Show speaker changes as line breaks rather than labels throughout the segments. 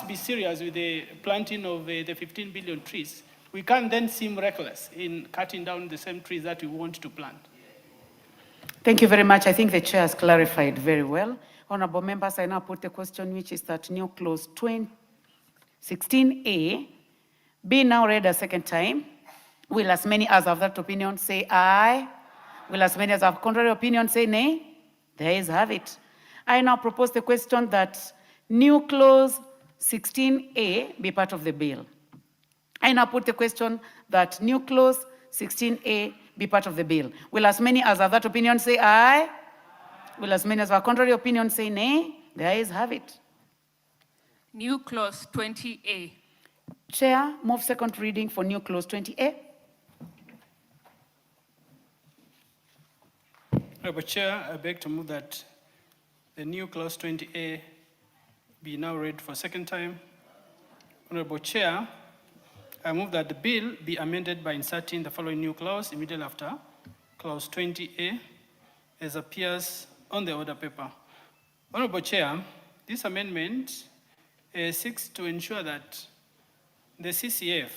must be serious with the planting of the 15 billion trees. We can't then seem reckless in cutting down the same trees that we want to plant.
Thank you very much. I think the chair has clarified very well. Honorable members, I now put the question, which is that new clause 16A be now read a second time. Will as many as have that opinion say aye? Will as many as have contrary opinion say nay? There is have it. I now propose the question that new clause 16A be part of the bill. I now put the question that new clause 16A be part of the bill. Will as many as have that opinion say aye? Will as many as have contrary opinion say nay? There is have it.
New clause 20A.
Chair, move second reading for new clause 20A.
Honorable Chair, I beg to move that the new clause 20A be now read for a second time. Honorable Chair, I move that the bill be amended by inserting the following new clause immediately after clause 20A as appears on the order paper. Honorable Chair, this amendment seeks to ensure that the CCF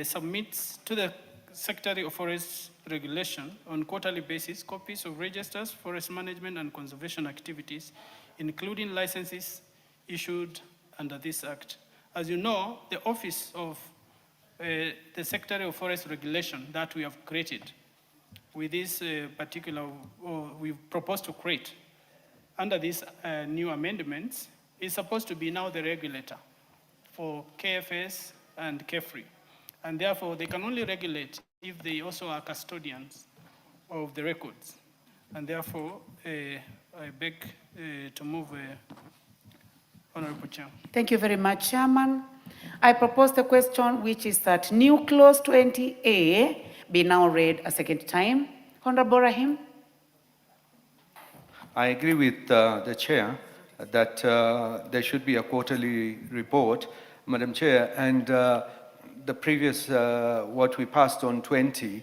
submits to the Secretary of Forest Regulation on quarterly basis copies of registers, forest management and conservation activities, including licenses issued under this Act. As you know, the Office of the Secretary of Forest Regulation that we have created with this we've proposed to create under these new amendments is supposed to be now the regulator for KFS and KFRI. And therefore, they can only regulate if they also are custodians of the records. And therefore, I beg to move, Honorable Chair.
Thank you very much, Chairman. I propose the question, which is that new clause 20A be now read a second time. Honorable Rahim.
I agree with the Chair that there should be a quarterly report, Madam Chair, and the previous, what we passed on 20,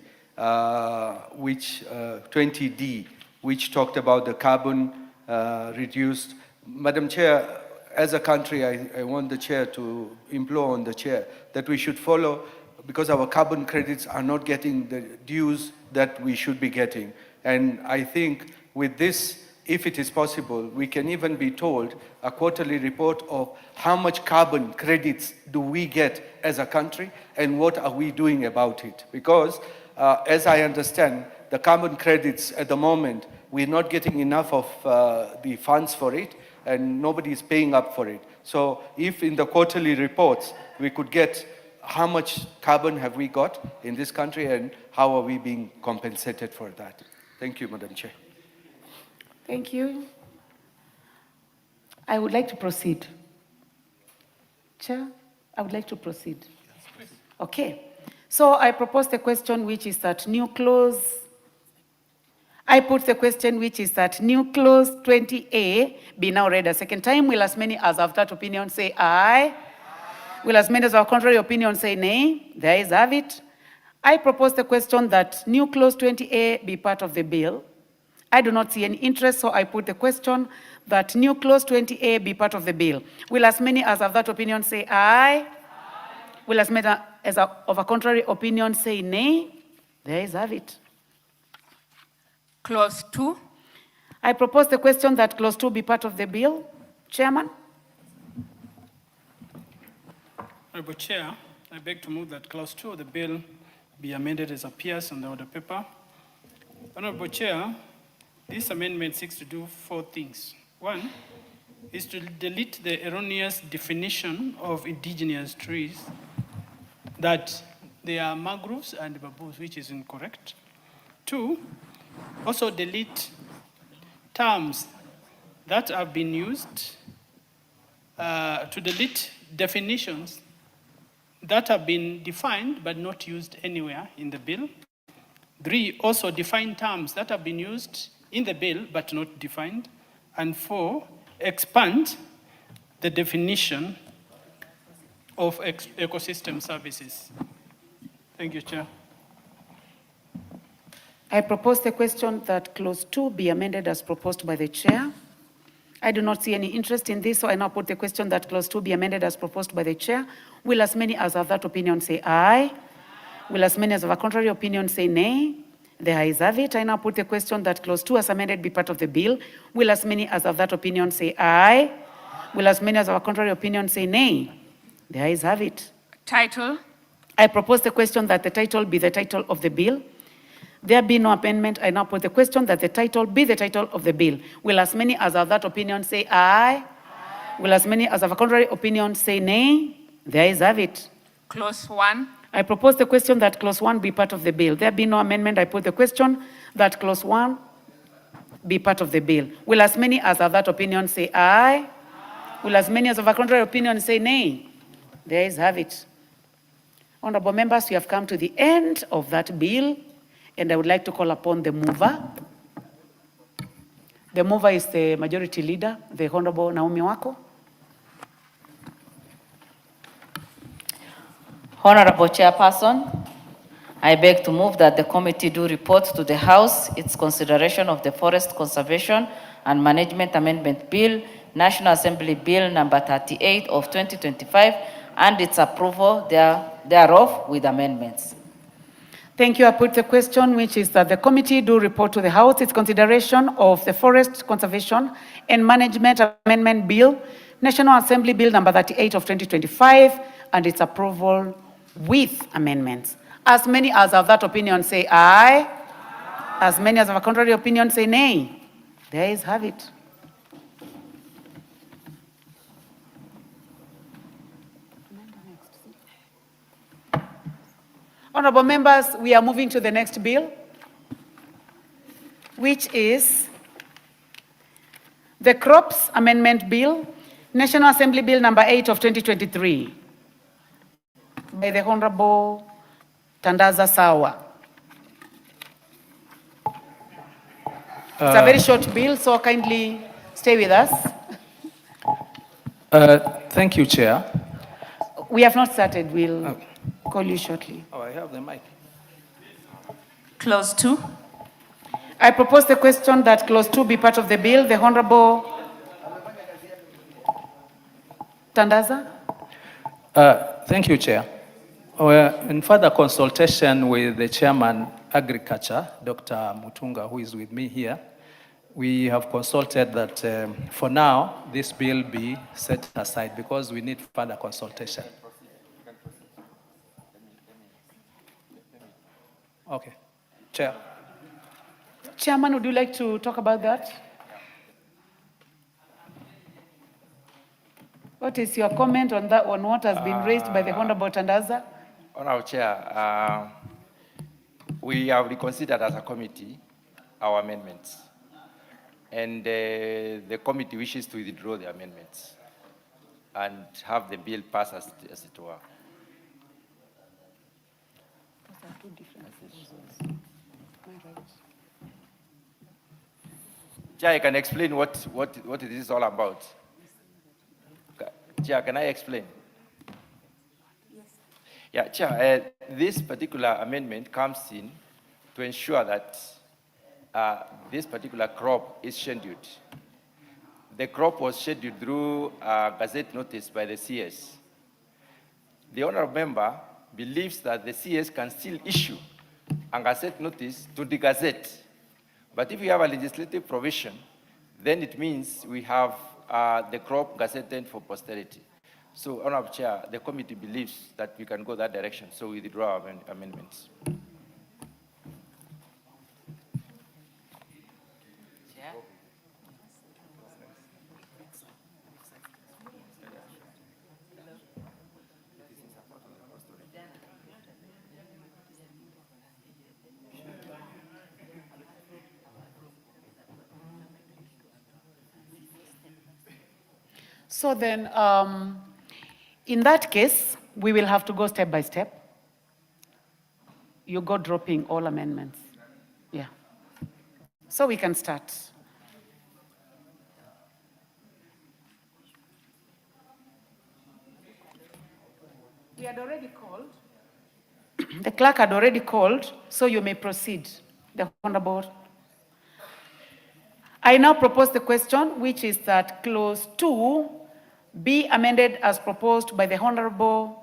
which 20D, which talked about the carbon reduced. Madam Chair, as a country, I want the Chair to implore on the Chair that we should follow, because our carbon credits are not getting the dues that we should be getting. And I think with this, if it is possible, we can even be told a quarterly report of how much carbon credits do we get as a country and what are we doing about it. Because as I understand, the carbon credits at the moment, we're not getting enough of the funds for it and nobody is paying up for it. So if in the quarterly reports, we could get how much carbon have we got in this country and how are we being compensated for that. Thank you, Madam Chair.
Thank you. I would like to proceed. Chair, I would like to proceed. Okay. So I propose the question, which is that new clause. I put the question, which is that new clause 20A be now read a second time. Will as many as have that opinion say aye? Will as many as have contrary opinion say nay? There is have it. I propose the question that new clause 20A be part of the bill. I do not see any interest, so I put the question that new clause 20A be part of the bill. Will as many as have that opinion say aye? Will as many as of a contrary opinion say nay? There is have it.
Clause 2.
I propose the question that clause 2 be part of the bill. Chairman.
Honorable Chair, I beg to move that clause 2 of the bill be amended as appears on the order paper. Honorable Chair, this amendment seeks to do 4 things. 1 is to delete the erroneous definition of indigenous trees, that they are mangroves and bamboos, which is incorrect. 2, also delete terms that have been used, to delete definitions that have been defined but not used anywhere in the bill. 3, also define terms that have been used in the bill but not defined. And 4, expand the definition of ecosystem services. Thank you, Chair.
I propose the question that clause 2 be amended as proposed by the Chair. I do not see any interest in this, so I now put the question that clause 2 be amended as proposed by the chair. Will as many as have that opinion say aye? Will as many as have a contrary opinion say nay? The ayes have it. I now put the question that clause 2 as amended be part of the bill. Will as many as have that opinion say aye? Will as many as have a contrary opinion say nay? The ayes have it.
Title.
I propose the question that the title be the title of the bill. There be no amendment. I now put the question that the title be the title of the bill. Will as many as have that opinion say aye? Will as many as have a contrary opinion say nay? The ayes have it.
Clause 1.
I propose the question that clause 1 be part of the bill. There be no amendment. I put the question that clause 1 be part of the bill. Will as many as have that opinion say aye? Will as many as have a contrary opinion say nay? The ayes have it. Honorable members, we have come to the end of that bill, and I would like to call upon the mover. The mover is the majority leader, the Honorable Naomi Wako.
Honorable Chairperson, I beg to move that the committee do report to the House its consideration of the Forest Conservation and Management Amendment Bill, National Assembly Bill number 38 of 2025, and its approval thereof with amendments.
Thank you. I put the question, which is that the committee do report to the House its consideration of the Forest Conservation and Management Amendment Bill, National Assembly Bill number 38 of 2025, and its approval with amendments. As many as have that opinion say aye. As many as have a contrary opinion say nay. The ayes have it. Honorable members, we are moving to the next bill, which is the Crops Amendment Bill, National Assembly Bill number 8 of 2023, by the Honorable Tandaza Sawa. It's a very short bill, so kindly stay with us.
Thank you, Chair.
We have not started. We'll call you shortly.
Oh, I have the mic.
Clause 2.
I propose the question that clause 2 be part of the bill. The Honorable Tandaza.
Thank you, Chair. In further consultation with the Chairman, Agriculture, Dr. Mutunga, who is with me here, we have consulted that for now, this bill be set aside because we need further consultation. Okay. Chair.
Chairman, would you like to talk about that? What is your comment on that, on what has been raised by the Honorable Tandaza?
Honorable Chair, we have reconsidered as a committee our amendments, and the committee wishes to withdraw the amendments and have the bill pass as it were. Chair, I can explain what it is all about. Chair, can I explain? Yes. Yeah, Chair, this particular amendment comes in to ensure that this particular crop is scheduled. The crop was scheduled through a gazette notice by the CS. The honorable member believes that the CS can still issue a gazette notice to the gazette. But if we have a legislative provision, then it means we have the crop gazetted for posterity. So, Honorable Chair, the committee believes that we can go that direction, so we withdraw our amendments.
So then, in that case, we will have to go step by step. You go dropping all amendments. Yeah. So we can start. We had already called. The clerk had already called, so you may proceed. The Honorable. I now propose the question, which is that clause 2 be amended as proposed by the Honorable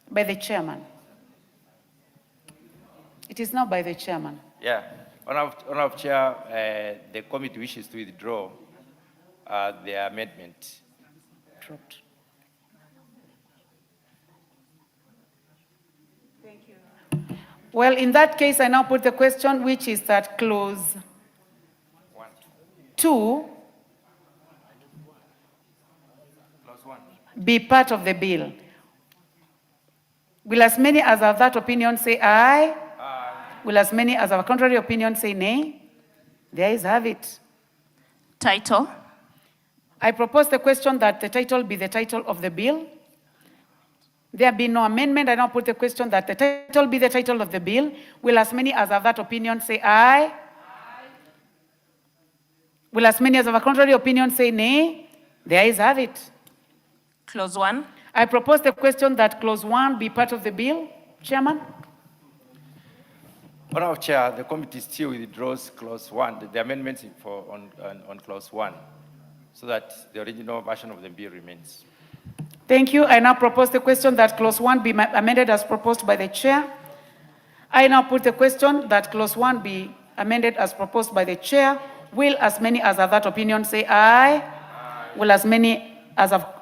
by the chairman. It is now by the chairman.
Yeah, Honorable Chair, the committee wishes to withdraw the amendment.
Dropped. Well, in that case, I now put the question, which is that clause 2 be part of the bill. Will as many as have that opinion say aye? Aye. Will as many as have a contrary opinion say nay? The ayes have it.
Title.
I propose the question that the title be the title of the bill. There be no amendment. I now put the question that the title be the title of the bill. Will as many as have that opinion say aye? Aye. Will as many as have a contrary opinion say nay? The ayes have it.
Clause 1.
I propose the question that clause 1 be part of the bill. Chairman?
Honorable Chair, the committee still withdraws clause 1, the amendments on clause 1, so that the original version of the bill remains.
Thank you. I now propose the question that clause 1 be amended as proposed by the chair. I now put the question that clause 1 be amended as proposed by the chair. Will as many as have that opinion say aye? Aye. Will as many as have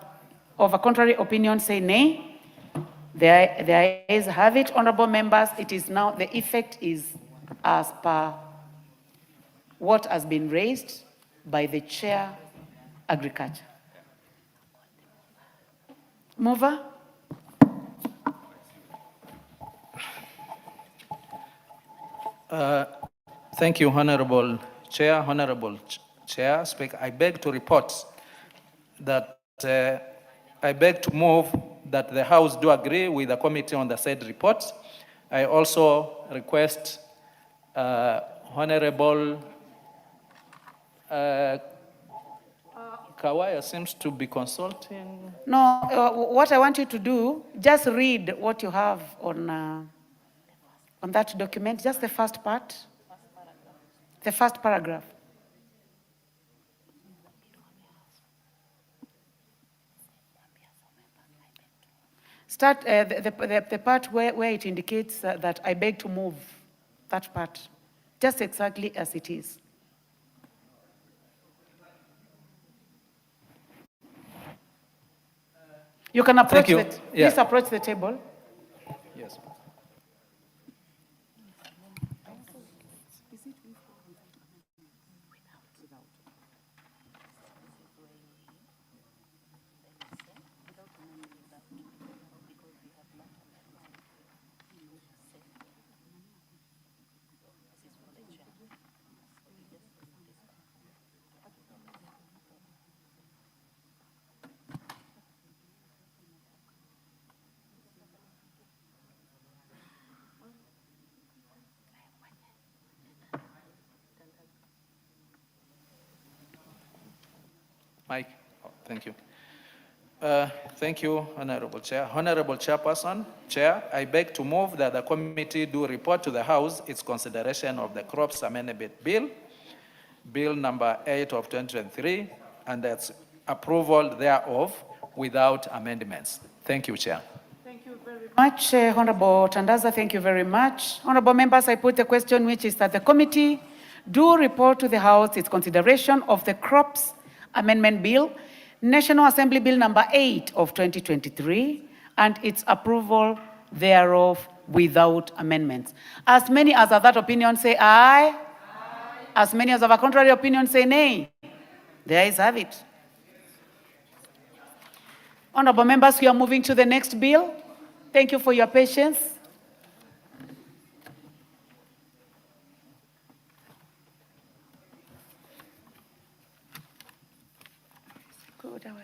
of a contrary opinion say nay? The ayes have it. Honorable members, it is now, the effect is as per what has been raised by the chair, agriculture. Mover?
Thank you, Honorable Chair. Honorable Chair, Speaker, I beg to report that I beg to move that the House do agree with the committee on the said report. I also request Honorable Kawaya seems to be consulting.
No, what I want you to do, just read what you have on that document, just the first part, the first paragraph. Start the part where it indicates that I beg to move, that part, just exactly as it is. You can approach
you.
it.
Yeah.
Please approach the table.
Yes. Mike, thank you. Thank you, Honorable Chair. Honorable Chairperson, Chair, I beg to move that the committee do report to the House its consideration of the Crops Amendment Bill, Bill number 8 of 2023, and its approval thereof without amendments. Thank you, Chair.
Thank you very much, Honorable Tandaza. Thank you very much. Honorable members, I put the question, which is that the committee do report to the House its consideration of the Crops Amendment Bill, National Assembly Bill number 8 of 2023, and its approval thereof without amendments. As many as have that opinion say aye. Aye. As many as have a contrary opinion say nay. The ayes have it. Honorable members, we are moving to the next bill. Thank you for your patience. Good, how are you?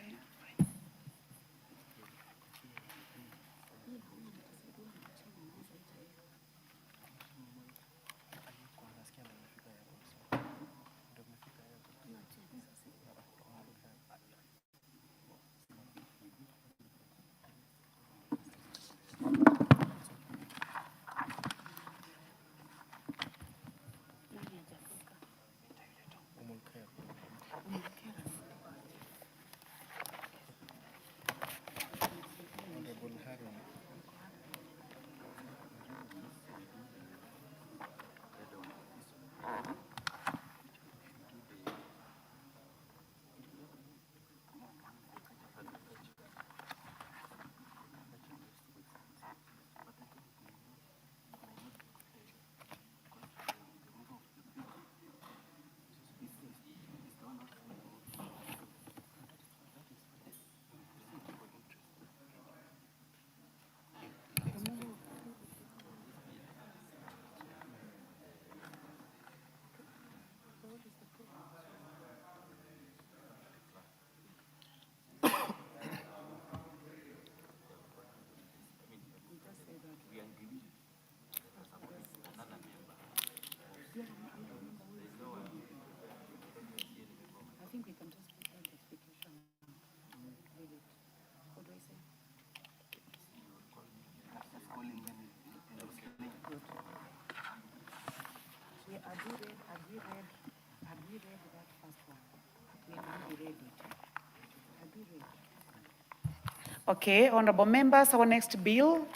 Okay, honorable members, our next bill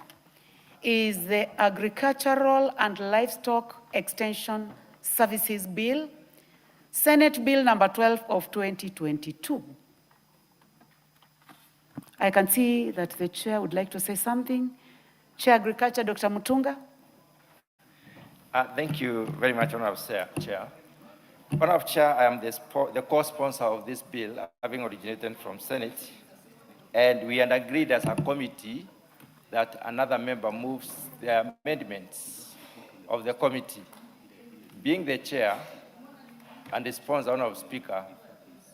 is the Agricultural and Livestock Extension Services Bill, Senate Bill number 12 of 2022. I can see that the chair would like to say something. Chair Agriculture, Dr. Mutunga.
Thank you very much, Honorable Chair. Honorable Chair, I am the co-sponsor of this bill, having originated from Senate, and we had agreed as a committee that another member moves the amendments of the committee. Being the chair and the sponsor, Honorable Speaker,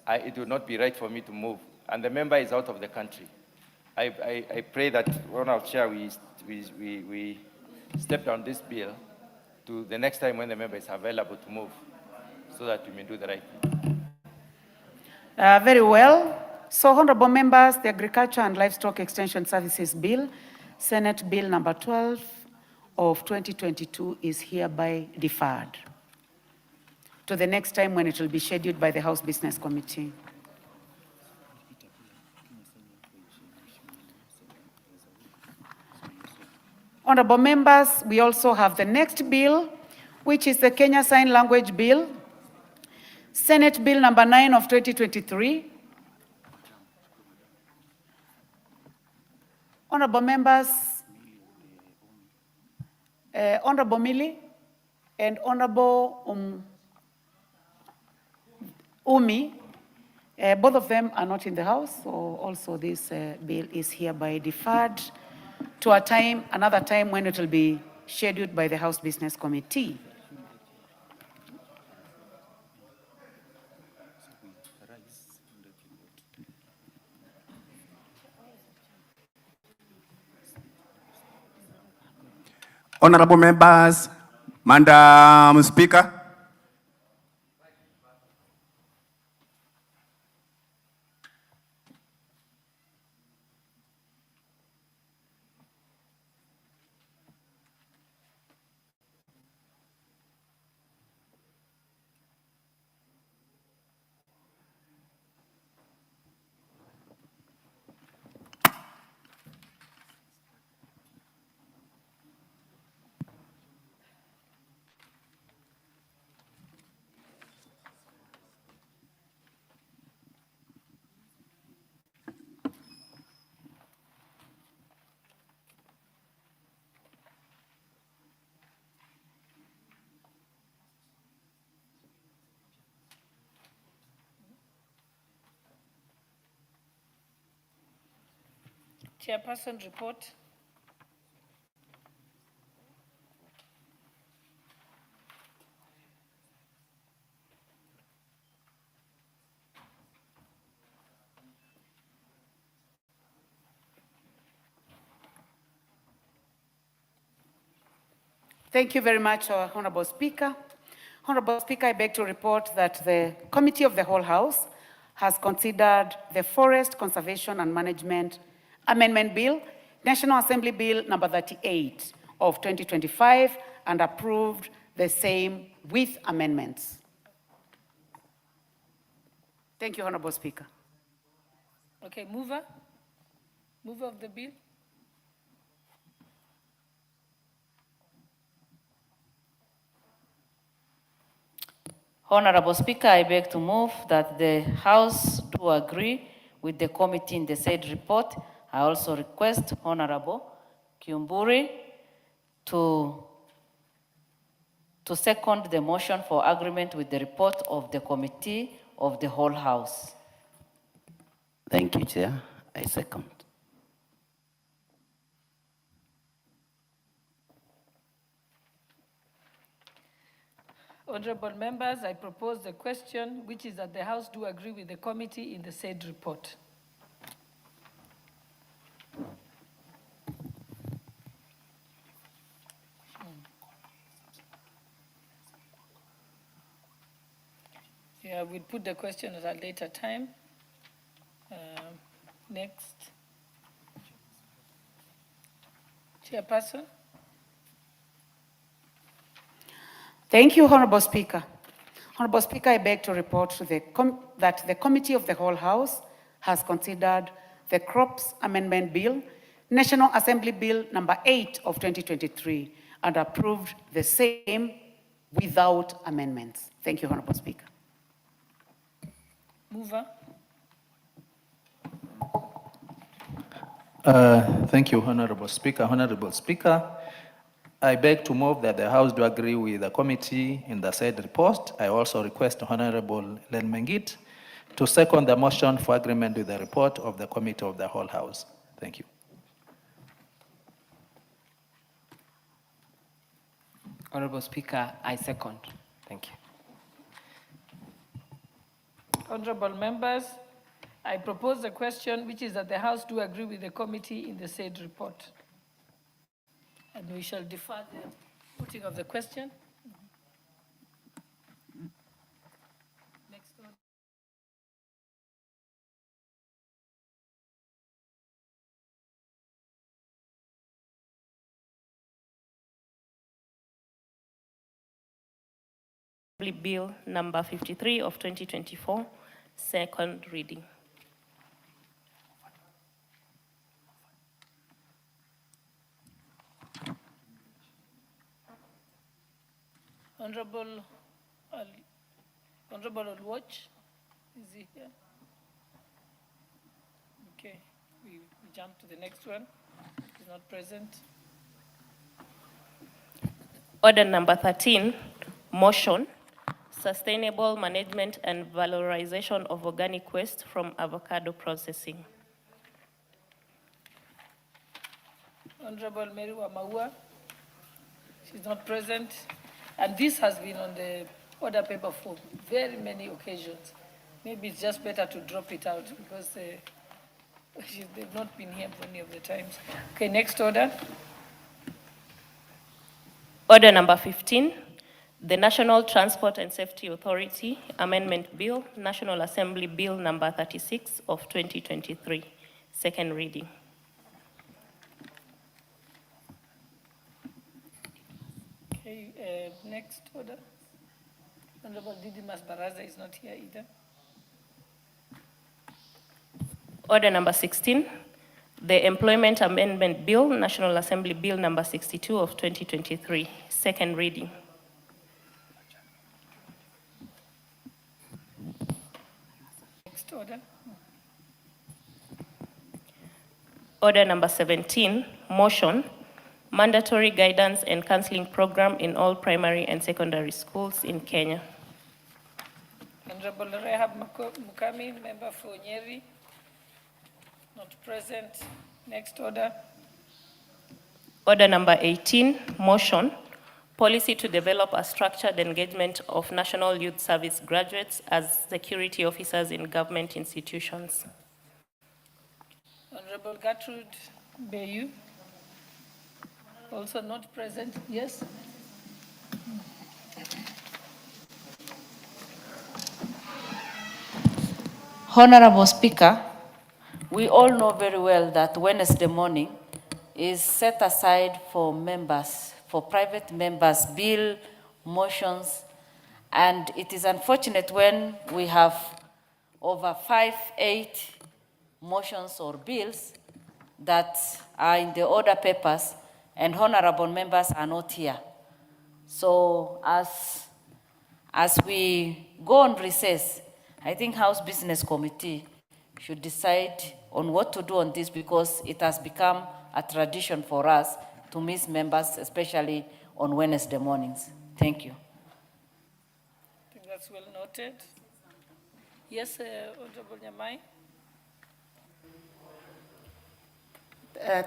it would not be right for me to move, and the member is out of the country. I pray that, Honorable Chair, we step down this bill to the next time when the member is available to move, so that we may do the right thing.
Very well. So, honorable members, the Agriculture and Livestock Extension Services Bill, Senate Bill number 12 of 2022 is hereby deferred to the next time when it will be scheduled by the House Business Committee. Honorable members, we also have the next bill, which is the Kenya Sign Language Bill, Senate Bill number 9 of 2023. Honorable members, Honorable Mili and Honorable Umi, both of them are not in the House, so also this bill is hereby deferred to another time when it will be scheduled by the House Business Committee.
Honorable members, Madam Speaker.
Chairperson report. Thank you very much, Honorable Speaker. Honorable Speaker, I beg to report that the Committee of the Whole House has considered the Forest Conservation and Management Amendment Bill, National Assembly Bill number 38 of 2025, and approved the same with amendments. Thank you, Honorable Speaker.
Okay, mover of the bill.
Honorable Speaker, I beg to move that the House do agree with the committee in the said report. I also request Honorable Kiumburi to second the motion for agreement with the report of the committee of the whole House.
Thank you, Chair. I second.
Honorable members, I propose the question, which is that the House do agree with the committee in the said report. Yeah, we'll put the question at a later time. Next. Chairperson.
Thank you, Honorable Speaker. Honorable Speaker, I beg to report to that the Committee of the Whole House has considered the Crops Amendment Bill, National Assembly Bill number 8 of 2023, and approved the same without amendments. Thank you, Honorable Speaker.
Mover.
Thank you, Honorable Speaker. Honorable Speaker, I beg to move that the House do agree with the committee in the said report. I also request Honorable Len Mengit to second the motion for agreement with the report of the committee of the whole House. Thank you.
Honorable Speaker, I second. Thank you.
Honorable members, I propose the question, which is that the House do agree with the committee in the said report. And we shall defer the putting of the question. Next one.
Bill number 53 of 2024, second reading.
Honorable Watch, is he here? Okay, we jump to the next one. He's not present.
Order number 13, motion, sustainable management and valorization of organic waste from avocado processing.
Honorable Meriwa Maua, she's not present. And this has been on the order paper for very many occasions. Maybe it's just better to drop it out because they've not been here for any of the times. Okay, next order.
Order number 15, the National Transport and Safety Authority Amendment Bill, National Assembly Bill number 36 of 2023, second reading.
Okay, next order. Honorable Didimas Baraza is not here either.
Order number 16, the Employment Amendment Bill, National Assembly Bill number 62 of 2023, second reading.
Next order.
Order number 17, motion, mandatory guidance and counseling program in all primary and secondary schools in Kenya.
Honorable Rehab Mukami, member for Nyeri, not present. Next order.
Order number 18, motion, policy to develop a structured engagement of National Youth Service graduates as security officers in government institutions.
Honorable Gertrude Bayu, also not present. Yes?
Honorable Speaker, we all know very well that Wednesday morning is set aside for members, for private members' bill motions, and it is unfortunate when we have over 5, 8 motions or bills that are in the order papers, and honorable members are not here. So as we go on recess, I think House Business Committee should decide on what to do on this, because it has become a tradition for us to miss members, especially on Wednesday mornings. Thank you.
I think that's well noted. Yes, Honorable Nyamai.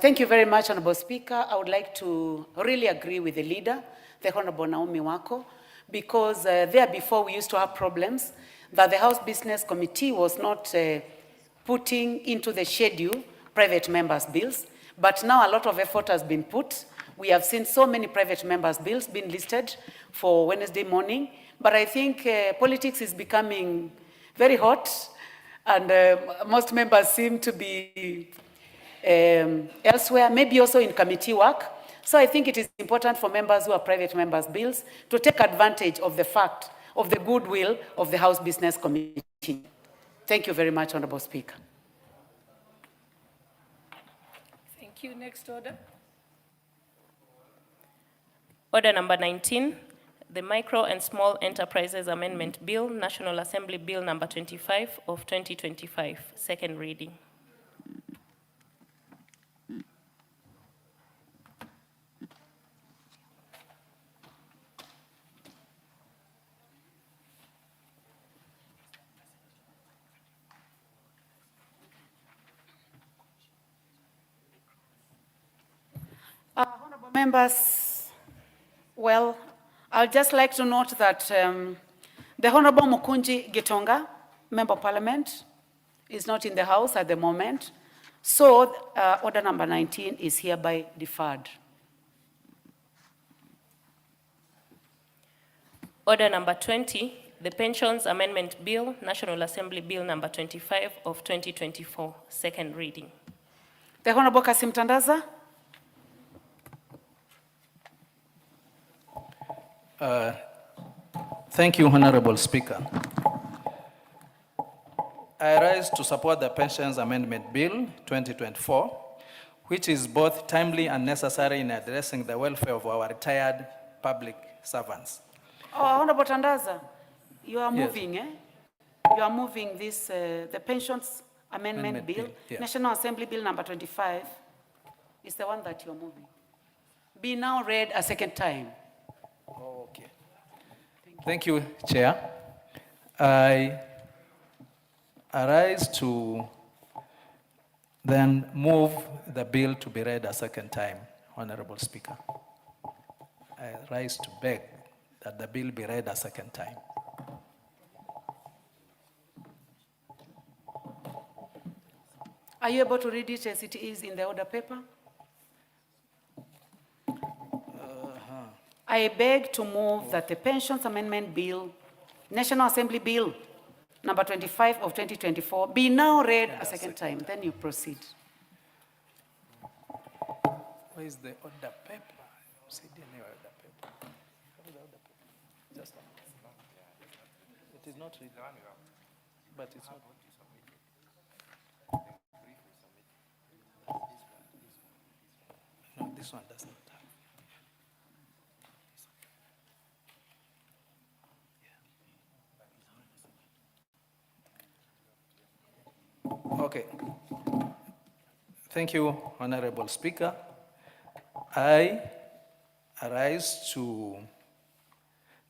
Thank you very much, Honorable Speaker. I would like to really agree with the leader, the Honorable Naomi Wako, because there before we used to have problems that the House Business Committee was not putting into the schedule private members' bills. But now a lot of effort has been put. We have seen so many private members' bills being listed for Wednesday morning. But I think politics is becoming very hot, and most members seem to be elsewhere, maybe also in committee work. So I think it is important for members who are private members' bills to take advantage of the fact of the goodwill of the House Business Committee. Thank you very much, Honorable Speaker.
Thank you. Next order.
Order number 19, the Micro and Small Enterprises Amendment Bill, National Assembly Bill number 25 of 2025, second reading.
Honorable members, well, I'd just like to note that the Honorable Mukunji Gitonga, Member of Parliament, is not in the House at the moment. So order number 19 is hereby deferred.
Order number 20, the Pensions Amendment Bill, National Assembly Bill number 25 of 2024, second reading.
The Honorable Kasim Tandaza.
Thank you, Honorable Speaker. I rise to support the Pensions Amendment Bill 2024, which is both timely and necessary in addressing the welfare of our retired public servants.
Oh, Honorable Tandaza, you are
Yes.
moving, eh? You are moving this, the Pensions Amendment Bill,
yeah.
National Assembly Bill number 25, is the one that you're moving. Be now read a second time.
Okay. Thank you, Chair. I arise to then move the bill to be read a second time, Honorable Speaker. I rise to beg that the bill be read a second time.
Are you able to read it as it is in the order paper? I beg to move that the Pensions Amendment Bill, National Assembly Bill number 25 of 2024, be now read a second time. Then you proceed.
Where is the order paper? See the new order paper. Where is the order paper? Just one. It is not read, but it's not. No, this one does not have. Okay. Thank you, Honorable Speaker. I arise to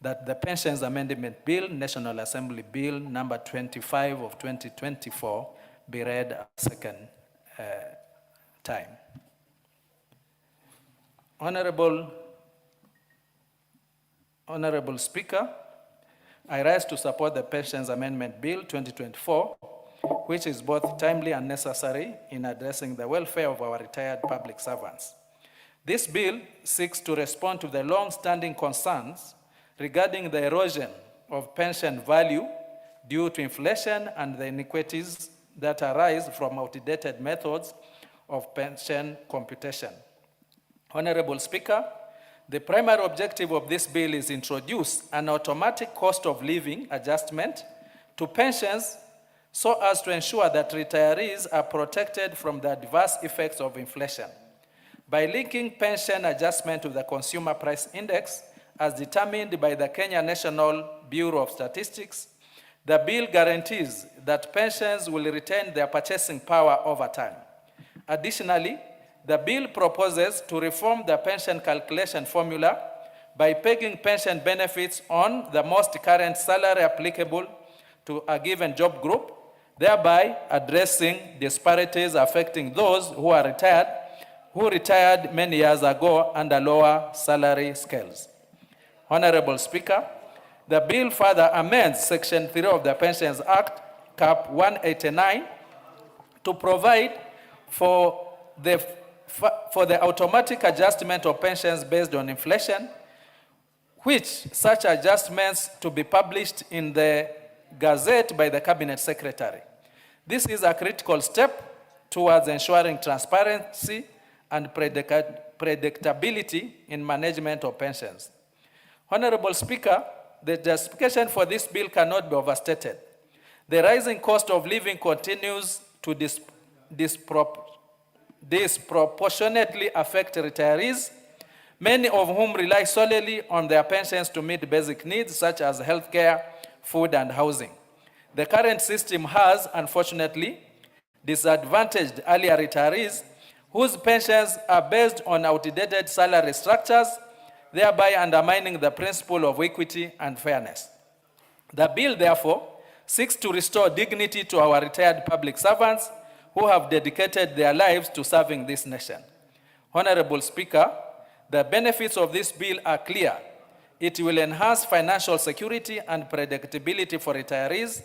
that the Pensions Amendment Bill, National Assembly Bill number 25 of 2024, be read a second time. Honorable Speaker, I rise to support the Pensions Amendment Bill 2024, which is both timely and necessary in addressing the welfare of our retired public servants. This bill seeks to respond to the long-standing concerns regarding the erosion of pension value due to inflation and the inequities that arise from outdated methods of pension computation. Honorable Speaker, the primary objective of this bill is to introduce an automatic cost of living adjustment to pensions so as to ensure that retirees are protected from the adverse effects of inflation. By linking pension adjustment to the consumer price index, as determined by the Kenya National Bureau of Statistics, the bill guarantees that pensions will retain their purchasing power over time. Additionally, the bill proposes to reform the pension calculation formula by pegging pension benefits on the most current salary applicable to a given job group, thereby addressing disparities affecting those who retired many years ago under lower salary scales. Honorable Speaker, the bill further amends Section 3 of the Pensions Act, Cap 189, to provide for the automatic adjustment of pensions based on inflation, which such adjustments to be published in the Gazette by the Cabinet Secretary. This is a critical step towards ensuring transparency and predictability in management of pensions. Honorable Speaker, the justification for this bill cannot be overstated. The rising cost of living continues to disproportionately affect retirees, many of whom rely solely on their pensions to meet basic needs such as healthcare, food, and housing. The current system has, unfortunately, disadvantaged earlier retirees whose pensions are based on outdated salary structures, thereby undermining the principle of equity and fairness. The bill, therefore, seeks to restore dignity to our retired public servants who have dedicated their lives to serving this nation. Honorable Speaker, the benefits of this bill are clear. It will enhance financial security and predictability for retirees,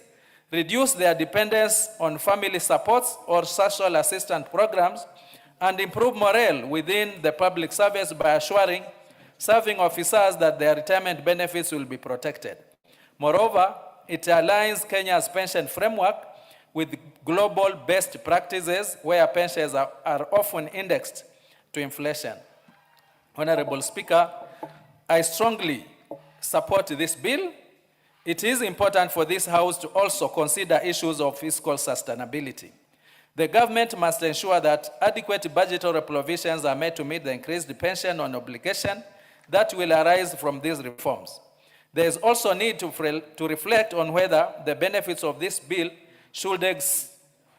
reduce their dependence on family supports or social assistance programs, and improve morale within the public service by assuring serving officers that their retirement benefits will be protected. Moreover, it aligns Kenya's pension framework with global best practices where pensions are often indexed to inflation. Honorable Speaker, I strongly support this bill. It is important for this House to also consider issues of fiscal sustainability. The government must ensure that adequate budgetary provisions are made to meet the increased pension on obligation that will arise from these reforms. There is also a need to reflect on whether the benefits of this bill should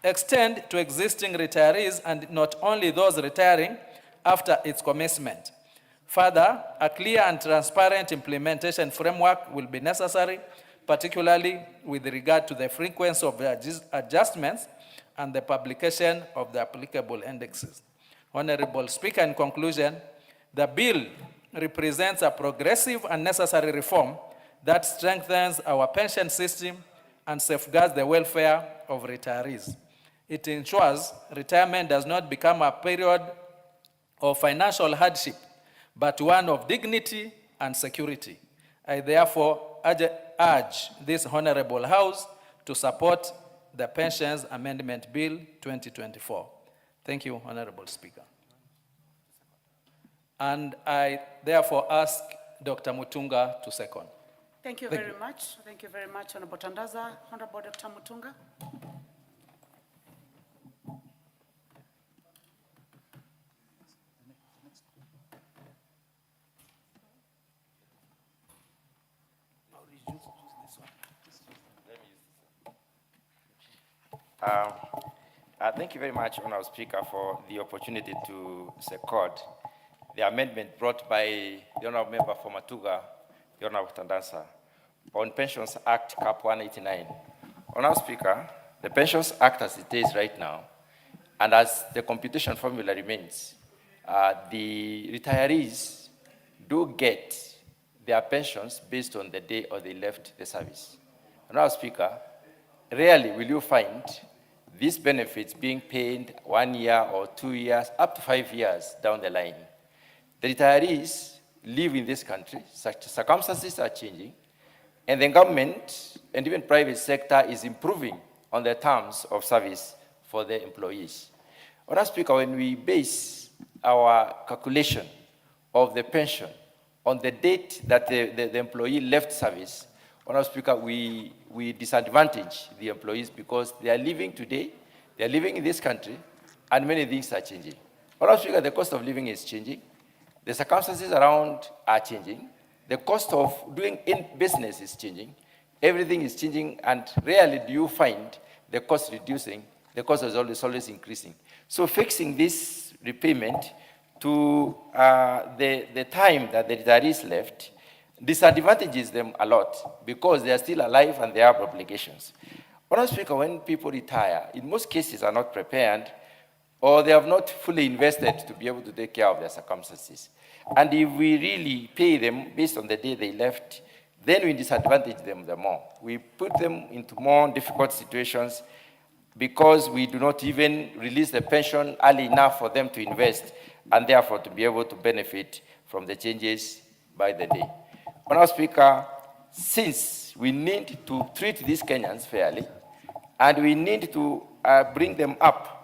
extend to existing retirees and not only those retiring after its commencement. Further, a clear and transparent implementation framework will be necessary, particularly with regard to the frequency of the adjustments and the publication of the applicable indexes. Honorable Speaker, in conclusion, the bill represents a progressive and necessary reform that strengthens our pension system and safeguards the welfare of retirees. It ensures retirement does not become a period of financial hardship, but one of dignity and security. I therefore urge this Honorable House to support the Pensions Amendment Bill 2024. Thank you, Honorable Speaker. And I therefore ask Dr. Mutunga to second.
Thank you very much. Thank you very much, Honorable Tandaza. Honorable Dr. Mutunga.
Thank you very much, Honorable Speaker, for the opportunity to second the amendment brought by the Honorable Member for Matuga, the Honorable Tandaza, on Pensions Act Cap 189. Honorable Speaker, the Pensions Act as it is right now, and as the computation formula remains, the retirees do get their pensions based on the day or they left the service. Honorable Speaker, rarely will you find these benefits being paid 1 year or 2 years, up to 5 years down the line. The retirees live in this country, such circumstances are changing, and the government and even private sector is improving on the terms of service for their employees. Honorable Speaker, when we base our calculation of the pension on the date that the employee left service, Honorable Speaker, we we disadvantage the employees because they are living today, they are living in this country, and many things are changing. Madam Speaker, the cost of living is changing. The circumstances around are changing. The cost of doing business is changing. Everything is changing, and rarely do you find the cost reducing. The cost is always increasing. So fixing this repayment to the time that the retirees left disadvantages them a lot because they are still alive and they have obligations. Madam Speaker, when people retire, in most cases are not prepared or they have not fully invested to be able to take care of their circumstances. And if we really pay them based on the day they left, then we disadvantage them the more. We put them into more difficult situations because we do not even release the pension early enough for them to invest and therefore to be able to benefit from the changes by the day. Madam Speaker, since we need to treat these Kenyans fairly and we need to bring them up,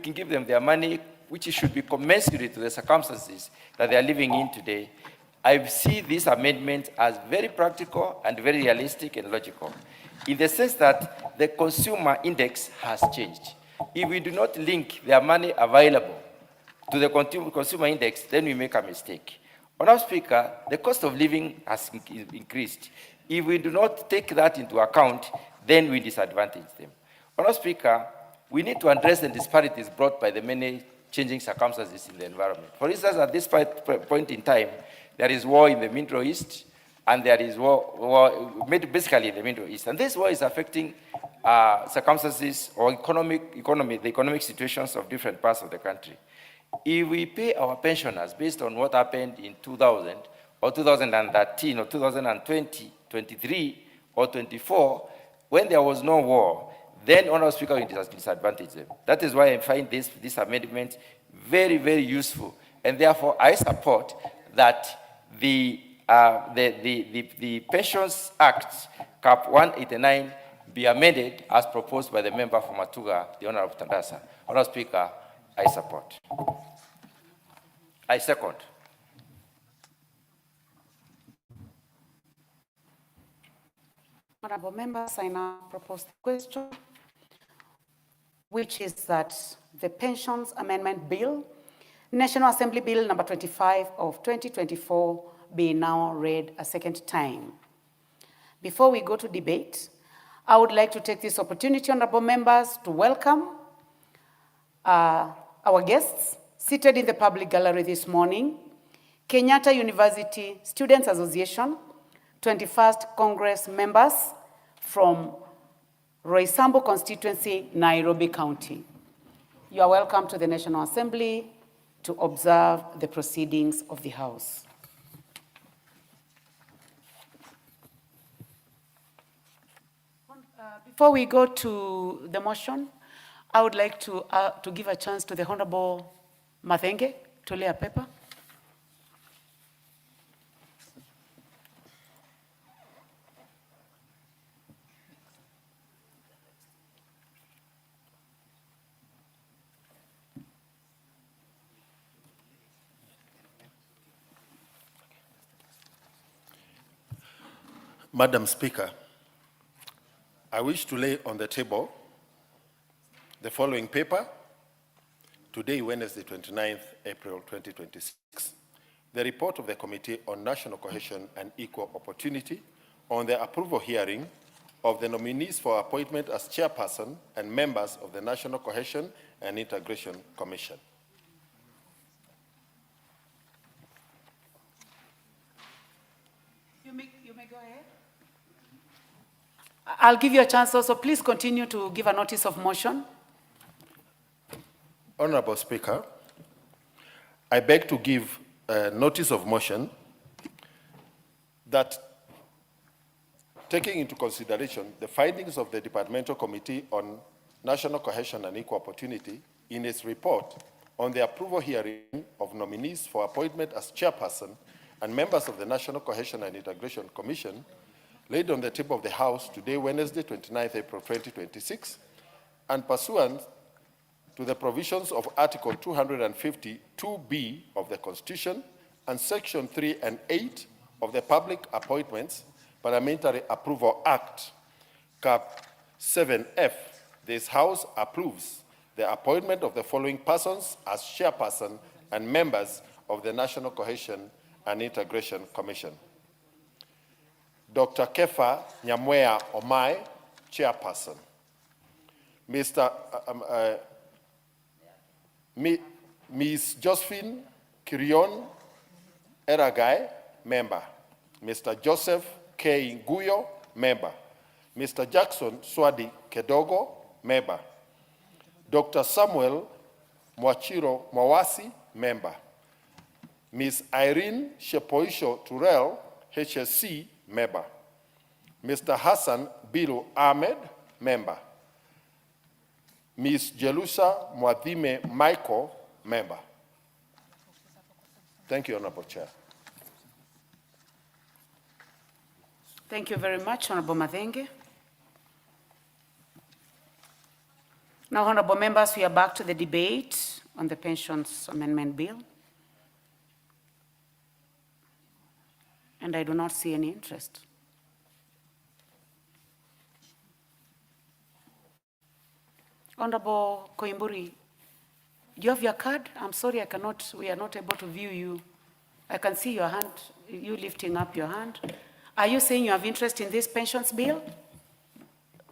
give them their money, which should be commensurate to the circumstances that they are living in today, I see this amendment as very practical and very realistic and logical, in the sense that the consumer index has changed. If we do not link their money available to the consumer index, then we make a mistake. Madam Speaker, the cost of living has increased. If we do not take that into account, then we disadvantage them. Madam Speaker, we need to address the disparities brought by the many changing circumstances in the environment. For instance, at this point in time, there is war in the Middle East, and there is war basically in the Middle East. And this war is affecting circumstances or the economic situations of different parts of the country. If we pay our pensioners based on what happened in 2000 or 2013 or 2020, 23 or 24, when there was no war, then Honorable Speaker will disadvantage them. That is why I find this amendment very, very useful. And therefore, I support that the Pensions Act, Cap 189, be amended as proposed by the member from Matuga, the Honorable Tandasa. Honorable Speaker, I support. I second.
Honorable members, I now propose the question, which is that the Pensions Amendment Bill, National Assembly Bill number 25 of 2024, be now read a second time. Before we go to debate, I would like to take this opportunity, honorable members, to welcome our guests seated in the public gallery this morning, Kenyatta University Students Association, 21st Congress members from Roysambu constituency, Nairobi County. You are welcome to the National Assembly to observe the proceedings of the House. Before we go to the motion, I would like to give a chance to the Honorable Mathenge to lay a paper.
Madam Speaker, I wish to lay on the table the following paper, today, Wednesday, 29th April 2026, the report of the Committee on National Cohesion and Equal Opportunity on the approval hearing of the nominees for appointment as chairperson and members of the National Cohesion and Integration Commission.
You may go ahead. I'll give you a chance also. Please continue to give a notice of motion.
Honorable Speaker, I beg to give a notice of motion that, taking into consideration the findings of the Departmental Committee on National Cohesion and Equal Opportunity in its report on the approval hearing of nominees for appointment as chairperson and members of the National Cohesion and Integration Commission, laid on the table of the House today, Wednesday, 29th April 2026, and pursuant to the provisions of Article 252B of the Constitution and Section 3 and 8 of the Public Appointments Parliamentary Approval Act Cap 7F, this House approves the appointment of the following persons as chairperson and members of the National Cohesion and Integration Commission. Dr. Kefa Nyamwea Omai, chairperson. Ms. Josephine Kirion Eragai, member. Mr. Joseph K. Nguyo, member. Mr. Jackson Swadi Kedogo, member. Dr. Samuel Mwachiro Mwawasi, member. Ms. Irene Shepoisho Turel, HSC, member. Mr. Hassan Bilu Ahmed, member. Ms. Jelusa Mwadime Michael, member. Thank you, Honorable Chair.
Thank you very much, Honorable Mathenge. Now, honorable members, we are back to the debate on the Pensions Amendment Bill. And I do not see any interest. Honorable Koimburi, do you have your card? I'm sorry, we are not able to view you. I can see your hand, you lifting up your hand. Are you saying you have interest in this pensions bill?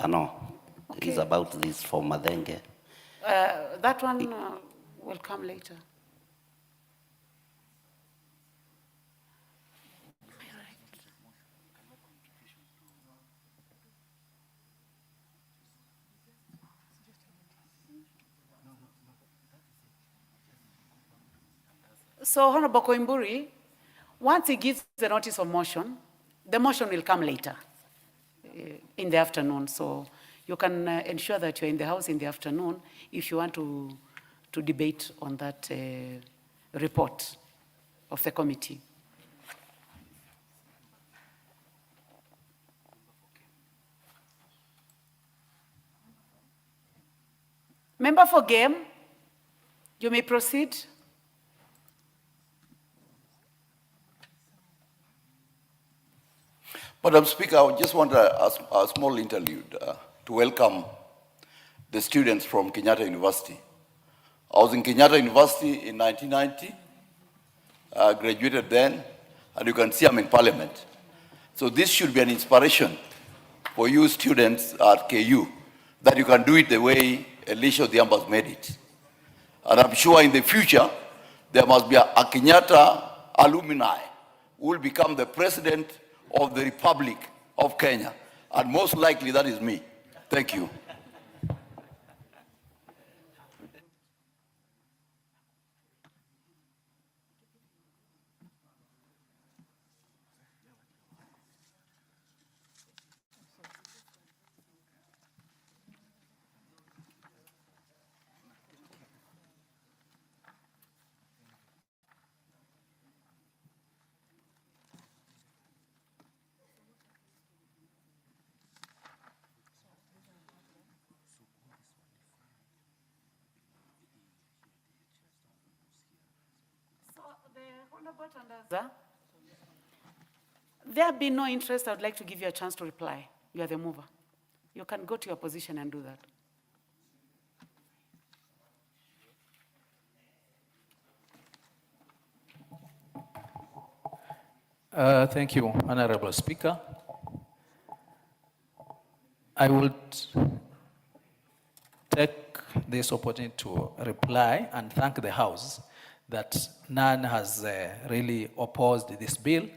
No,
Okay.
it's about this for Mathenge.
That one will come later. So, Honorable Koimburi, once he gives the notice of motion, the motion will come later in the afternoon. So you can ensure that you're in the House in the afternoon if you want to debate on that report of the committee. Member for Game, you may proceed.
Madam Speaker, I just want a small interlude to welcome the students from Kenyatta University. I was in Kenyatta University in 1990, graduated then, and you can see I'm in Parliament. So this should be an inspiration for you students at KU, that you can do it the way Elisha Odhiambo's made it. And I'm sure in the future, there must be a Kenyatta alumni who will become the president of the Republic of Kenya. And most likely that is me. Thank you.
There have been no interest. I would like to give you a chance to reply. You are the mover. You can go to your position and do
that. Thank you, Honorable Speaker. I would take this opportunity to reply and thank the House that none has really opposed this bill.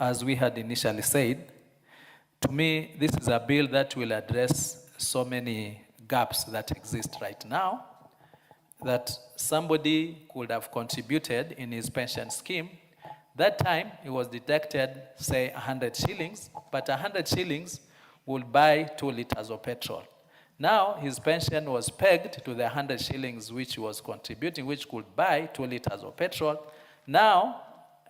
As we had initially said, to me, this is a bill that will address so many gaps that exist right now, that somebody could have contributed in his pension scheme. That time, it was detected, say, 100 shillings, but 100 shillings would buy 2 liters of petrol. Now, his pension was pegged to the 100 shillings which he was contributing, which could buy 2 liters of petrol. Now,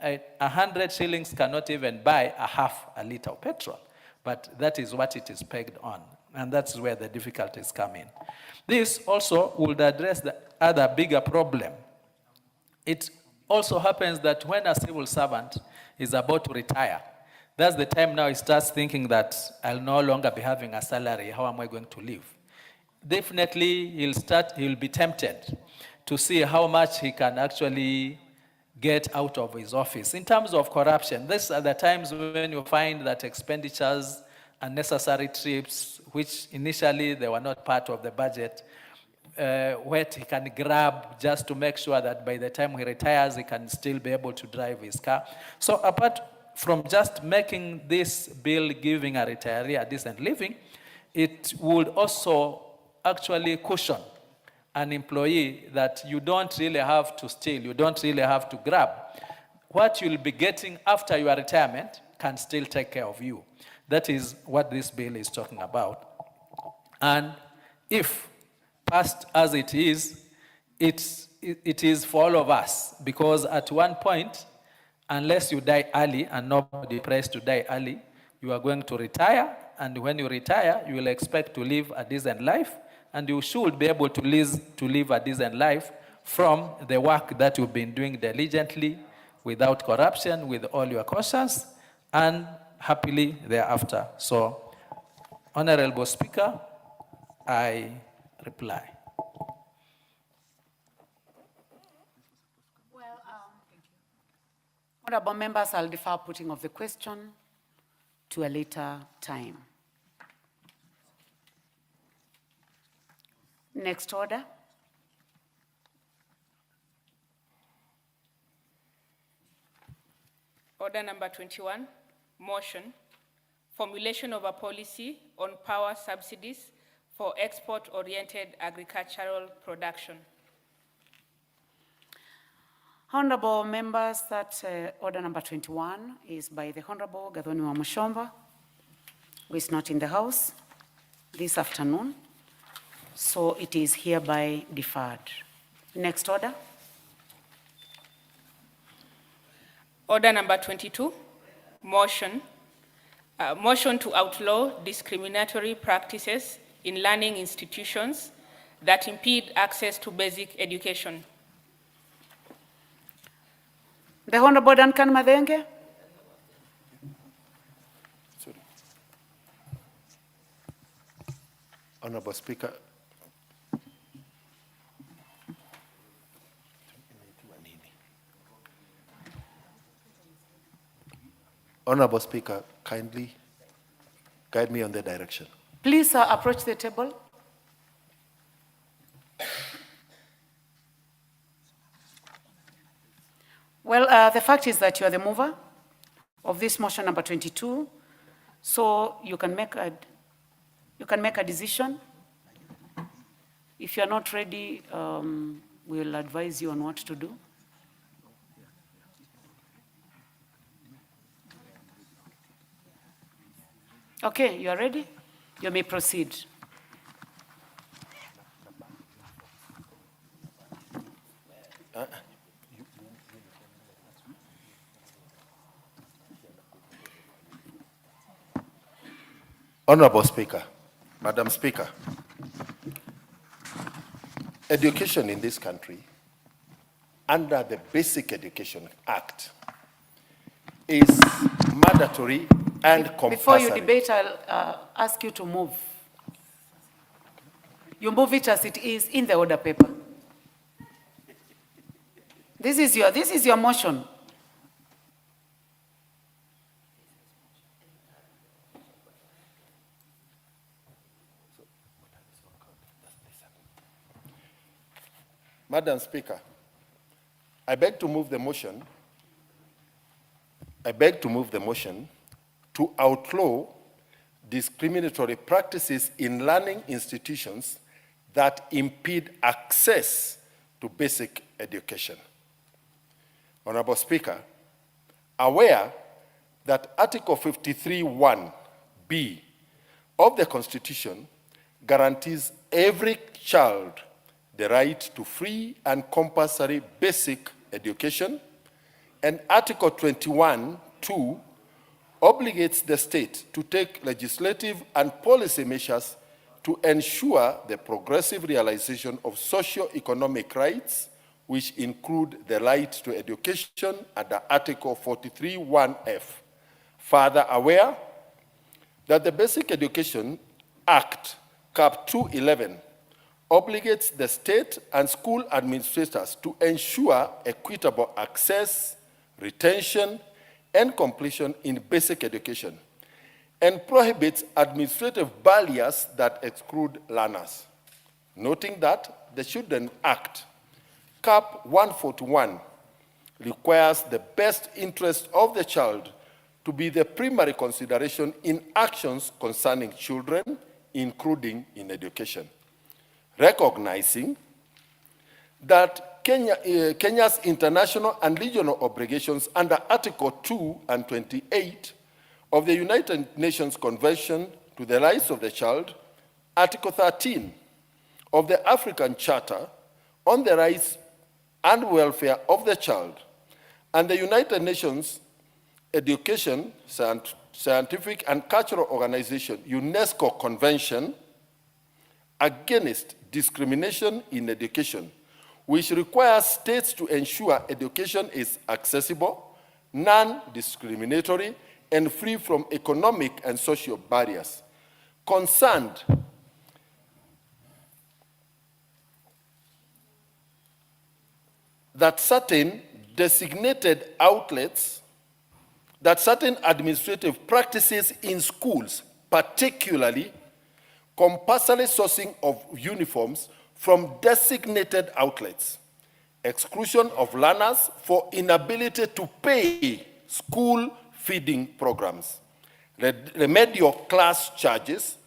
100 shillings cannot even buy a half a liter of petrol. But that is what it is pegged on. And that's where the difficulties come in. This also would address the other bigger problem. It also happens that when a civil servant is about to retire, that's the time now he starts thinking that I'll no longer be having a salary. How am I going to live? Definitely, he'll be tempted to see how much he can actually get out of his office. In terms of corruption, these are the times when you find that expenditures, unnecessary trips, which initially they were not part of the budget, what he can grab just to make sure that by the time he retires, he can still be able to drive his car. So apart from just making this bill giving a retiree a decent living, it would also actually cushion an employee that you don't really have to steal, you don't really have to grab. What you'll be getting after your retirement can still take care of you. That is what this bill is talking about. And if passed as it is, it is for all of us, because at one point, unless you die early, and nobody prays to die early, you are going to retire, and when you retire, you will expect to live a decent life, and you should be able to live a decent life from the work that you've been doing diligently, without corruption, with all your cautions, and happily thereafter. So, Honorable Speaker, I reply.
Honorable members, I'll defer putting of the question to a later time. Next order.
Order number 21, motion, formulation of a policy on power subsidies for export-oriented agricultural production.
Honorable members, that order number 21 is by the Honorable Gathoni Wamuchomba, who is not in the House this afternoon, so it is hereby deferred. Next order.
Order number 22, motion, motion to outlaw discriminatory practices in learning institutions that impede access to basic education.
The Honorable Duncan Madenge.
Sorry. Honorable Speaker. Honorable Speaker, kindly guide me on the direction.
Please approach the table. Well, the fact is that you are the mover of this motion number 22, so you can make a decision. If you are not ready, we'll advise you on what to do. Okay, you are ready? You may proceed.
Honorable Speaker, Madam Speaker, education in this country, under the Basic Education Act, is mandatory and compulsory.
Before you debate, I'll ask you to move. You move it as it is in the order paper. This is your motion.
Madam Speaker, I beg to move the motion. To outlaw discriminatory practices in learning institutions that impede access to basic education. Honorable Speaker, aware that Article 53(1)(b) of the Constitution guarantees every child the right to free and compulsory basic education, and Article 21(2) obligates the state to take legislative and policy measures to ensure the progressive realization of socio-economic rights, which include the right to education under Article 43(1)(f). Further aware that the Basic Education Act, Cap 211, obligates the state and school administrators to ensure equitable access, retention, and completion in basic education, and prohibits administrative barriers that exclude learners. Noting that the Children Act, Cap 141, requires the best interest of the child to be the primary consideration in actions concerning children, including in education. Recognizing that Kenya's international and regional obligations under Article 2 and 28 of the United Nations Convention to the Rights of the Child, Article 13 of the African Charter on the Rights and Welfare of the Child, and the United Nations Education, Scientific and Cultural Organization, UNESCO Convention against discrimination in education, which requires states to ensure education is accessible, non-discriminatory, and free from economic and social barriers. Concerned that certain designated outlets, that certain administrative practices in schools, particularly compulsory sourcing of uniforms from designated outlets, exclusion of learners for inability to pay school feeding programs, remedial class charges,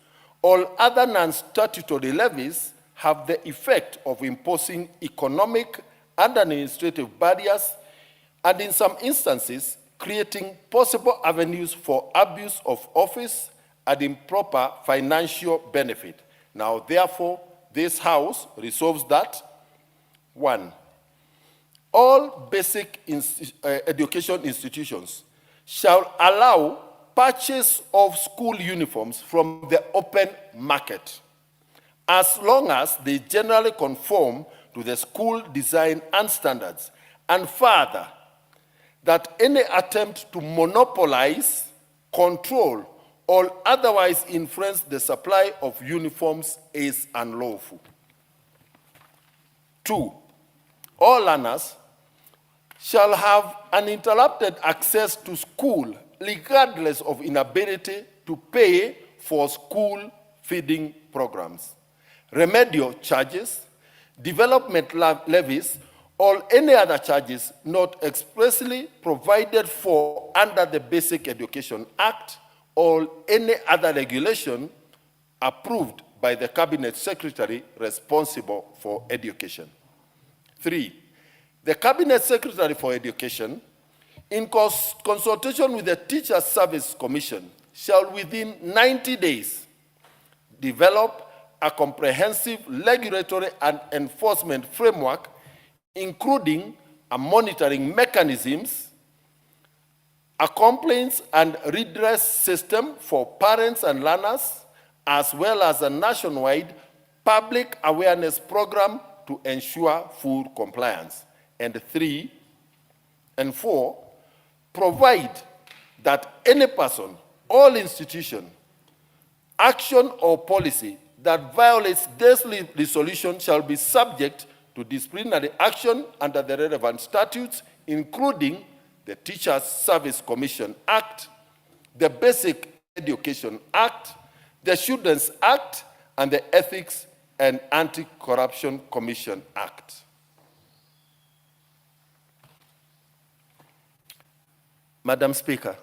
or other non-statutory levies have the effect of imposing economic and administrative barriers, and in some instances, creating possible avenues for abuse of office and improper financial benefit. Now, therefore, this House resolves that, 1, all basic education institutions shall allow purchase of school uniforms from the open market, as long as they generally conform to the school design and standards, and further, that any attempt to monopolize, control, or otherwise influence the supply of uniforms is unlawful. 2, all learners shall have uninterrupted access to school regardless of inability to pay for school feeding programs, remedial charges, development levies, or any other charges not expressly provided for under the Basic Education Act or any other regulation approved by the Cabinet Secretary responsible for education. 3, the Cabinet Secretary for Education, in consultation with the Teachers Service Commission, shall within 90 days develop a comprehensive regulatory and enforcement framework, including a monitoring mechanisms, a complaints and redress system for parents and learners, as well as a nationwide public awareness program to ensure full compliance. And 3 and 4, provide that any person or institution, action or policy that violates this resolution shall be subject to disciplinary action under the relevant statutes, including the Teachers Service Commission Act, the Basic Education Act, the Children's Act, and the Ethics and Anti-Corruption Commission Act. Madam Speaker,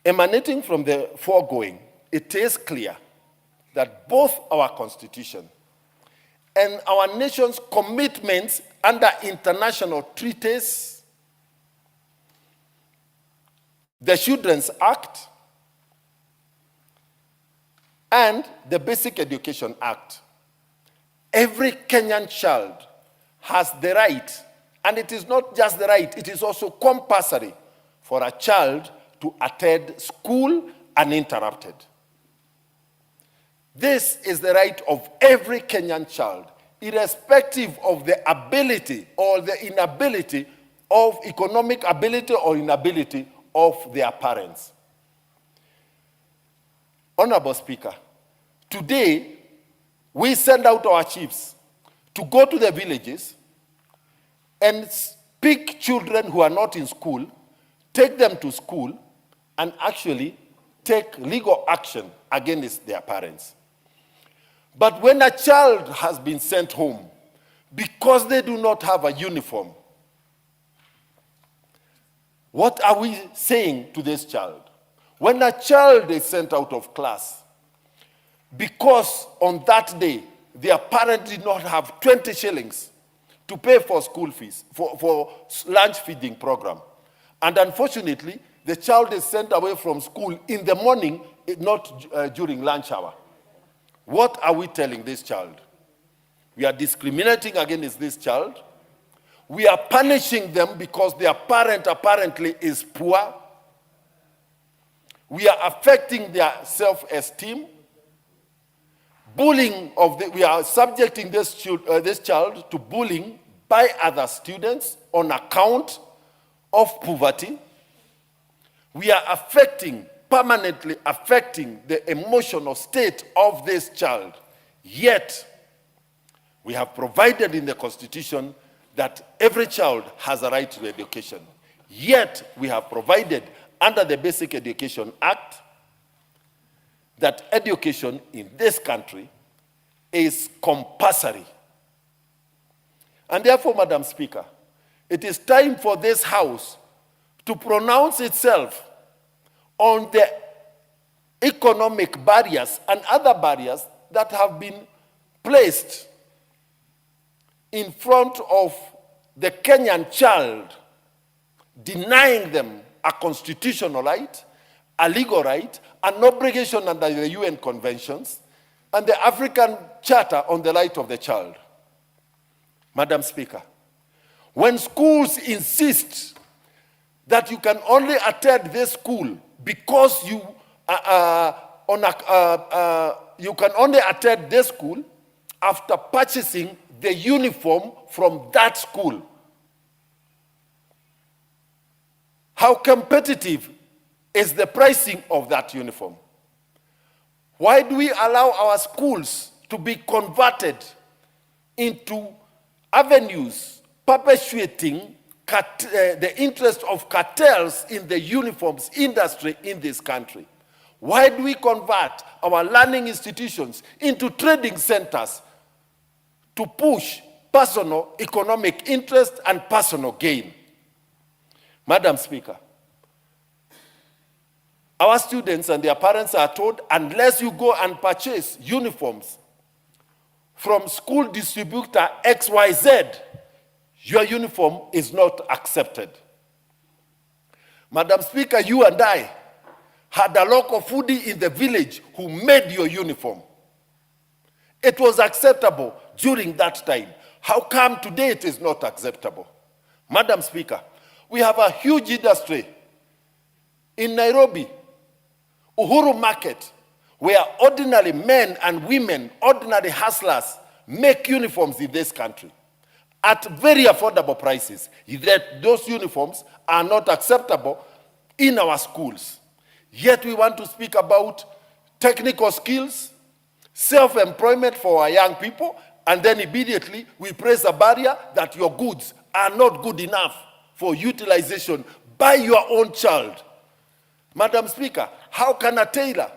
emanating from the foregoing, it is clear that both our Constitution and our nation's commitments under international treaties, the Children's Act, and the Basic Education Act, every Kenyan child has the right, and it is not just the right, it is also compulsory for a child to attend school uninterrupted. This is the right of every Kenyan child, irrespective of the ability or the inability of economic ability or inability of their parents. Honorable Speaker, today we send out our chiefs to go to the villages and pick children who are not in school, take them to school, and actually take legal action against their parents. But when a child has been sent home because they do not have a uniform, what are we saying to this child? When a child is sent out of class because on that day their parent did not have 20 shillings to pay for school fees, for lunch feeding program, and unfortunately the child is sent away from school in the morning, not during lunch hour. What are we telling this child? We are discriminating against this child. We are punishing them because their parent apparently is poor. We are affecting their self-esteem. Bullying we are subjecting this child to bullying by other students on account of poverty. We are permanently affecting the emotional state of this child. Yet, we have provided in the Constitution that every child has a right to education. Yet, we have provided under the Basic Education Act that education in this country is compulsory. And therefore, Madam Speaker, it is time for this House to pronounce itself on the economic barriers and other barriers that have been placed in front of the Kenyan child, denying them a constitutional right, a legal right, an obligation under the UN conventions, and the African Charter on the Right of the Child. Madam Speaker, when schools insist that you can only attend this school because you can only attend this school after purchasing the uniform from that school, how competitive is the pricing of that uniform? Why do we allow our schools to be converted into avenues perpetuating the interest of cartels in the uniforms industry in this country? Why do we convert our learning institutions into trading centers to push personal economic interest and personal gain? Madam Speaker, our students and their parents are told, unless you go and purchase uniforms from school distributor XYZ, your uniform is not accepted. Madam Speaker, you and I had a local foodie in the village who made your uniform. It was acceptable during that time. How come today it is not acceptable? Madam Speaker, we have a huge industry in Nairobi, Uhuru Market, where ordinary men and women, ordinary hustlers, make uniforms in this country at very affordable prices. Yet those uniforms are not acceptable in our schools. Yet we want to speak about technical skills, self-employment for our young people, and then immediately we place a barrier that your goods are not good enough for utilization by your own child. Madam Speaker, how can a tailor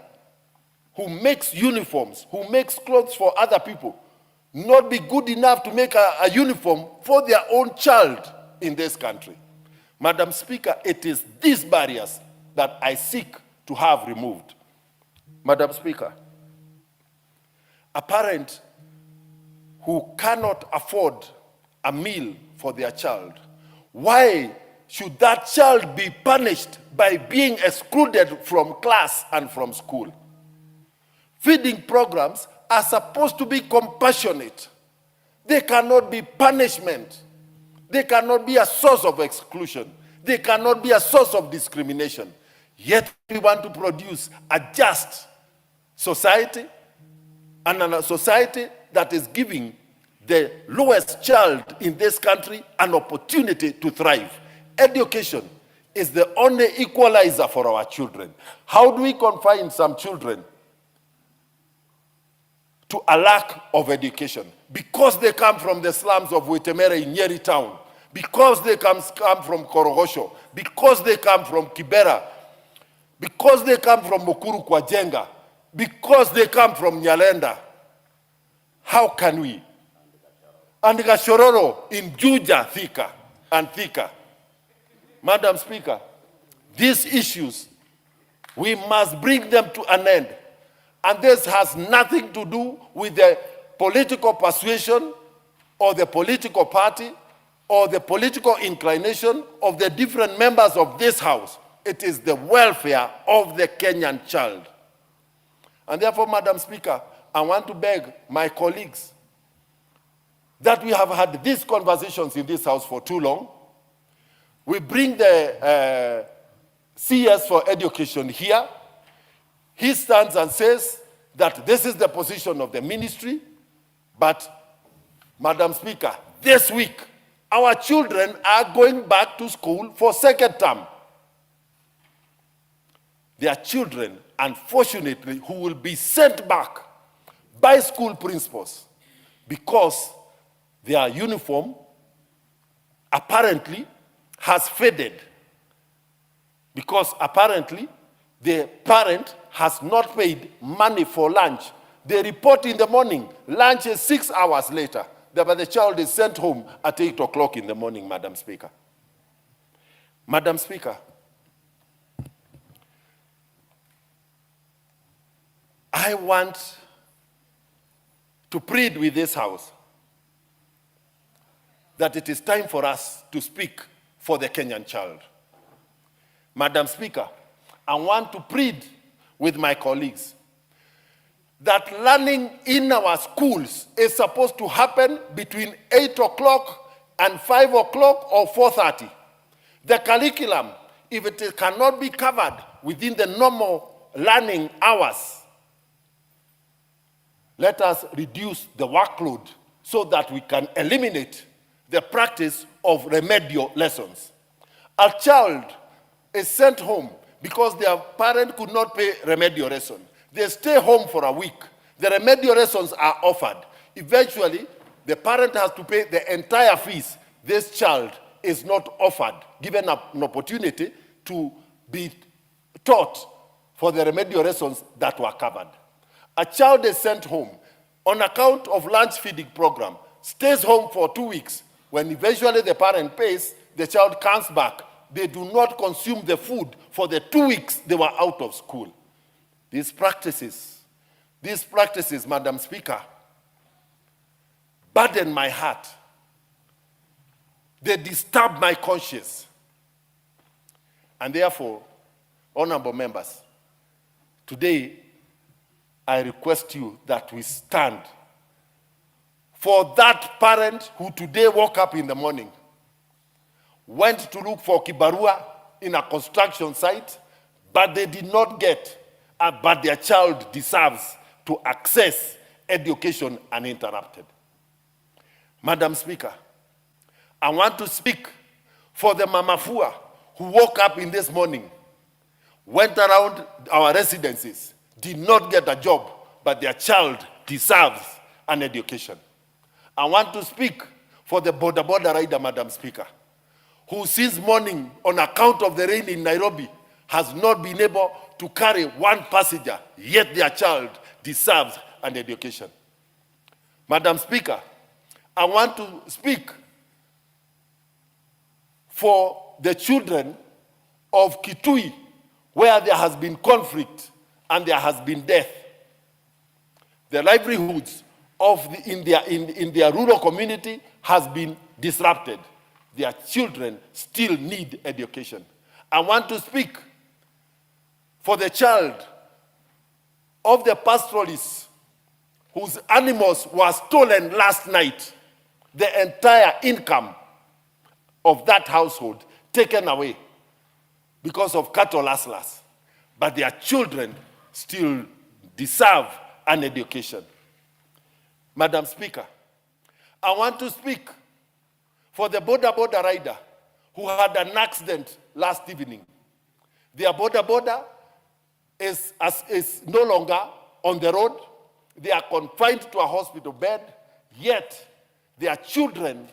who makes uniforms, who makes clothes for other people, not be good enough to make a uniform for their own child in this country? Madam Speaker, it is these barriers that I seek to have removed. Madam Speaker, a parent who cannot afford a meal for their child, why should that child be punished by being excluded from class and from school? Feeding programs are supposed to be compassionate. They cannot be punishment. They cannot be a source of exclusion. They cannot be a source of discrimination. Yet we want to produce a just society, and a society that is giving the lowest child in this country an opportunity to thrive. Education is the only equalizer for our children. How do we confine some children to a lack of education? Because they come from the slums of Wetemere in Nyeri town, because they come from Korogosho, because they come from Kibera, because they come from Mukuru kwa Jenga, because they come from Nyalenda. How can we? And Gashororo in Juja thicker and thicker. Madam Speaker, these issues, we must bring them to an end. And this has nothing to do with the political persuasion or the political party or the political inclination of the different members of this House. It is the welfare of the Kenyan child. And therefore, Madam Speaker, I want to beg my colleagues that we have had these conversations in this House for too long. We bring the CS for education here. He stands and says that this is the position of the ministry. But, Madam Speaker, this week, our children are going back to school for second term. There are children, unfortunately, who will be sent back by school principals because their uniform apparently has faded, because apparently the parent has not paid money for lunch. They report in the morning, lunch is 6 hours later, but the child is sent home at 8 o'clock in the morning, Madam Speaker. Madam Speaker, I want to plead with this House that it is time for us to speak for the Kenyan child. Madam Speaker, I want to plead with my colleagues that learning in our schools is supposed to happen between 8 o'clock and 5 o'clock or 4:30. The curriculum, if it cannot be covered within the normal learning hours, let us reduce the workload so that we can eliminate the practice of remedial lessons. A child is sent home because their parent could not pay remedial lesson. They stay home for a week. The remedial lessons are offered. Eventually, the parent has to pay the entire fees. This child is not offered, given an opportunity to be taught for the remedial lessons that were covered. A child is sent home on account of lunch feeding program, stays home for 2 weeks. When eventually the parent pays, the child comes back. They do not consume the food for the 2 weeks they were out of school. These practices, Madam Speaker, burden my heart. They disturb my conscience. And therefore, honorable members, today I request you that we stand for that parent who today woke up in the morning, went to look for kibarua in a construction site, but they did not get, but their child deserves to access education uninterrupted. Madam Speaker, I want to speak for the mamafua who woke up in this morning, went around our residences, did not get a job, but their child deserves an education. I want to speak for the border rider, Madam Speaker, who since morning, on account of the rain in Nairobi, has not been able to carry one passenger, yet their child deserves an education. Madam Speaker, I want to speak for the children of Kitui, where there has been conflict and there has been death. The livelihoods in their rural community has been disrupted. Their children still need education. I want to speak for the child of the pastoralists whose animals were stolen last night. The entire income of that household taken away because of cattle rustlers. But their children still deserve an education. Madam Speaker, I want to speak for the border rider who had an accident last evening. Their border is no longer on the road. They are confined to a hospital bed, yet their children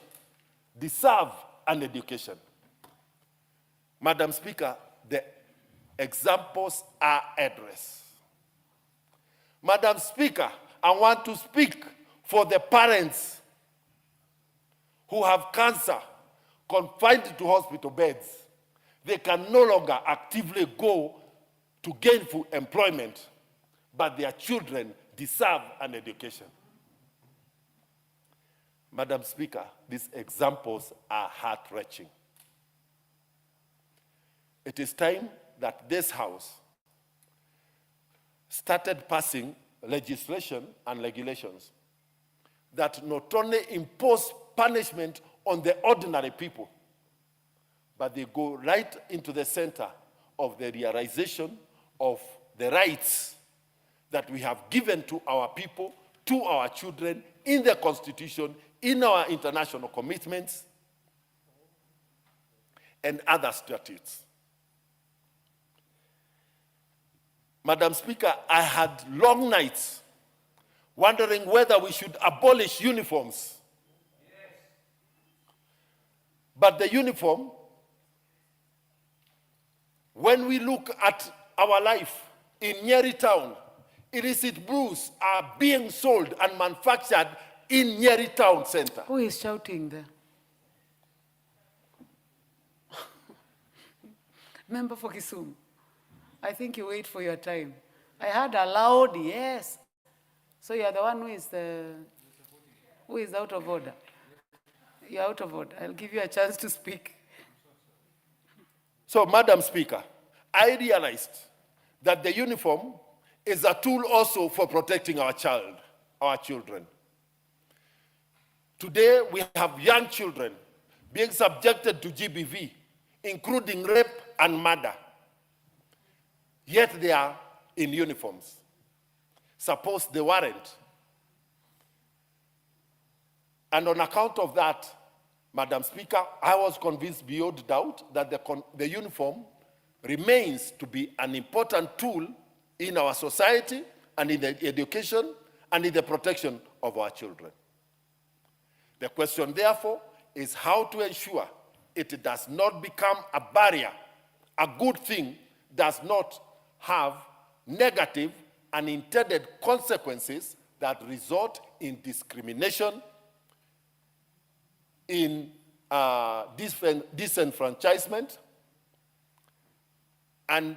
deserve an education. Madam Speaker, the examples are endless. Madam Speaker, I want to speak for the parents who have cancer, confined to hospital beds. They can no longer actively go to gainful employment, but their children deserve an education. Madam Speaker, these examples are heart-wrenching. It is time that this House started passing legislation and regulations that not only impose punishment on the ordinary people, but they go right into the center of the realization of the rights that we have given to our people, to our children, in the Constitution, in our international commitments, and other statutes. Madam Speaker, I had long nights wondering whether we should abolish uniforms. Yes. But the uniform, when we look at our life in Nyeri town, illicit brews are being sold and manufactured in Nyeri town center.
Who is shouting there? Member for Kisumu. I think you wait for your time. I heard a loud yes. So you are the one who is out of order. You're out of order. I'll give you a chance to speak.
So, Madam Speaker, I realized that the uniform is a tool also for protecting our children. Today, we have young children being subjected to GBV, including rape and murder. Yet they are in uniforms. Suppose they weren't. And on account of that, Madam Speaker, I was convinced beyond doubt that the uniform remains to be an important tool in our society and in the education and in the protection of our children. The question, therefore, is how to ensure it does not become a barrier. A good thing does not have negative and intended consequences that result in discrimination, in disenfranchisement, and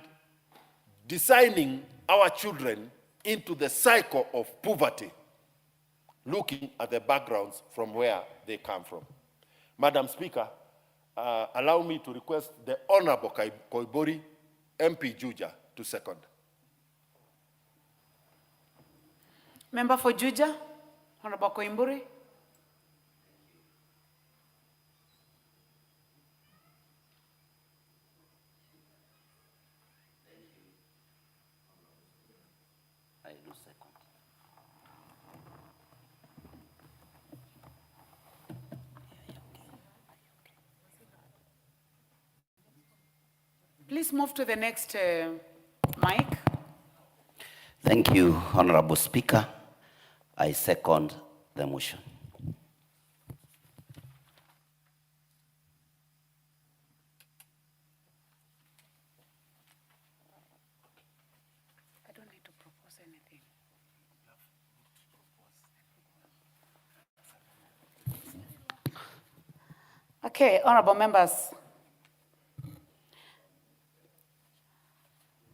designing our children into the cycle of poverty, looking at the backgrounds from where they come from. Madam Speaker, allow me to request the Honorable Koibori, MP Juja, to second.
Member for Juja, Honorable Koimburi.
I do second.
Please move to the next mic.
Thank you, Honorable Speaker. I second the motion.
I don't need to propose anything. Okay, honorable members.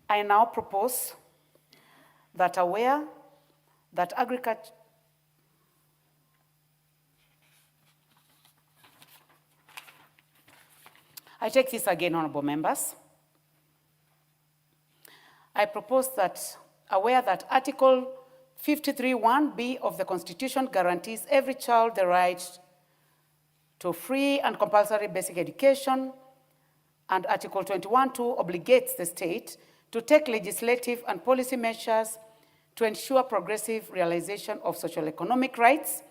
I now propose that aware that agriculture I take this again, honorable members. I propose that aware that Article 53(1)(b) of the Constitution guarantees every child the right to free and compulsory basic education, and Article 21(2) obligates the state to take legislative and policy measures to ensure progressive realization of social economic rights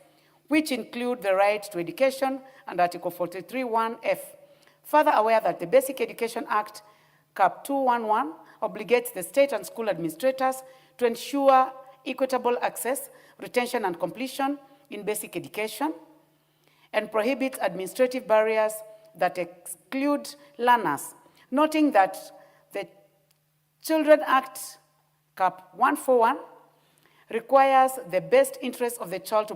which include the right to education and Article 43(1)(f). Further aware that the Basic Education Act, Cap 211, obligates the state and school administrators to ensure equitable access, retention, and completion in basic education, and prohibits administrative barriers that exclude learners, noting that the Children Act, Cap 141, requires the best interest of the child to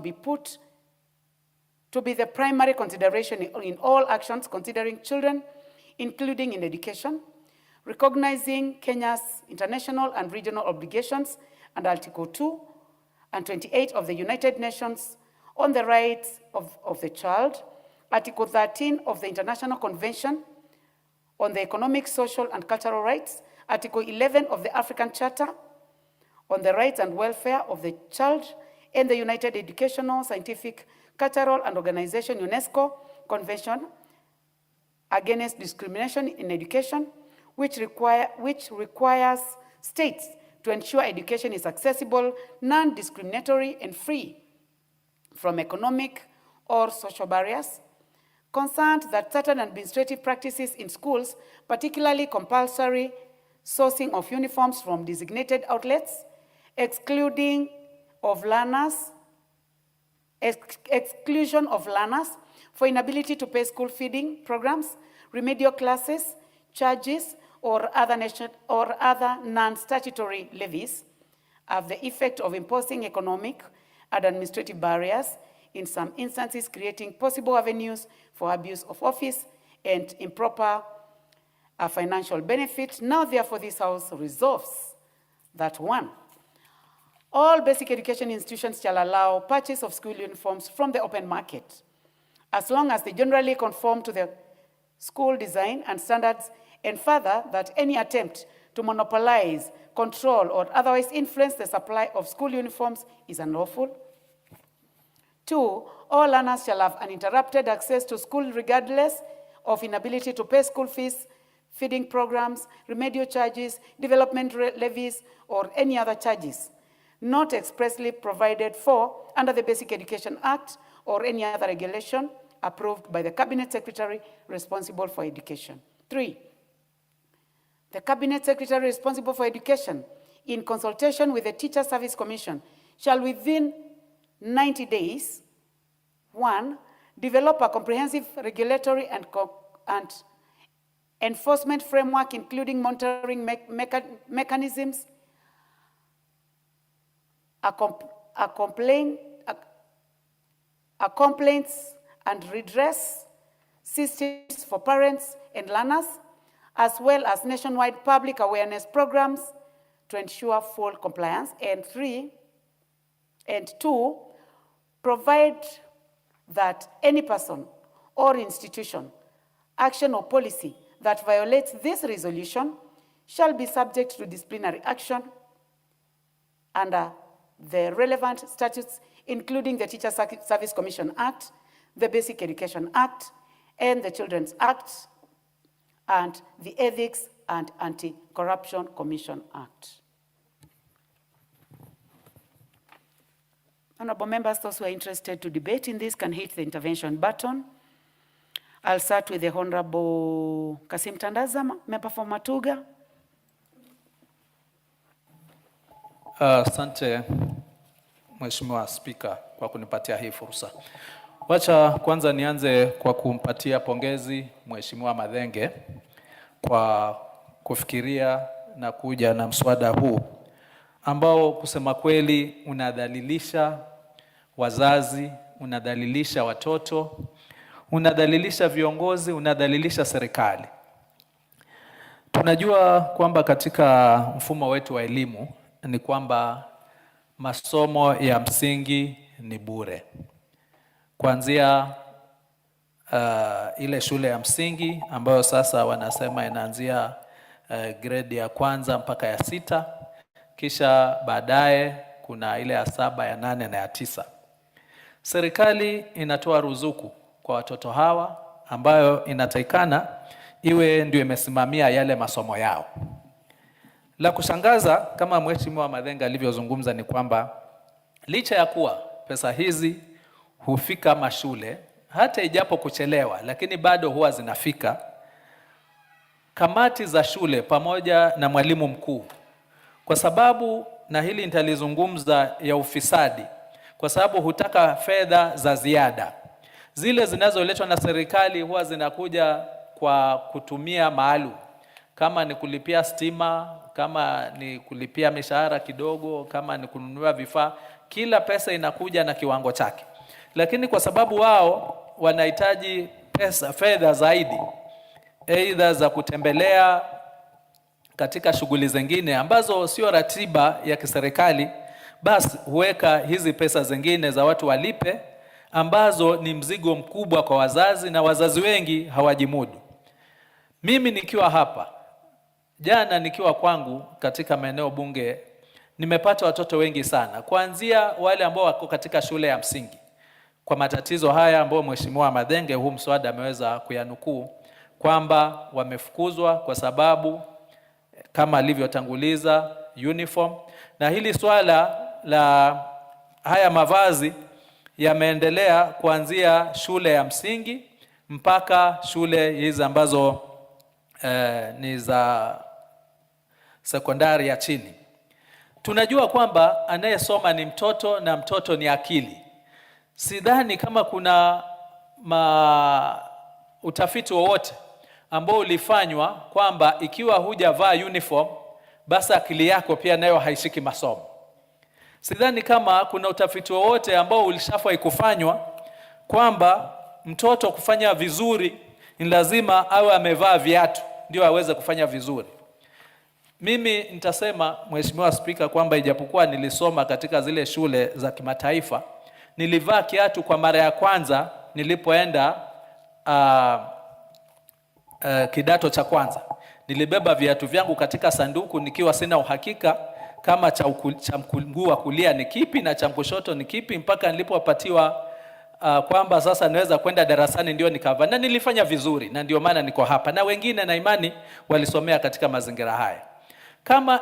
be the primary consideration in all actions considering children, including in education, recognizing Kenya's international and regional obligations under Article 2 and 28 of the United Nations on the Rights of the Child, Article 13 of the International Convention on the Economic, Social, and Cultural Rights, Article 11 of the African Charter on the Rights and Welfare of the Child, and the United Educational, Scientific, Cultural, and Organization UNESCO Convention Against Discrimination in Education, which requires states to ensure education is accessible, non-discriminatory, and free from economic or social barriers. Concerned that certain administrative practices in schools, particularly compulsory sourcing of uniforms from designated outlets, exclusion of learners for inability to pay school feeding programs, remedial classes, charges, or other non-statutory levies, have the effect of imposing economic and administrative barriers, in some instances creating possible avenues for abuse of office and improper financial benefit. Now, therefore, this House resolves that 1, all basic education institutions shall allow purchase of school uniforms from the open market, as long as they generally conform to the school design and standards, and further, that any attempt to monopolize, control, or otherwise influence the supply of school uniforms is unlawful. 2, all learners shall have uninterrupted access to school regardless of inability to pay school fees, feeding programs, remedial charges, development levies, or any other charges not expressly provided for under the Basic Education Act or any other regulation approved by the Cabinet Secretary responsible for education. 3, the Cabinet Secretary responsible for education, in consultation with the Teacher Service Commission, shall within 90 days, 1, develop a comprehensive regulatory and enforcement framework, including monitoring mechanisms, complaints and redress systems for parents and learners, as well as nationwide public awareness programs to ensure full compliance. And 2, provide that any person or institution, action or policy that violates this resolution shall be subject to disciplinary action under the relevant statutes, including the Teacher Service Commission Act, the Basic Education Act, and the Children's Act, and the Ethics and Anti-Corruption Commission Act. Honorable members, those who are interested to debate in this can hit the intervention button. I'll start with the Honorable Kasim Tandaza, member for Matuga.
Asante Mheshimiwa Spika kwa kunipatia hii fursa. Wacha kwanza nianze kwa kumpatia pongezi Mheshimiwa Madhenge kwa kufikiria na kuja na mswada huu ambao kusema kweli unadhalilisha wazazi, unadhalilisha watoto, unadhalilisha viongozi, unadhalilisha serikali. Tunajua kwamba katika mfumo wetu wa elimu ni kwamba masomo ya msingi ni bure. Kuanzia ile shule ya msingi ambayo sasa wanasema inaanzia grade ya 1 mpaka ya 6, kisha baadaye kuna ile ya 7, ya 8 na ya 9. Serikali inatoa ruzuku kwa watoto hawa ambayo inatakikana iwe ndio imesimamia yale masomo yao. La kushangaza kama Mheshimiwa Madhenga alivyozungumza ni kwamba licha ya kuwa pesa hizi hufika mashule, hata ijapo kuchelewa, lakini bado huwa zinafika. Kamati za shule pamoja na mwalimu mkuu, kwa sababu, na hili nitalizungumza, ya ufisadi, kwa sababu hutaka fedha za ziada. Zile zinazoletwa na serikali huwa zinakuja kwa kutumia maalum, kama ni kulipia stima, kama ni kulipia mishahara kidogo, kama ni kununua vifaa. Kila pesa inakuja na kiwango chake, lakini kwa sababu wao wanahitaji fedha zaidi, aidha za kutembelea katika shughuli zingine ambazo sio ratiba ya kiserikali, basi huweka hizi pesa zingine za watu walipe, ambazo ni mzigo mkubwa kwa wazazi, na wazazi wengi hawajimudu. Mimi nikiwa hapa jana, nikiwa kwangu katika maeneo bunge, nimepata watoto wengi sana, kuanzia wale ambao wako katika shule ya msingi, kwa matatizo haya ambayo Mheshimiwa Madenge huu mswada ameweza kuyanukuu, kwamba wamefukuzwa kwa sababu kama alivyotanguliza uniform. Na hili swala la haya mavazi yameendelea kuanzia shule ya msingi mpaka shule hizi ambazo ni za sekondari ya chini. Tunajua kwamba anayesoma ni mtoto na mtoto ni akili. Sidhani kama kuna utafiti wowote ambao ulifanywa kwamba ikiwa hujavaa uniform basi akili yako pia nayo haishiki masomo. Sidhani kama kuna utafiti wowote ambao ulishafai kufanywa kwamba mtoto kufanya vizuri ni lazima awe amevaa viatu ndio aweze kufanya vizuri. Mimi nitasema, Mheshimiwa Spika, kwamba ijapokuwa nilisoma katika zile shule za kimataifa, nilivaa kiatu kwa mara ya kwanza nilipoenda kidato cha kwanza. Nilibeba viatu vyangu katika sanduku nikiwa sina uhakika kama cha mguu wa kulia ni kipi na cha kushoto ni kipi, mpaka nilipopatiwa kwamba sasa naweza kwenda darasani ndio nikavaa, na nilifanya vizuri, na ndio maana niko hapa, na wengine na imani walisomea katika mazingira haya. Kama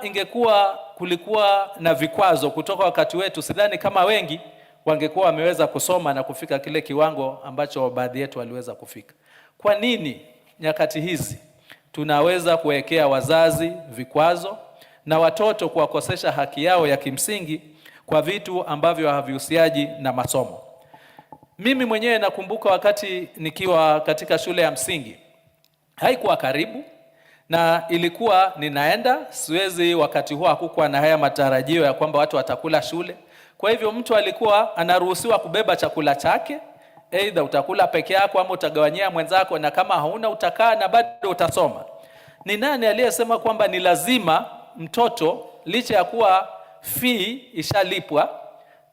kulikuwa na vikwazo kutoka wakati wetu, sidhani kama wengi wangekuwa wameweza kusoma na kufika kile kiwango ambacho baadhi yetu waliweza kufika. Kwa nini nyakati hizi tunaweza kuwekea wazazi vikwazo na watoto kuwakosesha haki yao ya kimsingi kwa vitu ambavyo havihusiaji na masomo? Mimi mwenyewe nakumbuka wakati nikiwa katika shule ya msingi, haikuwa karibu na ilikuwa ninaenda, siwezi, wakati huo hakukuwa na haya matarajio ya kwamba watu watakula shule. Kwa hivyo mtu alikuwa anaruhusiwa kubeba chakula chake, aidha utakula peke yako ama utagawanyia mwenzako, na kama hauna utakaa na bado utasoma. Ni nani aliyesema kwamba ni lazima mtoto, licha ya kuwa fee ishalipwa,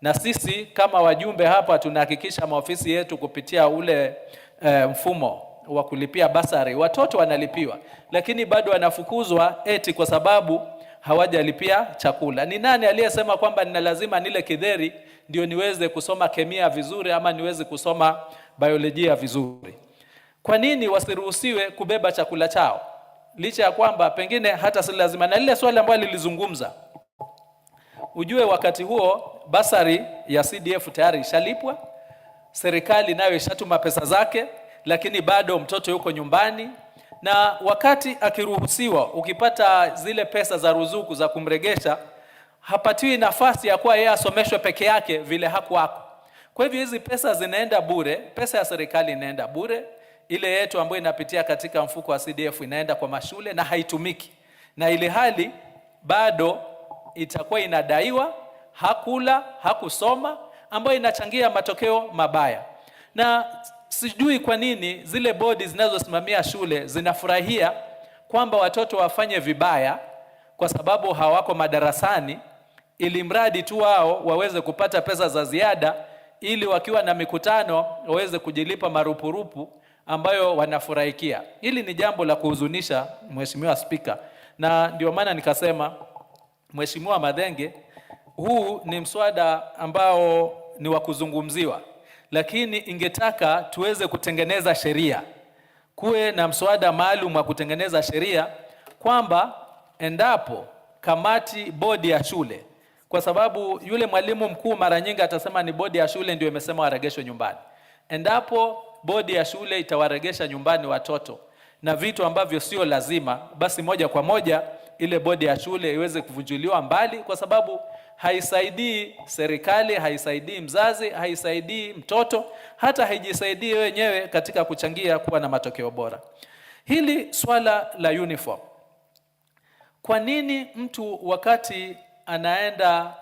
na sisi kama wajumbe hapa tunahakikisha maofisi yetu kupitia ule mfumo wa kulipia basari, watoto wanalipiwa, lakini bado wanafukuzwa eti kwa sababu hawajalipia chakula. Ni nani aliyesema kwamba nina lazima nile kidheri ndio niweze kusoma kemia vizuri ama niweze kusoma biolojia vizuri? Kwa nini wasiruhusiwe kubeba chakula chao, licha ya kwamba pengine hata si lazima? Na lile swali ambalo lilizungumza, ujue wakati huo basari ya CDF tayari ishalipwa, serikali nayo ishatuma pesa zake, lakini bado mtoto yuko nyumbani. Na wakati akiruhusiwa, ukipata zile pesa za ruzuku za kumregesha, hapatiwi nafasi ya kuwa yeye asomeshwe peke yake vile hakuwako. Kwa hivyo hizi pesa zinaenda bure, pesa ya serikali inaenda bure, ile yetu ambayo inapitia katika mfuko wa CDF inaenda kwa mashule na haitumiki, na ile hali bado itakuwa inadaiwa hakula, hakusoma, ambayo inachangia matokeo mabaya. Na sijui kwa nini zile bodi zinazosimamia shule zinafurahia kwamba watoto wafanye vibaya kwa sababu hawako madarasani, ili mradi tu wao waweze kupata pesa za ziada, ili wakiwa na mikutano waweze kujilipa marupurupu ambayo wanafurahikia. Hili ni jambo la kuhuzunisha, Mheshimiwa Spika, na ndio maana nikasema, Mheshimiwa Madenge, huu ni mswada ambao ni wa kuzungumziwa, lakini ingetaka tuweze kutengeneza sheria, kuwe na mswada maalum wa kutengeneza sheria kwamba endapo kamati, bodi ya shule kwa sababu yule mwalimu mkuu mara nyingi atasema ni bodi ya shule ndio imesema waregeshwe nyumbani. Endapo bodi ya shule itawaregesha nyumbani watoto na vitu ambavyo sio lazima, basi moja kwa moja ile bodi ya shule iweze kuvunjuliwa mbali, kwa sababu haisaidii serikali, haisaidii mzazi, haisaidii mtoto, hata haijisaidii wenyewe katika kuchangia kuwa na matokeo bora. Hili swala la uniform, kwa nini mtu wakati anaenda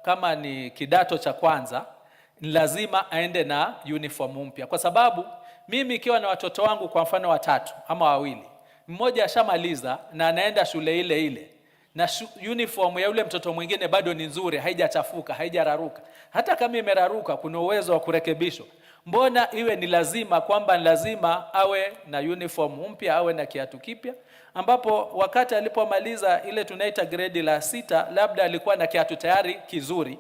kama ni kidato cha kwanza lazima aende na uniform mpya? Kwa sababu mimi ikiwa na watoto wangu kwa mfano 3 ama 2, mmoja ashamaliza na anaenda shule ile ile, na uniform ya yule mtoto mwingine bado ni nzuri, haijachafuka, haijararuka. Hata kama imeraruka kuna uwezo wa kurekebishwa. Mbona iwe ni lazima kwamba lazima awe na uniform mpya, awe na kiatu kipya, ambapo wakati alipomaliza ile tunaita grade la 6 labda alikuwa na kiatu tayari kizuri,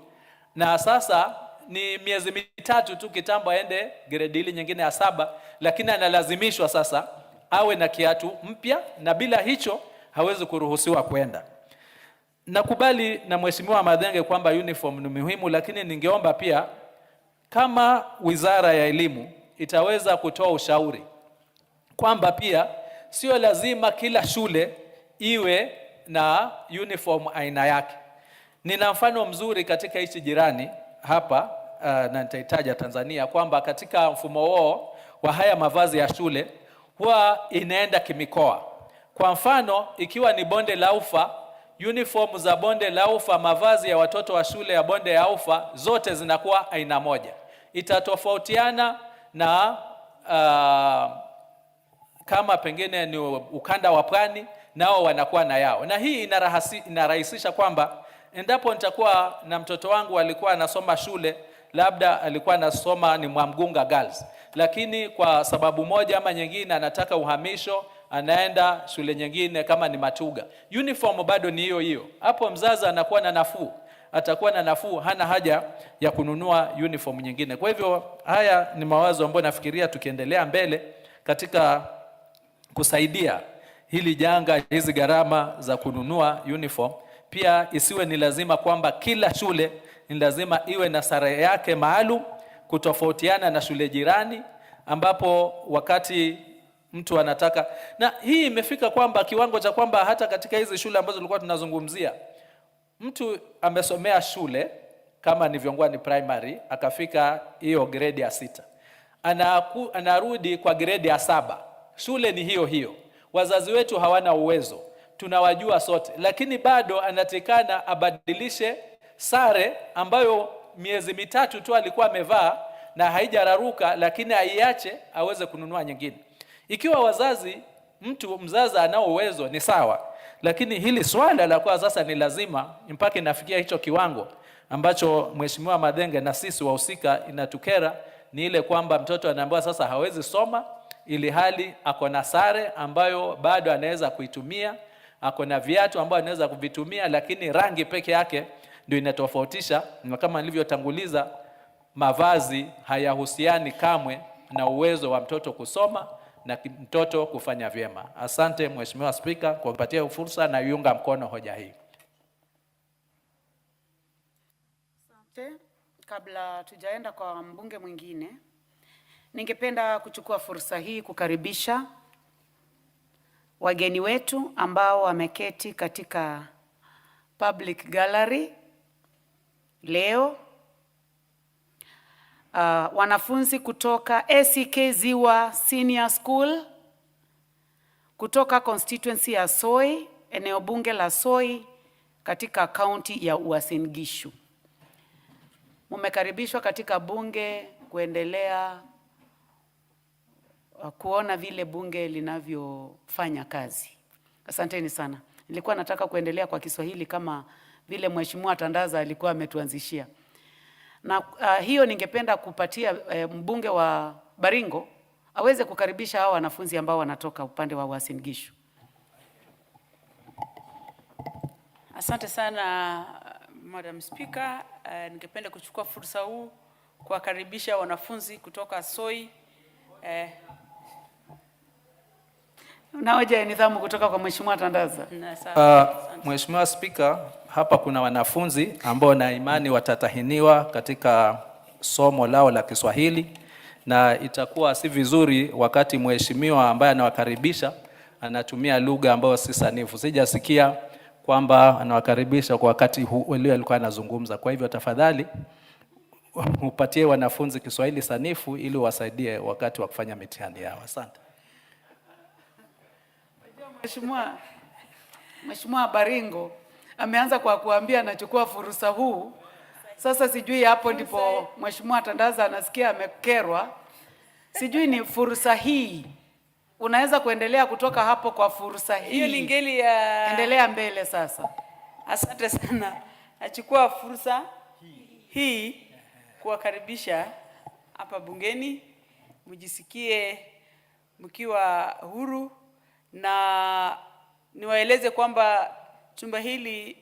na sasa ni miezi 3 tu kitambo aende grade ile nyingine ya 7, lakini analazimishwa sasa awe na kiatu mpya, na bila hicho hawezi kuruhusiwa kwenda. Nakubali na Mheshimiwa Madenge kwamba uniform ni muhimu, lakini ningeomba pia kama Wizara ya Elimu itaweza kutoa ushauri kwamba pia sio lazima kila shule iwe na uniform aina yake. Nina mfano mzuri katika nchi jirani hapa na nitahitaja Tanzania, kwamba katika mfumo wao wa haya mavazi ya shule huwa inaenda kimikoa. Kwa mfano ikiwa ni Bonde la Ufa, uniform za Bonde la Ufa, mavazi ya watoto wa shule ya Bonde ya Ufa zote zinakuwa aina moja. Itatofautiana na kama pengine ni ukanda wa Pwani, nao wanakuwa na yao. Na hii inarahisisha kwamba endapo nitakuwa na mtoto wangu alikuwa anasoma shule, labda alikuwa anasoma ni Mwamgunga Girls, lakini kwa sababu moja ama nyingine anataka uhamisho, anaenda shule nyingine kama ni Matuga, uniform bado ni hiyo hiyo. Hapo mzazi anakuwa na nafuu, atakuwa na nafuu, hana haja ya kununua uniform nyingine. Kwa hivyo haya ni mawazo ambayo nafikiria tukiendelea mbele katika kusaidia hili janga, hizi gharama za kununua uniform, pia isiwe ni lazima kwamba kila shule ni lazima iwe na sare yake maalum, kutofautiana na shule jirani, ambapo wakati mtu anataka, na hii imefika kwamba kiwango cha kwamba hata katika hizi shule ambazo tulikuwa tunazungumzia, mtu amesomea shule kama ni Vyongwani primary akafika hiyo grade ya 6, anarudi kwa grade ya 7, shule ni hiyo hiyo, wazazi wetu hawana uwezo, tunawajua sote, lakini bado anatikana abadilishe sare ambayo miezi 3 tu alikuwa amevaa na haijararuka, lakini aiache aweze kununua nyingine. Ikiwa mzazi anao uwezo ni sawa, lakini hili swala la kwa sasa ni lazima mpaka inafikia hicho kiwango ambacho Mheshimiwa Madenge na sisi wahusika inatukera, ni ile kwamba mtoto anaambiwa sasa hawezi soma ili hali ako na sare ambayo bado anaweza kuitumia, ako na viatu ambayo anaweza kuvitumia, lakini rangi peke yake ndio inatofautisha. Na kama nilivyotanguliza, mavazi hayahusiani kamwe na uwezo wa mtoto kusoma na mtoto kufanya vyema. Asante Mheshimiwa Spika kwa kupatia fursa, na iunga mkono hoja hii.
Asante. Kabla tujaenda kwa mbunge mwingine, ningependa kuchukua fursa hii kukaribisha wageni wetu ambao wameketi katika public gallery leo. Wanafunzi kutoka ACK Ziwa Senior School, kutoka constituency ya Soi, eneo bunge la Soi katika kaunti ya Uasin Gishu. Mumekaribishwa katika bunge kuendelea kuona vile bunge linavyofanya kazi. Asanteni sana. Nilikuwa nataka kuendelea kwa Kiswahili kama vile Mheshimiwa Tandaza alikuwa ametuanzishia. Na hiyo ningependa kupatia mbunge wa Baringo aweze kukaribisha hao wanafunzi ambao wanatoka upande wa Uasin Gishu.
Asante sana Madam Speaker. Ningependa kuchukua fursa huu kuwakaribisha wanafunzi kutoka Soi.
Na hoja ya nidhamu kutoka kwa Mheshimiwa Tandaza.
Mheshimiwa Spika, hapa kuna wanafunzi ambao na imani watatahiniwa katika somo lao la Kiswahili, na itakuwa si vizuri wakati mheshimiwa ambaye anawakaribisha anatumia lugha ambayo si sanifu. Sijasikia kwamba anawakaribisha kwa wakati ule alikuwa anazungumza. Kwa hivyo tafadhali upatie wanafunzi Kiswahili sanifu ili wasaidie wakati wa kufanya mitihani yao. Asante.
Mheshimiwa Baringo ameanza kwa kuambia anachukua fursa huu. Sasa sijui hapo ndipo Mheshimiwa Tandaza anasikia amekerwa. Sijui ni fursa hii. Unaweza kuendelea kutoka hapo kwa fursa hii.
Hiyo ni ngeli ya...
Endelea mbele sasa.
Asante sana. Nachukua fursa hii kuwakaribisha hapa bungeni, mjisikie mkiwa huru, na niwaeleze kwamba chumba hili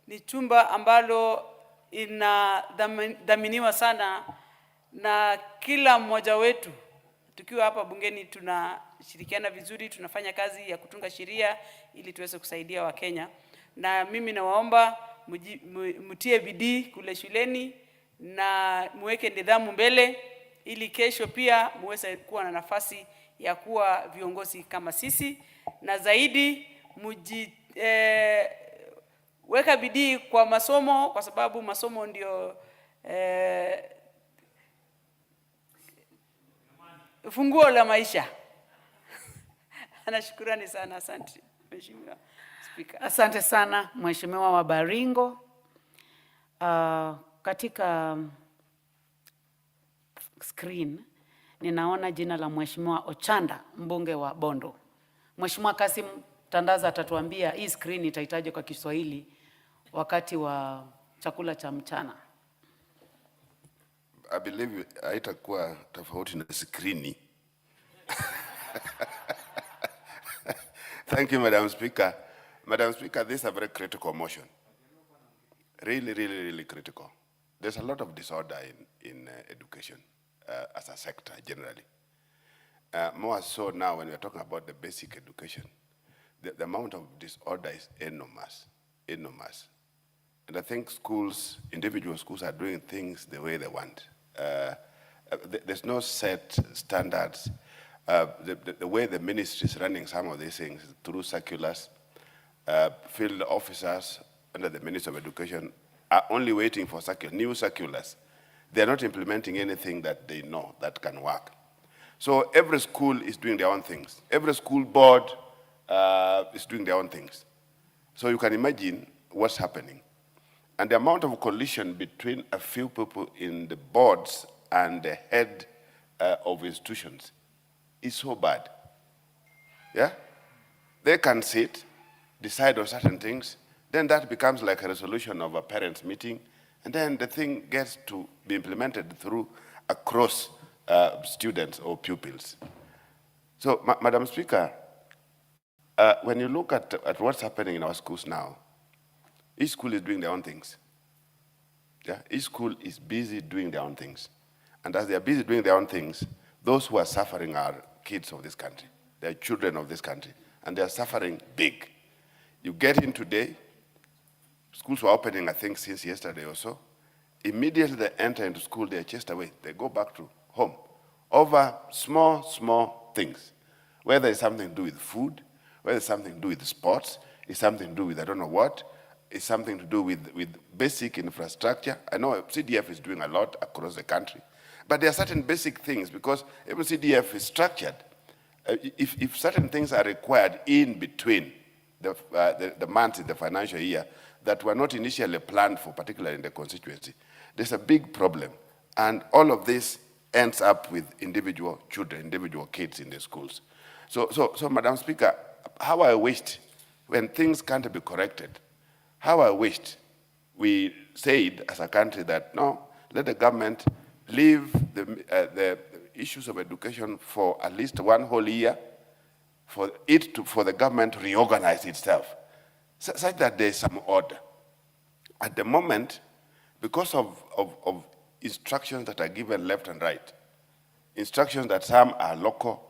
ni chumba ambalo inadhaminiwa sana na kila mmoja wetu. Tukiwa hapa bungeni tunashirikiana vizuri, tunafanya kazi ya kutunga sheria ili tuweze kusaidia Wakenya. Na mimi nawaomba mtie bidii kule shuleni na muweke nidhamu mbele ili kesho pia muweze kuwa na nafasi ya kuwa viongozi kama sisi, na zaidi weka bidii kwa masomo, kwa sababu masomo ndio funguo la maisha. Anashukurani sana. Asante Mheshimiwa Spika.
Asante sana Mheshimiwa wa Baringo. Katika screen ninaona jina la Mheshimiwa Ochanda, mbunge wa Bondo. Mheshimiwa Kasim Tandaza atatuambia hii screen itahitaji kwa Kiswahili wakati wa chakula cha mchana.
I believe haitakuwa tofauti na screen. Thank you, Madam Speaker. Madam Speaker, this is a very critical motion. Really critical. There's a lot of disorder in education as a sector generally. More so now when we're talking about the basic education, the amount of disorder is enormous. And I think schools, individual schools are doing things the way they want. There's no set standards. The way the ministry is running some of these things through circulars, field officers under the Ministry of Education are only waiting for new circulars. They're not implementing anything that they know that can work. So every school is doing their own things. Every school board is doing their own things. So you can imagine what's happening. And the amount of collision between a few people in the boards and the head of institutions is so bad. Yeah? They can sit, decide on certain things, then that becomes like a resolution of a parents' meeting, and then the thing gets to be implemented through across students or pupils. So, Madam Speaker, when you look at what's happening in our schools now, each school is doing their own things. Yeah? Each school is busy doing their own things. And as they are busy doing their own things, those who are suffering are kids of this country. They are children of this country. And they are suffering big. You get in today, schools were opening, I think, since yesterday or so. Immediately they enter into school, they are chased away. They go back to home over small things. Whether it's something to do with food, whether it's something to do with sports, it's something to do with I don't know what, it's something to do with basic infrastructure. I know CDF is doing a lot across the country. But there are certain basic things, because every CDF is structured. If certain things are required in between the months in the financial year that were not initially planned for, particularly in the constituency, there's a big problem. And all of this ends up with individual children, individual kids in the schools. So Madam Speaker, how I wished, when things can't be corrected, how I wished we said as a country that, no, let the government leave the issues of education for at least one whole year, for the government to reorganize itself, such that there is some order. At the moment, because of instructions that are given left and right, instructions that some are local,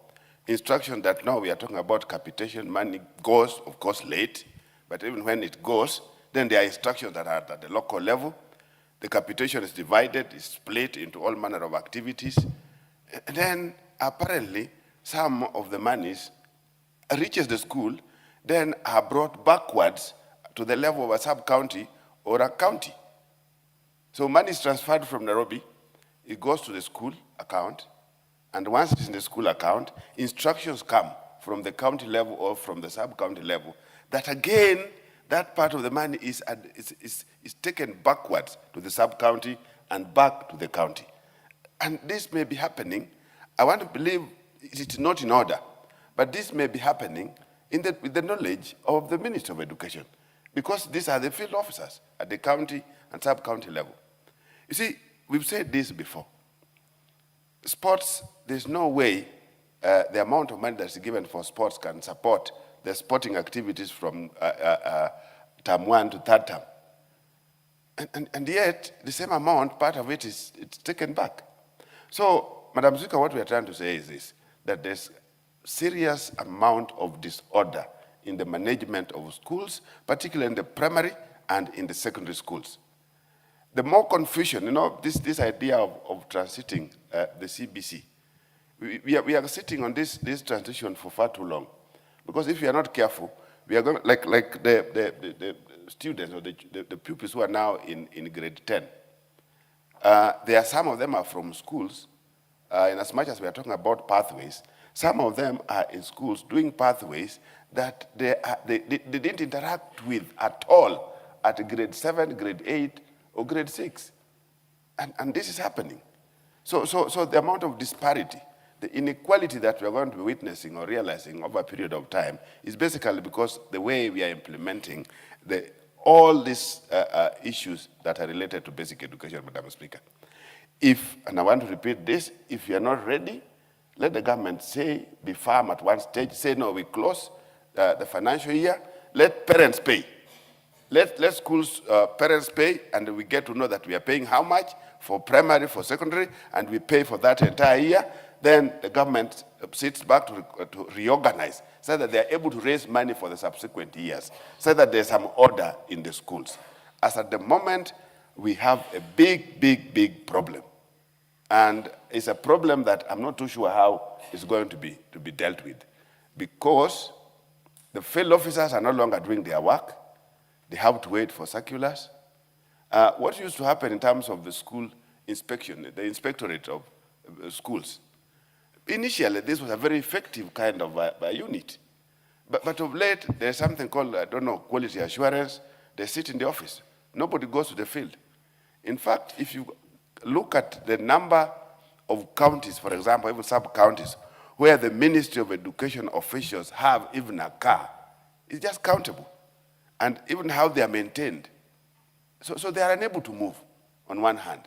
instruction that now we are talking about capitation, money goes, of course, late, but even when it goes, then there are instructions that are at the local level. The capitation is divided, is split into all manner of activities. And then apparently some of the monies reaches the school, then are brought backwards to the level of a sub-county or a county. So money is transferred from Nairobi, it goes to the school account, and once it's in the school account, instructions come from the county level or from the sub-county level that again, that part of the money is taken backwards to the sub-county and back to the county. And this may be happening, I want to believe it's not in order, but this may be happening with the knowledge of the Minister of Education, because these are the field officers at the county and sub-county level. You see, we've said this before. Sports, there's no way the amount of money that's given for sports can support the sporting activities from term 1 to 3rd term. And yet, the same amount, part of it it's taken back. So, Madam Speaker, what we are trying to say is this, that there's serious amount of disorder in the management of schools, particularly in the primary and in the secondary schools. The more confusion, you know, this idea of transiting the CBC, we are sitting on this transition for far too long. Because if we are not careful, we are going, like the students or the pupils who are now in grade 10, there are some of them are from schools, in as much as we are talking about pathways, some of them are in schools doing pathways that they didn't interact with at all at grade 7, grade 8, or grade 6. And this is happening. So the amount of disparity, the inequality that we are going to be witnessing or realizing over a period of time is basically because the way we are implementing all these issues that are related to basic education, Madam Speaker. And I want to repeat this, if you are not ready, let the government be firm at one stage, say no, we close the financial year, let parents pay. Let schools, parents pay, and we get to know that we are paying how much for primary, for secondary, and we pay for that entire year. Then the government sits back to reorganize so that they are able to raise money for the subsequent years, so that there's some order in the schools. As at the moment, we have a big problem. And it's a problem that I'm not too sure how it's going to be dealt with, because the field officers are no longer doing their work. They have to wait for circulars. What used to happen in terms of the school inspection, the inspectorate of schools, initially this was a very effective kind of unit. But of late, there's something called, I don't know, quality assurance. They sit in the office. Nobody goes to the field. In fact, if you look at the number of counties, for example, even sub-counties, where the Ministry of Education officials have even a car, it's just countable. And even how they are maintained. So they are unable to move, on one hand.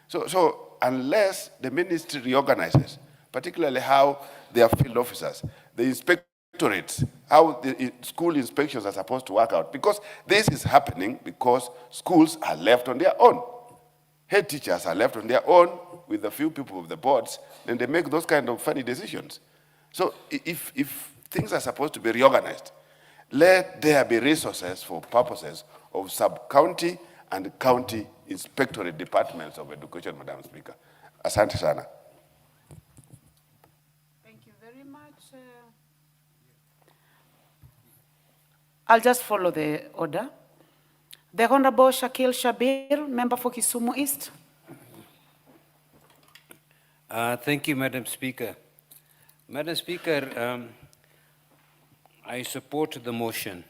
So unless the ministry reorganizes, particularly how they are field officers, the inspectorates, how the school inspections are supposed to work out, because this is happening because schools are left on their own. Head teachers are left on their own with a few people of the boards, then they make those kind of funny decisions. So if things are supposed to be reorganized, let there be resources for purposes of sub-county and county inspectorate departments of education, Madam Speaker. Asante sana.
Thank you very much. I'll just follow the order. The Honorable Shakil Shabir, member for Kisumu East.
Thank you, Madam Speaker. Madam Speaker, I support the motion.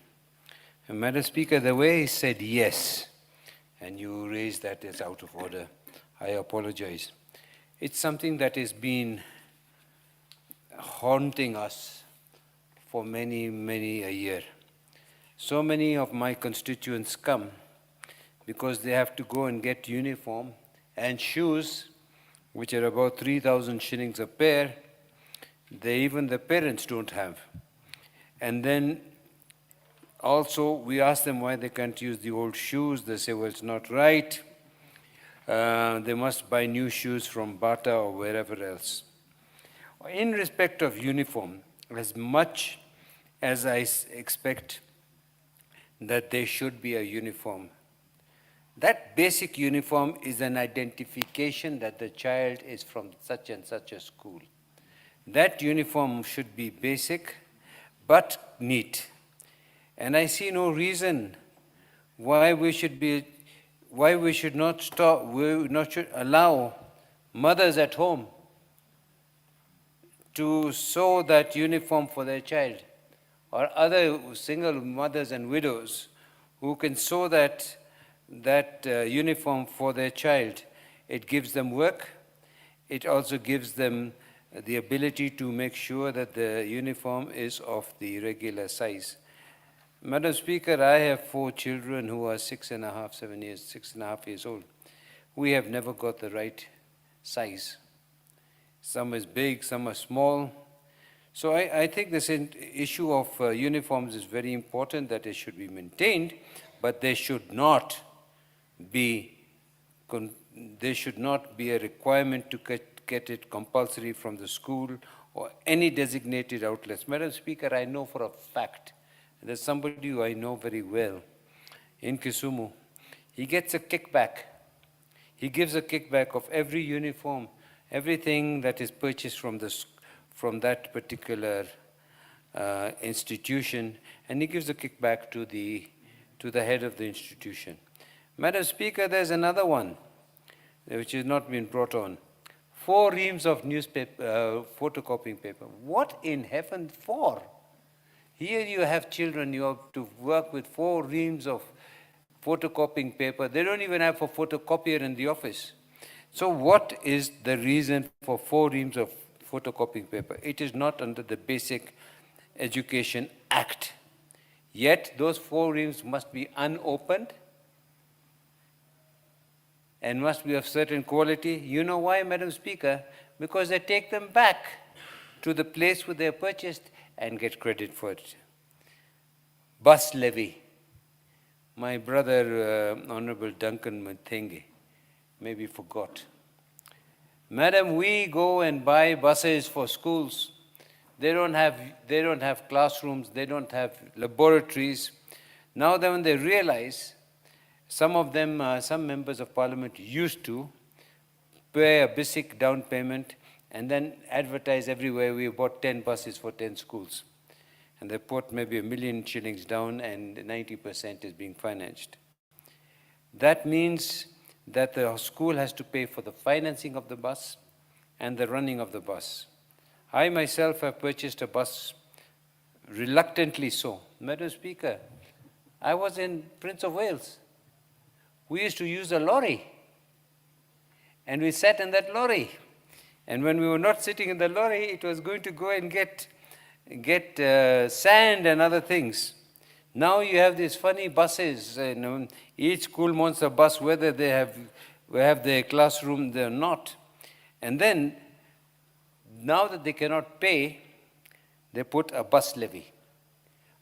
And Madam Speaker, the way he said yes, and you raised that as out of order, I apologize. It's something that has been haunting us for many a year. So many of my constituents come because they have to go and get uniform and shoes, which are about 3,000 shillings a pair. Even the parents don't have. And then also we ask them why they can't use the old shoes. They say, well, it's not right. They must buy new shoes from Bata or wherever else. In respect of uniform, as much as I expect that there should be a uniform, that basic uniform is an identification that the child is from such and such a school. That uniform should be basic, but neat. And I see no reason why we should not should allow mothers at home to sew that uniform for their child, or other single mothers and widows who can sew that uniform for their child. It gives them work. It also gives them the ability to make sure that the uniform is of the regular size. Madam Speaker, I have 4 children who are 6.5 years old. We have never got the right size. Some is big, some are small. So I think this issue of uniforms is very important, that it should be maintained, but there should not be a requirement to get it compulsory from the school or any designated outlets. Madam Speaker, I know for a fact, there's somebody who I know very well in Kisumu. He gets a kickback. He gives a kickback of every uniform, everything that is purchased from that particular institution, and he gives a kickback to the head of the institution. Madam Speaker, there's another one which has not been brought on. 4 reams of newspaper, photocopying paper. What in heaven for? Here you have children, you have to work with 4 reams of photocopying paper. They don't even have a photocopier in the office. So what is the reason for 4 reams of photocopying paper? It is not under the Basic Education Act. Yet those 4 reams must be unopened and must be of certain quality. You know why, Madam Speaker? Because they take them back to the place where they are purchased and get credit for it. Bus levy. My brother, Honorable Duncan Muthengi, maybe forgot. Madam, we go and buy buses for schools. They don't have classrooms, they don't have laboratories. Now then when they realize, some of them, some members of parliament used to pay a basic down payment and then advertise everywhere, we bought 10 buses for 10 schools. And they put maybe 1 million shillings down and 90% is being financed. That means that the school has to pay for the financing of the bus and the running of the bus. I myself have purchased a bus, reluctantly so. Madam Speaker, I was in Prince of Wales. We used to use a lorry. And we sat in that lorry. And when we were not sitting in the lorry, it was going to go and get sand and other things. Now you have these funny buses. Each school wants a bus, whether they have their classroom, they're not. And then, now that they cannot pay, they put a bus levy.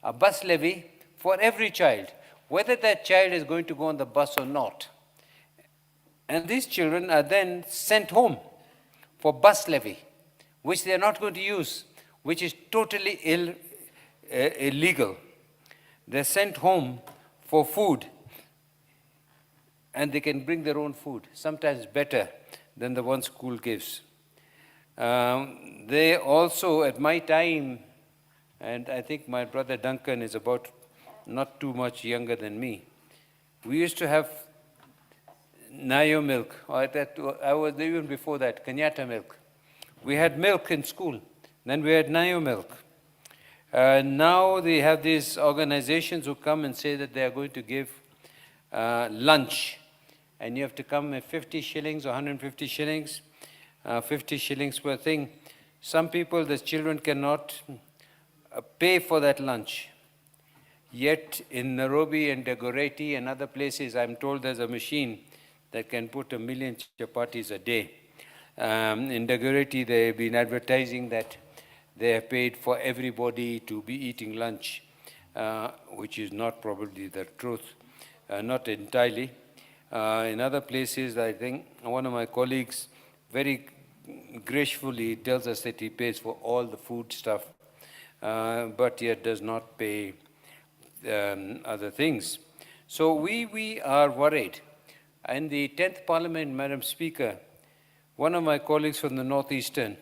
A bus levy for every child, whether that child is going to go on the bus or not. And these children are then sent home for bus levy, which they are not going to use, which is totally illegal. They're sent home for food, and they can bring their own food, sometimes better than the one school gives. They also, at my time, and I think my brother Duncan is about not too much younger than me, we used to have Nayo milk, or I was even before that, Kenyatta milk. We had milk in school, then we had Nayo milk. Now they have these organizations who come and say that they are going to give lunch, and you have to come at 50 shillings or 150 shillings, 50 shillings per thing. Some people, the children cannot pay for that lunch. Yet in Nairobi and Dagoretti and other places, I'm told there's a machine that can put 1 million chapatis a day. In Dagoretti, they've been advertising that they have paid for everybody to be eating lunch, which is not probably the truth, not entirely. In other places, I think one of my colleagues very gracefully tells us that he pays for all the food stuff, but yet does not pay other things. So we are worried. In the 10th Parliament, Madam Speaker, one of my colleagues from the Northeastern,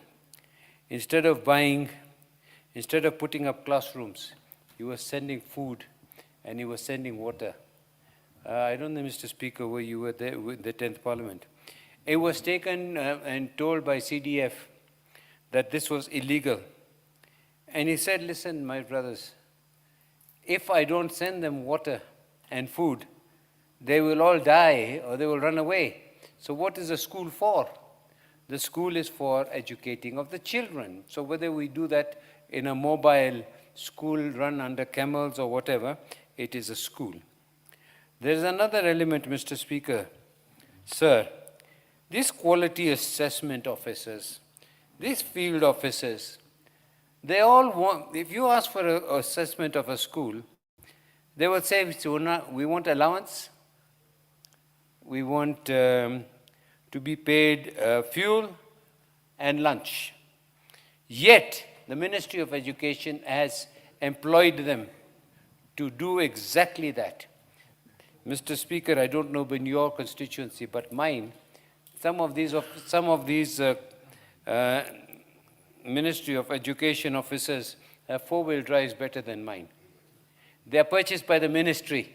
instead of putting up classrooms, he was sending food and he was sending water. I don't know, Mr. Speaker, where you were there with the 10th Parliament. It was taken and told by CDF that this was illegal. And he said, listen, my brothers, if I don't send them water and food, they will all die or they will run away. So what is the school for? The school is for educating of the children. So whether we do that in a mobile school run under camels or whatever, it is a school. There is another element, Mr. Speaker. Sir, these quality assessment officers, these field officers, they all want, if you ask for an assessment of a school, they will say, we want allowance, we want to be paid fuel and lunch. Yet, the Ministry of Education has employed them to do exactly that. Mr. Speaker, I don't know in your constituency, but mine, some of these Ministry of Education officers have four-wheel drives better than mine. They are purchased by the ministry.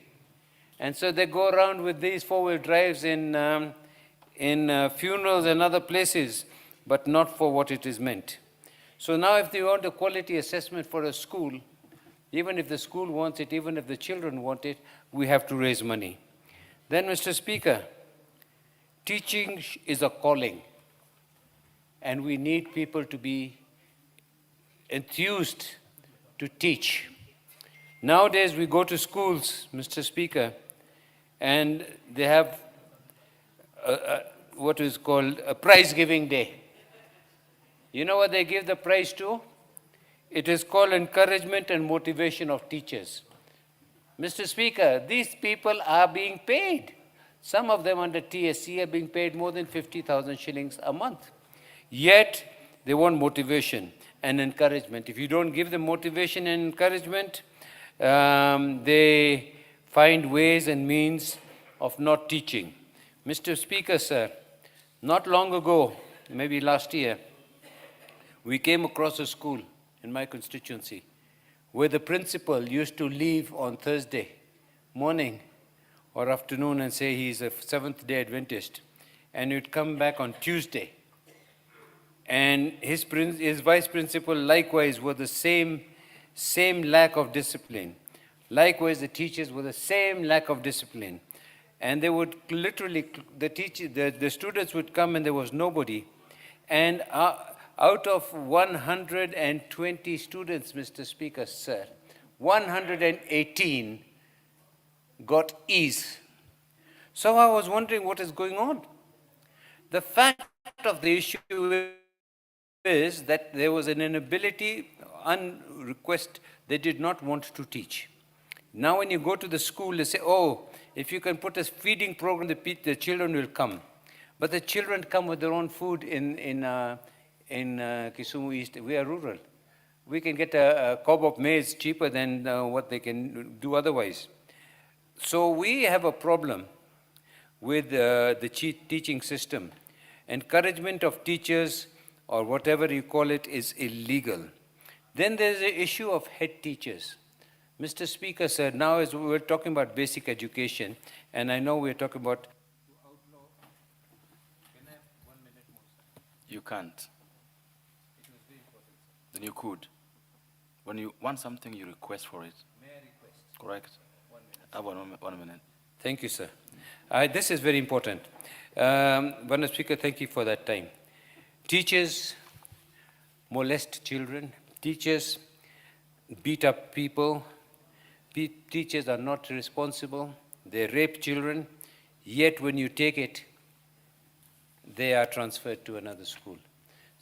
And so they go around with these four-wheel drives in funerals and other places, but not for what it is meant. So now if they want a quality assessment for a school, even if the school wants it, even if the children want it, we have to raise money. Then, Mr. Speaker, teaching is a calling, and we need people to be enthused to teach. Nowadays, we go to schools, Mr. Speaker, and they have what is called a prize-giving day. You know what they give the prize to? It is called encouragement and motivation of teachers. Mr. Speaker, these people are being paid. Some of them under TSC are being paid more than 50,000 shillings a month. Yet, they want motivation and encouragement. If you don't give them motivation and encouragement, they find ways and means of not teaching. Mr. Speaker, sir, not long ago, maybe last year, we came across a school in my constituency where the principal used to leave on Thursday morning or afternoon and say he's a Seventh-day Adventist, and he'd come back on Tuesday. And his vice principal likewise were the same lack of discipline. Likewise, the teachers were the same lack of discipline. And they would literally, the students would come and there was nobody. And out of 120 students, Mr. Speaker, sir, 118 got E's. So I was wondering what is going on. The fact of the issue is that there was an inability, on request, they did not want to teach. Now when you go to the school, they say, oh, if you can put a feeding program, the children will come. But the children come with their own food in Kisumu East. We are rural. We can get a cob of maize cheaper than what they can do otherwise. So we have a problem with the teaching system. Encouragement of teachers, or whatever you call it, is illegal. Then there's the issue of head teachers. Mr. Speaker, sir, now as we're talking about basic education, and I know we're talking about... Can I have 1 minute more, sir?
You can't. Then you could. When you want something, you request for it.
May I request?
Correct?
1 minute.
I have 1 minute.
Thank you, sir. This is very important. Madam Speaker, thank you for that time. Teachers molest children. Teachers beat up people. Teachers are not responsible. They rape children. Yet when you take it, they are transferred to another school.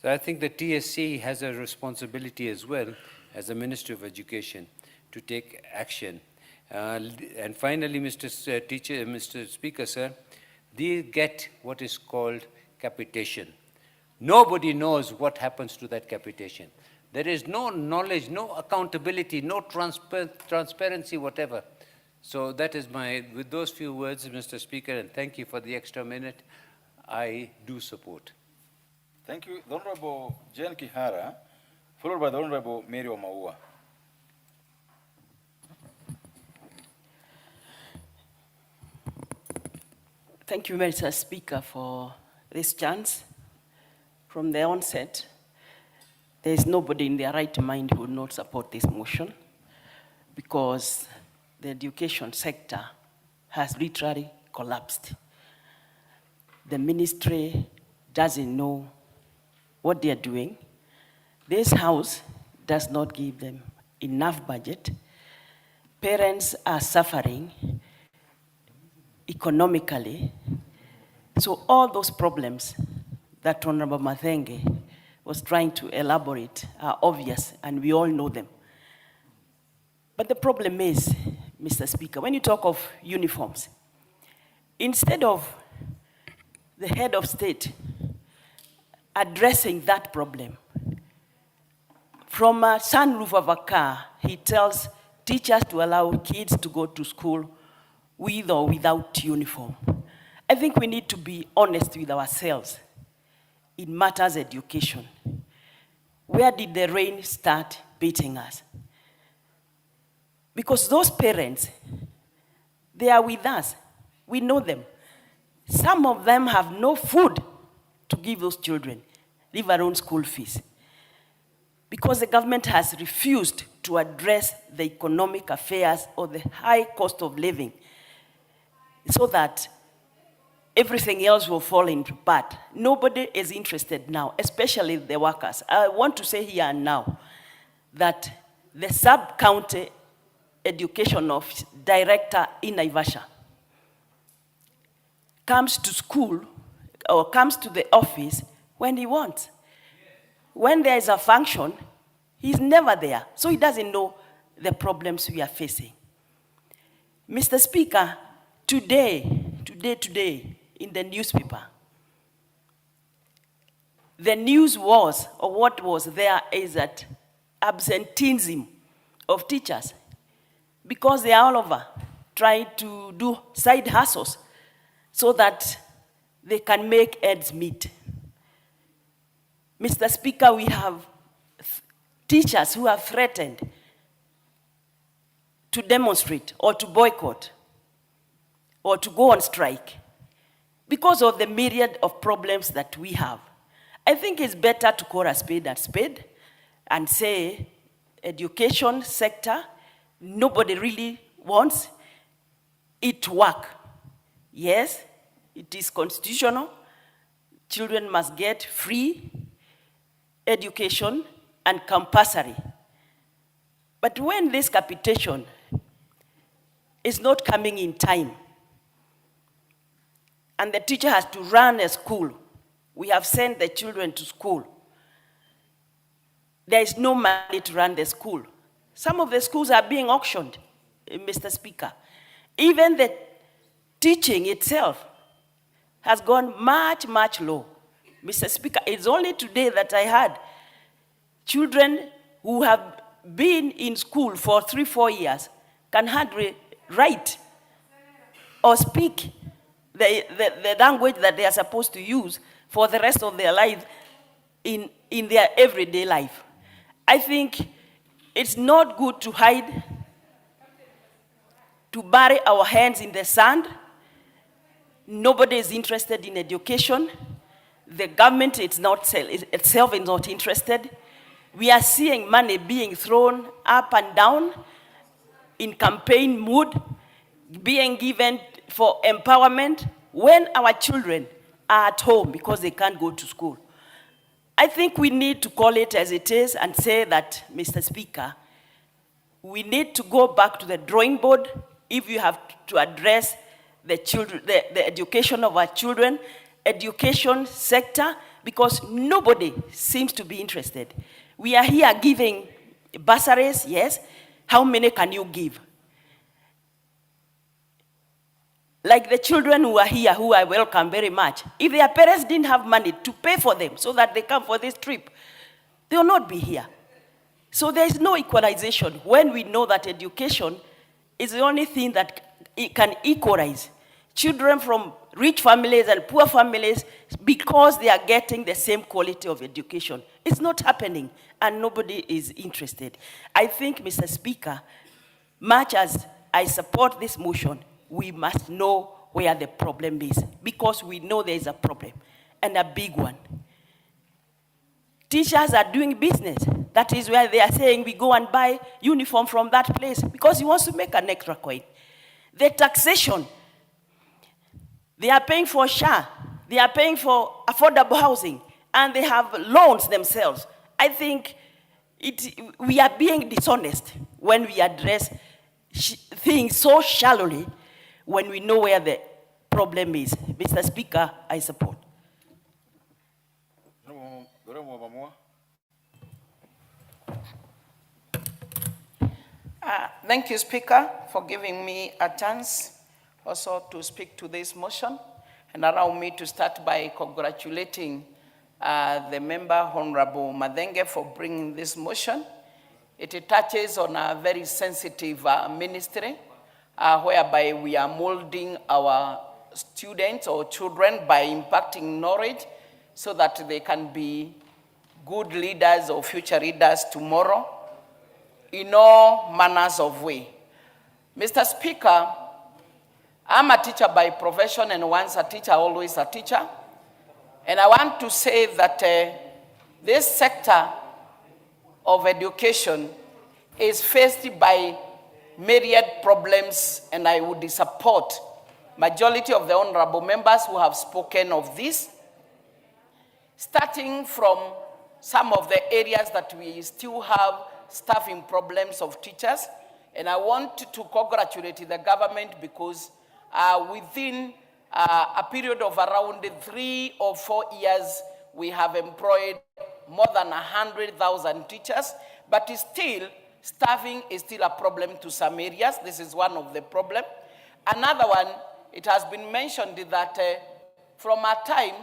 So I think the TSC has a responsibility as well as the Ministry of Education to take action. And finally, Mr. Speaker, sir, they get what is called capitation. Nobody knows what happens to that capitation. There is no knowledge, no accountability, no transparency, whatever. So that is with those few words, Mr. Speaker, and thank you for the extra minute, I do support.
Thank you. The Honorable Jane Kihara, followed by the Honorable Mary Omaua.
Thank you, Mr. Speaker, for this chance. From the onset, there is nobody in their right mind who would not support this motion, because the education sector has literally collapsed. The ministry doesn't know what they are doing. This House does not give them enough budget. Parents are suffering economically. So all those problems that Honorable Mathenge was trying to elaborate are obvious, and we all know them. But the problem is, Mr. Speaker, when you talk of uniforms, instead of the head of state addressing that problem, from a sunroof of a car, he tells teachers to allow kids to go to school with or without uniform. I think we need to be honest with ourselves. It matters education. Where did the rain start beating us? Because those parents, they are with us. We know them. Some of them have no food to give those children, leave alone school fees. Because the government has refused to address the economic affairs or the high cost of living, so that everything else will fall into part. Nobody is interested now, especially the workers. I want to say here and now that the sub-county education office director in Naivasha comes to school or comes to the office when he wants. When there is a function, he's never there, so he doesn't know the problems we are facing. Mr. Speaker, today, in the newspaper, the news was, or what was there, is that absenteeism of teachers, because they are all over trying to do side hustles so that they can make ends meet. Mr. Speaker, we have teachers who have threatened to demonstrate or to boycott or to go on strike because of the myriad of problems that we have. I think it's better to call a spade and say education sector, nobody really wants it to work. Yes, it is constitutional. Children must get free education and compulsory. But when this capitation is not coming in time, and the teacher has to run a school, we have sent the children to school, there is no money to run the school. Some of the schools are being auctioned, Mr. Speaker. Even the teaching itself has gone much, much low. Mr. Speaker, it's only today that I heard children who have been in school for 3-4 years can hardly write or speak the language that they are supposed to use for the rest of their life in their everyday life. I think it's not good to hide, to bury our hands in the sand. Nobody is interested in education. The government itself is not interested. We are seeing money being thrown up and down in campaign mood, being given for empowerment when our children are at home because they can't go to school. I think we need to call it as it is and say that, Mr. Speaker, we need to go back to the drawing board if you have to address the children, the education of our children, education sector, because nobody seems to be interested. We are here giving bursaries, yes. How many can you give? like the children who are here, who I welcome very much, if their parents didn't have money to pay for them so that they come for this trip, they will not be here. So there is no equalization when we know that education is the only thing that can equalize children from rich families and poor families because they are getting the same quality of education. It's not happening, and nobody is interested. I think, Mr. Speaker, much as I support this motion, we must know where the problem is, because we know there is a problem, and a big one. Teachers are doing business. That is where they are saying we go and buy uniform from that place because he wants to make an extra coin. The taxation, they are paying for SHA, they are paying for affordable housing, and they have loans themselves. I think we are being dishonest when we address things so shallowly when we know where the problem is. Mr. Speaker, I support.
Thank you, Speaker, for giving me a chance also to speak to this motion, and allow me to start by congratulating the member, Honorable Madenge, for bringing this motion. It touches on a very sensitive ministry, whereby we are molding our students or children by impacting knowledge so that they can be good leaders or future leaders tomorrow in all manners of way. Mr. Speaker, I'm a teacher by profession, and once a teacher, always a teacher. And I want to say that this sector of education is faced by myriad problems, and I would support majority of the honorable members who have spoken of this, starting from some of the areas that we still have staffing problems of teachers. And I want to congratulate the government because within a period of around 3 or 4 years, we have employed more than 100,000 teachers, but still, staffing is still a problem to some areas. This is one of the problems. Another one, it has been mentioned that from our time,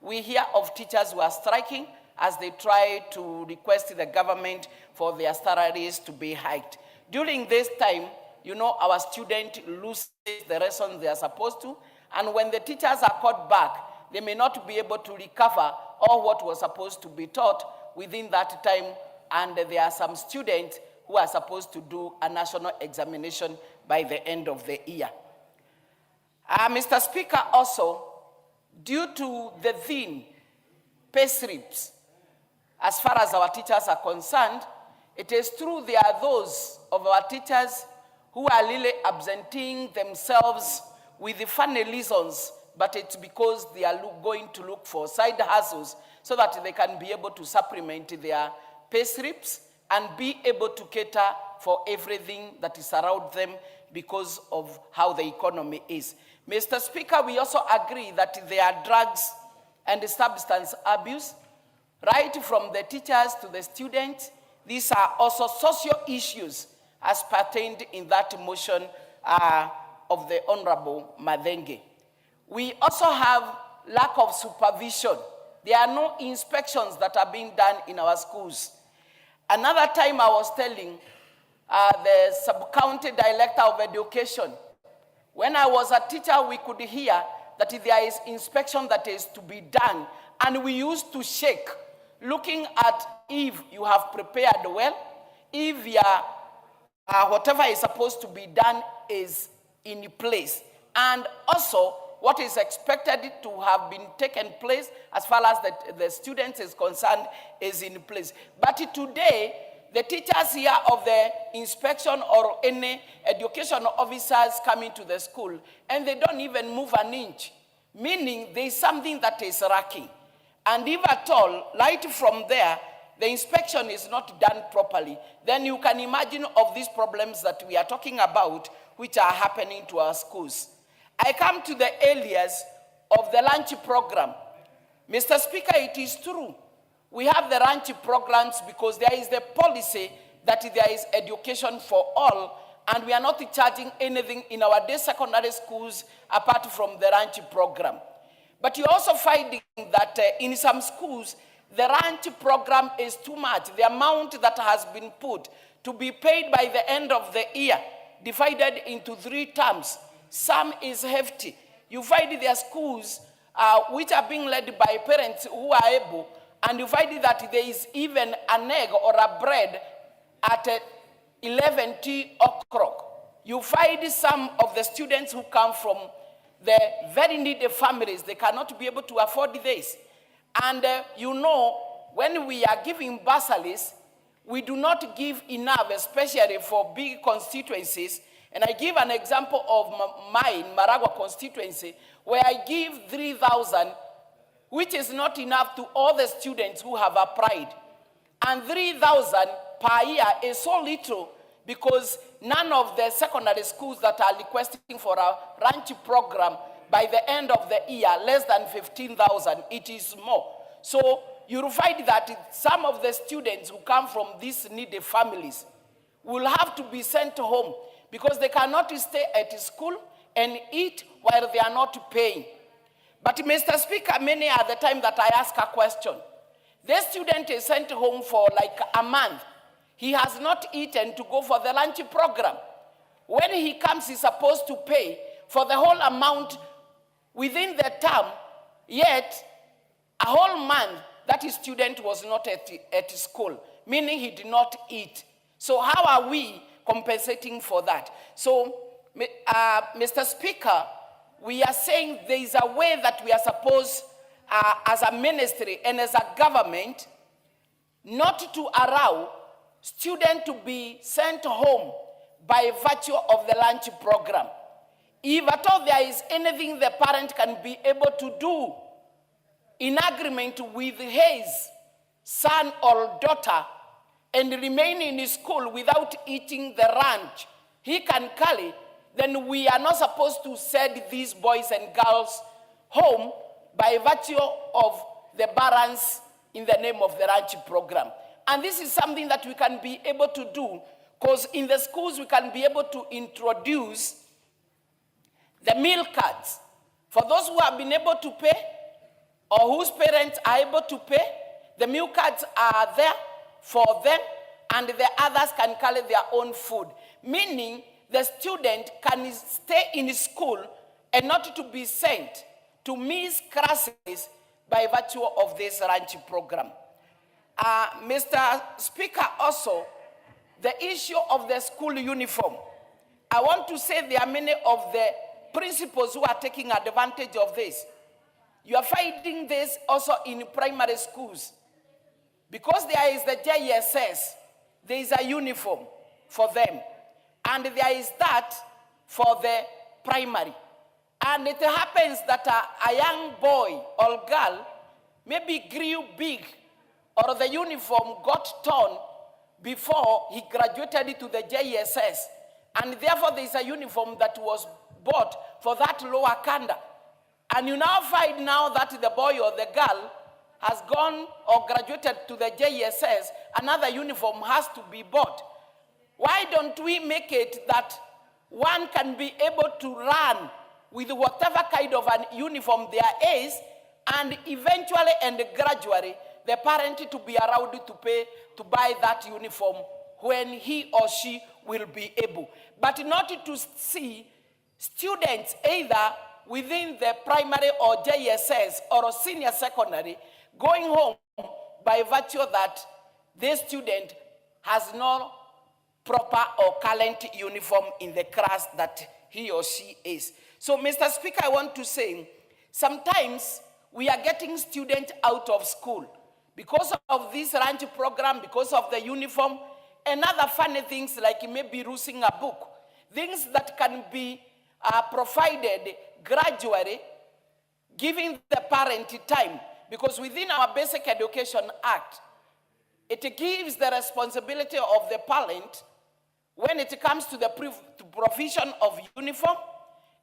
we hear of teachers who are striking as they try to request the government for their salaries to be hiked. During this time, you know, our students lose the lessons they are supposed to, and when the teachers are called back, they may not be able to recover all what was supposed to be taught within that time, and there are some students who are supposed to do a national examination by the end of the year. Mr. Speaker, also, due to the thin pay slips, as far as our teachers are concerned, it is true there are those of our teachers who are really absenting themselves with the funny reasons, but it's because they are going to look for side hustles so that they can be able to supplement their pay slips and be able to cater for everything that is around them because of how the economy is. Mr. Speaker, we also agree that there are drugs and substance abuse, right from the teachers to the students. These are also social issues as pertained in that motion of the Honorable Madenge. We also have lack of supervision. There are no inspections that are being done in our schools. Another time I was telling the sub-county director of education, when I was a teacher, we could hear that there is inspection that is to be done, and we used to shake, looking at if you have prepared well, if whatever is supposed to be done is in place, and also what is expected to have been taken place as far as the students is concerned is in place. But today, the teachers here of the inspection or any education officers coming to the school, and they don't even move an inch, meaning there is something that is lacking. And if at all, right from there, the inspection is not done properly, then you can imagine of these problems that we are talking about, which are happening to our schools. I come to the areas of the lunch program. Mr. Speaker, it is true. We have the lunch programs because there is the policy that there is education for all, and we are not charging anything in our day secondary schools apart from the lunch program. But you're also finding that in some schools, the lunch program is too much. The amount that has been put to be paid by the end of the year, divided into 3 terms, some is hefty. You find there are schools which are being led by parents who are able, and you find that there is even an egg or a bread at 11 o'clock. You find some of the students who come from the very needy families, they cannot be able to afford this. And you know, when we are giving bursaries, we do not give enough, especially for big constituencies. And I give an example of mine, Maragua constituency, where I give 3,000, which is not enough to all the students who have applied. And 3,000 per year is so little because none of the secondary schools that are requesting for a lunch program by the end of the year, less than 15,000, it is more. So you will find that some of the students who come from these needy families will have to be sent home because they cannot stay at school and eat while they are not paying. But Mr. Speaker, many are the time that I ask a question. The student is sent home for like a month. He has not eaten to go for the lunch program. When he comes, he's supposed to pay for the whole amount within the term, yet a whole month that his student was not at school, meaning he did not eat. So how are we compensating for that? So, Mr. Speaker, we are saying there is a way that we are supposed, as a ministry and as a government, not to allow students to be sent home by virtue of the lunch program. If at all there is anything the parent can be able to do in agreement with his son or daughter and remain in school without eating the lunch he can carry, then we are not supposed to send these boys and girls home by virtue of the balance in the name of the lunch program. And this is something that we can be able to do because in the schools we can be able to introduce the meal cards. For those who have been able to pay or whose parents are able to pay, the meal cards are there for them and the others can carry their own food. Meaning the student can stay in school and not to be sent to miss classes by virtue of this lunch program. Mr. Speaker, also, the issue of the school uniform. I want to say there are many of the principals who are taking advantage of this. You are finding this also in primary schools. Because there is the JSS, there is a uniform for them. And there is that for the primary. And it happens that a young boy or girl maybe grew big or the uniform got torn before he graduated to the JSS. And therefore there is a uniform that was bought for that lower kanda. And you now find now that the boy or the girl has gone or graduated to the JSS, another uniform has to be bought. Why don't we make it that one can be able to run with whatever kind of an uniform there is, and eventually and gradually the parent to be allowed to pay to buy that uniform when he or she will be able. But not to see students either within the primary or JSS or senior secondary going home by virtue that this student has no proper or current uniform in the class that he or she is. So, Mr. Speaker, I want to say, sometimes we are getting students out of school because of this lunch program, because of the uniform, and other funny things like maybe losing a book, things that can be provided gradually, giving the parent time. Because within our Basic Education Act, it gives the responsibility of the parent when it comes to the provision of uniform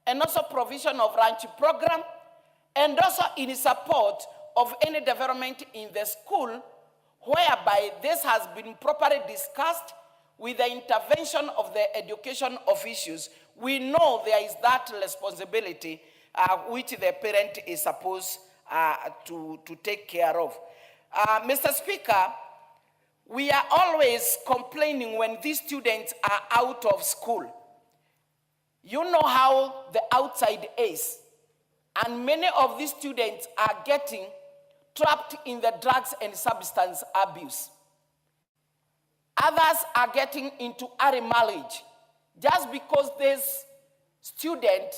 and also provision of lunch program and also in support of any development in the school whereby this has been properly discussed with the intervention of the education officials, we know there is that responsibility which the parent is supposed to take care of. Mr. Speaker, we are always complaining when these students are out of school. You know how the outside is, and many of these students are getting trapped in the drugs and substance abuse. Others are getting into early marriage just because this student,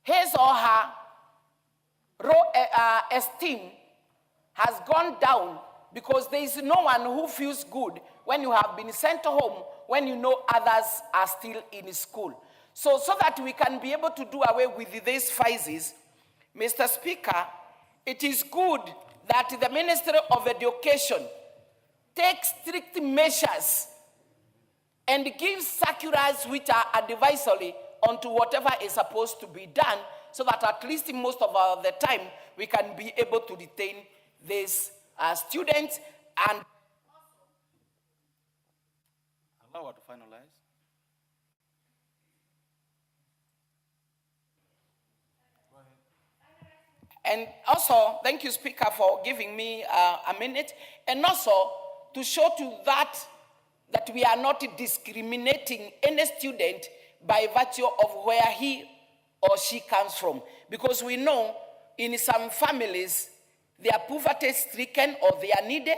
his or her esteem has gone down because there is no one who feels good when you have been sent home when you know others are still in school. So that we can be able to do away with these phases, Mr. Speaker, it is good that the Ministry of Education takes strict measures and gives circulars which are advisory onto whatever is supposed to be done, so that at least most of the time we can be able to detain these students and
allow her to finalize.
And also, thank you, Speaker, for giving me a minute. And also, to show to that we are not discriminating any student by virtue of where he or she comes from. Because we know in some families, they are poverty-stricken or they are needy.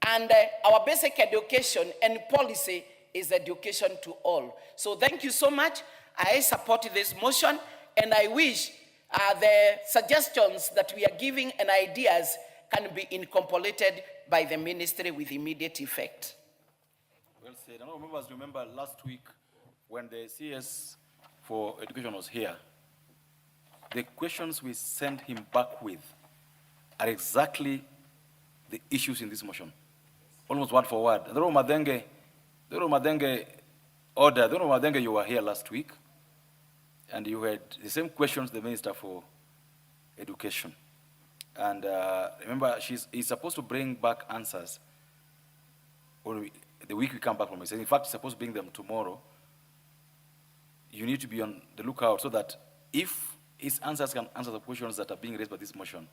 And our basic education and policy is education to all. So thank you so much. I support this motion, and I wish the suggestions that we are giving and ideas can be incorporated by the ministry with immediate effect.
Well said. I know members remember last week when the CS for Education was here, the questions we sent him back with are exactly the issues in this motion, almost word for word. The Madenge order, the Madenge, you were here last week, and you had the same questions the Minister for Education. And remember, he's supposed to bring back answers the week we come back from it. In fact, he's supposed to bring them tomorrow. You need to be on the lookout so that if his answers can answer the questions that are being raised by this motion,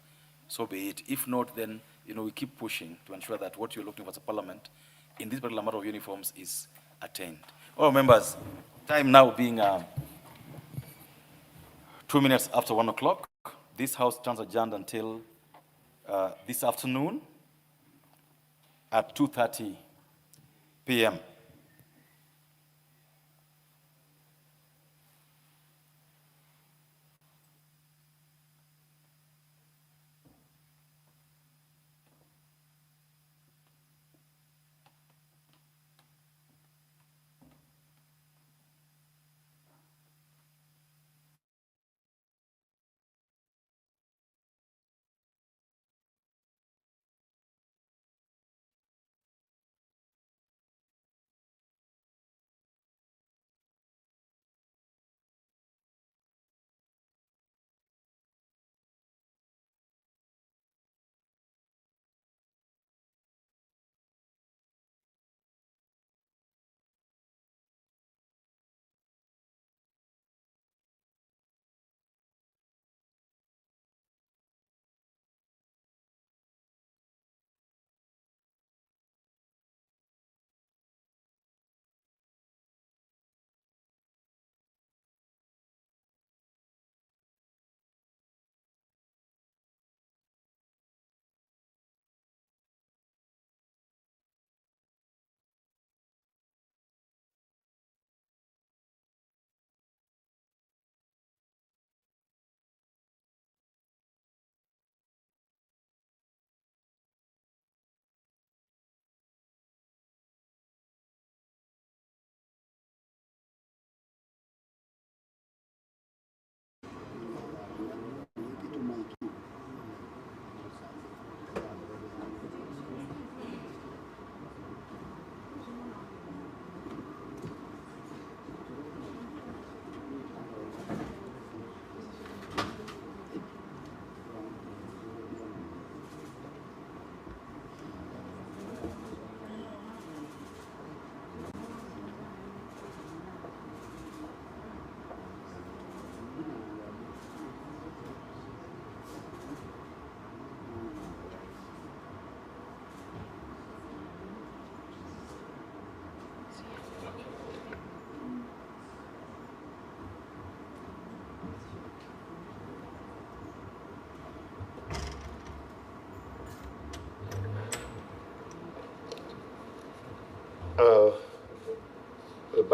so be it. If not, then we keep pushing to ensure that what you're looking for as a parliament in this particular matter of uniforms is attained. All members, time now being 2 minutes after 1 o'clock. This House stands adjourned until this afternoon at 2:30 p.m.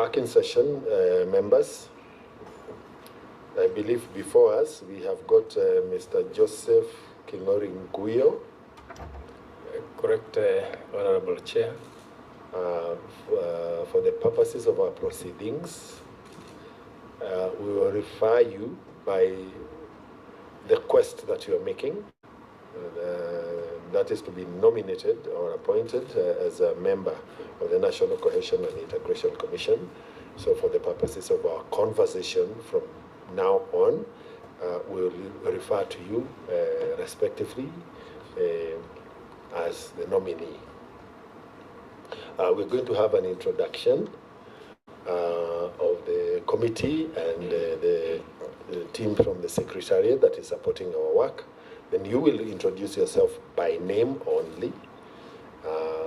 back in session, members. I believe before us we have got Mr. Joseph Kingori Nguyo.
Correct, Honorable Chair.
For the purposes of our proceedings, we will refer you by the quest that you are making. That is to be nominated or appointed as a member of the National Cohesion and Integration Commission. So for the purposes of our conversation from now on, we'll refer to you respectively as the nominee. We're going to have an introduction of the committee and the team from the Secretariat that is supporting our work. Then you will introduce yourself by name only.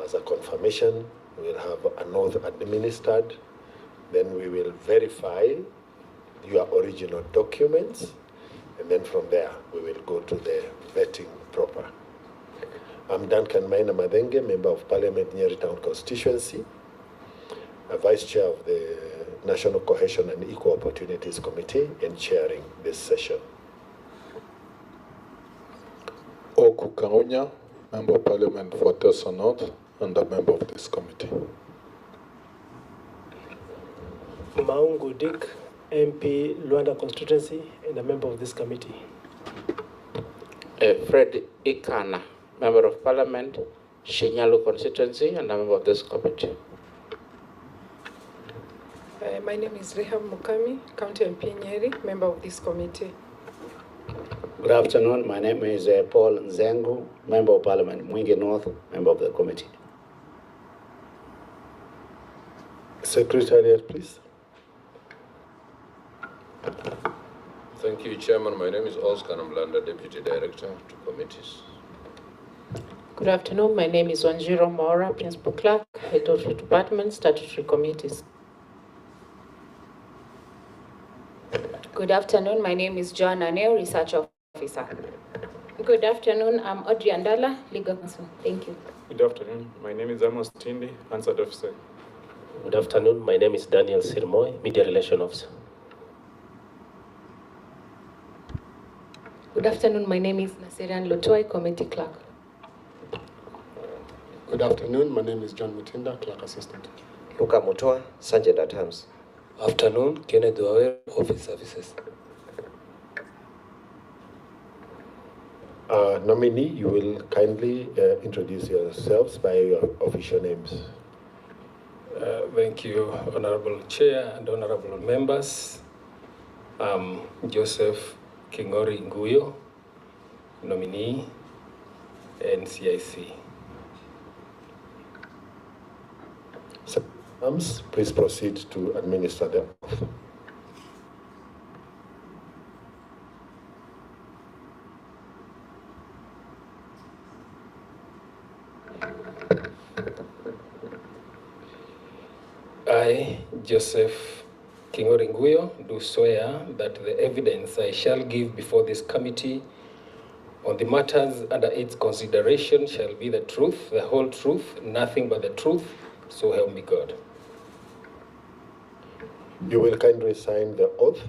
As a confirmation, we will have an oath administered. Then we will verify your original documents. And then from there, we will go to the vetting proper. I'm Duncan Maina Madenge, Member of Parliament, Nyeri Town Constituency, a Vice Chair of the National Cohesion and Equal Opportunities Committee, and chairing this session.
Oku Kaunya, Member of Parliament for Teso North, and a member of this committee.
Maungu Dick, MP, Luanda Constituency, and a member of this committee.
Fred Ikana, Member of Parliament, Shinyalu Constituency, and a member of this committee.
My name is Reham Mukami, County MP Nyeri, member of this committee.
Good afternoon. My name is Paul Nzengu, Member of Parliament, Mwingi North, member of the committee.
Secretariat, please.
Thank you, Chairman. My name is Oscar Mlanda, Deputy Director to Committees.
Good afternoon. My name is Wanjiro Mora, Principal Clerk, Head of the Department, Statutory Committees.
Good afternoon. My name is Joanna Neo, Research Officer. Good afternoon. I'm Audrey Andala, Legal Counsel. Thank you.
Good afternoon. My name is Amos Tindi, Answered Officer.
Good afternoon. My name is Daniel Sirmoy, Media Relation Officer.
Good afternoon. My name is Naserian Lotoi, Committee Clerk.
Good afternoon. My name is John Mutinda, Clerk Assistant.
Luka Mutua, Sergeant at Arms.
Afternoon, Kenneth Duawe, Office Services.
Nominee, you will kindly introduce yourselves by your official names.
Thank you, Honorable Chair and Honorable Members. I'm Joseph Kingori Nguyo, nominee, NCIC.
Please proceed to administer the oath.
I, Joseph Kingori Nguyo, do swear that the evidence I shall give before this committee on the matters under its consideration shall be the truth, the whole truth, nothing but the truth, so help me God.
You will kindly sign the oath.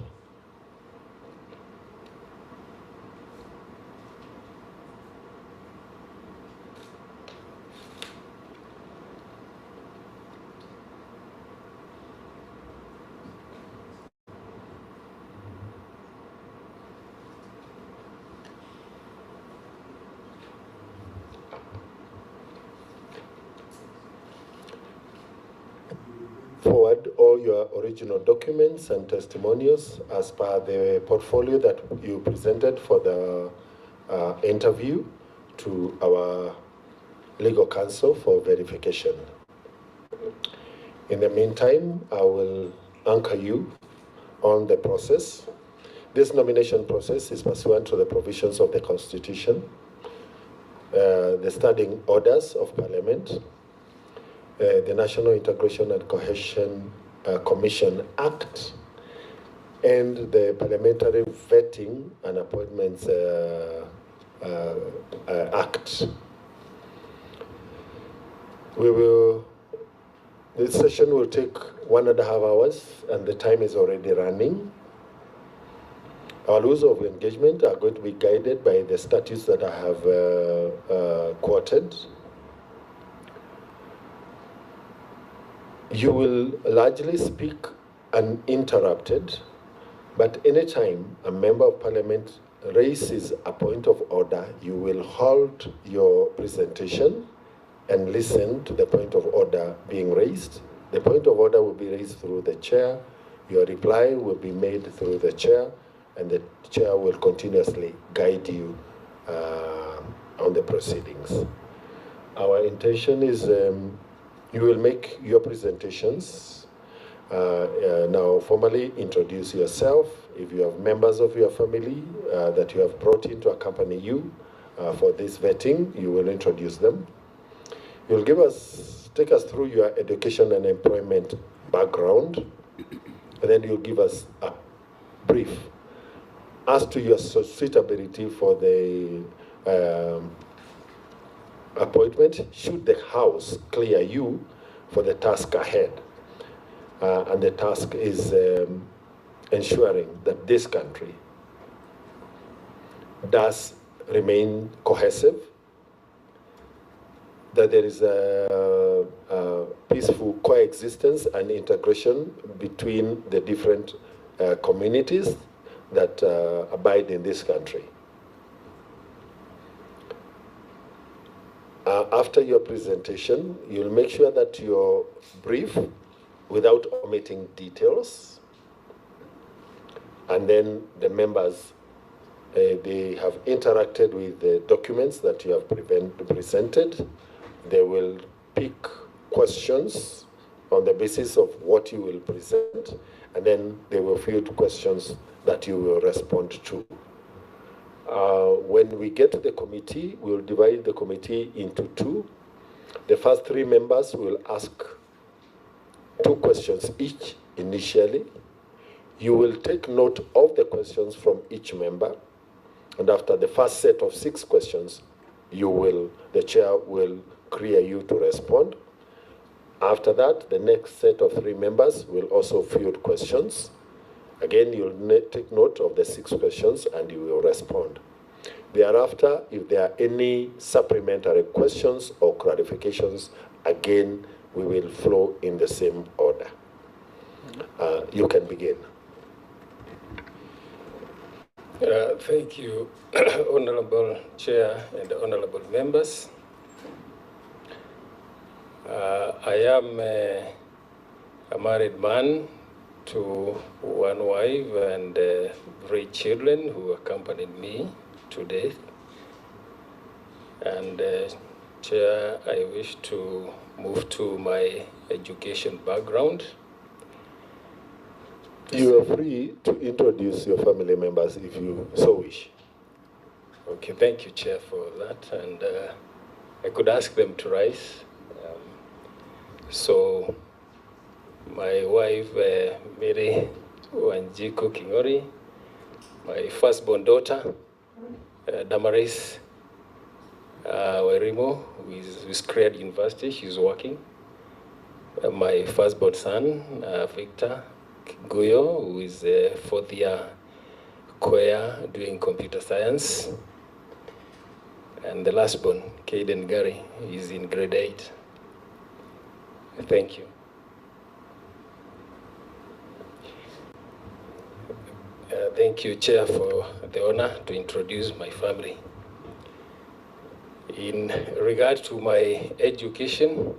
Forward all your original documents and testimonials as per the portfolio that you presented for the interview to our legal counsel for verification. In the meantime, I will anchor you on the process. This nomination process is pursuant to the provisions of the Constitution, the standing orders of Parliament, the National Integration and Cohesion Commission Act, and the Parliamentary Vetting and Appointments Act. We will
This session will take 1.5 hours, and the time is already running. Our rules of engagement are going to be guided by the statutes that I have quoted. You will largely speak uninterrupted, but anytime a member of parliament raises a point of order, you will hold your presentation and listen to the point of order being raised. The point of order will be raised through the chair. Your reply will be made through the chair, and the chair will continuously guide you on the proceedings. Our intention is you will make your presentations. Now, formally introduce yourself. If you have members of your family that you have brought in to accompany you for this vetting, you will introduce them. You'll take us through your education and employment background, and then you'll give us a brief as to your suitability for the appointment, should the House clear you for the task ahead. And the task is ensuring that this country does remain cohesive, that there is a peaceful coexistence and integration between the different communities that abide in this country. After your presentation, you'll make sure that you're brief without omitting details. And then the members, they have interacted with the documents that you have presented. They will pick questions on the basis of what you will present, and then they will field questions that you will respond to. When we get to the committee, we'll divide the committee into two. The first 3 members will ask 2 questions each initially. You will take note of the questions from each member, and after the first set of 6 questions, the chair will clear you to respond. After that, the next set of 3 members will also field questions. Again, you'll take note of the 6 questions and you will respond. Thereafter, if there are any supplementary questions or clarifications, again, we will flow in the same order. You can begin.
Thank you, Honorable Chair and honorable members. I am a married man to 1 wife and 3 children who accompanied me today. And Chair, I wish to move to my education background.
You are free to introduce your family members if you so wish.
Okay, thank you, Chair, for that. And I could ask them to rise. So, my wife, Mary Wanjiku Kingori, my firstborn daughter, Damaris Werimo, who is with Creed University, she's working. My firstborn son, Victor Guyo, who is a 4th year choir doing computer science. And the lastborn, Caden Gary, is in grade 8. Thank you. Thank you, Chair, for the honor to introduce my family. In regard to my education,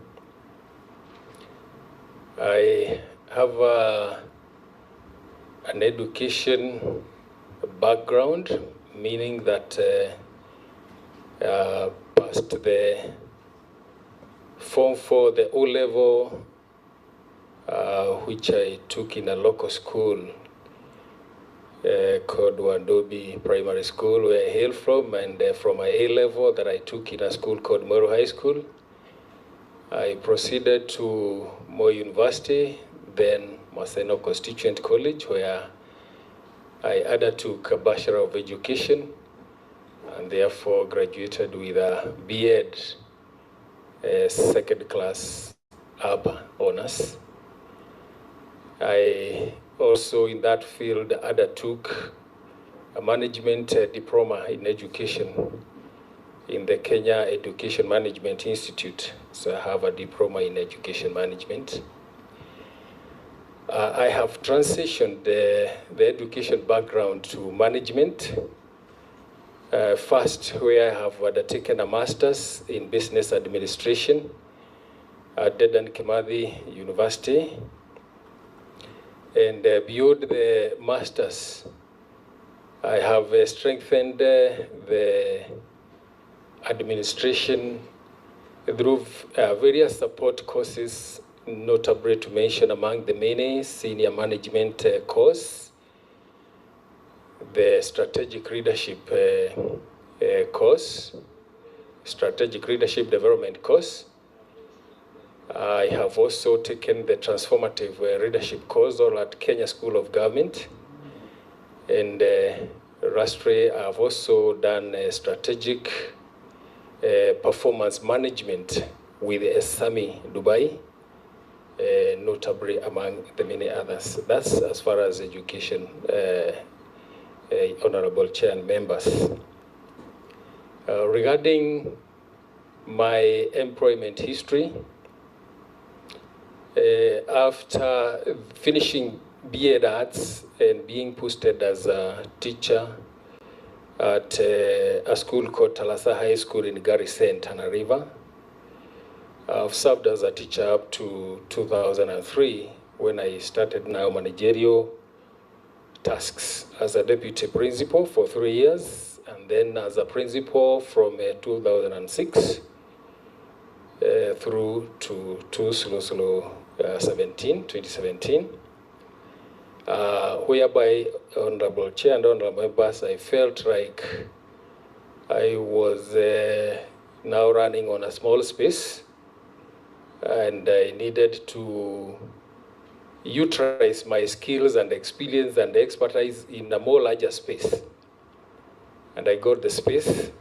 I have an education background, meaning that past the Form 4, the O-level, which I took in a local school called Wandobi Primary School, where I hail from, and from my A-level that I took in a school called Moro High School. I proceeded to Moi University, then Maseno Constituent College, where I undertook a Bachelor of Education, and therefore graduated with a B.Ed, second class upper honors. I also, in that field, undertook a management diploma in education in the Kenya Education Management Institute. So I have a diploma in education management. I have transitioned the education background to management. First, where I have undertaken a master's in business administration at Dedan Kimathi University. And beyond the master's, I have strengthened the administration through various support courses, notably to mention among the many senior management course, the strategic leadership course, strategic leadership development course. I have also taken the transformative leadership course all at Kenya School of Government. And lastly, I've also done strategic performance management with SAMI Dubai, notably among the many others. That's as far as education, Honorable Chair and members. Regarding my employment history, after finishing B.Ed Arts and being posted as a teacher at a school called Talasa High School in Garissa, Tana River, I've served as a teacher up to 2003 when I started now managerial tasks as a deputy principal for 3 years, and then as a principal from 2006 through to 2017, whereby, Honorable Chair and Honorable Members, I felt like I was now running on a small space, and I needed to utilize my skills and experience and expertise in a more larger space. And I got the space,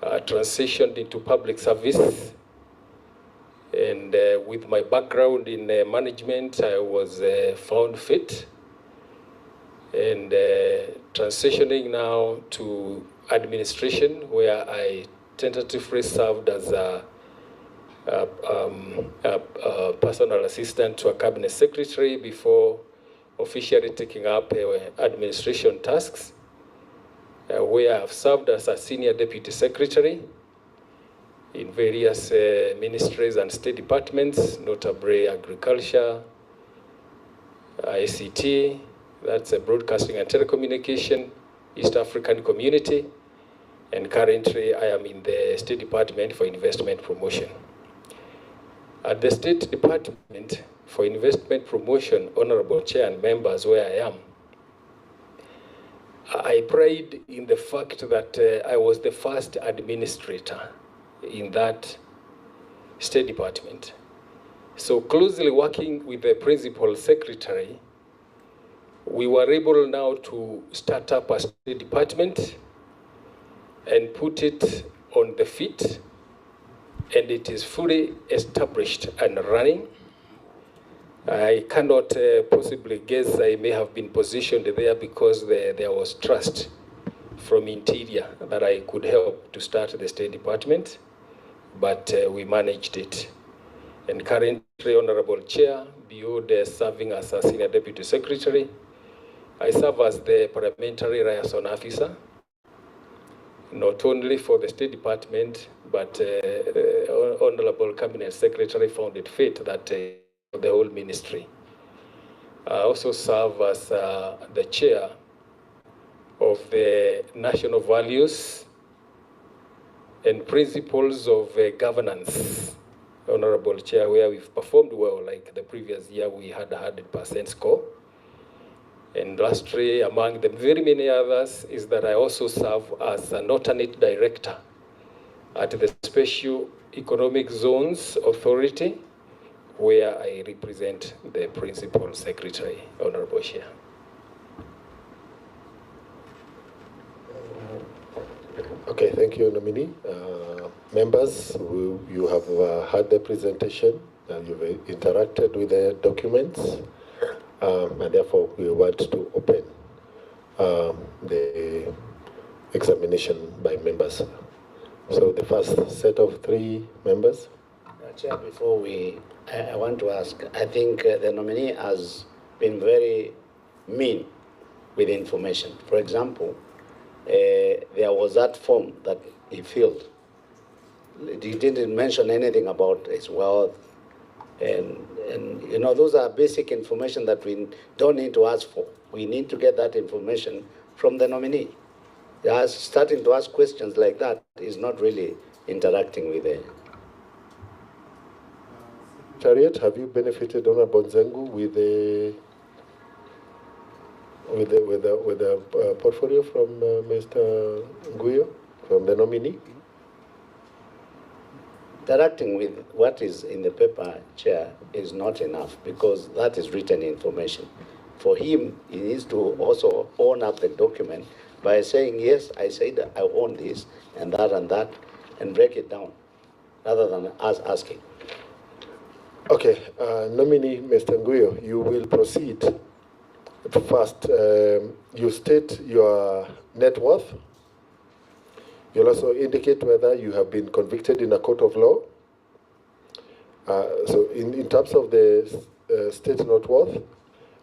transitioned into public service, and with my background in management, I was found fit. And transitioning now to administration, where I tentatively served as a personal assistant to a cabinet secretary before officially taking up administration tasks, where I've served as a senior deputy secretary in various ministries and state departments, notably agriculture, ICT, that's broadcasting and telecommunication, East African community, and currently I am in the State Department for Investment Promotion. At the State Department for Investment Promotion, Honorable Chair and members, where I am, I pride in the fact that I was the first administrator in that State Department. So closely working with the Principal Secretary, we were able now to start up a State Department and put it on the feet, and it is fully established and running. I cannot possibly guess I may have been positioned there because there was trust from Interior that I could help to start the State Department, but we managed it. And currently, Honorable Chair, beyond serving as a Senior Deputy Secretary, I serve as the Parliamentary Liaison Officer, not only for the State Department, but Honorable Cabinet Secretary found it fit that the whole ministry. I also serve as the chair of the National Values and Principles of Governance, Honorable Chair, where we've performed well. Like the previous year, we had a 100% score. And lastly, among the very many others, is that I also serve as an alternate director at the Special Economic Zones Authority, where I represent the Principal Secretary, Honorable Chair.
Okay, thank you, nominee. Members, you have heard the presentation You've interacted with the documents, and therefore we want to open the examination by members. So the first set of 3 members.
Chair, before I want to ask, I think the nominee has been very mean with information. For example, there was that form that he filled. He didn't mention anything about his wealth, and you know, those are basic information that we don't need to ask for. We need to get that information from the nominee. Starting to ask questions like that is not really interacting with the
Chariot, have you benefited, Honorable Zengu, with the portfolio from Mr. Nguyo, from the nominee?
Interacting with what is in the paper, Chair, is not enough because that is written information. For him, he needs to also own up the document by saying, yes, I said I own this and that, and break it down, rather than us asking.
Okay, nominee Mr. Nguyo, you will proceed. First, you state your net worth. You'll also indicate whether you have been convicted in a court of law. So in terms of the state net worth,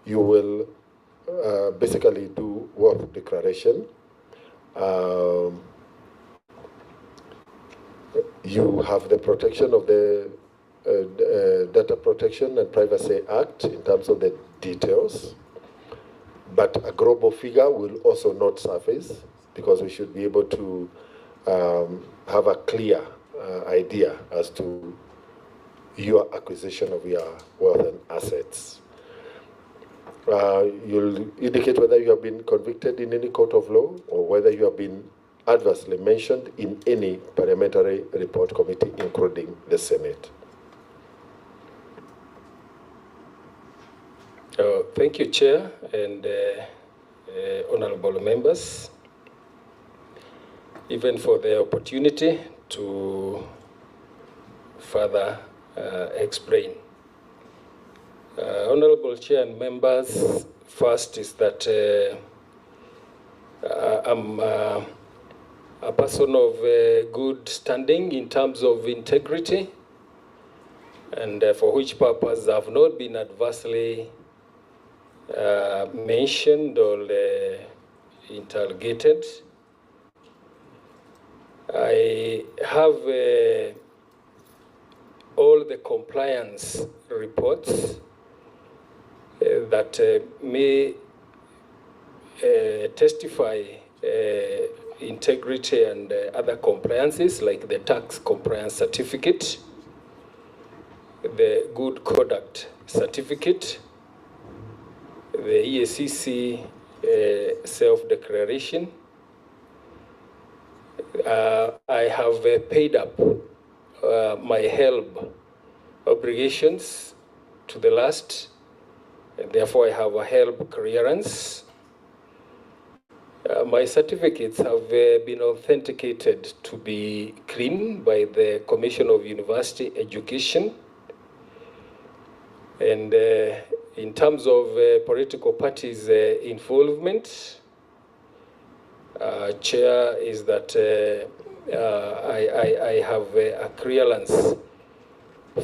you will basically do worth declaration. You have the protection of the Data Protection and Privacy Act in terms of the details, but a global figure will also not surface because we should be able to have a clear idea as to your acquisition of your wealth and assets. You'll indicate whether you have been convicted in any court of law or whether you have been adversely mentioned in any parliamentary report committee, including the Senate.
Thank you, Chair, and honorable members, even for the opportunity to further explain. Honorable Chair and members, first is that I'm a person of good standing in terms of integrity, and for which purpose I've not been adversely mentioned or interrogated. I have all the compliance reports that may testify integrity and other compliances, like the tax compliance certificate, the good conduct certificate, the EACC self-declaration. I have paid up my HELB obligations to the last, and therefore I have a HELB clearance. My certificates have been authenticated to be clean by the Commission of University Education. And in terms of political parties' involvement, Chair, is that I have a clearance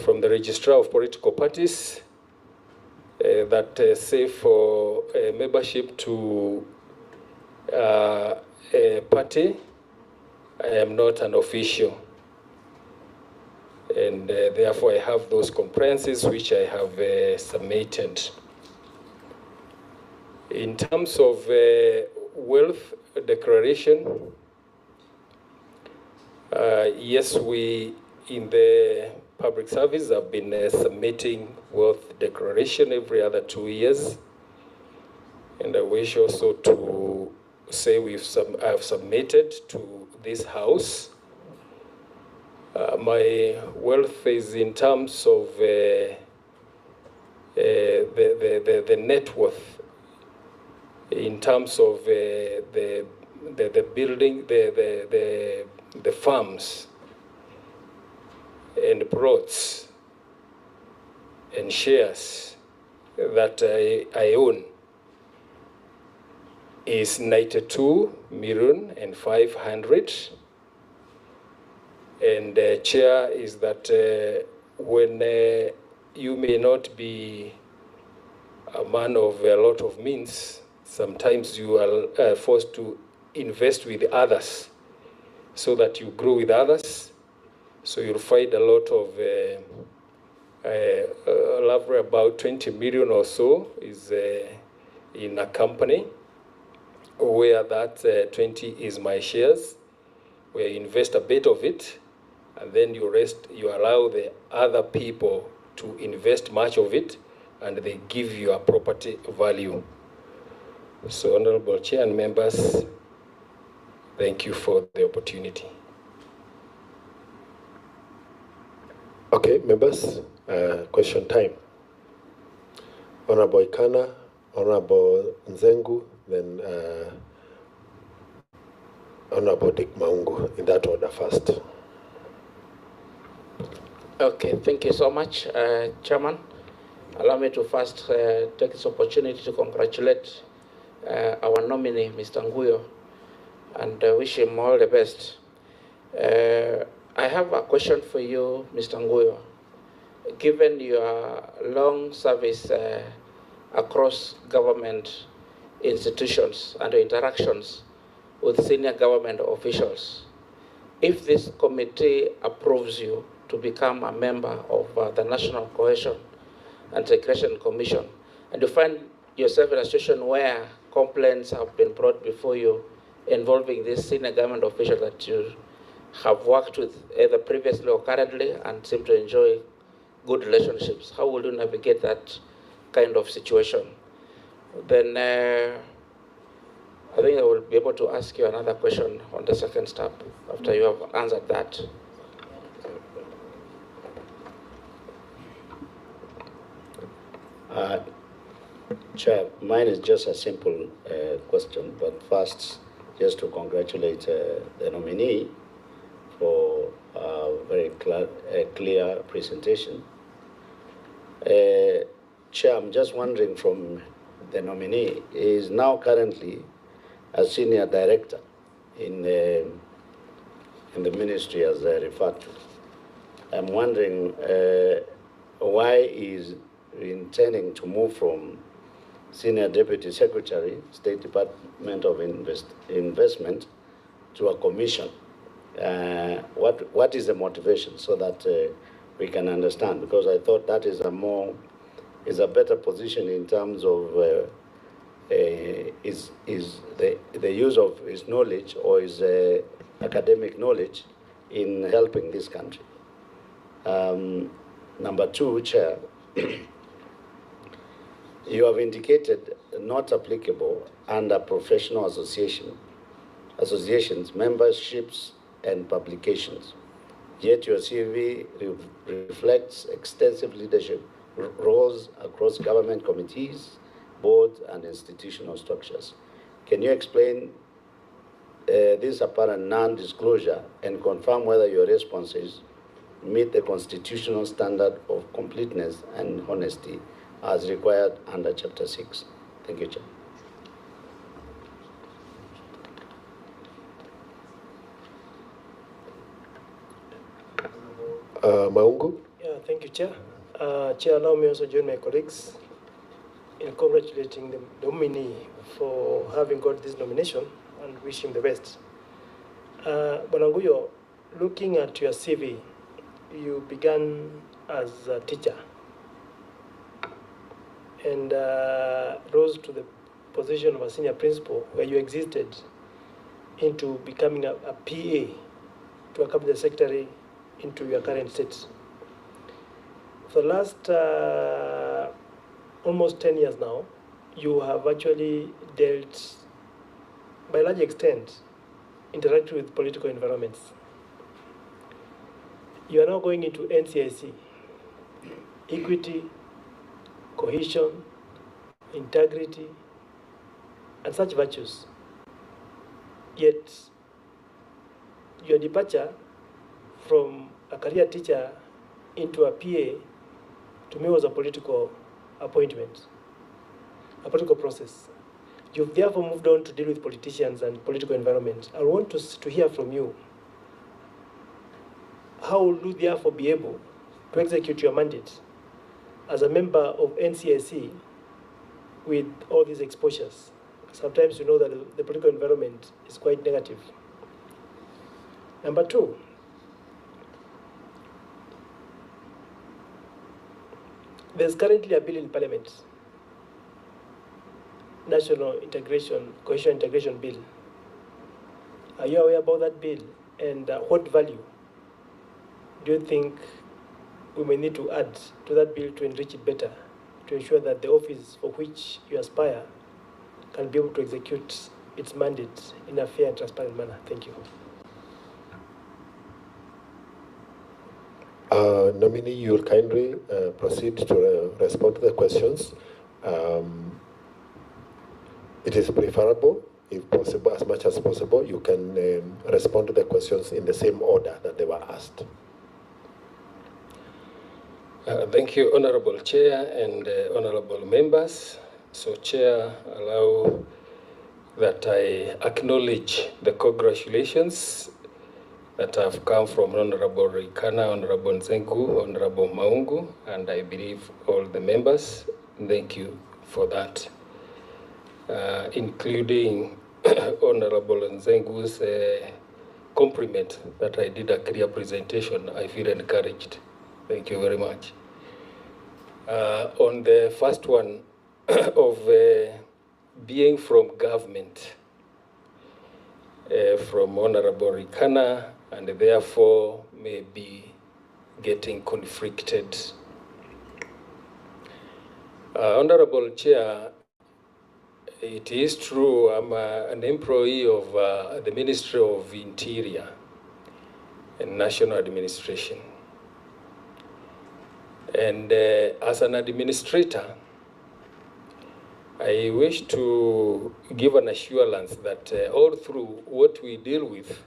from the Registrar of Political Parties that say for membership to a party, I am not an official. And therefore I have those compliances which I have submitted. In terms of wealth declaration, yes, we in the public service have been submitting wealth declaration every other 2 years. And I wish also to say I have submitted to this House. My wealth is in terms of the net worth, in terms of the building, the farms and plots and shares that I own is 92,500,000. And chair is that when you may not be a man of a lot of means, sometimes you are forced to invest with others so that you grow with others. So you'll find a lot of, about 20 million or so is in a company where that 20 is my shares, where you invest a bit of it, and then you allow the other people to invest much of it, and they give you a property value. So, Honorable Chair and members, thank you for the opportunity.
Okay, members, question time. Honorable Ikana, Honorable Nzengu, then Honorable Dick Maungu, in that order first.
Okay, thank you so much, Chairman. Allow me to first take this opportunity to congratulate our nominee, Mr. Nguyo, and wish him all the best. I have a question for you, Mr. Nguyo. Given your long service across government institutions and interactions with senior government officials, if this committee approves you to become a member of the National Cohesion and Integration Commission, and you find yourself in a situation where complaints have been brought before you involving this senior government official that you have worked with either previously or currently and seem to enjoy good relationships, how will you navigate that kind of situation? Then I think I will be able to ask you another question on the second step after you have answered that.
Chair, mine is just a simple question, but first, just to congratulate the nominee for a very clear presentation. Chair, I'm just wondering from the nominee, he is now currently a senior director in the ministry as referred to. I'm wondering why is intending to move from Senior Deputy Secretary, State Department of Investment, to a commission. What is the motivation so that we can understand? Because I thought that is a better position in terms of is the use of his knowledge or his academic knowledge in helping this country. Number two, Chair, you have indicated not applicable under professional associations, memberships, and publications. Yet your CV reflects extensive leadership roles across government committees, boards, and institutional structures. Can you explain this apparent non-disclosure and confirm whether your responses meet the constitutional standard of completeness and honesty as required under Chapter 6? Thank you, Chair.
Maungu?
Yeah, thank you, Chair. Chair, allow me also join my colleagues in congratulating the nominee for having got this nomination and wish him the best. Bonanguyo, looking at your CV, you began as a teacher and rose to the position of a senior principal where you existed into becoming a PA to a cabinet secretary into your current state. For the last almost 10 years now, you have actually dealt, by a large extent, interacted with political environments. You are now going into NCIC, equity, cohesion, integrity, and such virtues. Yet, your departure from a career teacher into a PA to me was a political appointment, a political process. You've therefore moved on to deal with politicians and political environment. I want to hear from you. How will you therefore be able to execute your mandate as a member of NCIC with all these exposures? Sometimes you know that the political environment is quite negative. Number two, there's currently a bill in Parliament, National Integration, Cohesion Integration Bill. Are you aware about that bill? And what value do you think we may need to add to that bill to enrich it better, to ensure that the office for which you aspire can be able to execute its mandate in a fair and transparent manner? Thank you.
Nominee, you will kindly proceed to respond to the questions. It is preferable, if possible, as much as possible, you can respond to the questions in the same order that they were asked.
Thank you, Honorable Chair and Honorable Members. So, Chair, allow that I acknowledge the congratulations that have come from Honorable Rikana, Honorable Nzengu, Honorable Maungu, and I believe all the members. Thank you for that. Including Honorable Nzengu's compliment that I did a clear presentation. I feel encouraged. Thank you very much. On the first one of being from government, from Honorable Rikana, and therefore may be getting conflicted. Honorable Chair, it is true, I'm an employee of the Ministry of Interior and National Administration. And as an administrator, I wish to give an assurance that all through what we deal with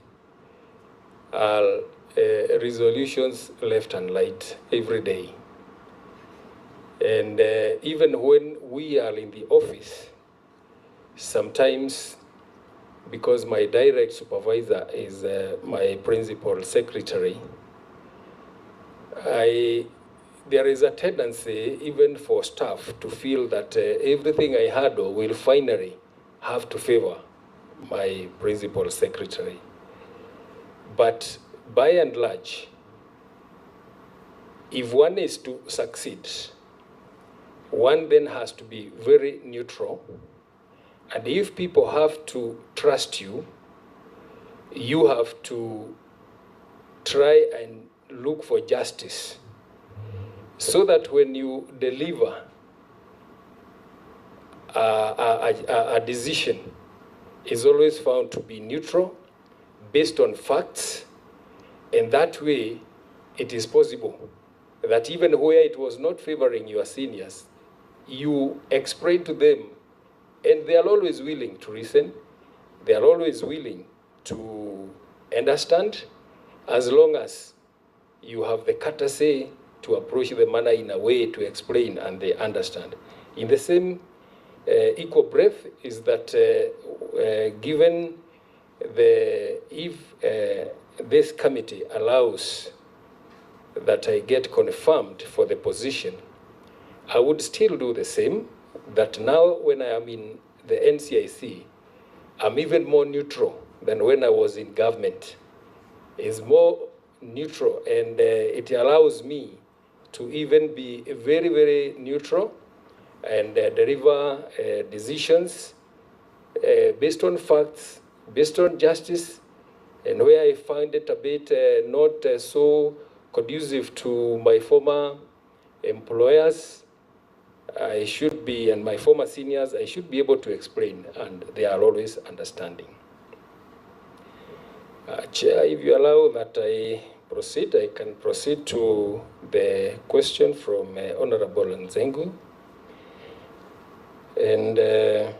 are resolutions left and right every day. And even when we are in the office, sometimes, because my direct supervisor is my principal secretary, there is a tendency, even for staff, to feel that everything I handle will finally have to favor my principal secretary. But by and large, if one is to succeed, one then has to be very neutral. And if people have to trust you, you have to try and look for justice, so that when you deliver a decision, is always found to be neutral, based on facts, and that way it is possible that even where it was not favoring your seniors, you explain to them, and they are always willing to listen, they are always willing to understand, as long as you have the courtesy to approach the matter in a way to explain and they understand. In the same equal breath is that given if this committee allows that I get confirmed for the position, I would still do the same, that now when I am in the NCIC, I'm even more neutral than when I was in government. It's more neutral, and it allows me to even be very, very neutral and deliver decisions based on facts, based on justice, and where I find it a bit not so conducive to my former employers, I should be, and my former seniors, I should be able to explain, and they are always understanding. Chair, if you allow that I proceed, I can proceed to the question from Honorable Nzengu. And the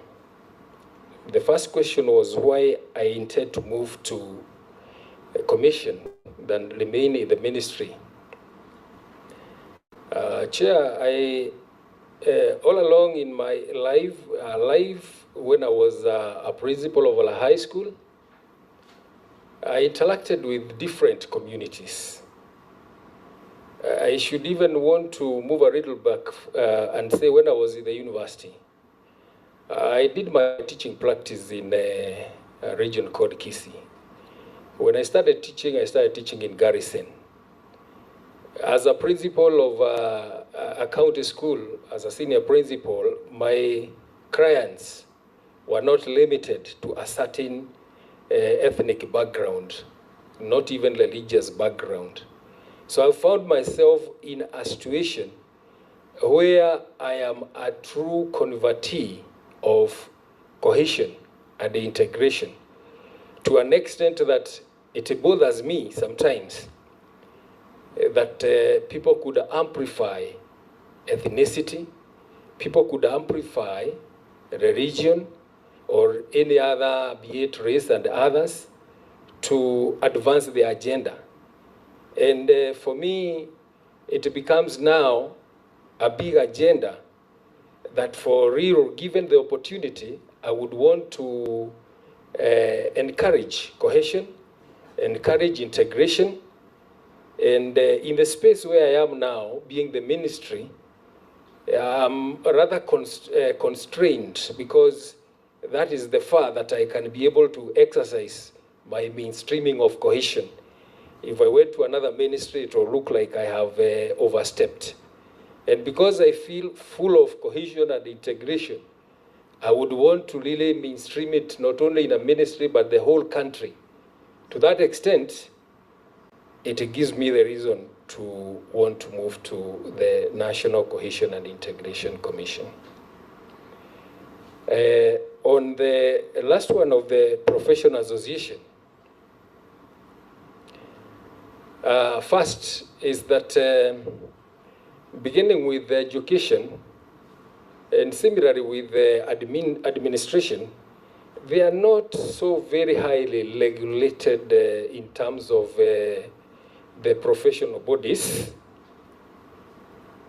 first question was why I intend to move to a commission than remain in the ministry. Chair, all along in my life, when I was a principal of a high school, I interacted with different communities. I should even want to move a little back and say when I was in the university, I did my teaching practice in a region called Kisii. When I started teaching in Garrison. As a principal of a county school, as a senior principal, my clients were not limited to a certain ethnic background, not even religious background. So I found myself in a situation where I am a true convertee of cohesion and integration, to an extent that it bothers me sometimes that people could amplify ethnicity, people could amplify religion or any other, be it race and others, to advance the agenda. And for me, it becomes now a big agenda that for real, given the opportunity, I would want to encourage cohesion, encourage integration. And in the space where I am now, being the ministry, I'm rather constrained because that is the far that I can be able to exercise my mainstreaming of cohesion. If I went to another ministry, it will look like I have overstepped. And because I feel full of cohesion and integration, I would want to really mainstream it not only in a ministry, but the whole country. To that extent, it gives me the reason to want to move to the National Cohesion and Integration Commission. On the last one of the professional association, first is that beginning with the education and similarly with the administration, they are not so very highly regulated in terms of the professional bodies,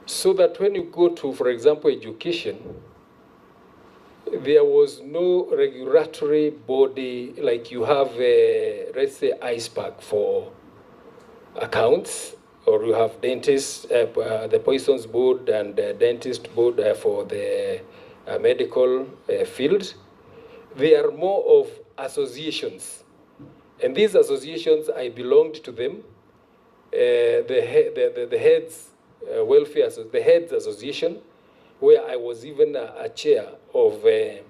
so that when you go to, for example, education, there was no regulatory body like you have, let's say, ISPAC for accounts, or you have dentists, the Poisons Board and the Dentist Board for the medical field. They are more of associations. And these associations, I belonged to them. The heads welfare, the heads association, where I was even a chair of a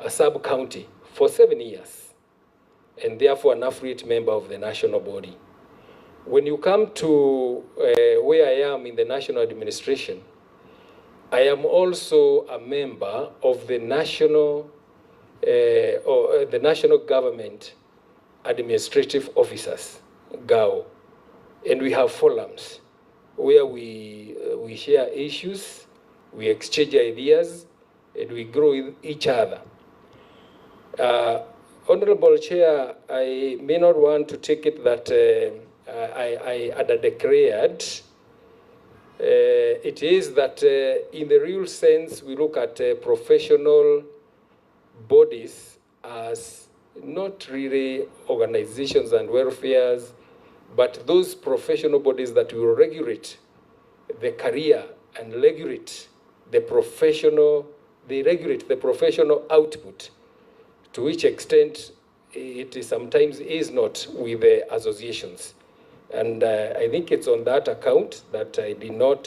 sub-county for 7 years, and therefore an affiliate member of the national body. When you come to where I am in the national administration, I am also a member of the national government administrative officers, GAO. And we have forums where we share issues, we exchange ideas, and we grow with each other. Honorable Chair, I may not want to take it that I had declared. It is that in the real sense, we look at professional bodies as not really organizations and welfares, but those professional bodies that will regulate the career and regulate the professional, they regulate the professional output, to which extent it sometimes is not with the associations. And I think it's on that account that I did not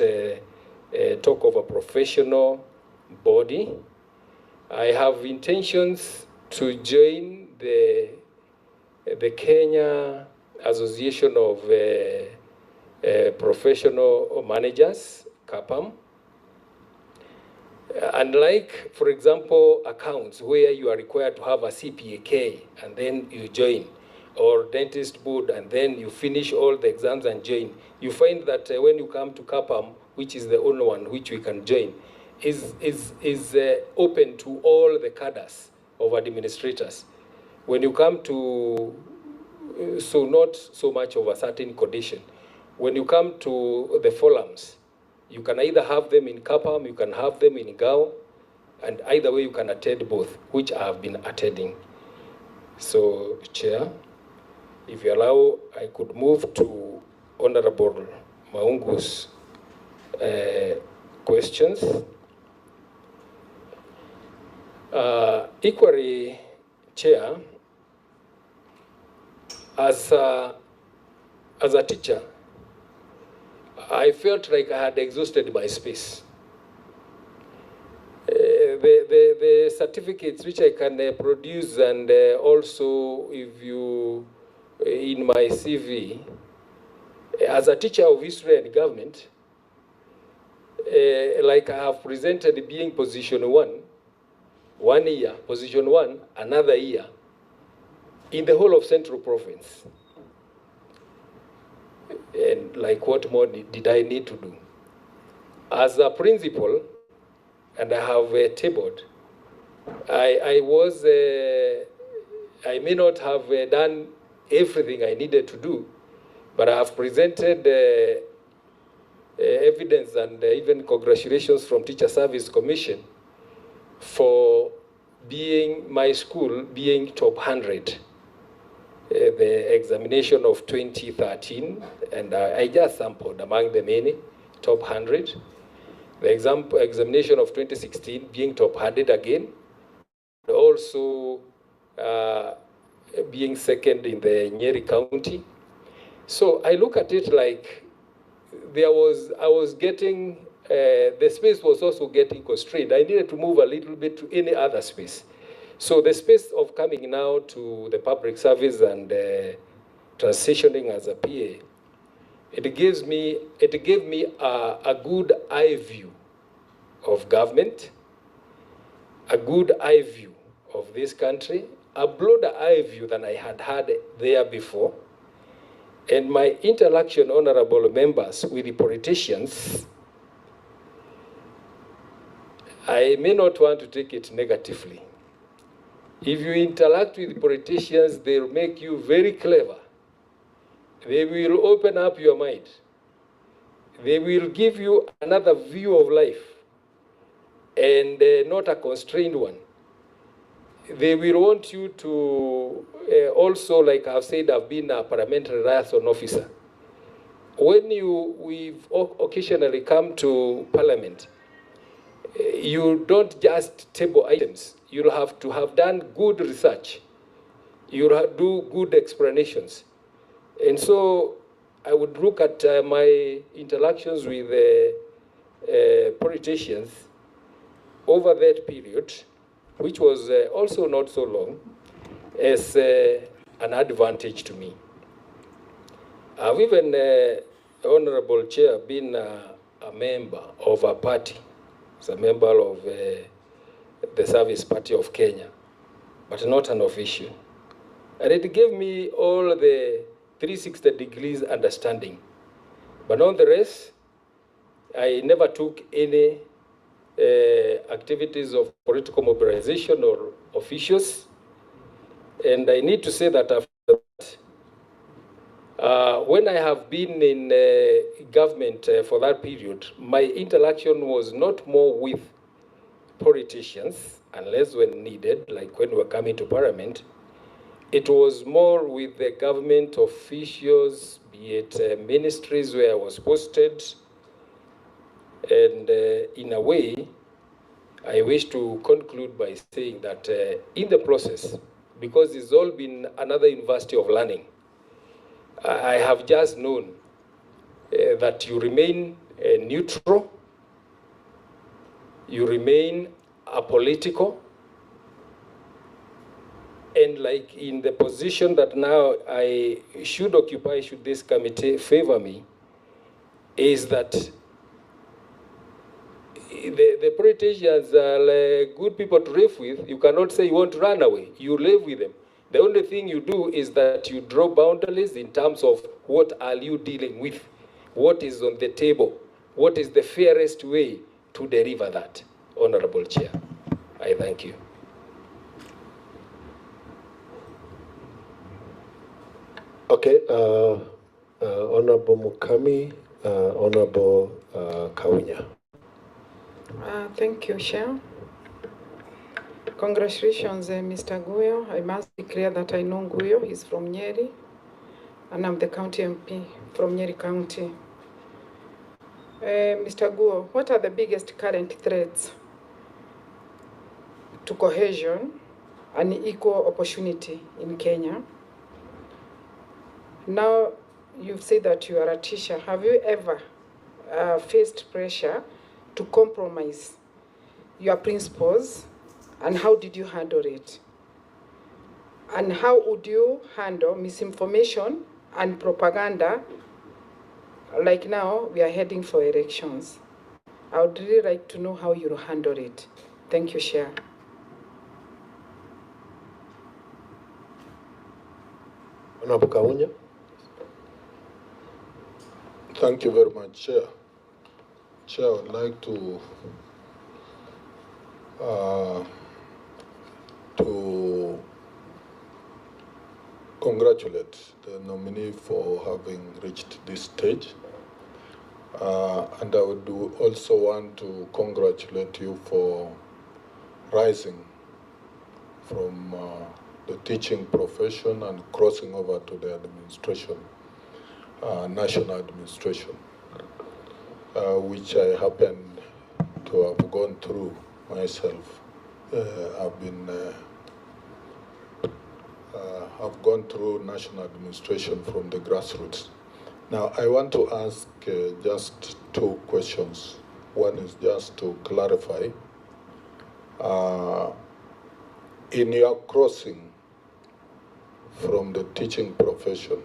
talk of a professional body. I have intentions to join the Kenya Association of Professional Managers, KAPAM. Unlike, for example, accounts where you are required to have a CPAK and then you join, or dentist board and then you finish all the exams and join, you find that when you come to KAPAM, which is the only one which we can join, is open to all the cadres of administrators. When you come to, so not so much of a certain condition. When you come to the forums, You can either have them in Kapam, you can have them in Gao, and either way you can attend both, which I have been attending. So, Chair, if you allow, I could move to Honorable Maungu's questions. Equally, Chair, as a teacher, I felt like I had exhausted my space. The certificates which I can produce, and also if you, in my CV, as a teacher of history and government, like I have presented being position 1 year, position 1, another year, in the whole of Central Province. And like what more did I need to do? As a principal, and I have tabled, I may not have done everything I needed to do, but I have presented evidence and even congratulations from Teacher Service Commission for being my school being top 100. The examination of 2013, and I just sampled among the many top 100. The examination of 2016 being top 100 again, also being second in the Nyeri County. So I look at it like I was getting, the space was also getting constrained. I needed to move a little bit to any other space. So the space of coming now to the public service and transitioning as a PA, it gave me a good eye view of government, a good eye view of this country, a broader eye view than I had had there before. And my interaction, honorable members, with the politicians, I may not want to take it negatively. If you interact with politicians, they'll make you very clever. They will open up your mind. They will give you another view of life, and not a constrained one. They will want you to also, like I've said, I've been a parliamentary liaison officer. When we've occasionally come to parliament, you don't just table items. You'll have to have done good research. You'll do good explanations. And so I would look at my interactions with politicians over that period, which was also not so long, as an advantage to me. I've even, Honorable Chair, been a member of a party, as a member of the Service Party of Kenya, but not an official. And it gave me all the 360 degrees understanding. But nonetheless, I never took any activities of political mobilization or officials. And I need to say that after that, when I have been in government for that period, my interaction was not more with politicians, unless when needed, like when we were coming to parliament. It was more with the government officials, be it ministries where I was posted. And in a way, I wish to conclude by saying that in the process, because it's all been another university of learning, I have just known that you remain neutral, you remain apolitical, and like in the position that now I should occupy, should this committee favor me, is that the politicians are good people to live with. You cannot say you want to run away. You live with them. The only thing you do is that you draw boundaries in terms of what are you dealing with, what is on the table, what is the fairest way to deliver that. Honorable Chair, I thank you.
Okay, Honorable Mukami, Honorable Kaunya.
Thank you, Chair. Congratulations, Mr. Guyo. I must declare that I know Guyo. He's from Nyeri, and I'm the county MP from Nyeri County. Mr. Guyo, what are the biggest current threats to cohesion and equal opportunity in Kenya? Now, you've said that you are a teacher. Have you ever faced pressure to compromise your principles, and how did you handle it? And how would you handle misinformation and propaganda? Like now, we are heading for elections. I would really like to know how you handle it. Thank you, Chair.
Honorable Kaunya.
Thank you very much, Chair. Chair, I would like to congratulate the nominee for having reached this stage. And I would also want to congratulate you for rising from the teaching profession and crossing over to the administration, national administration, which I happen to have gone through myself. I've gone through national administration from the grassroots. Now, I want to ask just two questions. One is just to clarify. In your crossing from the teaching profession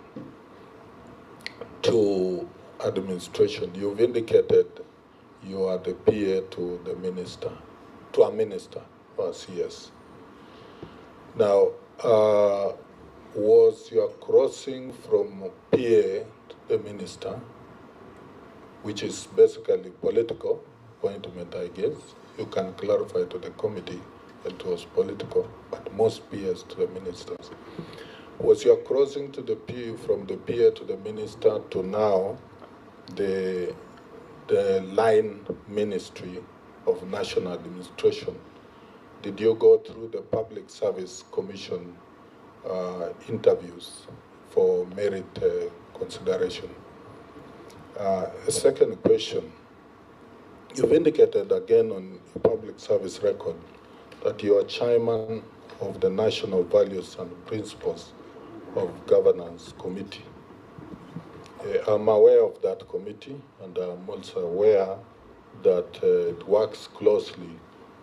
to administration, you've indicated you are the PA to the minister, to a minister or CS. Now, was your crossing from PA to the minister, which is basically political appointment, I guess? You can clarify to the committee that it was political, but most PAs to the ministers. Was your crossing to the PA, from the PA to the minister to now the line ministry of national administration? Did you go through the Public Service Commission interviews for merit consideration? A second question, you've indicated again on your public service record that you are chairman of the National Values and Principles of Governance Committee. I'm aware of that committee, and I'm also aware that it works closely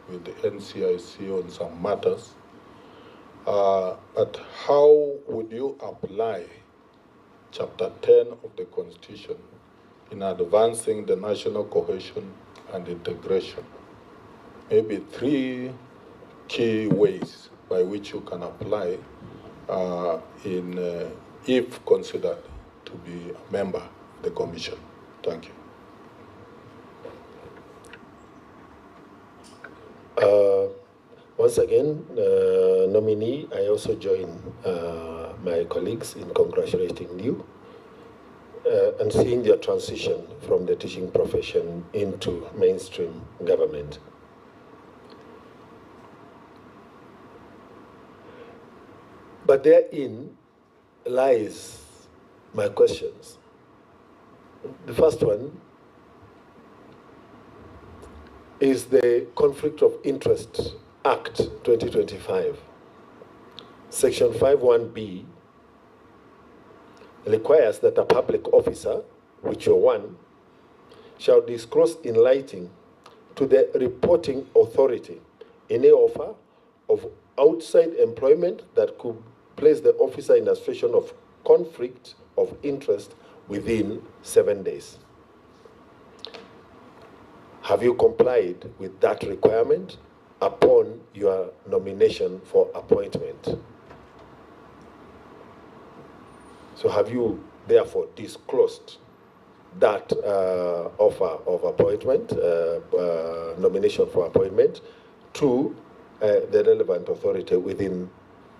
with the NCIC on some matters. But how would you apply Chapter 10 of the Constitution in advancing the national cohesion and integration? Maybe three key ways by which you can apply if considered to be a member of the Commission. Thank you.
Once again, nominee, I also join my colleagues in congratulating you and seeing your transition from the teaching profession into mainstream government. But therein lies my questions. The first one is the Conflict of Interest Act 2025. Section 51B requires that a public officer, which you're one, shall disclose in writing to the reporting authority any offer of outside employment that could place the officer in a situation of conflict of interest within 7 days. Have you complied with that requirement upon your nomination for appointment? So have you therefore disclosed that offer of appointment, nomination for appointment, to the relevant authority within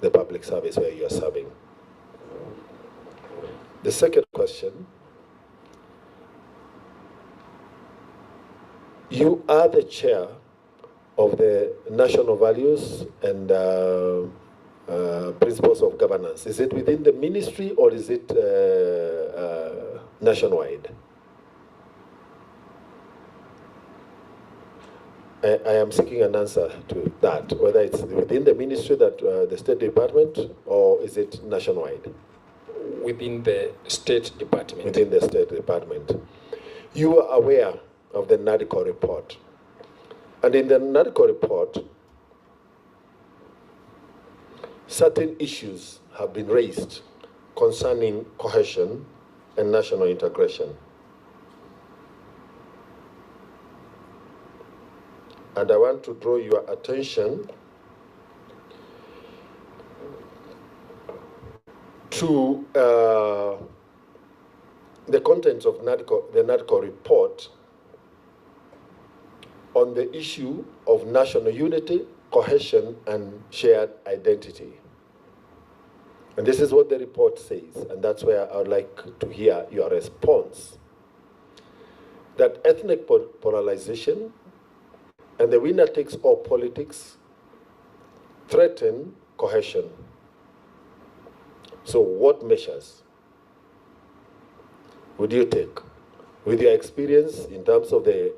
the public service where you are serving? The second question You are the chair of the national values and principles of governance. Is it within the ministry or is it nationwide? I am seeking an answer to that, whether it's within the ministry, that the State Department, or is it nationwide?
Within the State Department.
Within the State Department. You are aware of the NADCO report. And in the NADCO report, certain issues have been raised concerning cohesion and national integration. And I want to draw your attention to the contents of the NADCO report on the issue of national unity, cohesion, and shared identity. And this is what the report says, and that's where I would like to hear your response. That ethnic polarization and the winner-takes-all politics threaten cohesion. So what measures would you take with your experience in terms of the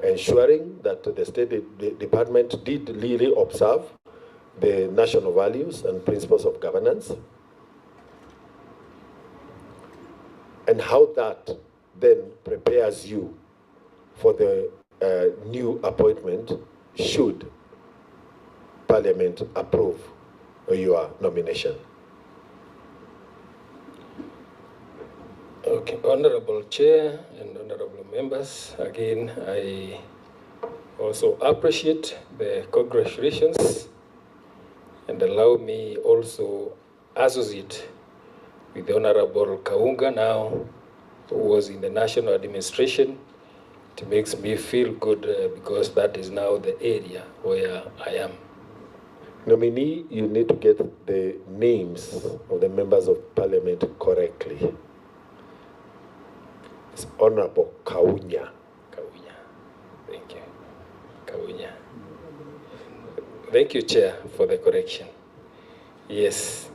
ensuring that the State Department did really observe the national values and principles of governance, and how that then prepares you for the new appointment should Parliament approve your nomination?
Okay, Honorable Chair and honorable members, again, I also appreciate the congratulations, and allow me also associate with the Honorable Kaunga now, who was in the national administration. It makes me feel good because that is now the area where I am.
Nominee, you need to get the names of the members of Parliament correctly. It's Honorable Kaunya.
Kaunya. Thank you. Kaunya. Thank you, Chair, for the correction. Yes.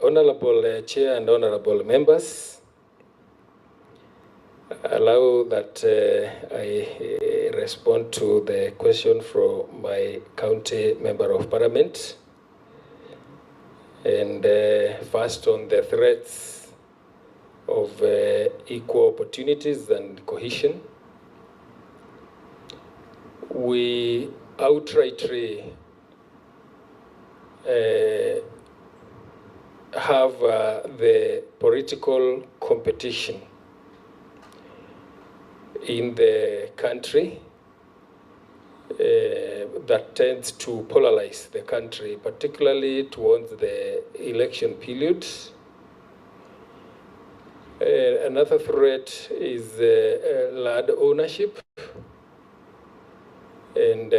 Honorable Chair and honorable members, allow that I respond to the question from my county member of parliament. And first on the threats of equal opportunities and cohesion. We outrightly have the political competition in the country that tends to polarize the country, particularly towards the election period. Another threat is land ownership. And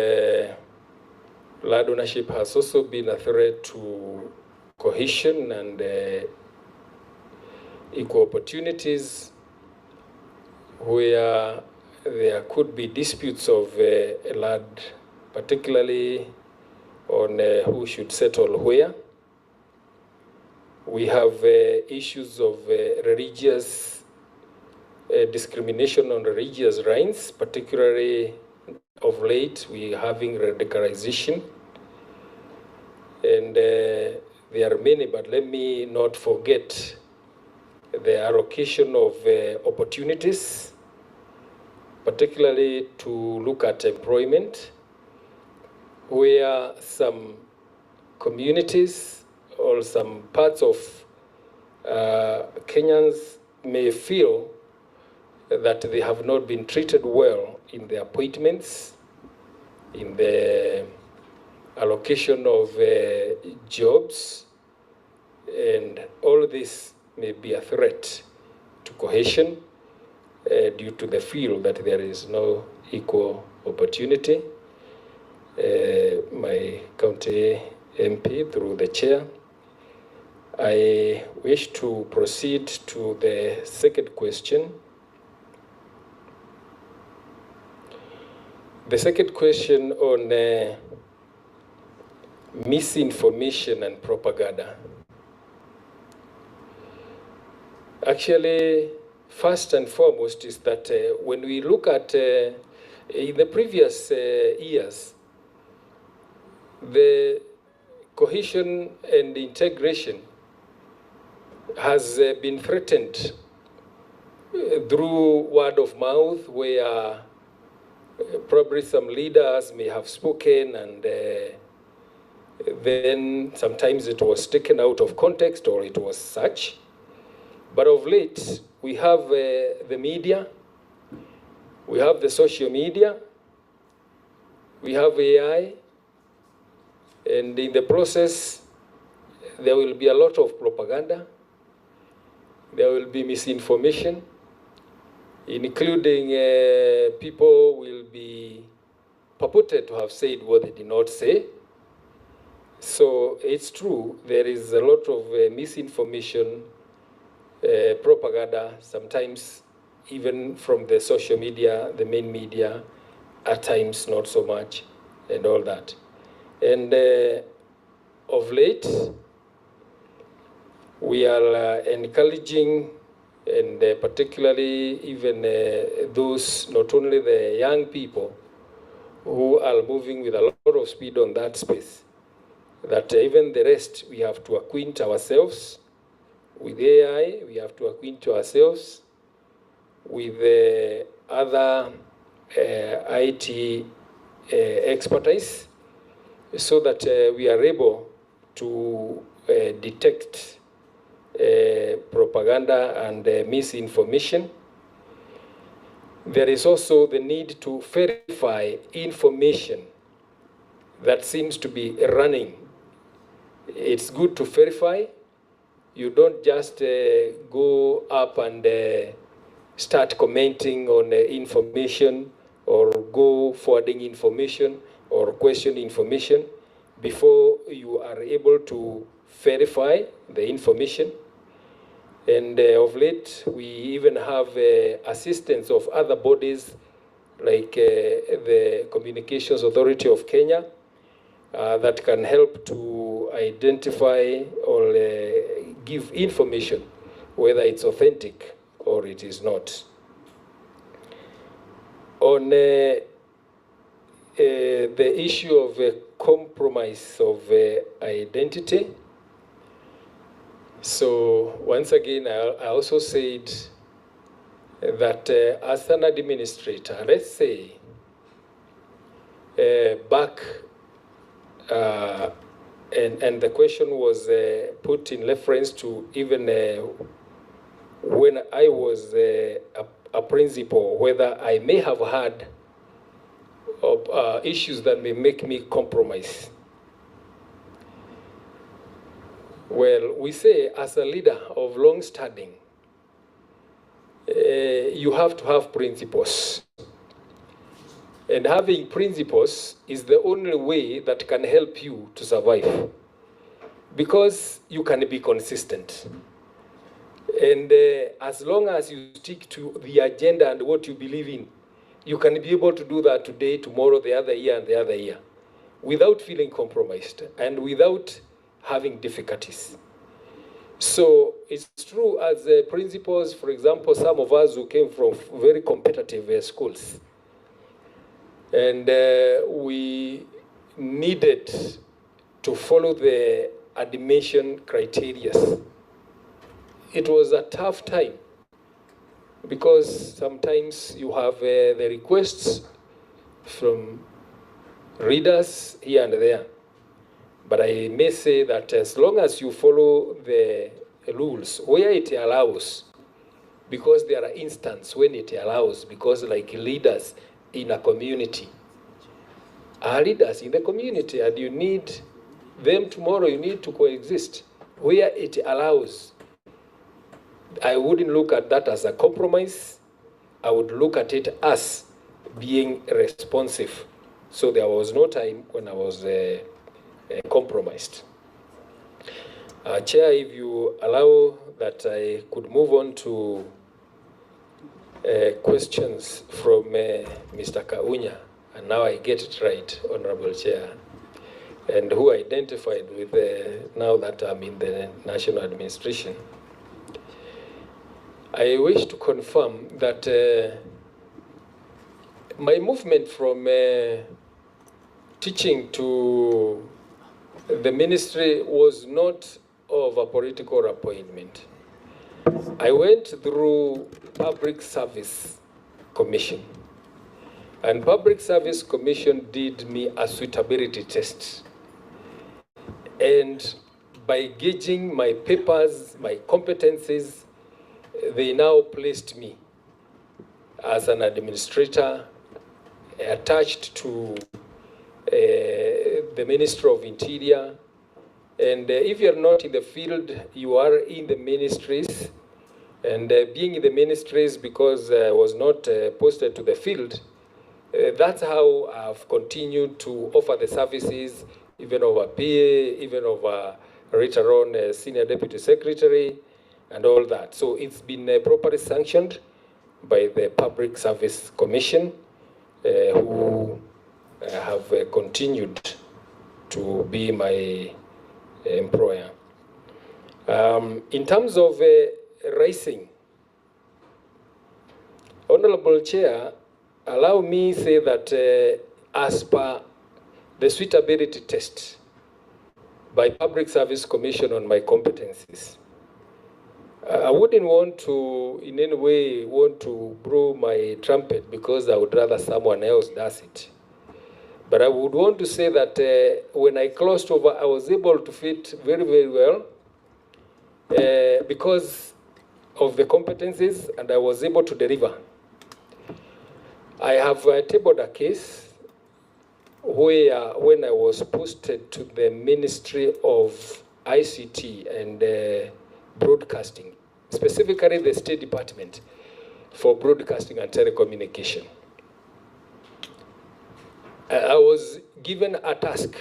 land ownership has also been a threat to cohesion and equal opportunities, where there could be disputes of land, particularly on who should settle where. We have issues of religious discrimination on religious rights, particularly of late we are having radicalization. And there are many, but let me not forget the allocation of opportunities, particularly to look at employment, where some communities or some parts of Kenyans may feel that they have not been treated well in the appointments, in the allocation of jobs, and all this may be a threat to cohesion due to the feel that there is no equal opportunity. My county MP, through the chair, I wish to proceed to the second question. The second question on misinformation and propaganda. Actually, first and foremost is that when we look at in the previous years, the cohesion and integration has been threatened through word of mouth, where probably some leaders may have spoken and then sometimes it was taken out of context or it was such. But of late, we have the media, we have the social media, we have AI, and in the process, there will be a lot of propaganda, there will be misinformation, including people will be purported to have said what they did not say. So it's true, there is a lot of misinformation, propaganda, sometimes even from the social media, the main media, at times not so much, and all that. And of late, we are encouraging, and particularly even those, not only the young people, who are moving with a lot of speed on that space, that even the rest, we have to acquaint ourselves with AI, we have to acquaint ourselves with other IT expertise, so that we are able to detect propaganda and misinformation. There is also the need to verify information that seems to be running. It's good to verify. You don't just go up and start commenting on information or go forwarding information or question information before you are able to verify the information. And of late, we even have assistance of other bodies like the Communications Authority of Kenya that can help to identify or give information, whether it's authentic or it is not. On the issue of compromise of identity, so once again, I also said that as an administrator, let's say back, and the question was put in reference to even when I was a principal, whether I may have had issues that may make me compromise. Well, we say as a leader of long standing, you have to have principles. And having principles is the only way that can help you to survive, because you can be consistent. And as long as you stick to the agenda and what you believe in, you can be able to do that today, tomorrow, the other year, and the other year, without feeling compromised and without having difficulties. So it's true as principals, for example, some of us who came from very competitive schools, and we needed to follow the admission criteria. It was a tough time because sometimes you have the requests from readers here and there. But I may say that as long as you follow the rules where it allows, because there are instances when it allows, because like leaders in a community are leaders in the community and you need them tomorrow, you need to coexist. Where it allows, I wouldn't look at that as a compromise. I would look at it as being responsive. So there was no time when I was compromised. Chair, if you allow that I could move on to questions from Mr. Kaunya, and now I get it right, Honorable Chair, and who identified with now that I'm in the national administration. I wish to confirm that my movement from teaching to the ministry was not of a political appointment. I went through Public Service Commission, and Public Service Commission did me a suitability test. And by gauging my papers, my competencies, they now placed me as an administrator attached to the Ministry of Interior. And if you're not in the field, you are in the ministries. And being in the ministries, because I was not posted to the field, that's how I've continued to offer the services, even over PA, even over later on Senior Deputy Secretary, and all that. So it's been properly sanctioned by the Public Service Commission, who have continued to be my employer. In terms of racing, Honorable Chair, allow me say that as per the suitability test by Public Service Commission on my competencies, I wouldn't want to in any way want to blow my trumpet because I would rather someone else does it. But I would want to say that when I closed over, I was able to fit very, very well because of the competencies, and I was able to deliver. I have tabled a case where when I was posted to the Ministry of ICT and Broadcasting, specifically the State Department for Broadcasting and Telecommunication, I was given a task,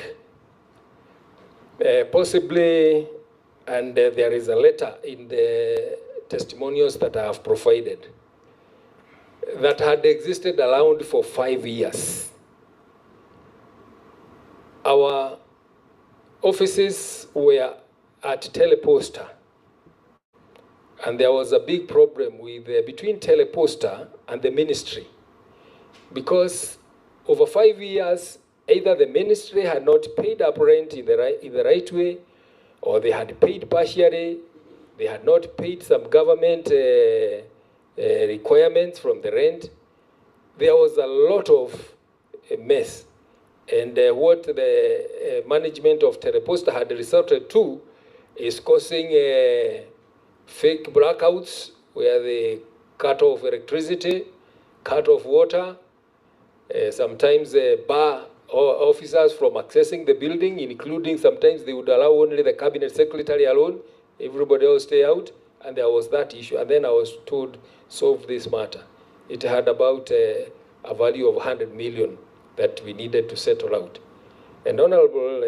possibly, and there is a letter in the testimonials that I have provided, that had existed around for 5 years. Our offices were at Teleposta, and there was a big problem with between Teleposta and the ministry, because over 5 years, either the ministry had not paid up rent in the right way, or they had paid partially, they had not paid some government requirements from the rent. There was a lot of mess. And what the management of Teleposta had resorted to is causing fake blackouts where they cut off electricity, cut off water, sometimes bar officers from accessing the building, including sometimes they would allow only the cabinet secretary alone, everybody else stay out, and there was that issue. And then I was told, solve this matter. It had about a value of 100 million that we needed to settle out. And Honorable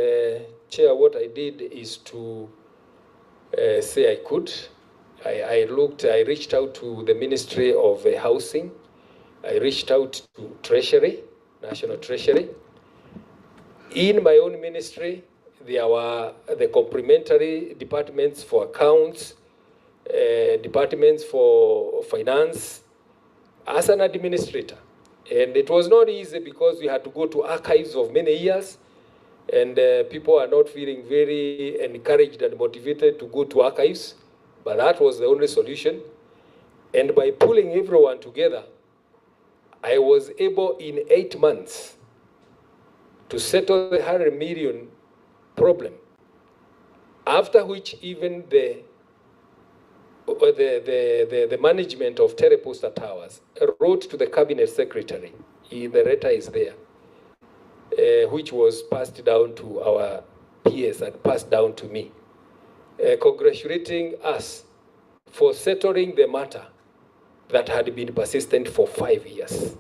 Chair, what I did is to say I could. I reached out to the Ministry of Housing. I reached out to Treasury, National Treasury. In my own ministry, there were the complementary departments for accounts, departments for finance, as an administrator. And it was not easy because we had to go to archives of many years, and people are not feeling very encouraged and motivated to go to archives, but that was the only solution. And by pulling everyone together, I was able in 8 months to settle the 100 million problem, after which even the management of Teleposta Towers wrote to the cabinet secretary, the letter is there, which was passed down to our PS and passed down to me, congratulating us for settling the matter that had been persistent for 5 years.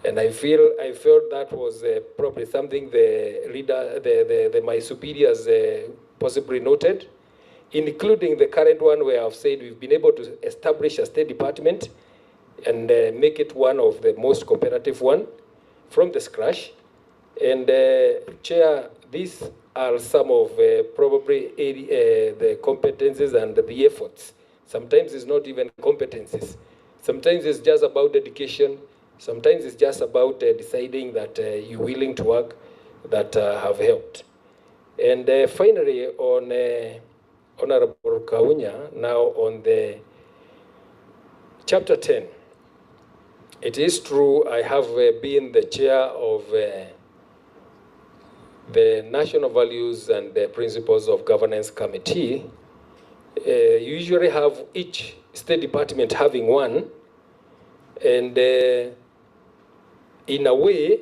And I felt that was probably something the leader, my superiors possibly noted, including the current one where I've said we've been able to establish a State Department and make it one of the most competitive one from the scratch. And Chair, these are some of probably the competencies and the efforts. Sometimes it's not even competencies. Sometimes it's just about dedication. Sometimes it's just about deciding that you're willing to work that have helped. And finally, on Honorable Kaunya, now on the Chapter 10. It is true I have been the chair of the National Values and the Principles of Governance Committee. You usually have each State Department having one, and in a way,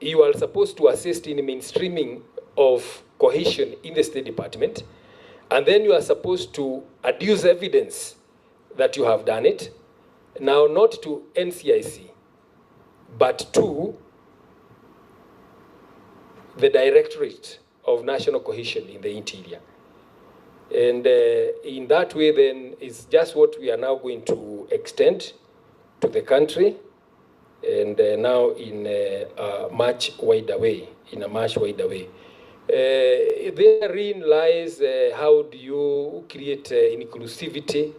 you are supposed to assist in mainstreaming of cohesion in the State Department, and then you are supposed to adduce evidence that you have done it, now not to NCIC, but to the Directorate of National Cohesion in the Interior. And in that way, then, it's just what we are now going to extend to the country, and now in a much wider way, Therein lies how do you create inclusivity,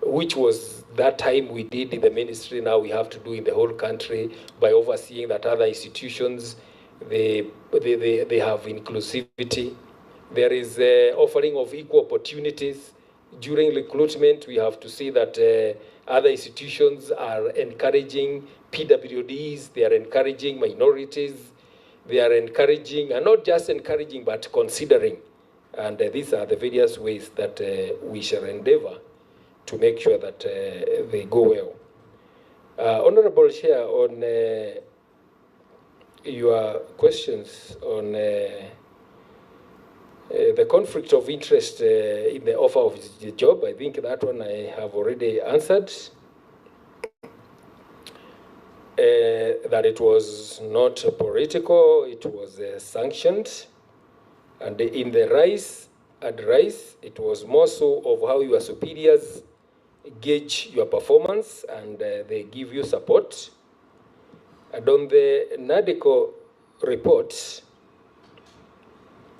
which was that time we did in the ministry. Now we have to do in the whole country by overseeing that other institutions, they have inclusivity. There is offering of equal opportunities. During recruitment, we have to see that other institutions are encouraging PWDs, they are encouraging minorities, they are encouraging, and not just encouraging, but considering. And these are the various ways that we shall endeavor to make sure that they go well. Honorable Chair, on your questions on the conflict of interest in the offer of the job, I think that one I have already answered. That it was not political, it was sanctioned. And in the rise, it was more so of how your superiors gauge your performance and they give you support. And on the NADECO report,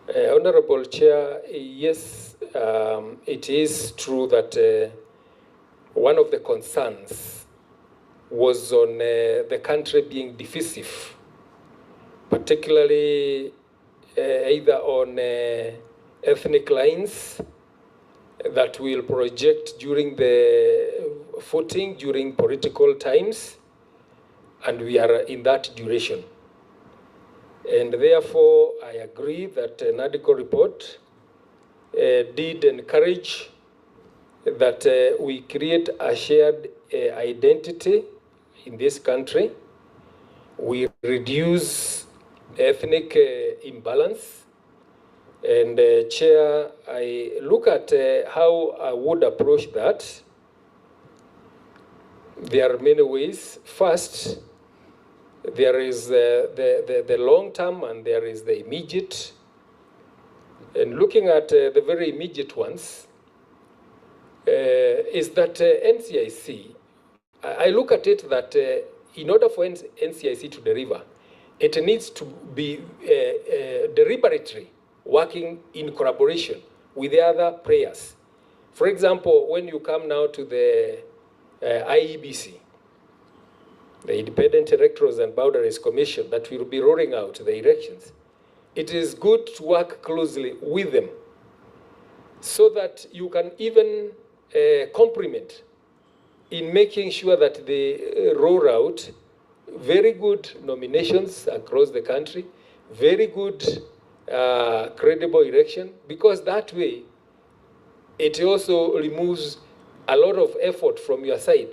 Honorable Chair, yes, it is true that one of the concerns was on the country being divisive, particularly either on ethnic lines that will project during the voting, during political times, and we are in that duration. And therefore, I agree that the NADECO report did encourage that we create a shared identity in this country. We reduce ethnic imbalance. And Chair, I look at how I would approach that. There are many ways. First, there is the long term and there is the immediate. And looking at the very immediate ones, is that NCIC, I look at it that in order for NCIC to deliver, it needs to be deliberately working in collaboration with the other players. For example, when you come now to the IEBC, the Independent Electorals and Boundaries Commission that will be rolling out the elections, it is good to work closely with them so that you can even complement in making sure that they roll out very good nominations across the country, very good credible election, because that way it also removes a lot of effort from your side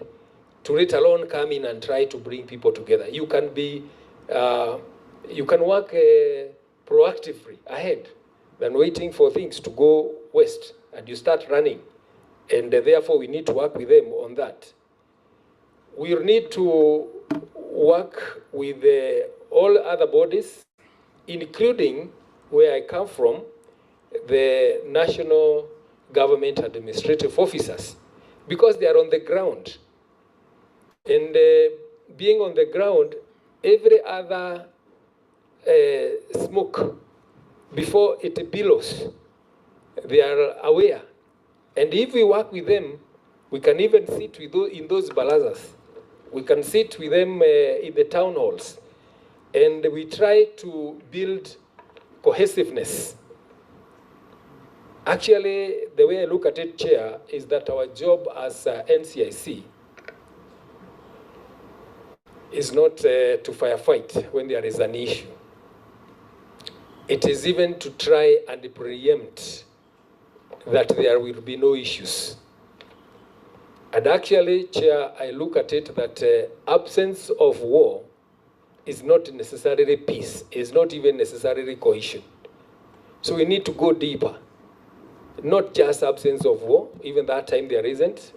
to let alone come in and try to bring people together. You can be, you can work proactively ahead than waiting for things to go west and you start running. And therefore we need to work with them on that. We need to work with all other bodies, including where I come from, the national government administrative officers, because they are on the ground. And being on the ground, every other smoke, before it billows, they are aware. And if we work with them, we can even sit with those, in those balazas. We can sit with them in the town halls. And we try to build cohesiveness. Actually, the way I look at it, Chair, is that our job as NCIC is not to firefight when there is an issue. It is even to try and preempt that there will be no issues. And actually, Chair, I look at it that absence of war is not necessarily peace, is not even necessarily cohesion. So we need to go deeper. Not just absence of war, even that time there isn't.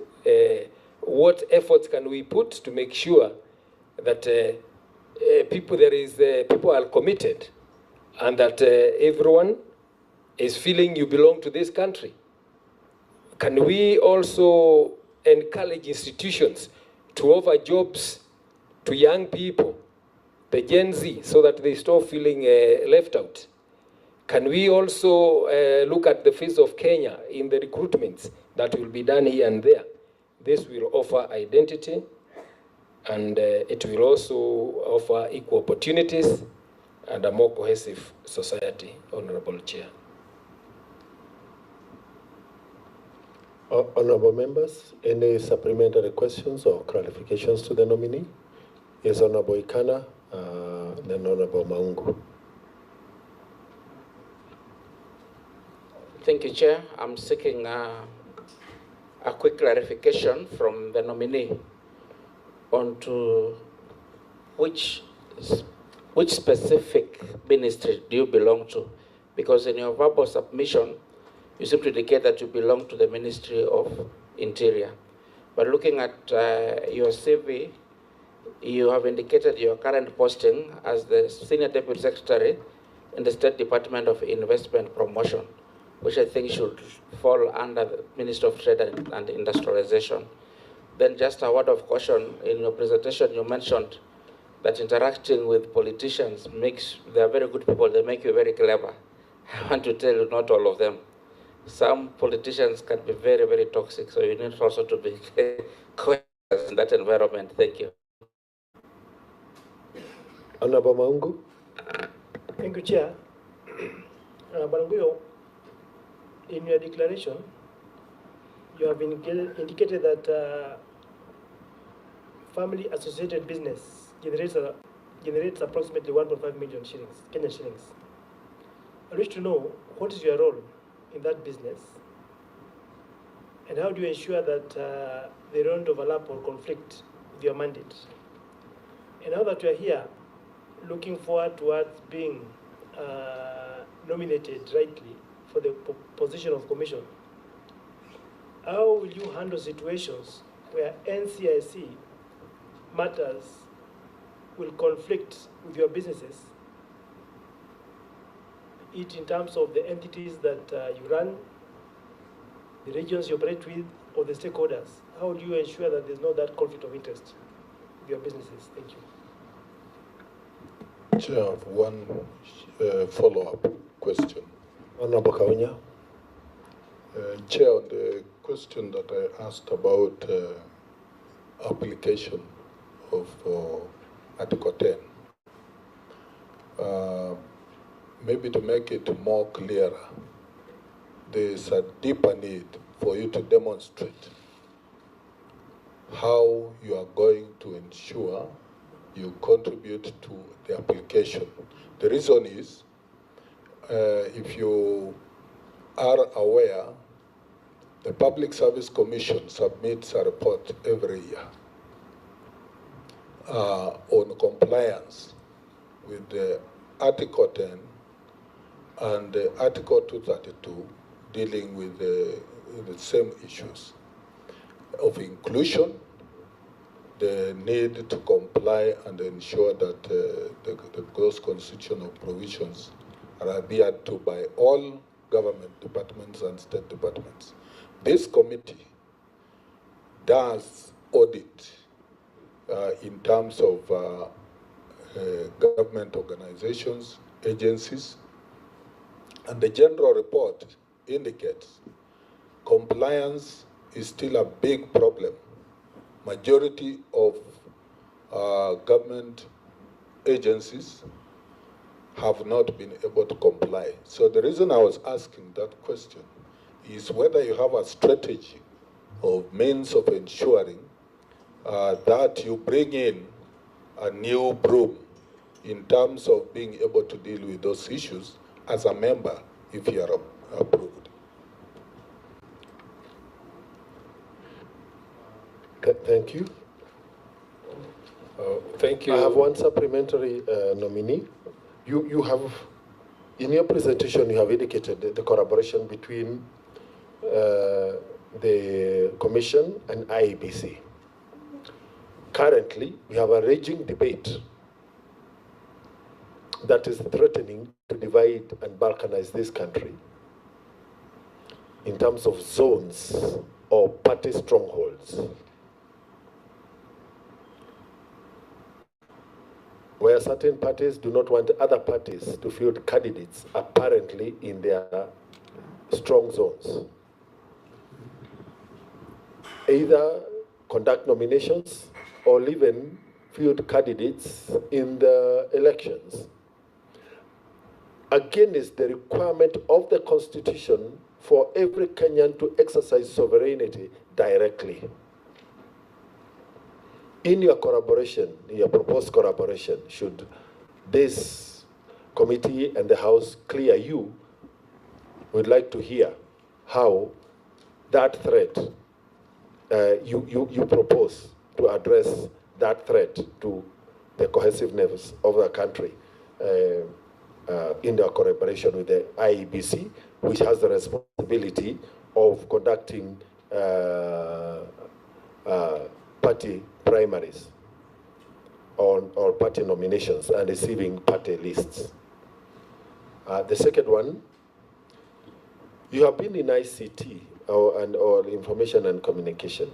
What efforts can we put to make sure that people are committed and that everyone is feeling you belong to this country? Can we also encourage institutions to offer jobs to young people, the Gen Z, so that they stop feeling left out? Can we also look at the face of Kenya in the recruitments that will be done here and there? This will offer identity, and it will also offer equal opportunities and a more cohesive society, Honorable Chair.
Honorable members, any supplementary questions or clarifications to the nominee? Yes, Honorable Ikana, then Honorable Maungu.
Thank you, Chair. I'm seeking a quick clarification from the nominee onto which specific ministry do you belong to? Because in your verbal submission, you seem to indicate that you belong to the Ministry of Interior. But looking at your CV, you have indicated your current posting as the Senior Deputy Secretary in the State Department of Investment Promotion, which I think should fall under the Ministry of Trade and Industrialization. Then just a word of caution, in your presentation you mentioned that interacting with politicians they are very good people, they make you very clever. I want to tell you, not all of them. Some politicians can be very, very toxic, so you need also to be cautious in that environment. Thank you.
Honorable Maungu.
Thank you, Chair. Banguyo, in your declaration, you have indicated that family associated business generates approximately 1.5 million shillings, Kenyan shillings. I wish to know what is your role in that business, and how do you ensure that they don't overlap or conflict with your mandate? And now that we are here, looking forward towards being nominated rightly for the position of commission, how will you handle situations where NCIC matters will conflict with your businesses, it in terms of the entities that you run, the regions you operate with, or the stakeholders? How do you ensure that there's no that conflict of interest with your businesses? Thank you.
Chair, I have one follow-up question.
Honorable Kaunya.
Chair, on the question that I asked about application of Article 10, maybe to make it more clearer, there is a deeper need for you to demonstrate how you are going to ensure you contribute to the application. The reason is, if you are aware, the Public Service Commission submits a report every year on compliance with the Article 10 and Article 232 dealing with the same issues of inclusion, the need to comply and ensure that those constitutional provisions are adhered to by all government departments and state departments. This committee does audit in terms of government organizations, agencies, and the general report indicates compliance is still a big problem. Majority of government agencies have not been able to comply. So the reason I was asking that question is whether you have a strategy of means of ensuring that you bring in a new broom in terms of being able to deal with those issues as a member if you are approved.
Thank you.
Thank you.
I have one supplementary nominee. You have, in your presentation, you have indicated the collaboration between the Commission and IEBC. Currently, we have a raging debate that is threatening to divide and balkanize this country in terms of zones or party strongholds, where certain parties do not want other parties to field candidates apparently in their strong zones. Either conduct nominations or even field candidates in the elections. Again, is the requirement of the Constitution for every Kenyan to exercise sovereignty directly. In your collaboration, in your proposed collaboration, should this committee and the House clear you, we'd like to hear how that threat you propose to address that threat to the cohesiveness of the country in their collaboration with the IEBC, which has the responsibility of conducting party primaries or party nominations and receiving party lists. The second one, you have been in ICT or information and communication.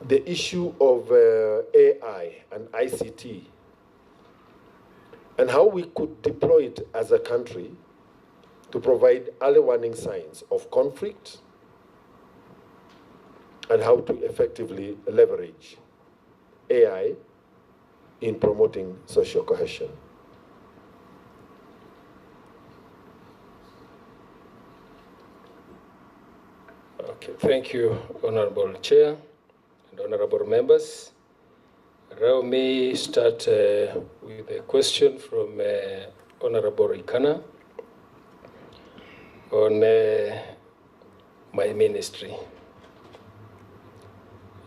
The issue of AI and ICT and how we could deploy it as a country to provide early warning signs of conflict and how to effectively leverage AI in promoting social cohesion.
Okay, thank you, Honorable Chair and Honorable members. Allow me start with a question from Honorable Ikana on my ministry.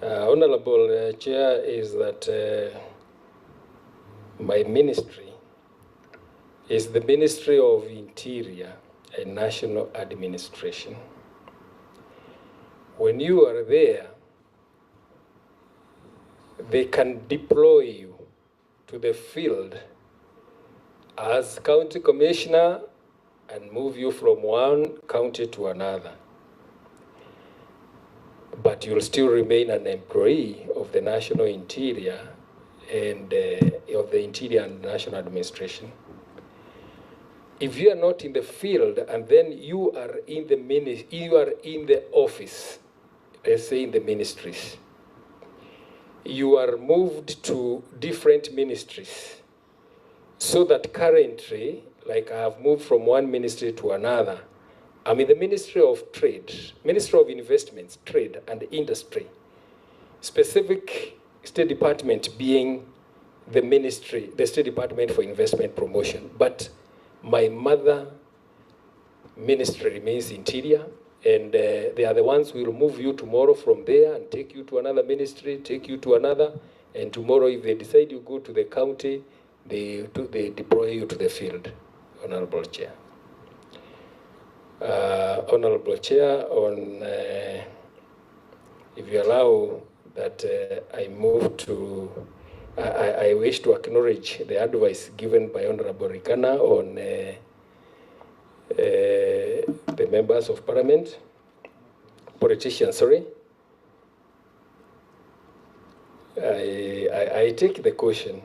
Honorable Chair, is that my ministry is the Ministry of Interior and National Administration. When you are there, they can deploy you to the field as county commissioner and move you from one county to another. But you'll still remain an employee of the National Interior and of the Interior and National Administration. If you are not in the field and then you are in the office, let's say in the ministries, you are moved to different ministries. So that currently, like I have moved from one ministry to another, I'm in the Ministry of Trade, Ministry of Investments, Trade and Industry, specific State Department being the ministry, the State Department for Investment Promotion. But my mother ministry remains Interior, and they are the ones who will move you tomorrow from there and take you to another ministry, take you to another, and tomorrow if they decide you go to the county, they deploy you to the field, Honorable Chair. Honorable Chair, on if you allow that I move to, I wish to acknowledge the advice given by Honorable Rikana on the members of parliament, politicians, sorry. I take the caution.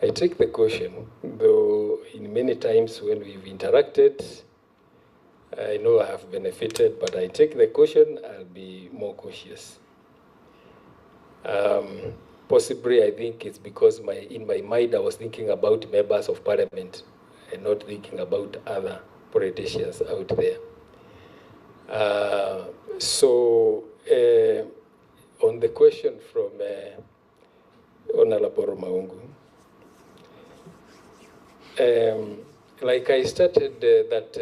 I take the caution, though in many times when we've interacted, I know I have benefited, but I take the caution, I'll be more cautious. Possibly, I think it's because in my mind I was thinking about members of parliament and not thinking about other politicians out there. On the question from Honorable Maungu, like I started that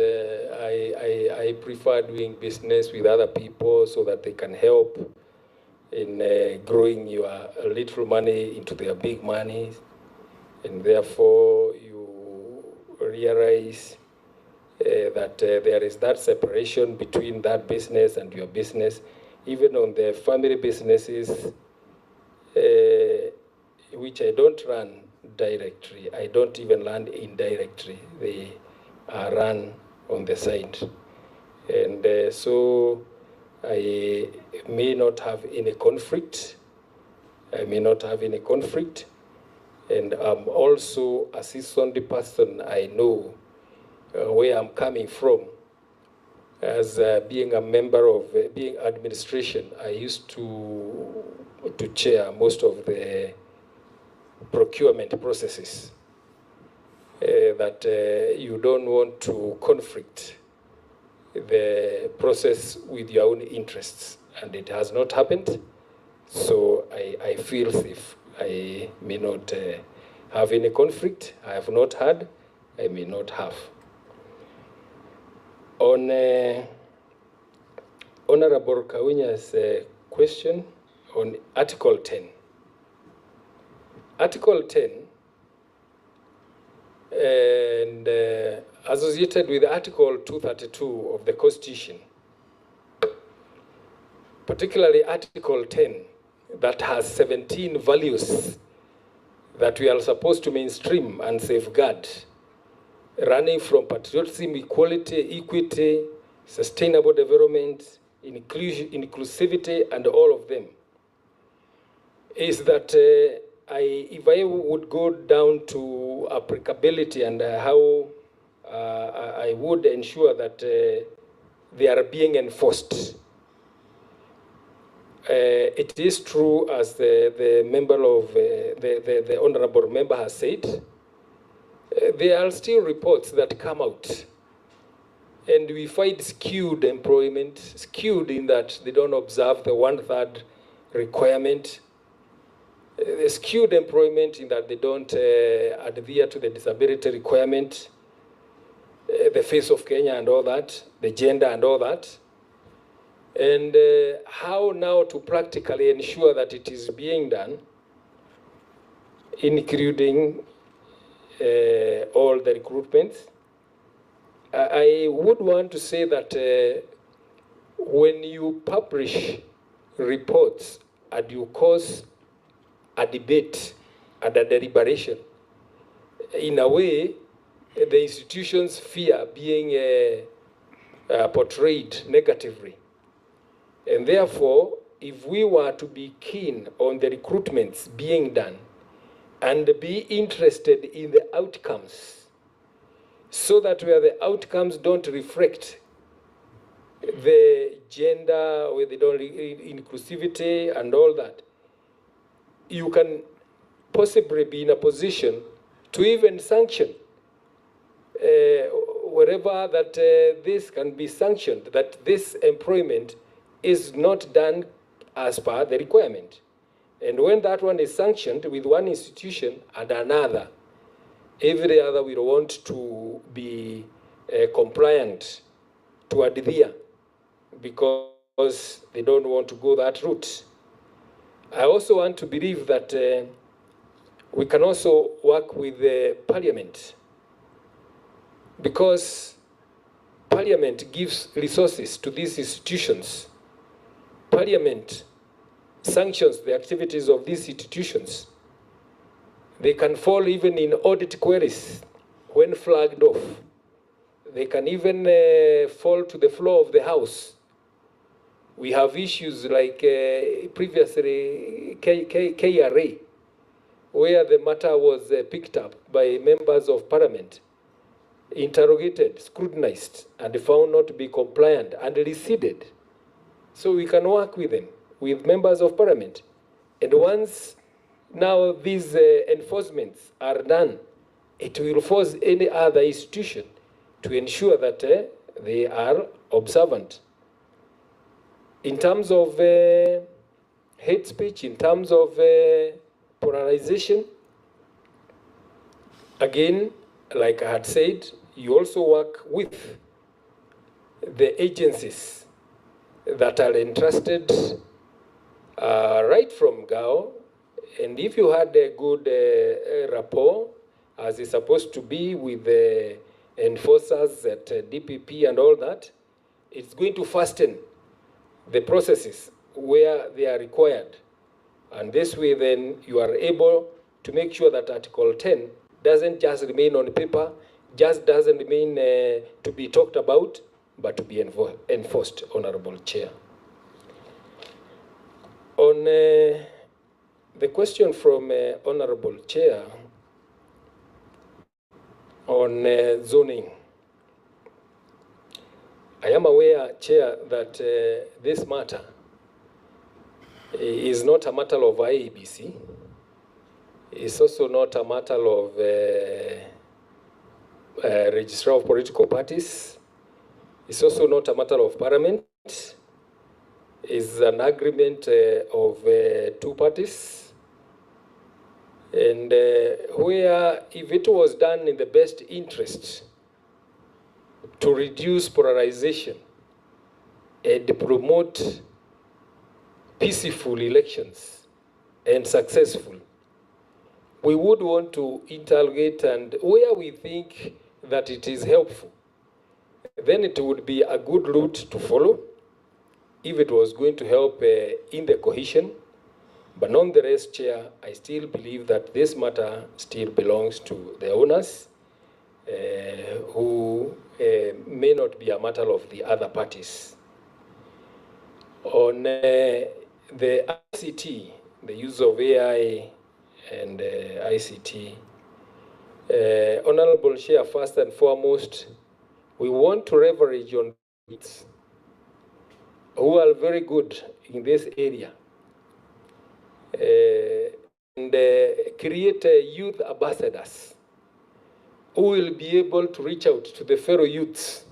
I prefer doing business with other people so that they can help in growing your little money into their big money, and therefore you realize that there is that separation between that business and your business. Even on the family businesses, which I don't run directly, I don't even run indirectly. They are run on the side. And so I may not have any conflict. And I'm also a seasoned person. I know where I'm coming from. As being a member of being administration, I used to chair most of the procurement processes that you don't want to conflict the process with your own interests, and it has not happened. So I feel safe. I may not have any conflict. I have not had. I may not have. On Honorable Kawinya's question on Article 10. Article 10 and associated with Article 232 of the Constitution, particularly Article 10, that has 17 values that we are supposed to mainstream and safeguard, running from patriotism, equality, equity, sustainable development, inclusivity, and all of them, is that if I would go down to applicability and how I would ensure that they are being enforced. It is true, as the member of the honorable member has said, there are still reports that come out, and we find skewed employment, skewed in that they don't observe the 1/3 requirement. Skewed employment in that they don't adhere to the disability requirement, the face of Kenya and all that, the gender and all that. And how now to practically ensure that it is being done, including all the recruitments. I would want to say that when you publish reports and you cause a debate and a deliberation, in a way, the institutions fear being portrayed negatively. And therefore, if we were to be keen on the recruitments being done and be interested in the outcomes, so that where the outcomes don't reflect the gender, where they don't inclusivity and all that, you can possibly be in a position to even sanction wherever that this can be sanctioned, that this employment is not done as per the requirement. And when that one is sanctioned with one institution and another, every other will want to be compliant to adhere because they don't want to go that route. I also want to believe that we can also work with the Parliament, because Parliament gives resources to these institutions. Parliament sanctions the activities of these institutions. They can fall even in audit queries when flagged off. They can even fall to the floor of the house. We have issues like previously KRA, where the matter was picked up by members of parliament, interrogated, scrutinized, and found not to be compliant and receded. So we can work with them, with members of parliament. And once now these enforcements are done, it will force any other institution to ensure that they are observant. In terms of hate speech, in terms of polarization, again, like I had said, you also work with the agencies that are entrusted right from GAO. And if you had a good rapport, as is supposed to be with the enforcers at DPP and all that, it's going to fasten the processes where they are required. And this way then you are able to make sure that Article 10 doesn't just remain on paper, just doesn't remain to be talked about, but to be enforced, Honorable Chair. On the question from Honorable Chair on zoning, I am aware, Chair, that this matter is not a matter of IEBC. It's also not a matter of Registrar of Political Parties. It's also not a matter of Parliament. It's an agreement of two parties. And where, if it was done in the best interest to reduce polarization and promote peaceful elections and successful, we would want to interrogate, and where we think that it is helpful, then it would be a good route to follow if it was going to help in the cohesion. But nonetheless, Chair, I still believe that this matter still belongs to the owners, who may not be a matter of the other parties. On the ICT, the use of AI and ICT, Honorable Chair, first and foremost, we want to leverage on youths who are very good in this area, and create youth ambassadors who will be able to reach out to the fellow youths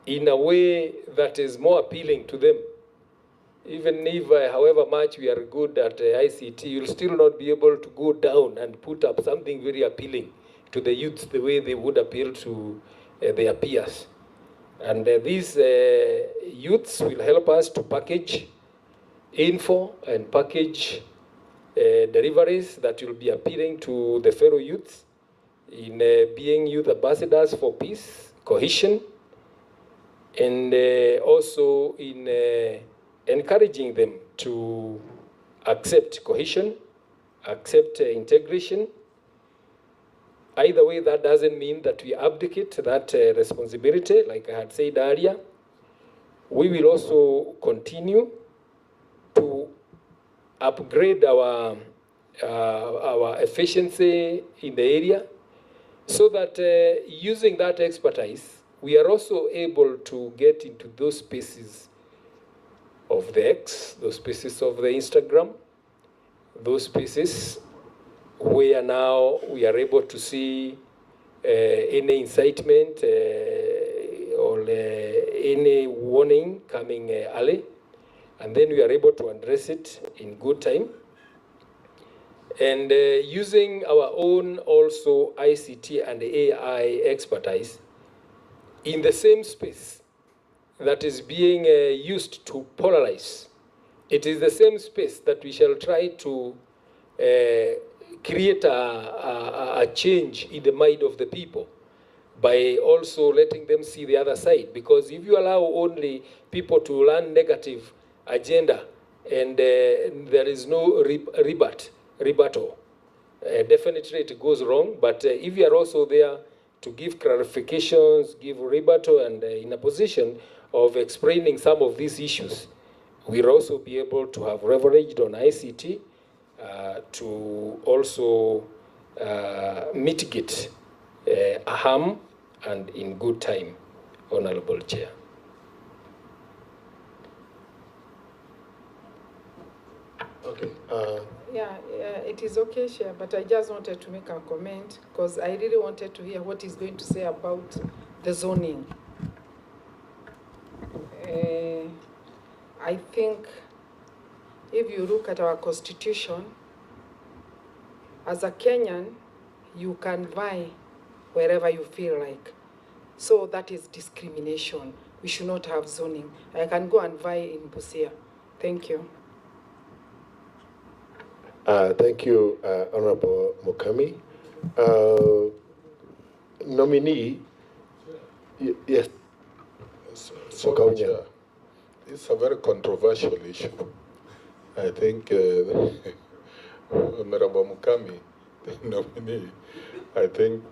in a way that is more appealing to them. Even if, however much we are good at ICT, you'll still not be able to go down and put up something very appealing to the youths the way they would appeal to their peers. And these youths will help us to package info and package deliveries that will be appealing to the fellow youths in being youth ambassadors for peace, cohesion, and also in encouraging them to accept cohesion, accept integration. Either way, that doesn't mean that we abdicate that responsibility, like I had said earlier. We will also continue to upgrade our efficiency in the area, so that using that expertise, we are also able to get into those spaces of the X, those spaces of the Instagram, those spaces where now we are able to see any incitement or any warning coming early, and then we are able to address it in good time. And using our own also ICT and AI expertise in the same space that is being used to polarize. It is the same space that we shall try to create a change in the mind of the people by also letting them see the other side. Because if you allow only people to learn negative agenda and there is no rebuttal, definitely it goes wrong. But if you are also there to give clarifications, give rebuttal, and in a position of explaining some of these issues. We'll also be able to have leveraged on ICT to also mitigate harm and in good time, Honorable Chair.
Okay.
Yeah, it is okay, Chair, but I just wanted to make a comment because I really wanted to hear what he's going to say about the zoning. I think if you look at our constitution, as a Kenyan, you can vie wherever you feel like. So that is discrimination. We should not have zoning. I can go and vie in Busia. Thank you.
Thank you, Honorable Mukami. Nominee, yes.
So, Chair, it's a very controversial issue. I think Honorable Mukami, the nominee, I think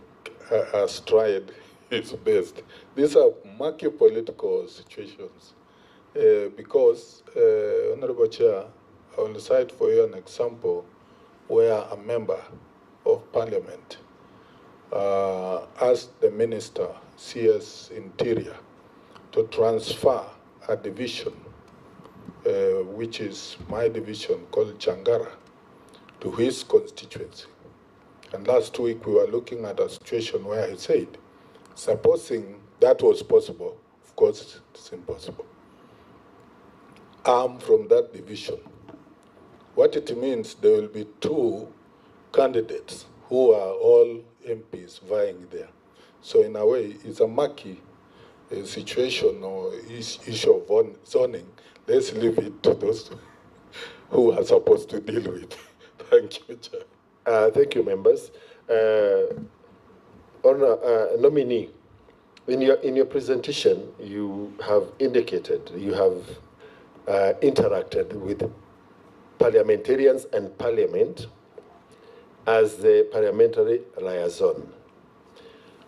has tried his best. These are murky political situations because, Honorable Chair, I will cite for you an example where a member of Parliament asked the Minister, CS Interior, to transfer a division, which is my division called Changara, to his constituency. And last week we were looking at a situation where he said, supposing that was possible, of course it's impossible, arm from that division. What it means, there will be two candidates who are all MPs vying there. So in a way, it's a murky situation or issue of zoning. Let's leave it to those who are supposed to deal with. Thank you, Chair.
Thank you, members. Nominee, in your presentation, you have indicated you have interacted with parliamentarians and parliament as the parliamentary liaison.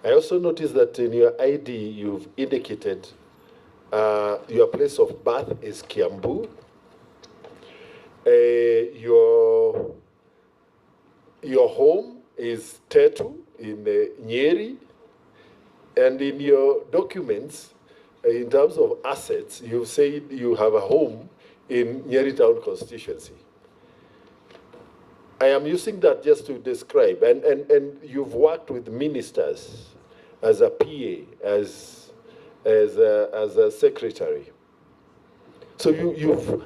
I also noticed that in your ID, you've indicated your place of birth is Kiambu. Your home is Tetu in Nyeri. And in your documents, in terms of assets, you've said you have a home in Nyeri Town constituency. I am using that just to describe, and you've worked with ministers as a PA, as a secretary. So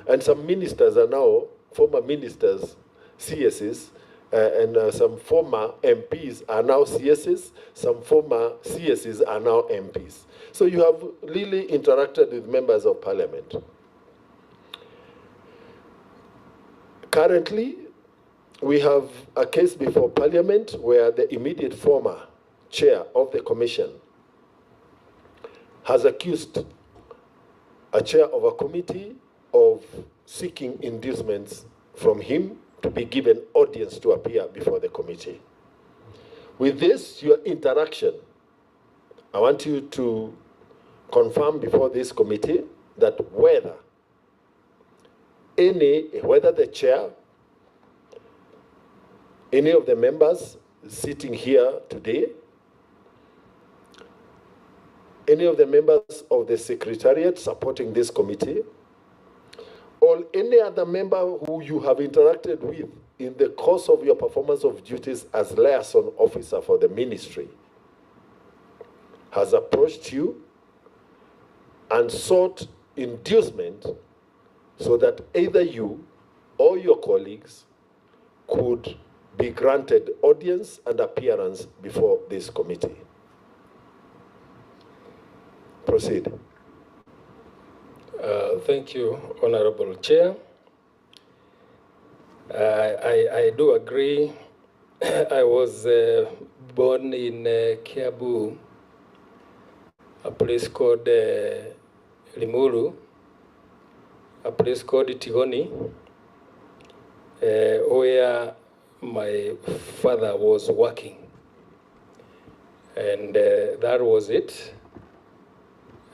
and some ministers are now former ministers, CSs, and some former MPs are now CSs, some former CSs are now MPs. So you have really interacted with members of parliament. Currently, we have a case before Parliament where the immediate former chair of the commission has accused a chair of a committee of seeking inducements from him to be given audience to appear before the committee. With this, your interaction, I want you to confirm before this committee that whether the chair, any of the members sitting here today, any of the members of the secretariat supporting this committee, or any other member who you have interacted with in the course of your performance of duties as liaison officer for the ministry has approached you and sought inducement so that either you or your colleagues could be granted audience and appearance before this committee. Proceed.
Thank you, Honorable Chair. I do agree. I was born in Kiabu, a place called Limuru, a place called Tigoni, where my father was working. And that was it.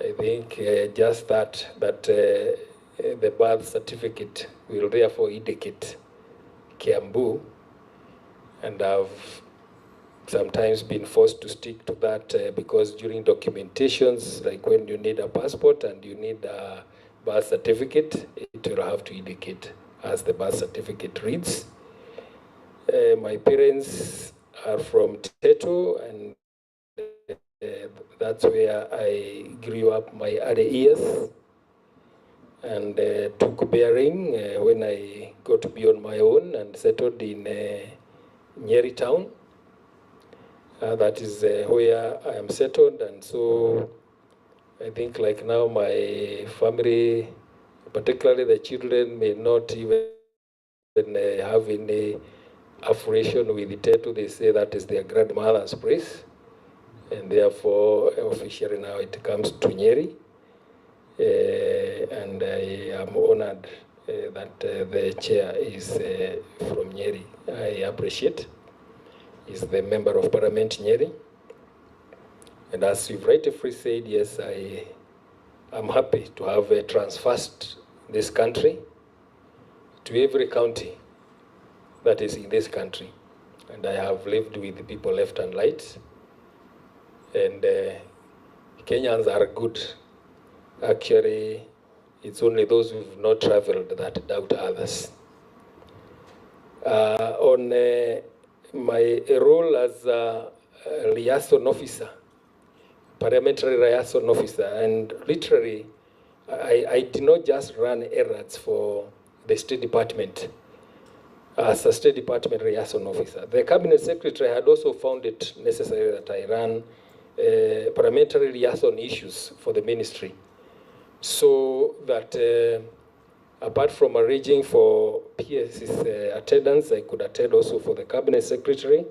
I think just that the birth certificate will therefore indicate Kiambu, and I've sometimes been forced to stick to that because during documentations, like when you need a passport and you need a birth certificate, it will have to indicate as the birth certificate reads. My parents are from Teto, and that's where I grew up my early years, and took bearing when I got to be on my own and settled in Nyeri town. That is where I am settled, and so I think like now my family, particularly the children, may not even have any affiliation with Teto. They say that is their grandmother's place, and therefore officially now it comes to Nyeri. And I am honored that the chair is from Nyeri. I appreciate. He's the member of Parliament Nyeri. And as you've rightly said, yes, I am happy to have transferred this country to every county that is in this country. And I have lived with the people left and right. And Kenyans are good. Actually, it's only those who have not traveled that doubt others. On my role as a liaison officer, parliamentary liaison officer, and literally, I did not just run errands for the State Department as a State Department liaison officer. The Cabinet Secretary had also found it necessary that I run parliamentary liaison issues for the ministry, so that apart from arranging for PS's attendance, I could attend also for the Cabinet Secretary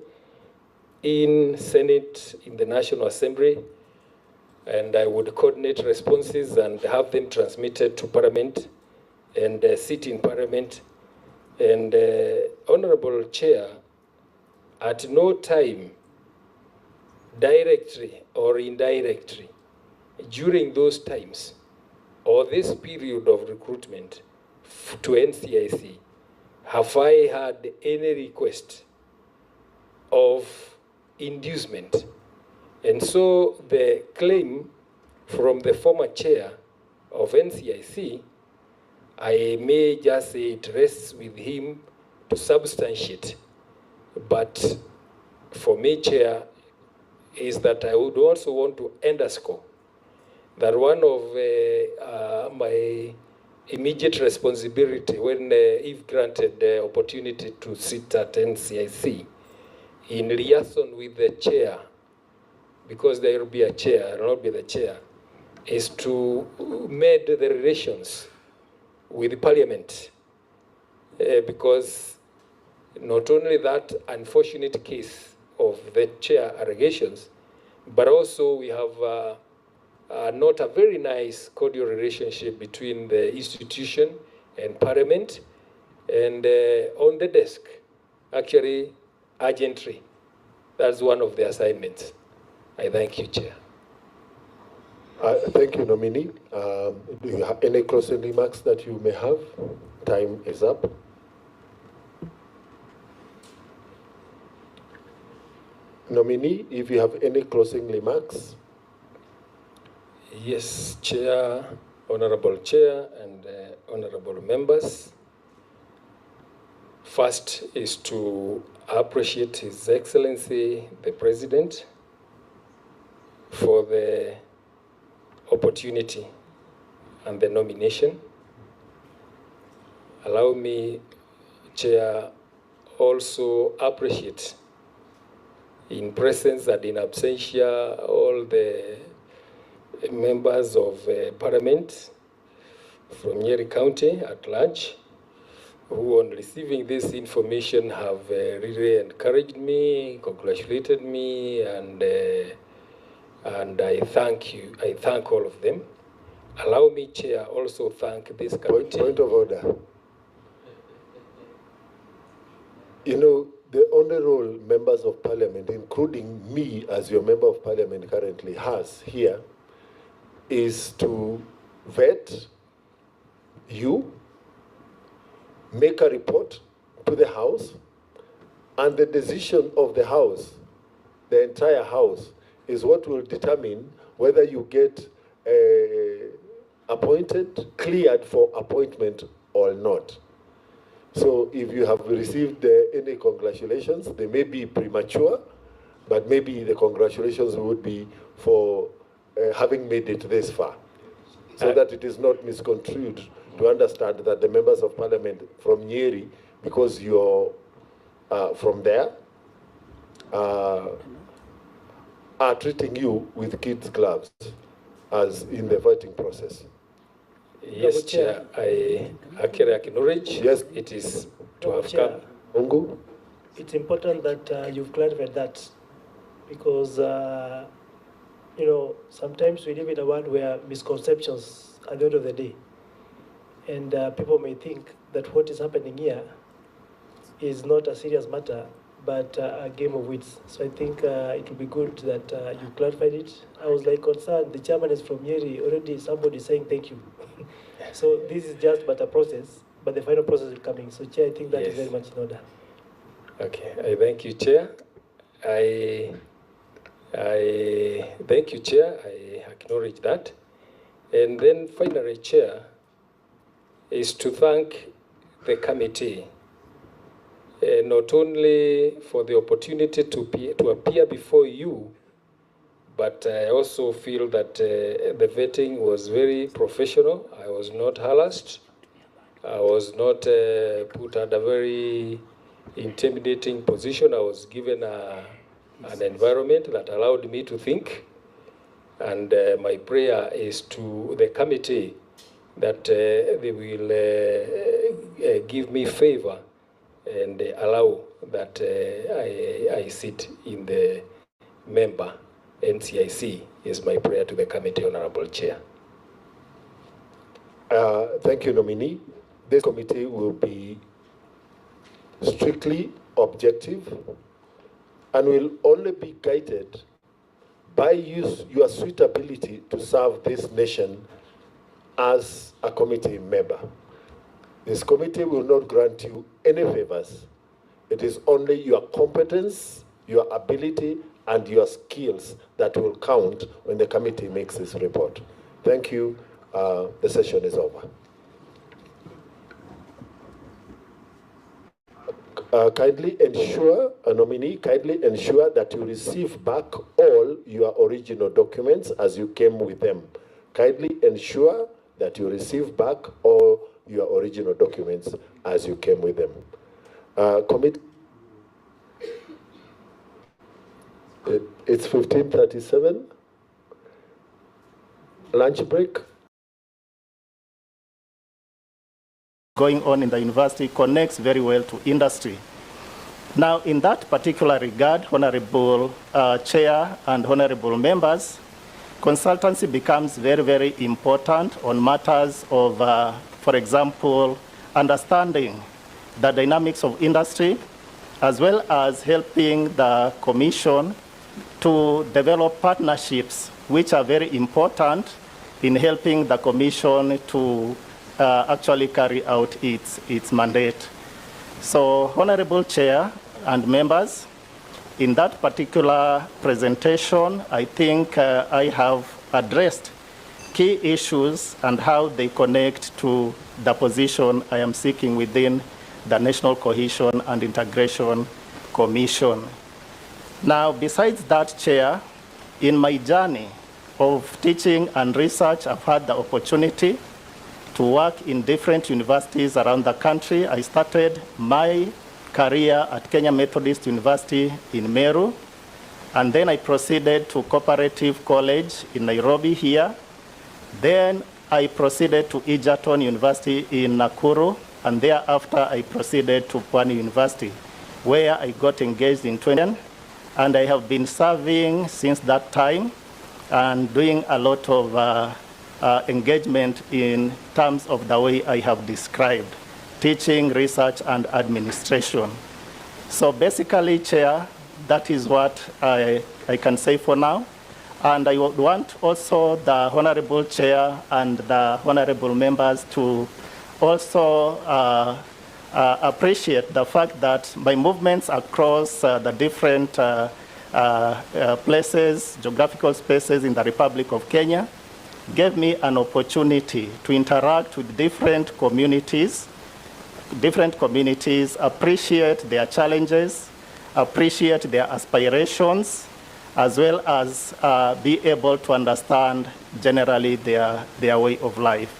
in Senate, in the National Assembly, and I would coordinate responses and have them transmitted to Parliament and sit in Parliament. And Honorable Chair, at no time, directly or indirectly, during those times, or this period of recruitment to NCIC, have I had any request of inducement. And so the claim from the former chair of NCIC, I may just say it rests with him to substantiate. But for me, Chair, is that I would also want to underscore that one of my immediate responsibility when, if granted the opportunity to sit at NCIC, in liaison with the chair, because there will be a chair, I will not be the chair, is to mend the relations with the Parliament. Because not only that unfortunate case of the chair allegations, but also we have not a very nice cordial relationship between the institution and Parliament. And on the desk, actually, urgently, that's one of the assignments. I thank you, Chair.
Thank you, nominee. Do you have any closing remarks that you may have? Time is up. Nominee, if you have any closing remarks.
Yes, Chair, Honorable Chair, and honorable members. First is to appreciate His Excellency, the President, for the opportunity and the nomination. Allow me, Chair, also appreciate in presence and in absentia all the members of Parliament from Nyeri County at large, who on receiving this information have really encouraged me, congratulated me, and I thank you. I thank all of them. Allow me, Chair, also thank this committee.
Point of order. You know, the only role members of parliament, including me as your member of parliament currently has here, is to vet you, make a report to the House, and the decision of the House, the entire House, is what will determine whether you get appointed, cleared for appointment or not. So if you have received any congratulations, they may be premature, but maybe the congratulations would be for having made it this far, so that it is not misconstrued to understand that the members of parliament from Nyeri, because you're from there, are treating you with kids' gloves as in the voting process.
Yes, Chair, I acknowledge.
Yes,
it is to have
Chair,
come.
Ungu?
It's important that you've clarified that, because you know, sometimes we live in a world where misconceptions at the end of the day, and people may think that what is happening here is not a serious matter, but a game of wits. So I think it would be good that you clarified it. I was like concerned, the chairman is from Nyeri, already somebody saying thank you. So this is just but a process, but the final process is coming. So Chair, I think that is very much in order.
Okay, I thank you, Chair. I thank you, Chair. I acknowledge that. And then finally, Chair, is to thank the committee, not only for the opportunity to appear before you, but I also feel that the vetting was very professional. I was not harassed. I was not put under a very intimidating position. I was given an environment that allowed me to think. And my prayer is to the committee that they will give me favor and allow that I sit in the member NCIC is my prayer to the committee, Honorable Chair.
Thank you, nominee. This committee will be strictly objective and will only be guided by your suitability to serve this nation as a committee member. This committee will not grant you any favors. It is only your competence, your ability, and your skills that will count when the committee makes this report. Thank you. The session is over. Kindly ensure, a nominee, kindly ensure that you receive back all your original documents as you came with them. Kindly ensure that you receive back all your original documents as you came with them. It's 15:37. Lunch break.
Going on in the university connects very well to industry. Now, in that particular regard, Honorable Chair and Honorable members, consultancy becomes very, very important on matters of, for example, understanding the dynamics of industry, as well as helping the Commission to develop partnerships, which are very important in helping the Commission to actually carry out its mandate. So, Honorable Chair and members, in that particular presentation, I think I have addressed key issues and how they connect to the position I am seeking within the National Cohesion and Integration Commission. Now, besides that, Chair, in my journey of teaching and research, I've had the opportunity to work in different universities around the country. I started my career at Kenya Methodist University in Meru, and then I proceeded to Cooperative College in Nairobi here. Then I proceeded to Egerton University in Nakuru, and thereafter I proceeded to Pwani University, where I got engaged in 2010, and I have been serving since that time and doing a lot of engagement in terms of the way I have described, teaching, research, and administration. So basically, Chair, that is what I can say for now. And I would want also the Honorable Chair and the Honorable members to also appreciate the fact that my movements across the different places, geographical spaces in the Republic of Kenya, gave me an opportunity to interact with different communities, appreciate their challenges, appreciate their aspirations, as well as be able to understand generally their way of life.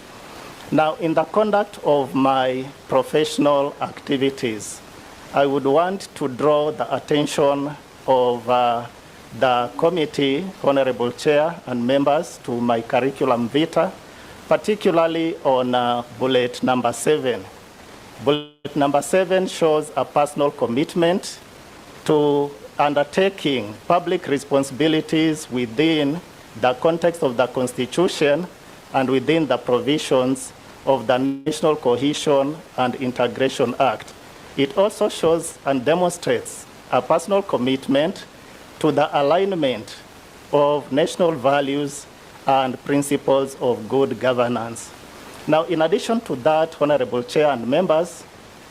Now, in the conduct of my professional activities, I would want to draw the attention of the committee, Honorable Chair and members, to my curriculum vitae, particularly on bullet number 7. Bullet number 7 shows a personal commitment to undertaking public responsibilities within the context of the Constitution and within the provisions of the National Cohesion and Integration Act. It also shows and demonstrates a personal commitment to the alignment of national values and principles of good governance. Now, in addition to that, Honorable Chair and members,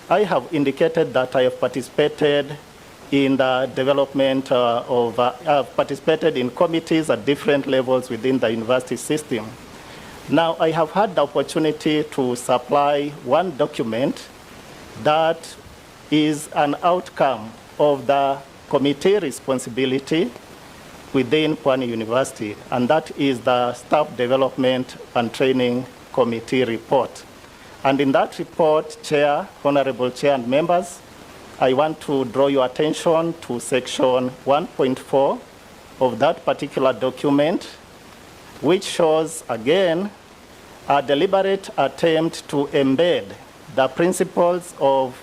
I have indicated that I have participated in the development participated in committees at different levels within the university system. Now, I have had the opportunity to supply one document that is an outcome of the committee responsibility within Pwani University, and that is the Staff Development and Training Committee report. And in that report, Chair, Honorable Chair and members, I want to draw your attention to section 1.4 of that particular document, which shows, again, a deliberate attempt to embed the principles of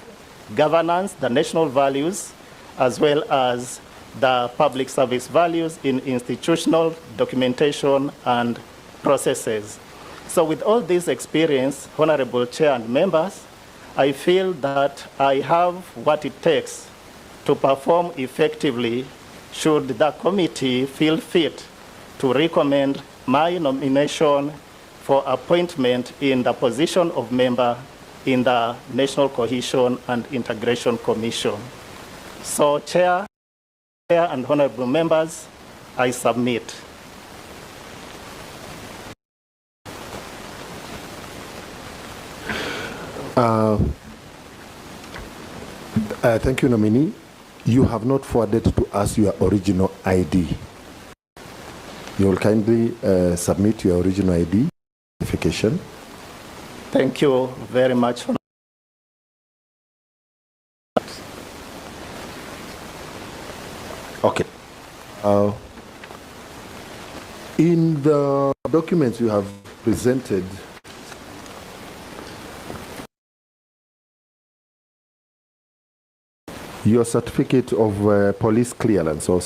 governance, the national values, as well as the public service values in institutional documentation and processes. So with all this experience, Honorable Chair and members, I feel that I have what it takes to perform effectively should the committee feel fit to recommend my nomination for appointment in the position of member in the National Cohesion and Integration Commission. So, Chair and honorable members, I submit.
Thank you, nominee. You have not forwarded to us your original ID. You will kindly submit your original ID verification.
Thank you very much.
Okay. In the documents you have presented, your certificate of police clearance or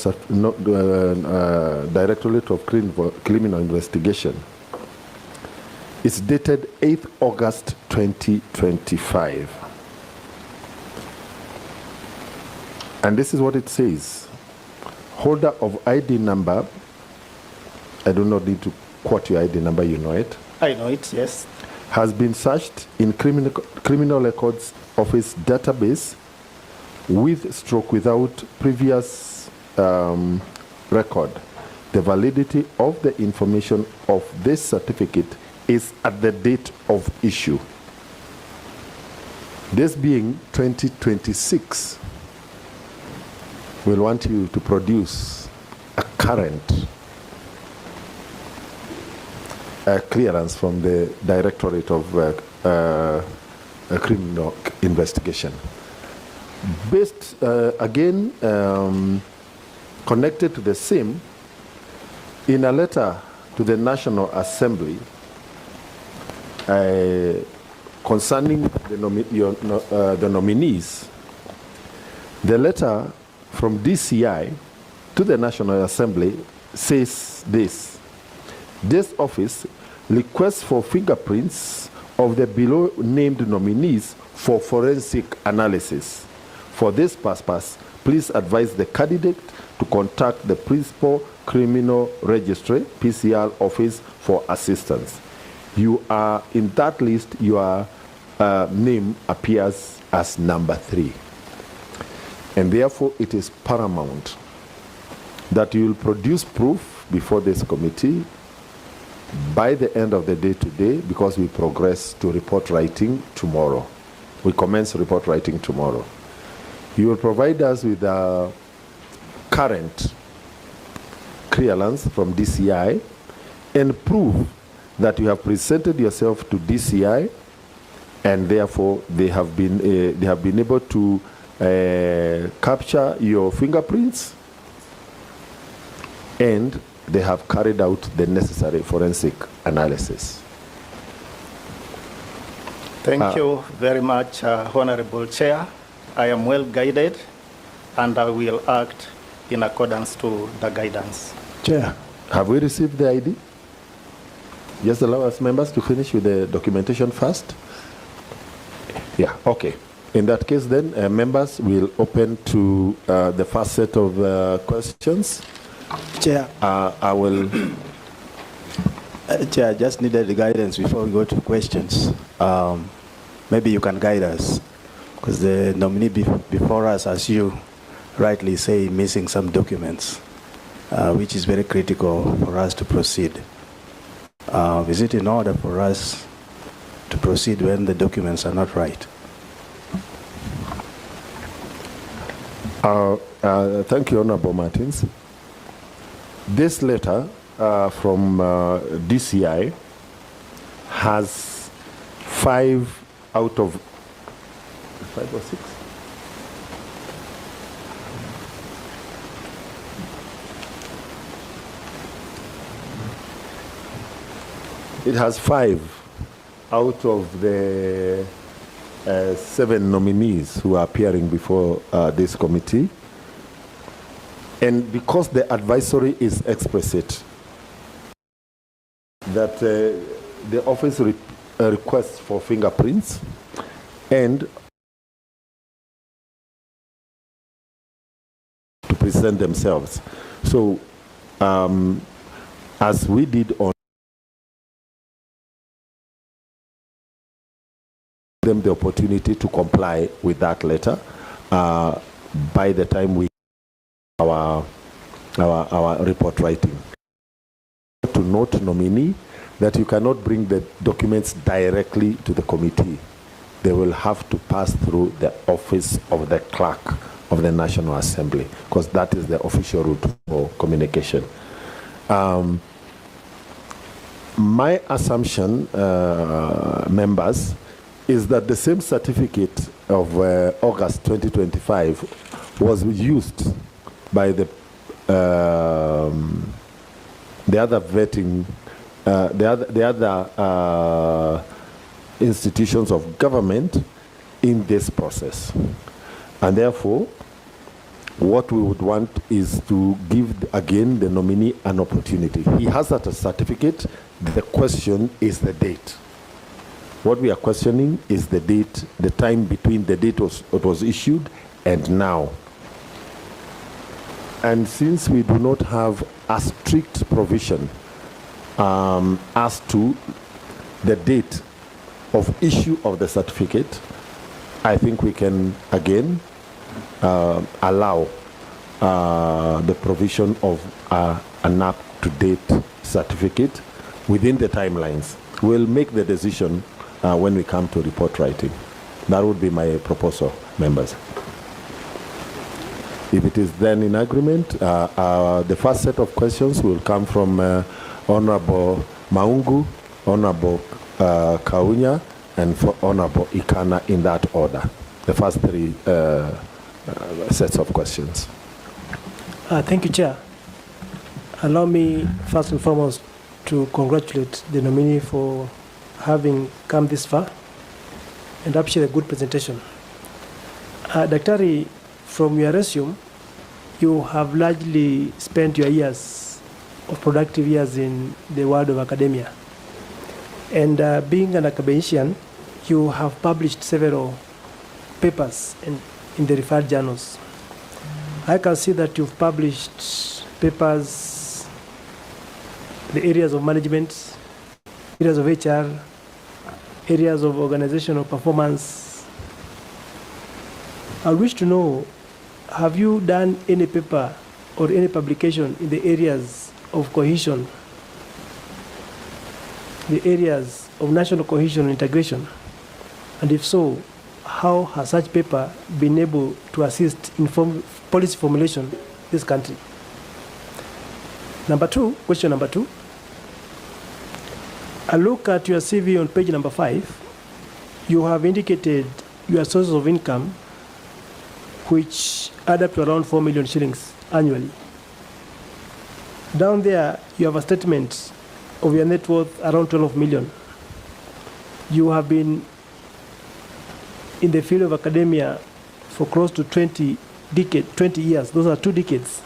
Directorate of Criminal Investigation is dated 8th August 2025. And this is what it says. Holder of ID number, I do not need to quote your ID number, you know it.
I know it, yes.
Has been searched in criminal records office database with stroke without previous record. The validity of the information of this certificate is at the date of issue. This being 2026, we'll want you to produce a current clearance from the Directorate of Criminal Investigation. Based, again, connected to the same, in a letter to the National Assembly concerning the nominees, the letter from DCI to the National Assembly says this. This office requests for fingerprints of the below named nominees for forensic analysis. For this purpose, please advise the candidate to contact the Principal Criminal Registry, PCR office for assistance. You are, in that list, your name appears as number 3. And therefore, it is paramount that you will produce proof before this committee by the end of the day today, because we progress to report writing tomorrow. We commence report writing tomorrow. You will provide us with a current clearance from DCI and prove that you have presented yourself to DCI, and therefore they have been able to capture your fingerprints, and they have carried out the necessary forensic analysis.
Thank you very much, Honorable Chair. I am well guided, and I will act in accordance to the guidance.
Chair, have we received the ID? Just allow us members to finish with the documentation first. Yeah, okay. In that case then, members will open to the first set of questions.
Chair.
I will...
Chair, I just needed the guidance before we go to questions. Maybe you can guide us, because the nominee before us, as you rightly say, missing some documents, which is very critical for us to proceed. Is it in order for us to proceed when the documents are not right?
Thank you, Honorable Martins. This letter from DCI has 5 out of 5 or 6? It has 5 out of the 7 nominees who are appearing before this committee. And because the advisory is explicit, that the office requests for fingerprints and to present themselves. So, as we did on them the opportunity to comply with that letter by the time we our report writing. To note, nominee, that you cannot bring the documents directly to the committee. They will have to pass through the office of the clerk of the National Assembly, because that is the official route for communication. My assumption, members, is that the same certificate of August 2025 was used by the other vetting, the other institutions of government in this process. And therefore, what we would want is to give again the nominee an opportunity. He has that certificate. The question is the date. What we are questioning is the date, the time between the date it was issued and now. And since we do not have a strict provision as to the date of issue of the certificate, I think we can again allow the provision of an up-to-date certificate within the timelines. We'll make the decision when we come to report writing. That would be my proposal, members. If it is then in agreement, the first set of questions will come from Honorable Maungu, Honorable Kaunya, and for Honorable Ikana in that order. The first 3 sets of questions.
Thank you, Chair. Allow me first and foremost to congratulate the nominee for having come this far and appreciate a good presentation. Daktari, from your resume, you have largely spent your years of productive years in the world of academia. And being an academician, you have published several papers and in the referred journals. I can see that you've published papers, the areas of management, areas of HR, areas of organizational performance. I wish to know, have you done any paper or any publication in the areas of cohesion, the areas of national cohesion and integration? And if so, how has such paper been able to assist in policy formulation in this country? Question number two. I look at your CV on page number 5. You have indicated your sources of income, which add up to around 4 million shillings annually. Down there, you have a statement of your net worth around 12 million. You have been in the field of academia for close to 20 years. Those are 2 decades.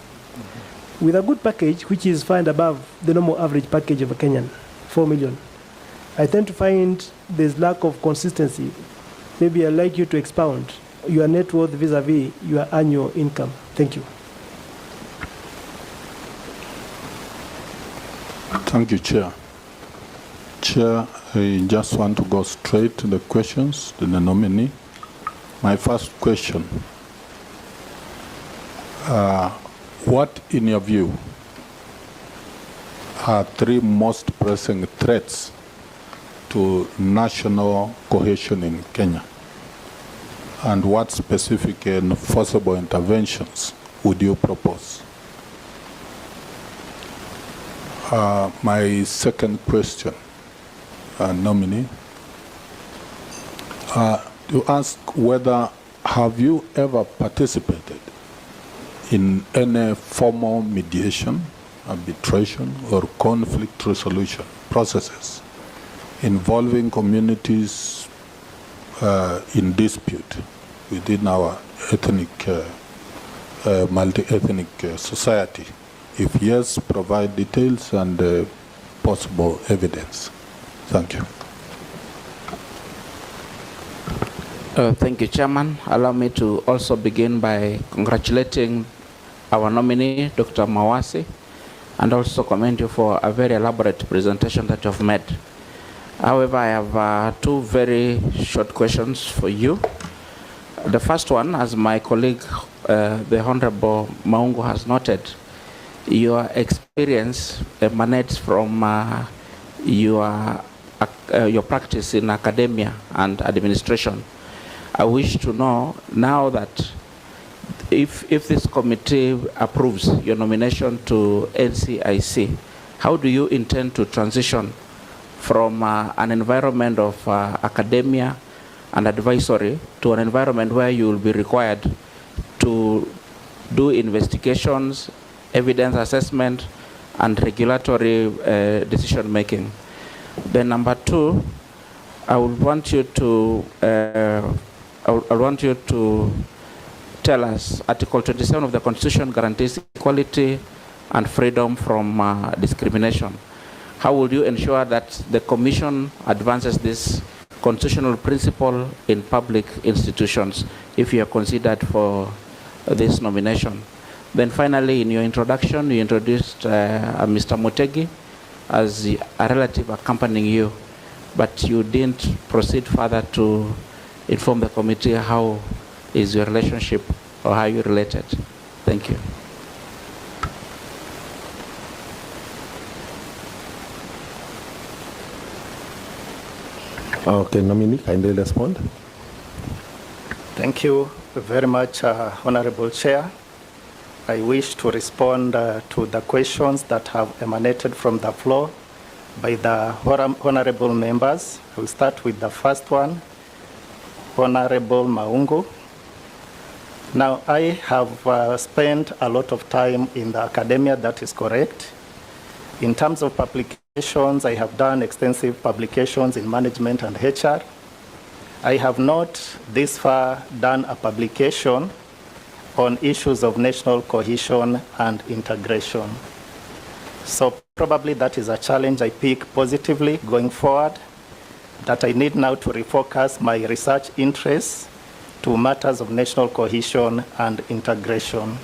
With a good package, which is found above the normal average package of a Kenyan, 4 million. I tend to find there's lack of consistency. Maybe I'd like you to expound your net worth vis-a-vis your annual income. Thank you.
Thank you, Chair. Chair, I just want to go straight to the questions to the nominee. My first question, what, in your view, are 3 most pressing threats to national cohesion in Kenya? And what specific and forcible interventions would you propose? My second question, nominee, to ask whether have you ever participated in any formal mediation, arbitration, or conflict resolution processes involving communities in dispute within our ethnic, multi-ethnic society? If yes, provide details and possible evidence. Thank you.
Thank you, Chairman. Allow me to also begin by congratulating our nominee, Dr. Mawasi, and also commend you for a very elaborate presentation that you have made. However, I have 2 very short questions for you. The first one, as my colleague, the Honorable Maungu, has noted, your experience emanates from your practice in academia and administration. I wish to know now that if this committee approves your nomination to NCIC, how do you intend to transition from an environment of academia and advisory to an environment where you will be required to do investigations, evidence assessment, and regulatory decision making? Then number 2, I would want you to tell us, Article 27 of the Constitution guarantees equality and freedom from discrimination. How will you ensure that the Commission advances this constitutional principle in public institutions if you are considered for this nomination? Then finally, in your introduction, you introduced Mr. Motegi as a relative accompanying you, but you didn't proceed further to inform the committee how is your relationship or how you're related. Thank you.
Okay, nominee, kindly respond.
Thank you very much, Honorable Chair. I wish to respond to the questions that have emanated from the floor by the honorable members. I will start with the first one, Honorable Maungu. Now, I have spent a lot of time in the academia, that is correct. In terms of publications, I have done extensive publications in management and HR. I have not this far done a publication on issues of national cohesion and integration. So probably that is a challenge I pick positively going forward, that I need now to refocus my research interests to matters of national cohesion and integration.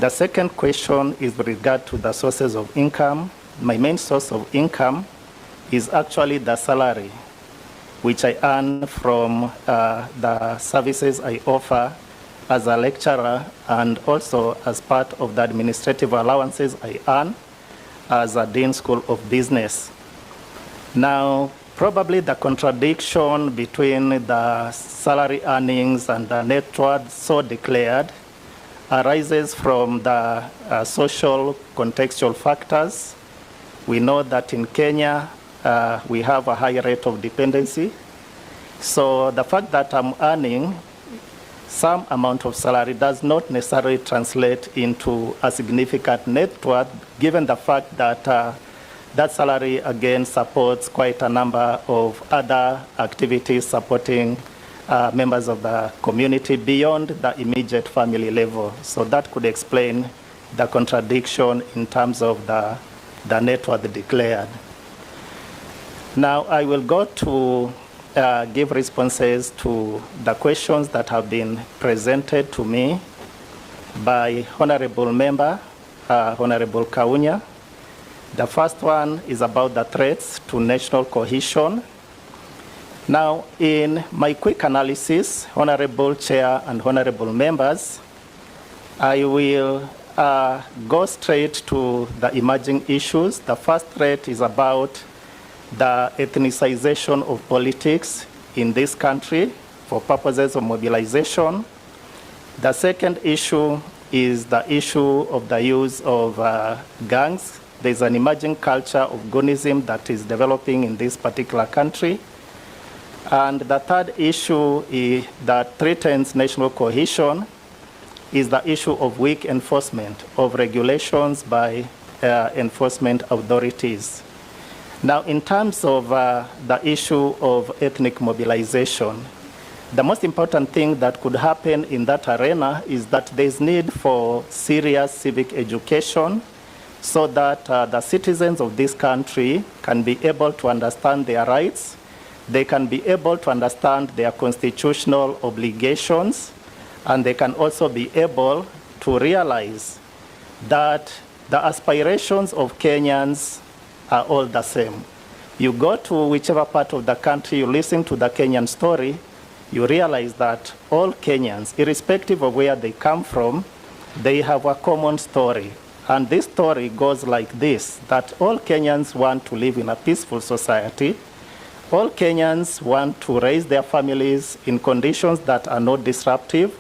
The second question is with regard to the sources of income. My main source of income is actually the salary, which I earn from the services I offer as a lecturer and also as part of the administrative allowances I earn as a Dean School of Business. Now, probably the contradiction between the salary earnings and the net worth so declared arises from the social contextual factors. We know that in Kenya, we have a high rate of dependency. So the fact that I'm earning some amount of salary does not necessarily translate into a significant net worth, given the fact that that salary again supports quite a number of other activities supporting members of the community beyond the immediate family level. So that could explain the contradiction in terms of the net worth declared. Now I will go to give responses to the questions that have been presented to me by Honorable Member, Honorable Kaunya. The first one is about the threats to national cohesion. Now, in my quick analysis, Honorable Chair and Honorable Members, I will go straight to the emerging issues. The first threat is about the ethnicization of politics in this country for purposes of mobilization. The second issue is the issue of the use of gangs. There's an emerging culture of goonism that is developing in this particular country. And the third issue that threatens national cohesion is the issue of weak enforcement of regulations by enforcement authorities. Now, in terms of the issue of ethnic mobilization, the most important thing that could happen in that arena is that there's need for serious civic education so that the citizens of this country can be able to understand their rights, they can be able to understand their constitutional obligations, and they can also be able to realize that the aspirations of Kenyans are all the same. You go to whichever part of the country, you listen to the Kenyan story, you realize that all Kenyans, irrespective of where they come from, they have a common story. And this story goes like this, that all Kenyans want to live in a peaceful society. All Kenyans want to raise their families in conditions that are not disruptive.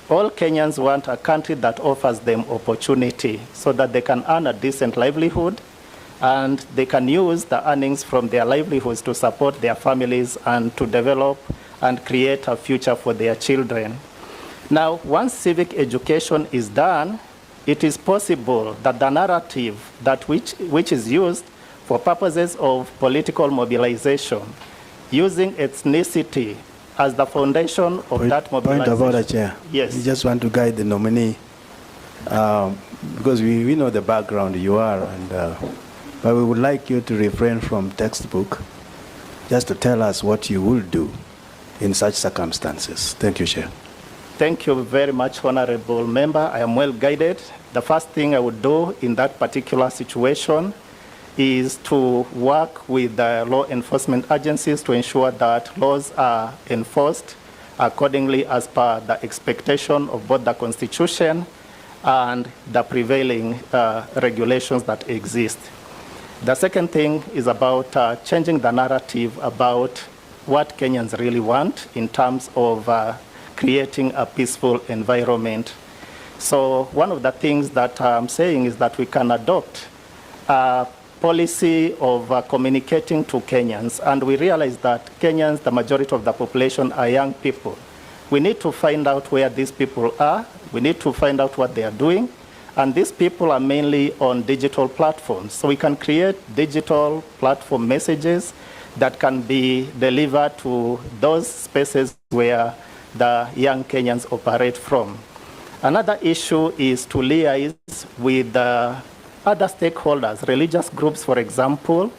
All Kenyans want a country that offers them opportunity so that they can earn a decent livelihood and they can use the earnings from their livelihoods to support their families and to develop and create a future for their children. Now, once civic education is done, it is possible that the narrative that which is used for purposes of political mobilization, using ethnicity as the foundation of that mobilization.
Point of order, Chair.
Yes.
We just want to guide the nominee because we know the background you are, but we would like you to refrain from textbook, just to tell us what you will do in such circumstances. Thank you, Chair.
Thank you very much, Honorable Member. I am well guided. The first thing I would do in that particular situation is to work with the law enforcement agencies to ensure that laws are enforced accordingly as per the expectation of both the Constitution and the prevailing regulations that exist. The second thing is about changing the narrative about what Kenyans really want in terms of creating a peaceful environment. So one of the things that I'm saying is that we can adopt a policy of communicating to Kenyans, and we realize that Kenyans, the majority of the population, are young people. We need to find out where these people are. We need to find out what they are doing. And these people are mainly on digital platforms. So we can create digital platform messages that can be delivered to those spaces where the young Kenyans operate from. Another issue is to liaise with other stakeholders, religious groups, for example,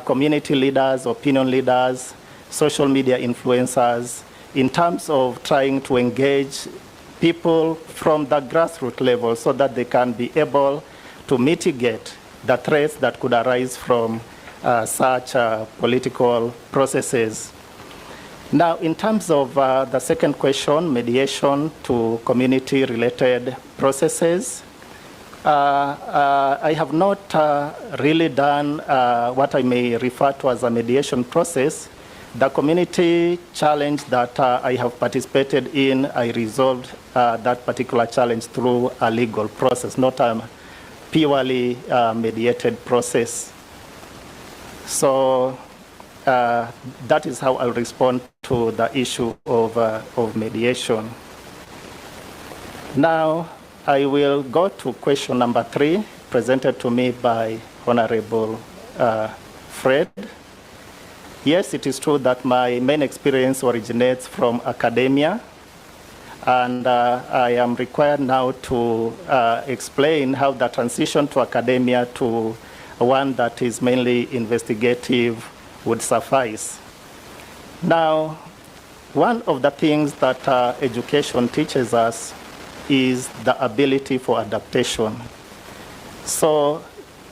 community leaders, opinion leaders, social media influencers, in terms of trying to engage people from the grassroots level so that they can be able to mitigate the threats that could arise from such political processes. Now, in terms of the second question, mediation to community-related processes, I have not really done what I may refer to as a mediation process. The community challenge that I have participated in, I resolved that particular challenge through a legal process, not a purely mediated process. So that is how I'll respond to the issue of mediation. Now, I will go to question number 3, presented to me by Honorable Fred. Yes, it is true that my main experience originates from academia, and I am required now to explain how the transition to academia to one that is mainly investigative would suffice. Now, one of the things that education teaches us is the ability for adaptation. So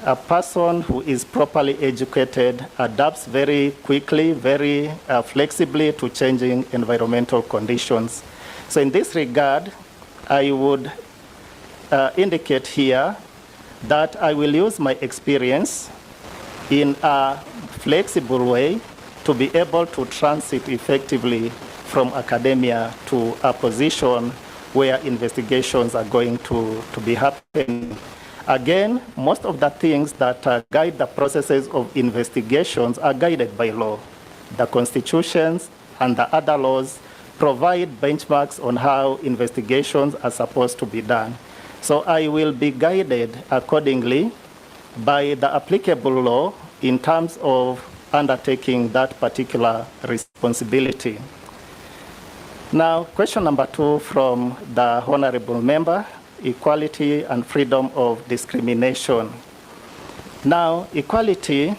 a person who is properly educated adapts very quickly, very flexibly to changing environmental conditions. So in this regard, I would indicate here that I will use my experience in a flexible way to be able to transit effectively from academia to a position where investigations are going to be happening. Again, most of the things that guide the processes of investigations are guided by law. The constitutions and the other laws provide benchmarks on how investigations are supposed to be done. So I will be guided accordingly by the applicable law in terms of undertaking that particular responsibility. Now, question number 2 from the honorable member, equality and freedom of discrimination. Now, equality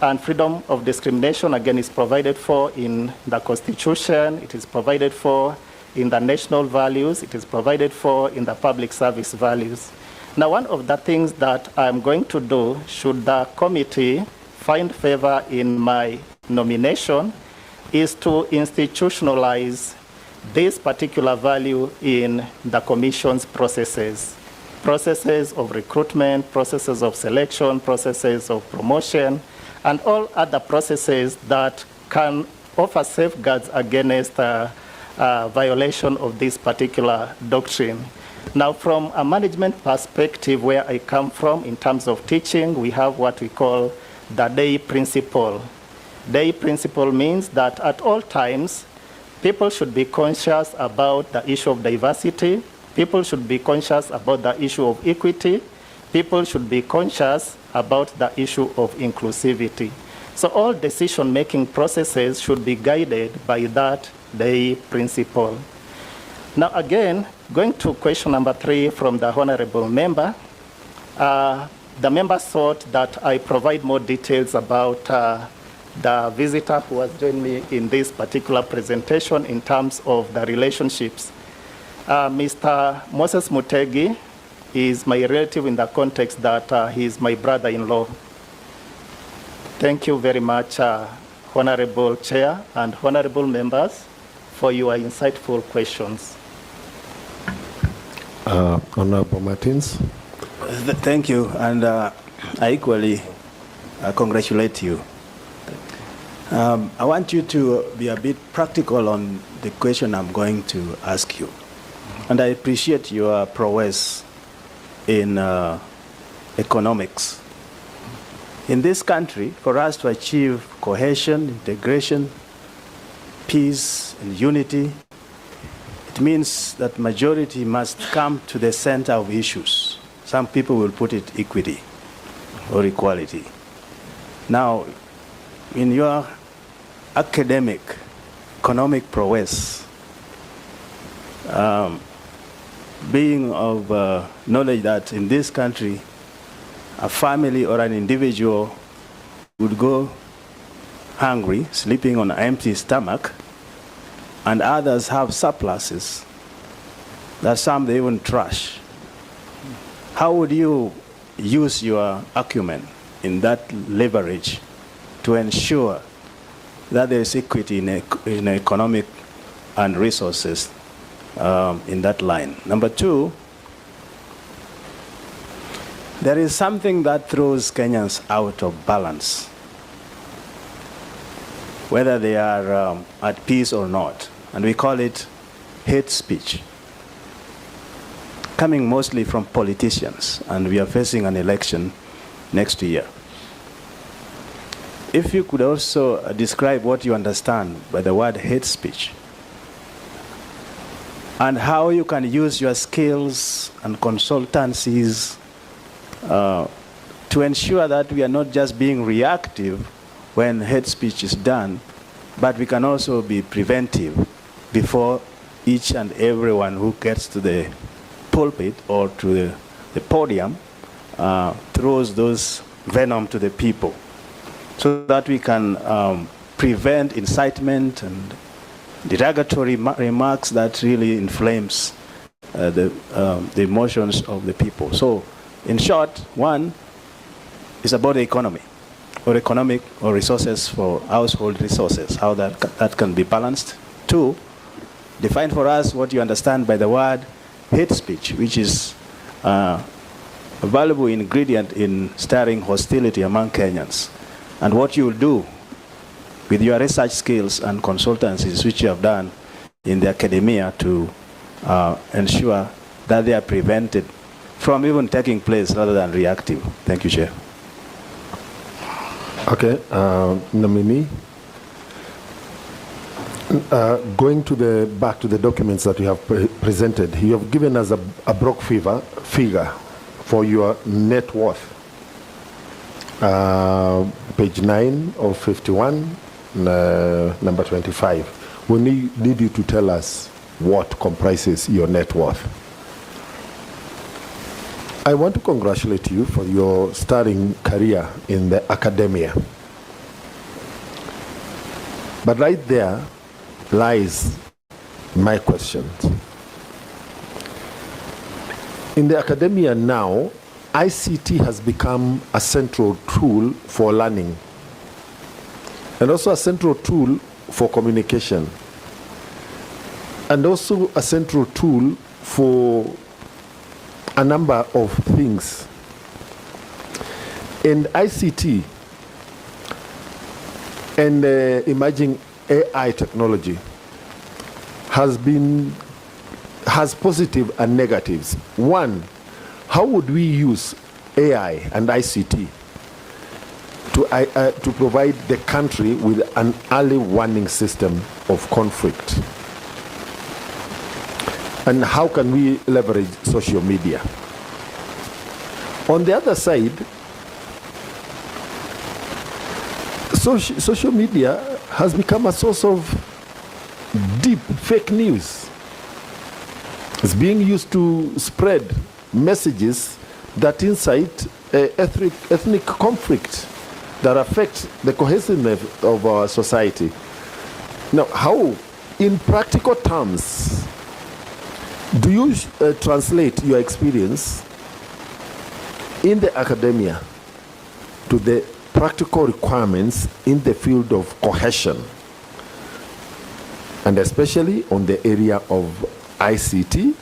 and freedom of discrimination, again, is provided for in the Constitution, it is provided for in the national values, it is provided for in the public service values. Now, one of the things that I'm going to do, should the committee find favor in my nomination, is to institutionalize this particular value in the Commission's processes of recruitment, processes of selection, processes of promotion, and all other processes that can offer safeguards against violation of this particular doctrine. Now, from a management perspective, where I come from in terms of teaching, we have what we call the day principle. Day principle means that at all times, people should be conscious about the issue of diversity. People should be conscious about the issue of equity. People should be conscious about the issue of inclusivity. So all decision-making processes should be guided by that day principle. Now again, going to question number 3 from the honorable member, the member thought that I provide more details about the visitor who has joined me in this particular presentation in terms of the relationships. Mr. Moses Mutegi is my relative in the context that he is my brother-in-law. Thank you very much, Honorable Chair and Honorable members, for your insightful questions.
Honorable Martins.
Thank you, and I equally congratulate you. I want you to be a bit practical on the question I'm going to ask you. And I appreciate your prowess in economics. In this country, for us to achieve cohesion, integration, peace, and unity, it means that majority must come to the center of issues. Some people will put it equity or equality. Now, in your academic, economic prowess, being of knowledge that in this country, a family or an individual would go hungry, sleeping on an empty stomach, and others have surpluses that some they even trash. How would you use your acumen in that leverage to ensure that there is equity in economic and resources in that line? Number two, there is something that throws Kenyans out of balance, whether they are at peace or not, and we call it hate speech, coming mostly from politicians, and we are facing an election next year. If you could also describe what you understand by the word hate speech, and how you can use your skills and consultancies to ensure that we are not just being reactive when hate speech is done, but we can also be preventive before each and everyone who gets to the pulpit or to the podium throws those venom to the people, so that we can prevent incitement and derogatory remarks that really inflames the emotions of the people. So, in short, one is about the economy, or economic or resources for household resources, how that can be balanced. Two, define for us what you understand by the word hate speech, which is a valuable ingredient in stirring hostility among Kenyans, and what you will do with your research skills and consultancies, which you have done in the academia, to ensure that they are prevented from even taking place rather than reactive. Thank you, Chair.
Okay, nominee. Going to back to the documents that you have presented, you have given us a broad figure for your net worth. Page 9 of 51, number 25. We need you to tell us what comprises your net worth. I want to congratulate you for your starting career in the academia. But right there lies my question. In the academia now, ICT has become a central tool for learning, and also a central tool for communication, and also a central tool for a number of things. And ICT and emerging AI technology has positive and negatives. One, how would we use AI and ICT to provide the country with an early warning system of conflict? And how can we leverage social media? On the other side, social media has become a source of deep fake news. It's being used to spread messages that incite ethnic conflict that affect the cohesiveness of our society. Now, how, in practical terms, do you translate your experience in the academia to the practical requirements in the field of cohesion, and especially on the area of ICT,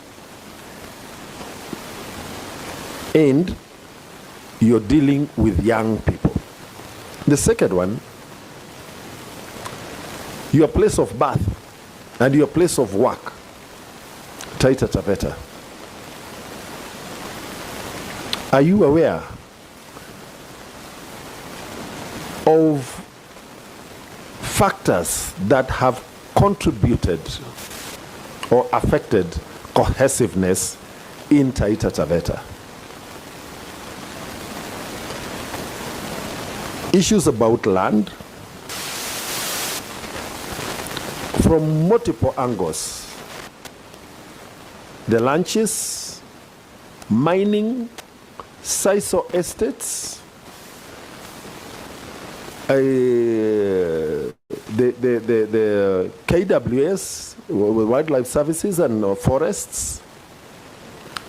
and you're dealing with young people? The second one, your place of birth and your place of work, Taita Taveta. Are you aware of factors that have contributed or affected cohesiveness in Taita Taveta? Issues about land from multiple angles. The ranches, mining, sisal estates,
the KWS, Wildlife Services and Forests,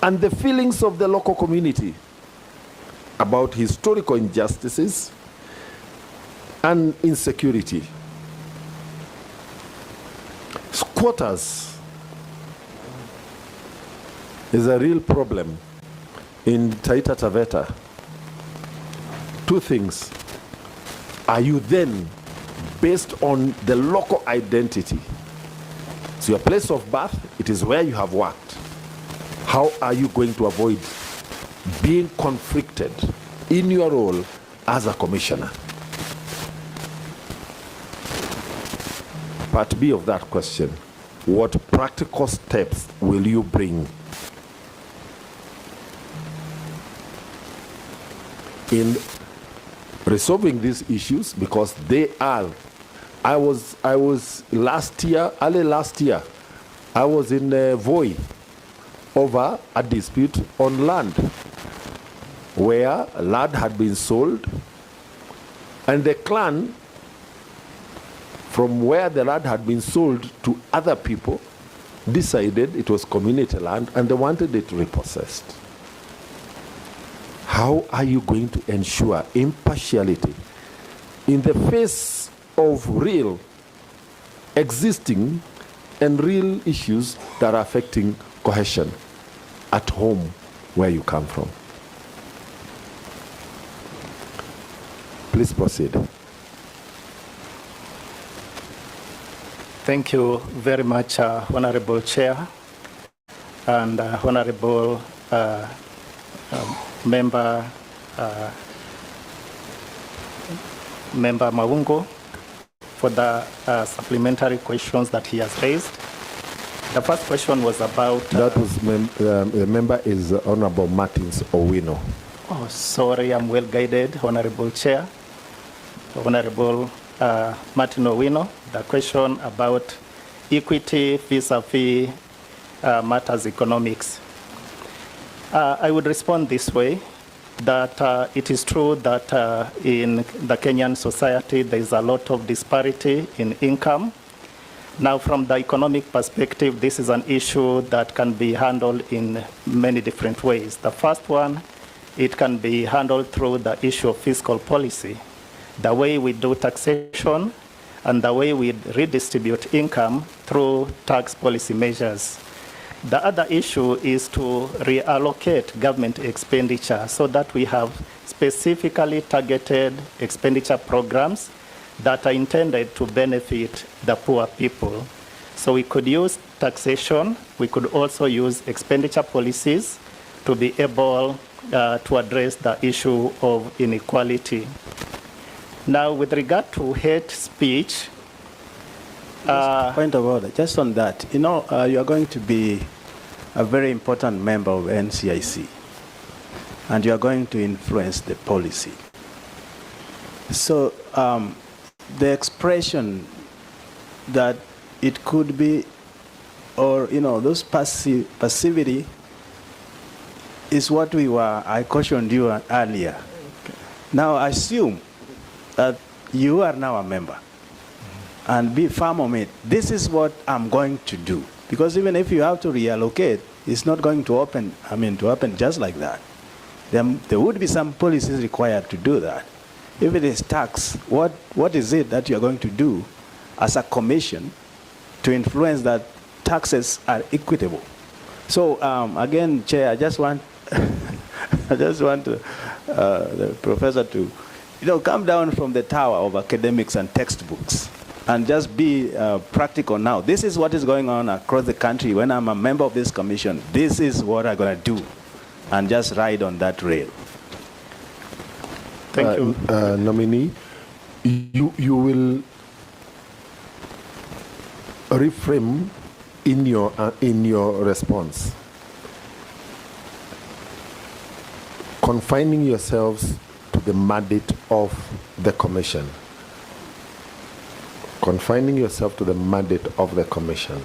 and the feelings of the local community about historical injustices and insecurity. Squatters is a real problem in Taita Taveta. Two things. Are you then, based on the local identity, so your place of birth, it is where you have worked, how are you going to avoid being conflicted in your role as a commissioner? Part B of that question, what practical steps will you bring in resolving these issues? Because they are, I was early last year, I was in Voi over a dispute on land where land had been sold, and the clan from where the land had been sold to other people decided it was community land and they wanted it repossessed. How are you going to ensure impartiality in the face of real existing and real issues that are affecting cohesion at home where you come from? Please proceed.
Thank you very much, Honorable Chair and Honorable Member Maungo for the supplementary questions that he has raised. The first question was about...
that was, the member is Honorable Martins Owino.
Oh, sorry, I'm well guided, Honorable Chair. Honorable Martin Owino, the question about equity vis-a-vis matters economics. I would respond this way, that it is true that in the Kenyan society there is a lot of disparity in income. Now, from the economic perspective, this is an issue that can be handled in many different ways. The first one, it can be handled through the issue of fiscal policy, the way we do taxation and the way we redistribute income through tax policy measures. The other issue is to reallocate government expenditure so that we have specifically targeted expenditure programs that are intended to benefit the poor people. So we could use taxation, we could also use expenditure policies to be able to address the issue of inequality. Now, with regard to hate speech,
point of order, just on that, you know, you are going to be a very important member of NCIC, and you are going to influence the policy. So the expression that it could be, or, you know, those passivity is what I cautioned you earlier. Okay. Now, assume that you are now a member and be firm on it. This is what I'm going to do. Because even if you have to reallocate, it's not going to happen just like that. There would be some policies required to do that. If it is tax, what is it that you're going to do as a commission to influence that taxes are equitable? So again, Chair, I just want the professor to, you know, come down from the tower of academics and textbooks and just be practical now. This is what is going on across the country. When I'm a member of this commission, this is what I'm going to do, and just ride on that rail.
Thank you.
Nominee, you will reframe in your response, confining yourselves to the mandate of the commission. Confining yourself to the mandate of the commission.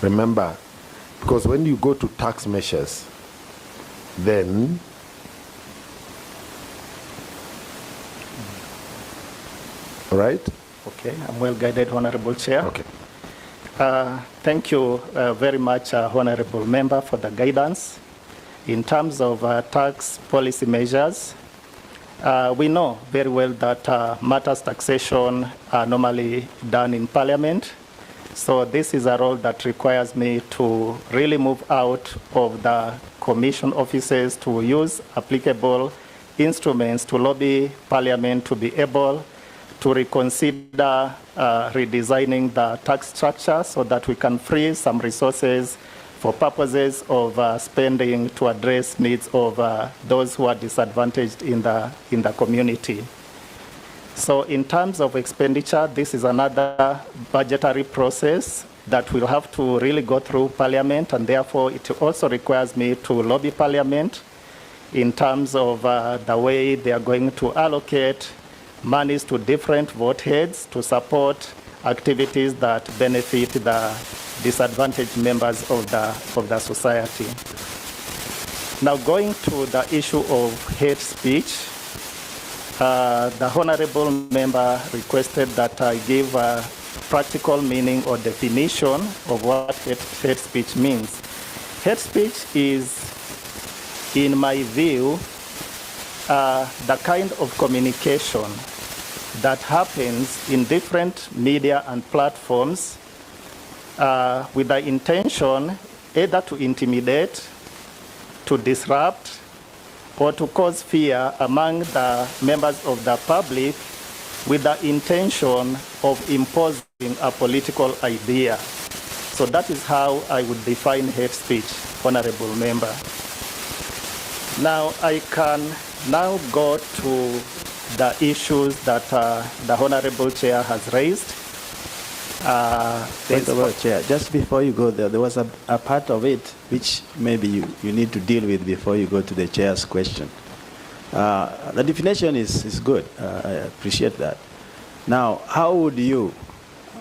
Remember, because when you go to tax measures, then right?
Okay, I'm well guided, Honorable Chair.
Okay.
Thank you very much, Honorable Member, for the guidance. In terms of tax policy measures, we know very well that matters taxation are normally done in Parliament. So this is a role that requires me to really move out of the Commission offices to use applicable instruments to lobby Parliament to be able to reconsider redesigning the tax structure so that we can free some resources for purposes of spending to address needs of those who are disadvantaged in the community. So in terms of expenditure, this is another budgetary process that will have to really go through Parliament, and therefore it also requires me to lobby Parliament in terms of the way they are going to allocate monies to different vote heads to support activities that benefit the disadvantaged members of the society. Now going to the issue of hate speech, the Honorable Member requested that I give a practical meaning or definition of what hate speech means. Hate speech is, in my view, the kind of communication that happens in different media and platforms with the intention either to intimidate, to disrupt, or to cause fear among the members of the public with the intention of imposing a political idea. So that is how I would define hate speech, Honorable Member. Now I can now go to the issues that the Honorable Chair has raised.
Chair, just before you go there was a part of it which maybe you need to deal with before you go to the Chair's question. The definition is good. I appreciate that. Now, how would you,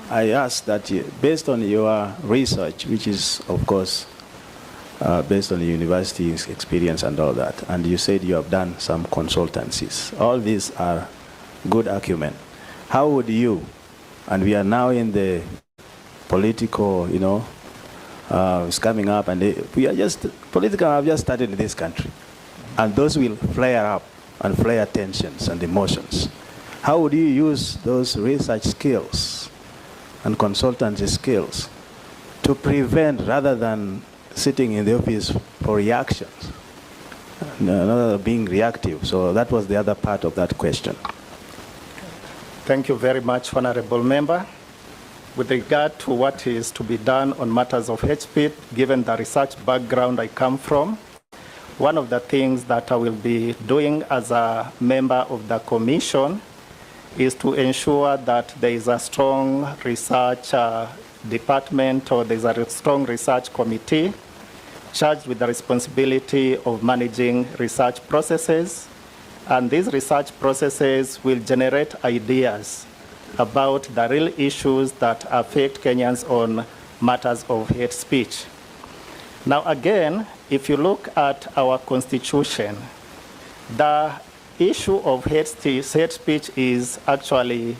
I ask that based on your research, which is, of course, based on the university's experience and all that, and you said you have done some consultancies. All these are good acumen. How would you, and we are now in the political, it's coming up, and political have just started in this country. And those will flare up and flare tensions and emotions. How would you use those research skills and consultancy skills to prevent, rather than sitting in the office for reactions, not being reactive? So that was the other part of that question.
Thank you very much, Honorable Member. With regard to what is to be done on matters of hate speech, given the research background I come from, one of the things that I will be doing as a member of the Commission is to ensure that there is a strong research department, or there is a strong research committee charged with the responsibility of managing research processes. And these research processes will generate ideas about the real issues that affect Kenyans on matters of hate speech. Now again, if you look at our constitution, the issue of hate speech is actually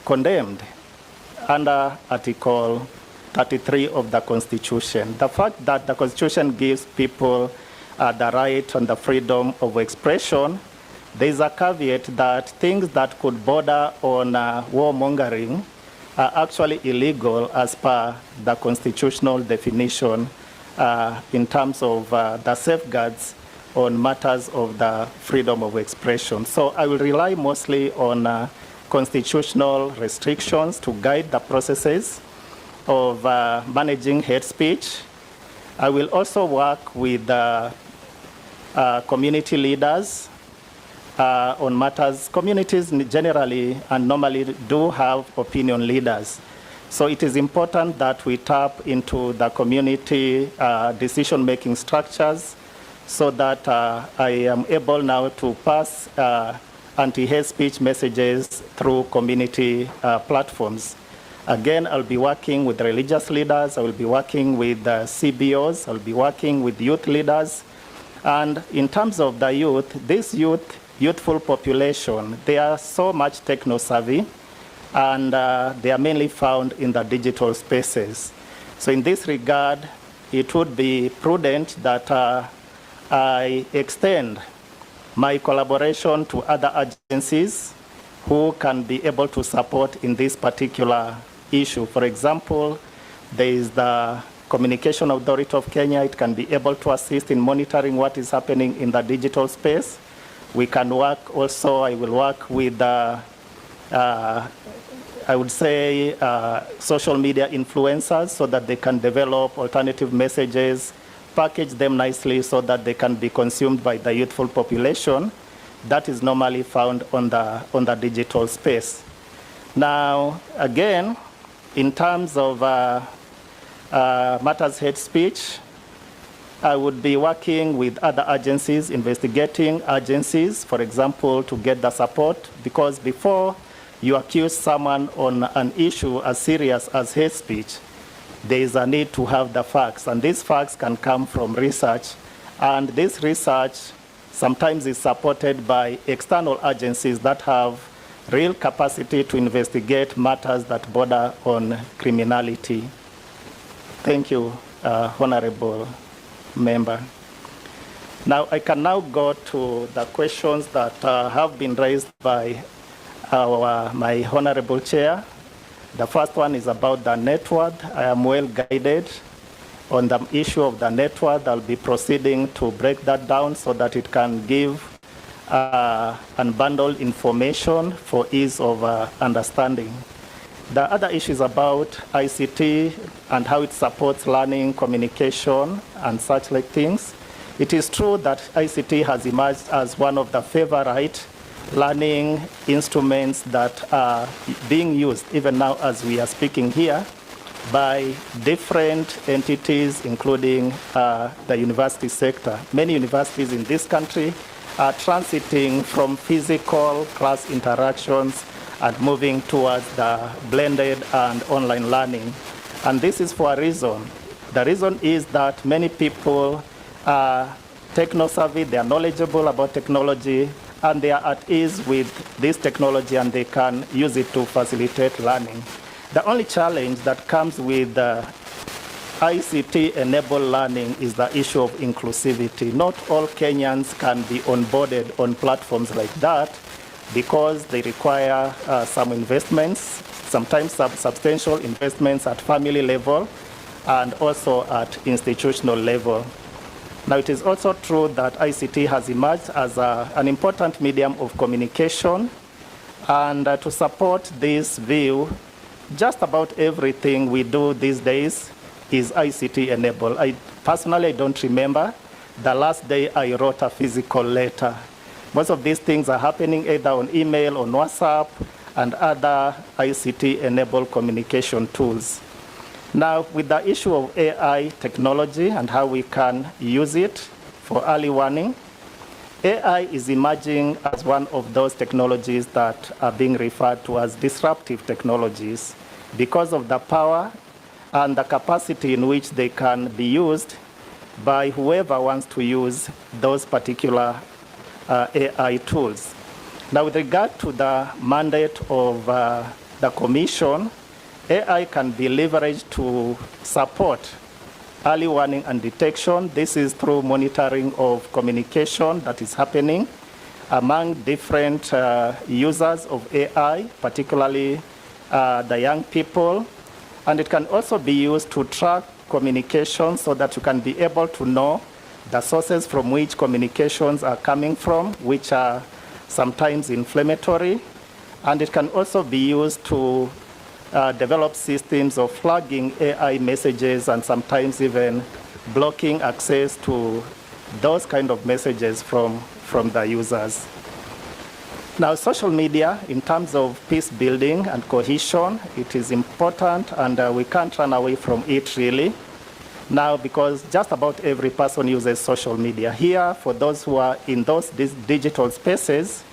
condemned under Article 33 of the Constitution. The fact that the Constitution gives people the right and the freedom of expression, there is a caveat that things that could border on warmongering are actually illegal as per the constitutional definition in terms of the safeguards on matters of the freedom of expression. So I will rely mostly on constitutional restrictions to guide the processes of managing hate speech. I will also work with community leaders on matters. Communities generally and normally do have opinion leaders. So it is important that we tap into the community decision-making structures so that I am able now to pass anti-hate speech messages through community platforms. Again, I'll be working with religious leaders, I will be working with CBOs, I'll be working with youth leaders. And in terms of the youth, this youthful population, they are so much techno-savvy and they are mainly found in the digital spaces. So in this regard, it would be prudent that I extend my collaboration to other agencies who can be able to support in this particular issue. For example, there is the Communication Authority of Kenya. It can be able to assist in monitoring what is happening in the digital space. We can work also, I will work with, I would say, social media influencers so that they can develop alternative messages, package them nicely so that they can be consumed by the youthful population that is normally found on the digital space. Now, again, in terms of matters hate speech, I would be working with other agencies, investigating agencies, for example, to get the support, because before you accuse someone on an issue as serious as hate speech, there is a need to have the facts, and these facts can come from research, and this research sometimes is supported by external agencies that have real capacity to investigate matters that border on criminality. Thank you, Honorable Member. Now, I can now go to the questions that have been raised by my Honorable Chair. The first one is about the net worth. I am well guided on the issue of the net worth. I'll be proceeding to break that down so that it can give unbundled information for ease of understanding. The other issue is about ICT and how it supports learning, communication, and such like things. It is true that ICT has emerged as one of the favorite learning instruments that are being used, even now as we are speaking here, by different entities, including the university sector. Many universities in this country are transiting from physical class interactions and moving towards the blended and online learning. And this is for a reason. The reason is that many people are techno-savvy, they are knowledgeable about technology, and they are at ease with this technology, and they can use it to facilitate learning. The only challenge that comes with ICT-enabled learning is the issue of inclusivity. Not all Kenyans can be onboarded on platforms like that because they require some investments, sometimes substantial investments at family level and also at institutional level. Now, it is also true that ICT has emerged as an important medium of communication, and to support this view, just about everything we do these days is ICT-enabled. I personally don't remember the last day I wrote a physical letter. Most of these things are happening either on email, on WhatsApp, and other ICT-enabled communication tools. Now, with the issue of AI technology and how we can use it for early warning, AI is emerging as one of those technologies that are being referred to as disruptive technologies because of the power and the capacity in which they can be used by whoever wants to use those particular AI tools. Now, with regard to the mandate of the Commission, AI can be leveraged to support early warning and detection. This is through monitoring of communication that is happening among different users of AI, particularly the young people. And it can also be used to track communication so that you can be able to know the sources from which communications are coming from, which are sometimes inflammatory. And it can also be used to develop systems of flagging AI messages and sometimes even blocking access to those kind of messages from the users. Now, social media, in terms of peace building and cohesion, it is important, and we can't run away from it really. Now, because just about every person uses social media. Here, for those who are in those digital spaces,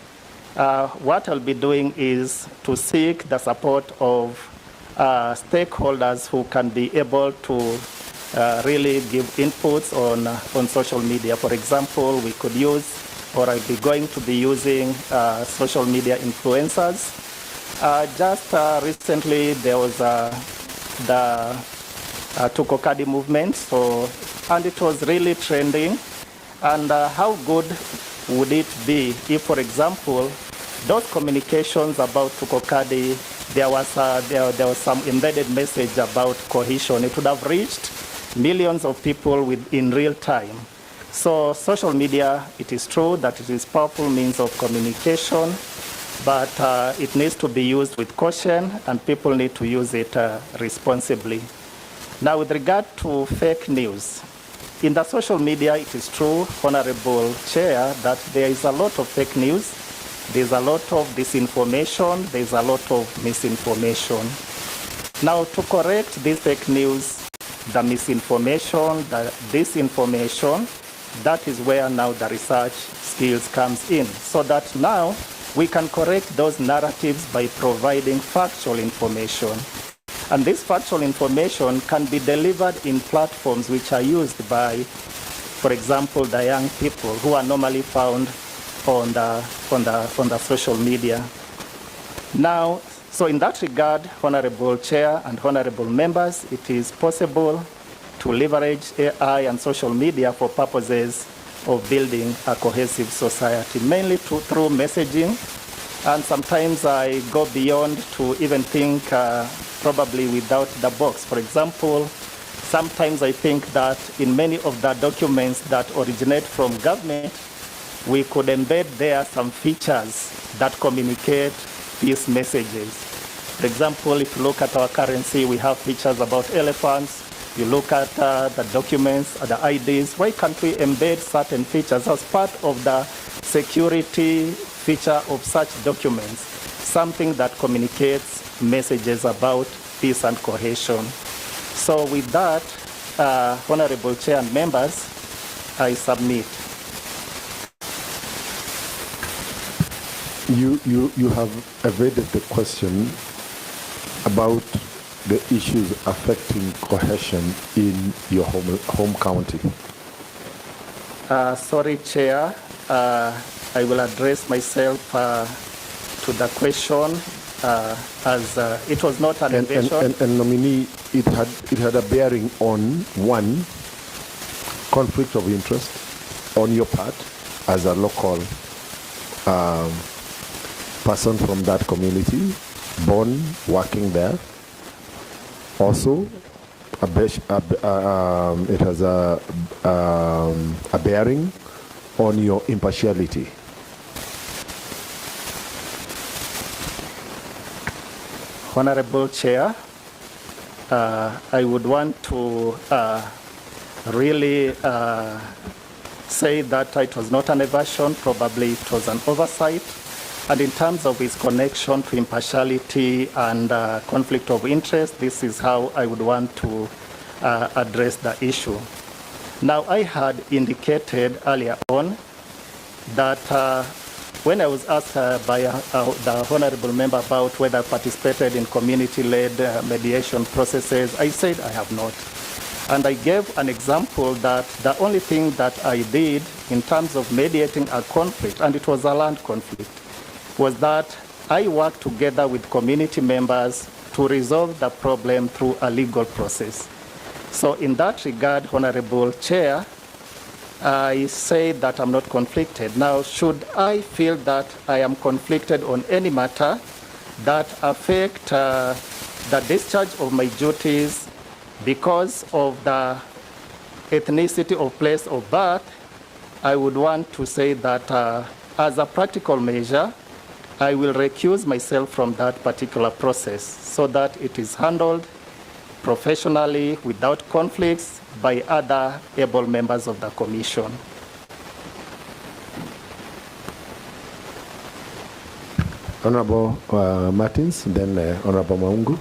what I'll be doing is to seek the support of stakeholders who can be able to really give inputs on social media. For example, we could use, or I'll be going to be using social media influencers Just recently, there was the Tukokadi movement, and it was really trending. And how good would it be if, for example, those communications about Tukokadi, there was some embedded message about cohesion. It would have reached millions of people in real time. So social media, it is true that it is a powerful means of communication, but it needs to be used with caution, and people need to use it responsibly. Now, with regard to fake news, in the social media, it is true, Honorable Chair, that there is a lot of fake news, there's a lot of disinformation, there's a lot of misinformation. Now, to correct this fake news, the misinformation, the disinformation, that is where now the research skills comes in, so that now we can correct those narratives by providing factual information. And this factual information can be delivered in platforms which are used by, for example, the young people who are normally found on the social media. Now, so in that regard, Honorable Chair and Honorable Members, it is possible to leverage AI and social media for purposes of building a cohesive society, mainly through messaging. And sometimes I go beyond to even think probably without the box. For example, sometimes I think that in many of the documents that originate from government, we could embed there some features that communicate these messages. For example, if you look at our currency, we have features about elephants. You look at the documents, the IDs. Why can't we embed certain features as part of the security feature of such documents? Something that communicates messages about peace and cohesion. So with that, Honorable Chair and members, I submit.
You have evaded the question about the issues affecting cohesion in your home county.
Sorry, Chair. I will address myself to the question as it was not an invention.
And nominee, it had a bearing on one, conflict of interest on your part as a local person from that community, born, working there. Also, it has a bearing on your impartiality.
Honorable Chair, I would want to really say that it was not an evasion, probably it was an oversight. And in terms of its connection to impartiality and conflict of interest, this is how I would want to address the issue. Now, I had indicated earlier on that when I was asked by the Honorable Member about whether I participated in community-led mediation processes, I said I have not. And I gave an example that the only thing that I did in terms of mediating a conflict, and it was a land conflict, was that I worked together with community members to resolve the problem through a legal process. So in that regard, Honorable Chair, I say that I'm not conflicted. Now, should I feel that I am conflicted on any matter that affect the discharge of my duties because of the ethnicity or place of birth, I would want to say that as a practical measure, I will recuse myself from that particular process so that it is handled professionally without conflicts by other able members of the Commission.
Honorable Martins, then Honorable Maungu.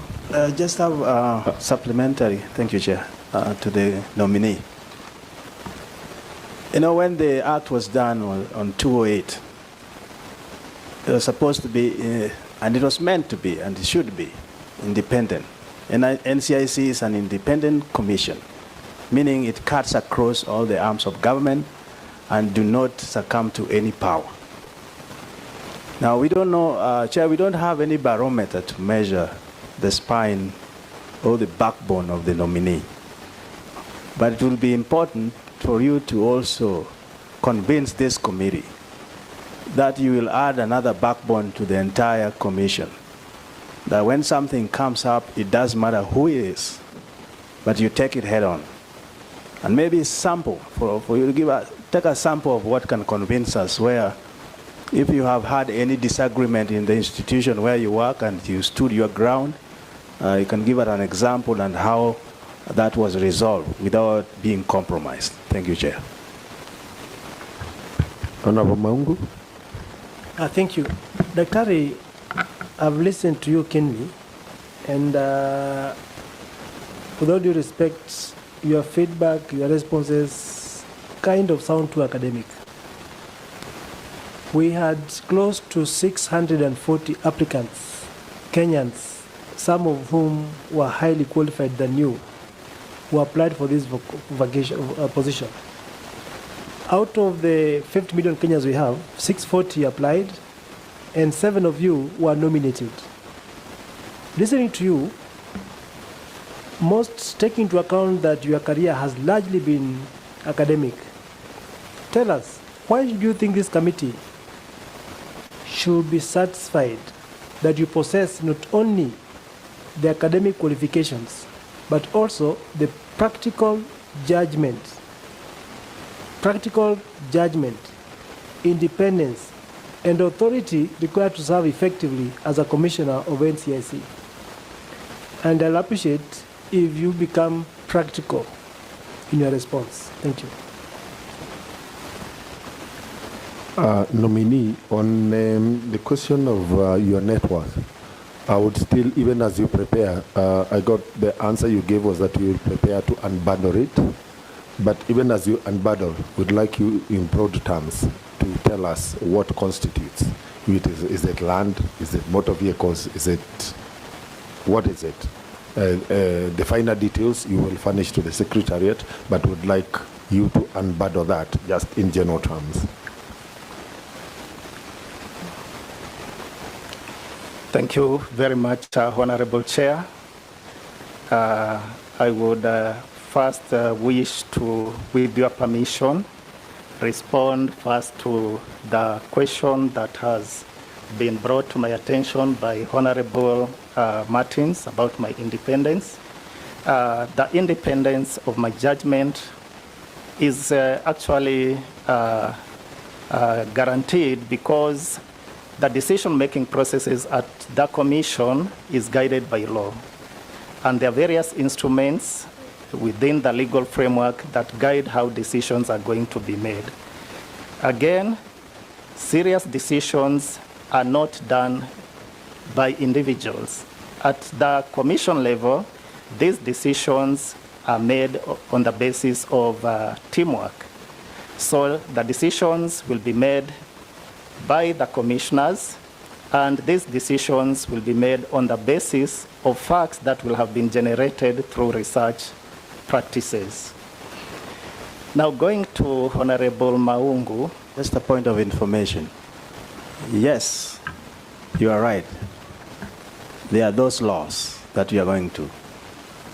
Just have supplementary, thank you, Chair, to the nominee. You know, when the act was done on 208, it was supposed to be, and it was meant to be, and it should be, independent. And NCIC is an independent commission, meaning it cuts across all the arms of government and do not succumb to any power. Now, we don't know, Chair, we don't have any barometer to measure the spine or the backbone of the nominee. But it will be important for you to also convince this committee that you will add another backbone to the entire commission. That when something comes up, it doesn't matter who it is, but you take it head on. And maybe sample, for you to take a sample of what can convince us, where if you have had any disagreement in the institution where you work and you stood your ground, you can give us an example and how that was resolved without being compromised. Thank you, Chair.
Honorable Maungu.
Thank you. Daktari, I've listened to you keenly, and with all due respect, your feedback, your responses kind of sound too academic. We had close to 640 applicants, Kenyans, some of whom were highly qualified than you, who applied for this position. Out of the 50 million Kenyans we have, 640 applied, and 7 of you were nominated. Listening to you, most taking into account that your career has largely been academic, tell us, why do you think this committee should be satisfied that you possess not only the academic qualifications, but also the practical judgment, independence, and authority required to serve effectively as a commissioner of NCIC? And I'll appreciate if you become practical in your response. Thank you.
Nominee, on the question of your net worth, I would still, even as you prepare, I got the answer you gave was that you will prepare to unbundle it. But even as you unbundle, we'd like you in broad terms to tell us what constitutes. Is it land? Is it motor vehicles? What is it? The finer details you will furnish to the Secretariat, but would like you to unbundle that just in general terms.
Thank you very much, Honorable Chair. I would first wish to, with your permission, respond first to the question that has been brought to my attention by Honorable Martins about my independence. The independence of my judgment is actually guaranteed because the decision-making processes at the Commission is guided by law. And there are various instruments within the legal framework that guide how decisions are going to be made. Again, serious decisions are not done by individuals. At the Commission level, these decisions are made on the basis of teamwork. So the decisions will be made by the commissioners, and these decisions will be made on the basis of facts that will have been generated through research practices. Now, going to Honorable Maungu.
Just a point of information. Yes, you are right. There are those laws that we are going to.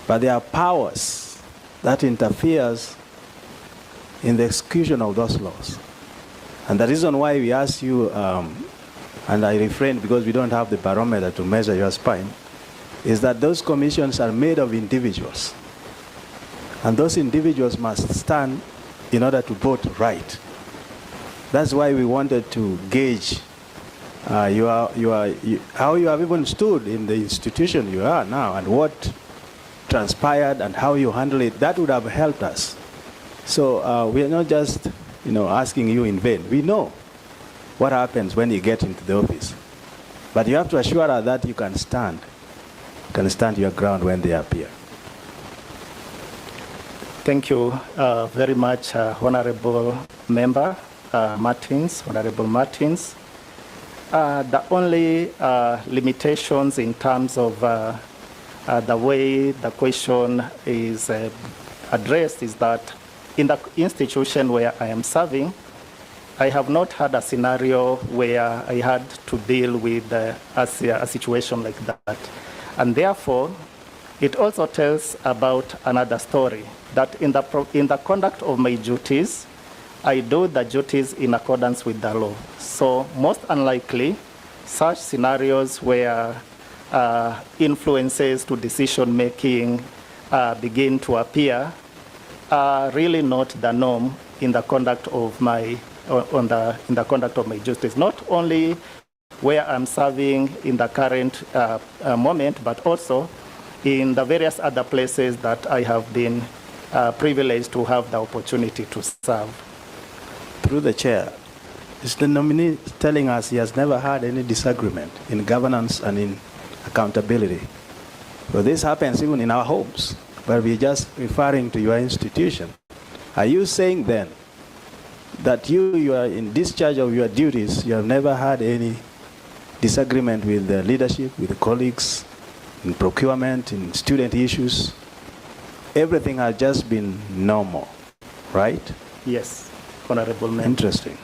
But there are powers that interferes in the execution of those laws. And the reason why we ask you, and I refrain because we don't have the barometer to measure your spine, is that those commissions are made of individuals. And those individuals must stand in order to vote right. That's why we wanted to gauge how you have even stood in the institution you are now and what transpired and how you handle it. That would have helped us. So we are not just asking you in vain. We know what happens when you get into the office. But you have to assure us that you can stand your ground when they appear.
Thank you very much, Honorable Member Martins, Honorable Martins. The only limitations in terms of the way the question is addressed is that in the institution where I am serving, I have not had a scenario where I had to deal with a situation like that. And therefore, it also tells about another story, that in the conduct of my duties, I do the duties in accordance with the law. So most unlikely, such scenarios where influences to decision-making begin to appear are really not the norm in the conduct of my in the conduct of my duties. Not only where I'm serving in the current moment, but also in the various other places that I have been privileged to have the opportunity to serve.
Through the chair, is the nominee telling us he has never had any disagreement in governance and in accountability? Well, this happens even in our homes, but we're just referring to your institution. Are you saying then that you are in discharge of your duties, you have never had any disagreement with the leadership, with the colleagues, in procurement, in student issues? Everything has just been normal, right?
Yes, Honorable Member.
Interesting.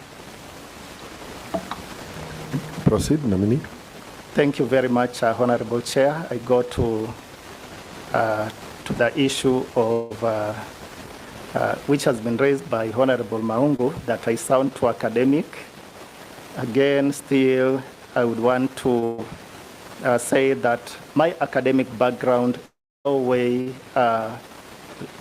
Proceed, nominee.
Thank you very much, Honorable Chair. I go to the issue of which has been raised by Honorable Maungu, that I sound too academic. Again, still, I would want to say that my academic background in no way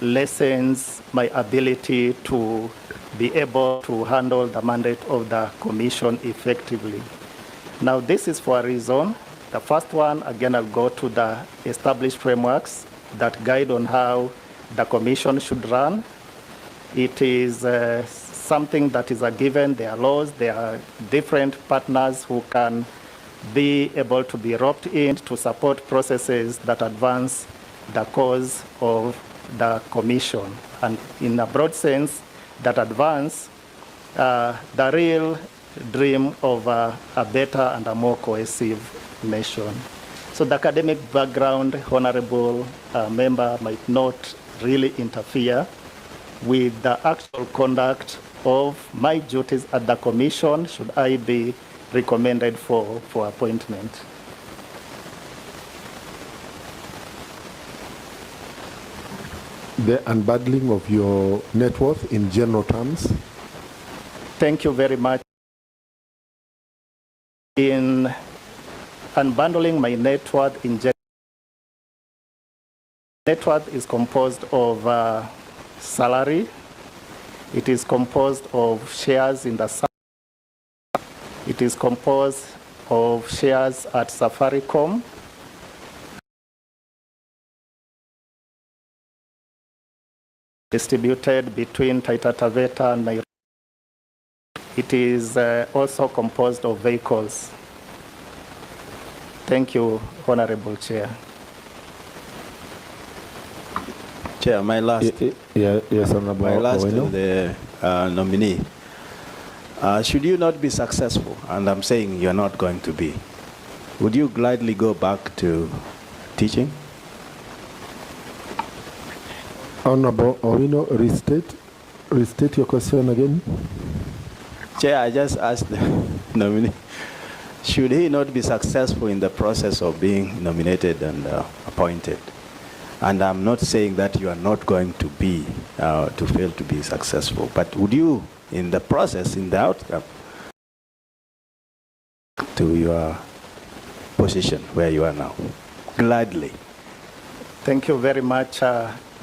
lessens my ability to be able to handle the mandate of the Commission effectively. Now, this is for a reason. The first one, again, I'll go to the established frameworks that guide on how the Commission should run. It is something that is a given. There are laws, there are different partners who can be able to be roped in to support processes that advance the cause of the Commission. And in a broad sense, that advance the real dream of a better and a more cohesive nation. So the academic background, Honorable Member, might not really interfere with the actual conduct of my duties at the Commission, should I be recommended for appointment.
The unbundling of your net worth in general terms.
Thank you very much. In unbundling my net worth in general, net worth is composed of salary. It is composed of shares in the. It is composed of shares at Safaricom. Distributed between Taita Taveta and Nairobi. It is also composed of vehicles. Thank you, Honorable Chair.
Chair, my last.
Yes, Honorable.
My last to the nominee. Should you not be successful, and I'm saying you're not going to be, would you gladly go back to teaching?
Honorable Owino, restate your question again.
Chair, I just asked the nominee, should he not be successful in the process of being nominated and appointed? And I'm not saying that you are not going to be, to fail to be successful, but would you, in the process, in the outcome, to your position where you are now, gladly?
Thank you very much,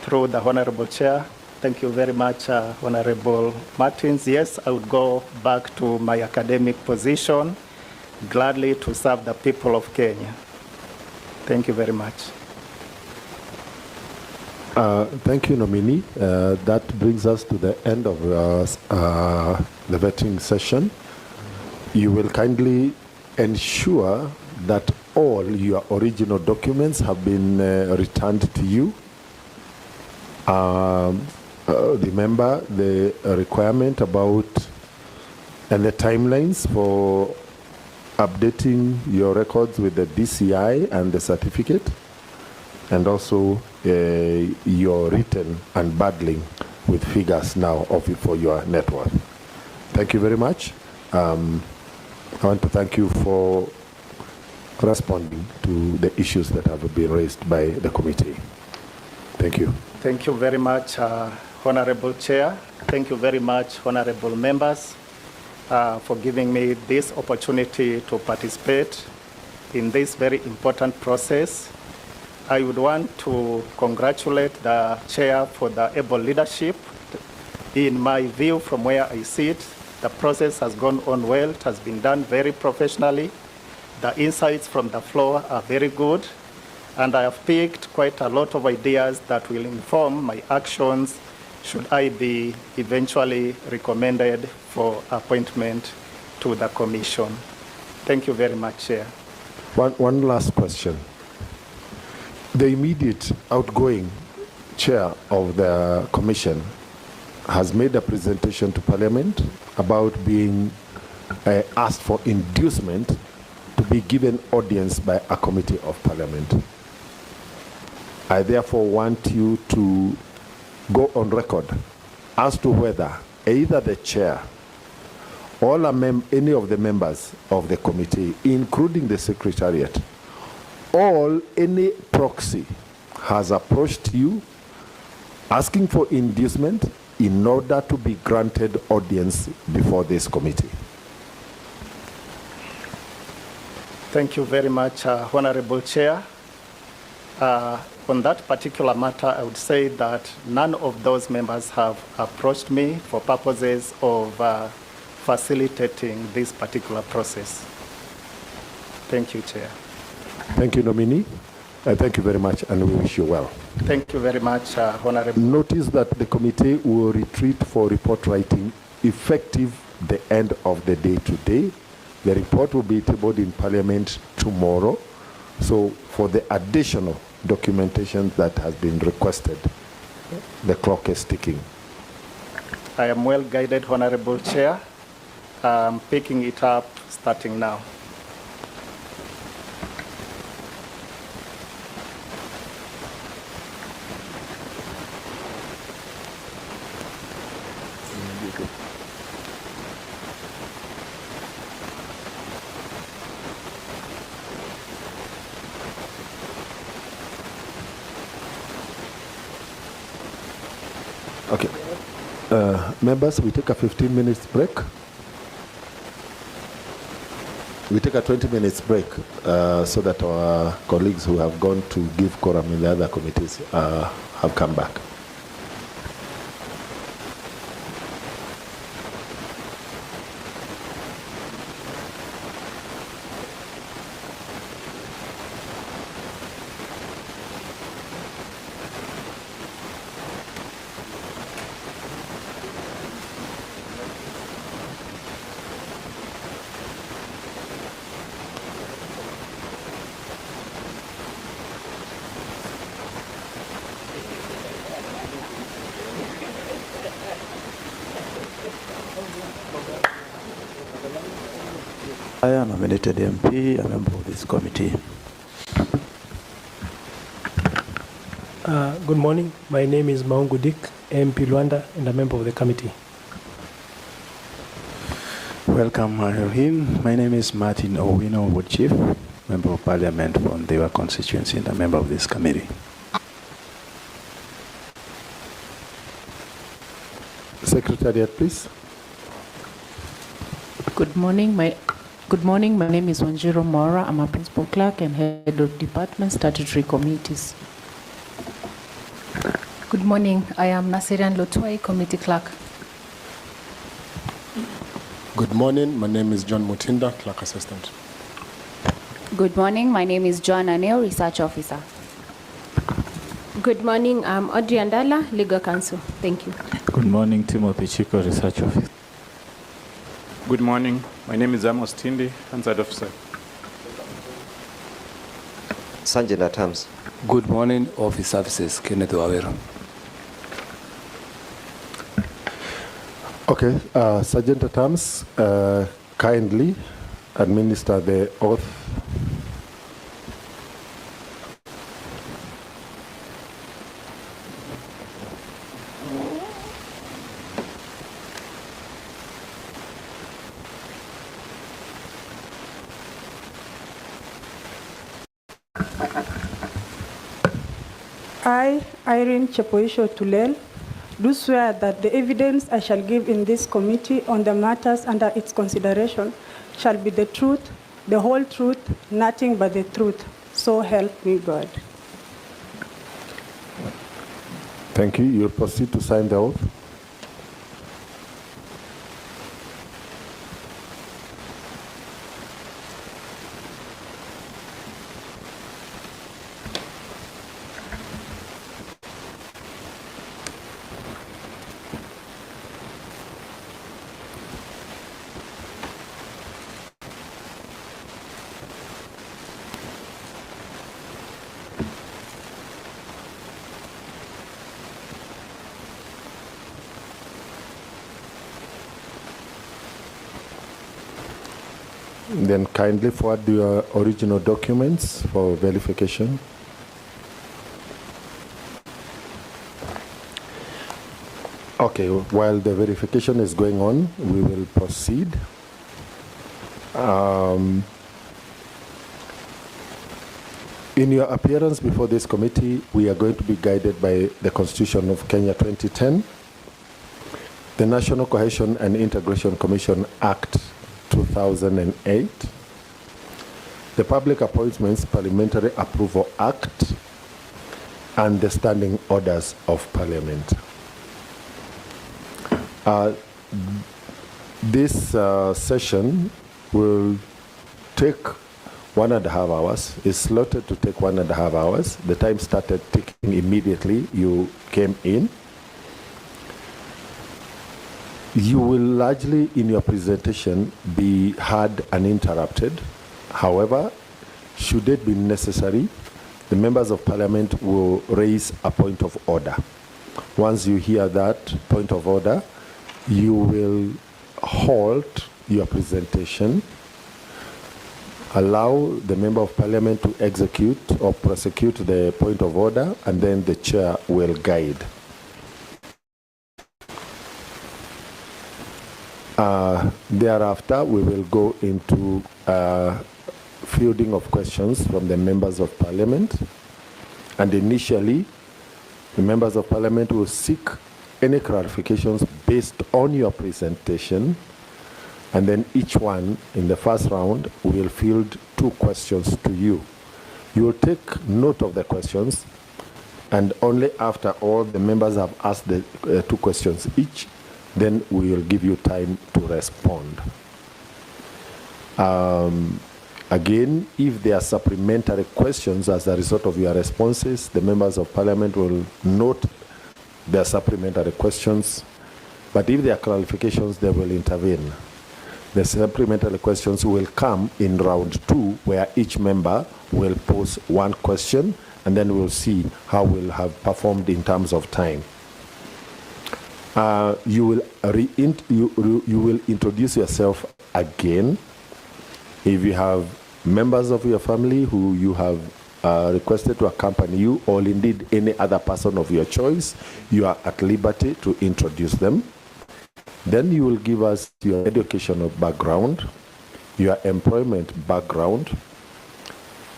through the Honorable Chair. Thank you very much, Honorable Martins. Yes, I would go back to my academic position, gladly to serve the people of Kenya. Thank you very much.
Thank you, nominee. That brings us to the end of the vetting session. You will kindly ensure that all your original documents have been returned to you. Remember the requirement about and the timelines for updating your records with the DCI and the certificate, and also your written unbundling with figures now for your net worth. Thank you very much. I want to thank you for responding to the issues that have been raised by the committee. Thank you.
Thank you very much, Honorable Chair. Thank you very much, honorable members, for giving me this opportunity to participate in this very important process. I would want to congratulate the chair for the able leadership. In my view, from where I sit, the process has gone on well. It has been done very professionally. The insights from the floor are very good, and I have picked quite a lot of ideas that will inform my actions should I be eventually recommended for appointment to the commission. Thank you very much, Chair.
One last question. The immediate outgoing chair of the commission has made a presentation to Parliament about being asked for inducement to be given audience by a committee of Parliament. I therefore want you to go on record as to whether either the chair or any of the members of the committee, including the secretariat, or any proxy has approached you asking for inducement in order to be granted audience before this committee.
Thank you very much, Honorable Chair. On that particular matter, I would say that none of those members have approached me for purposes of facilitating this particular process. Thank you, Chair.
Thank you, nominee. Thank you very much, and we wish you well.
Thank you very much, Honorable.
Notice that the committee will retreat for report writing effective the end of the day today. The report will be tabled in Parliament tomorrow. So for the additional documentation that has been requested, the clock is ticking.
I am well guided, Honorable Chair. I'm picking it up starting now.
Okay. Members, we take a 15 minutes break. We take a 20 minutes break so that our colleagues who have gone to give quorum in the other committees have come back.
I am nominated MP, a member of this committee.
Good morning. My name is Maungu Dick, MP Luanda, and a member of the committee.
Welcome, Elohim. My name is Martin Owino, Wood Chief, member of Parliament from Dewa constituency and a member of this committee.
Secretariat, please.
Good morning. My name is Wanjiro Mora. I'm a principal clerk and head of department statutory committees.
Good morning. I am Nasirian Lotwai, committee clerk.
Good morning. My name is John Mutinda, clerk assistant.
Good morning. My name is Joanna Aneo, research officer.
Good morning. I'm Audrey Andala, legal counsel. Thank you.
Good morning. Timothy Chico, research officer.
Good morning. My name is Amos Tindi, Hansard officer.
Sergeant at Arms.
Good morning, office services, Kenneth Wawero.
Okay, Sergeant at Arms, kindly administer the oath.
I, Irene Chepoisho Tulel, do swear that the evidence I shall give in this committee on the matters under its consideration shall be the truth, the whole truth, nothing but the truth. So help me God.
Thank you. You'll proceed to sign the oath. Then kindly forward your original documents for verification. Okay, while the verification is going on, we will proceed. In your appearance before this committee, we are going to be guided by the Constitution of Kenya 2010, the National Cohesion and Integration Commission Act 2008, the Public Appointments Parliamentary Approval Act, and the Standing Orders of Parliament. This session will take 1.5 hours. It's slotted to take 1.5 hours. The time started ticking immediately you came in. You will largely, in your presentation, be heard uninterrupted. However, should it be necessary, the members of parliament will raise a point of order. Once you hear that point of order, you will halt your presentation, allow the member of parliament to execute or prosecute the point of order, and then the chair will guide. Thereafter, we will go into fielding of questions from the members of parliament. And initially, the members of parliament will seek any clarifications based on your presentation. And then each one in the first round will field 2 questions to you. You will take note of the questions, and only after all the members have asked the 2 questions each, then we will give you time to respond. Again, if there are supplementary questions as a result of your responses, the members of parliament will note their supplementary questions, but if there are clarifications, they will intervene. The supplementary questions will come in round 2, where each member will pose 1 question, and then we'll see how we'll have performed in terms of time. You will introduce yourself again. If you have members of your family who you have requested to accompany you, or indeed any other person of your choice, you are at liberty to introduce them. Then you will give us your educational background, your employment background,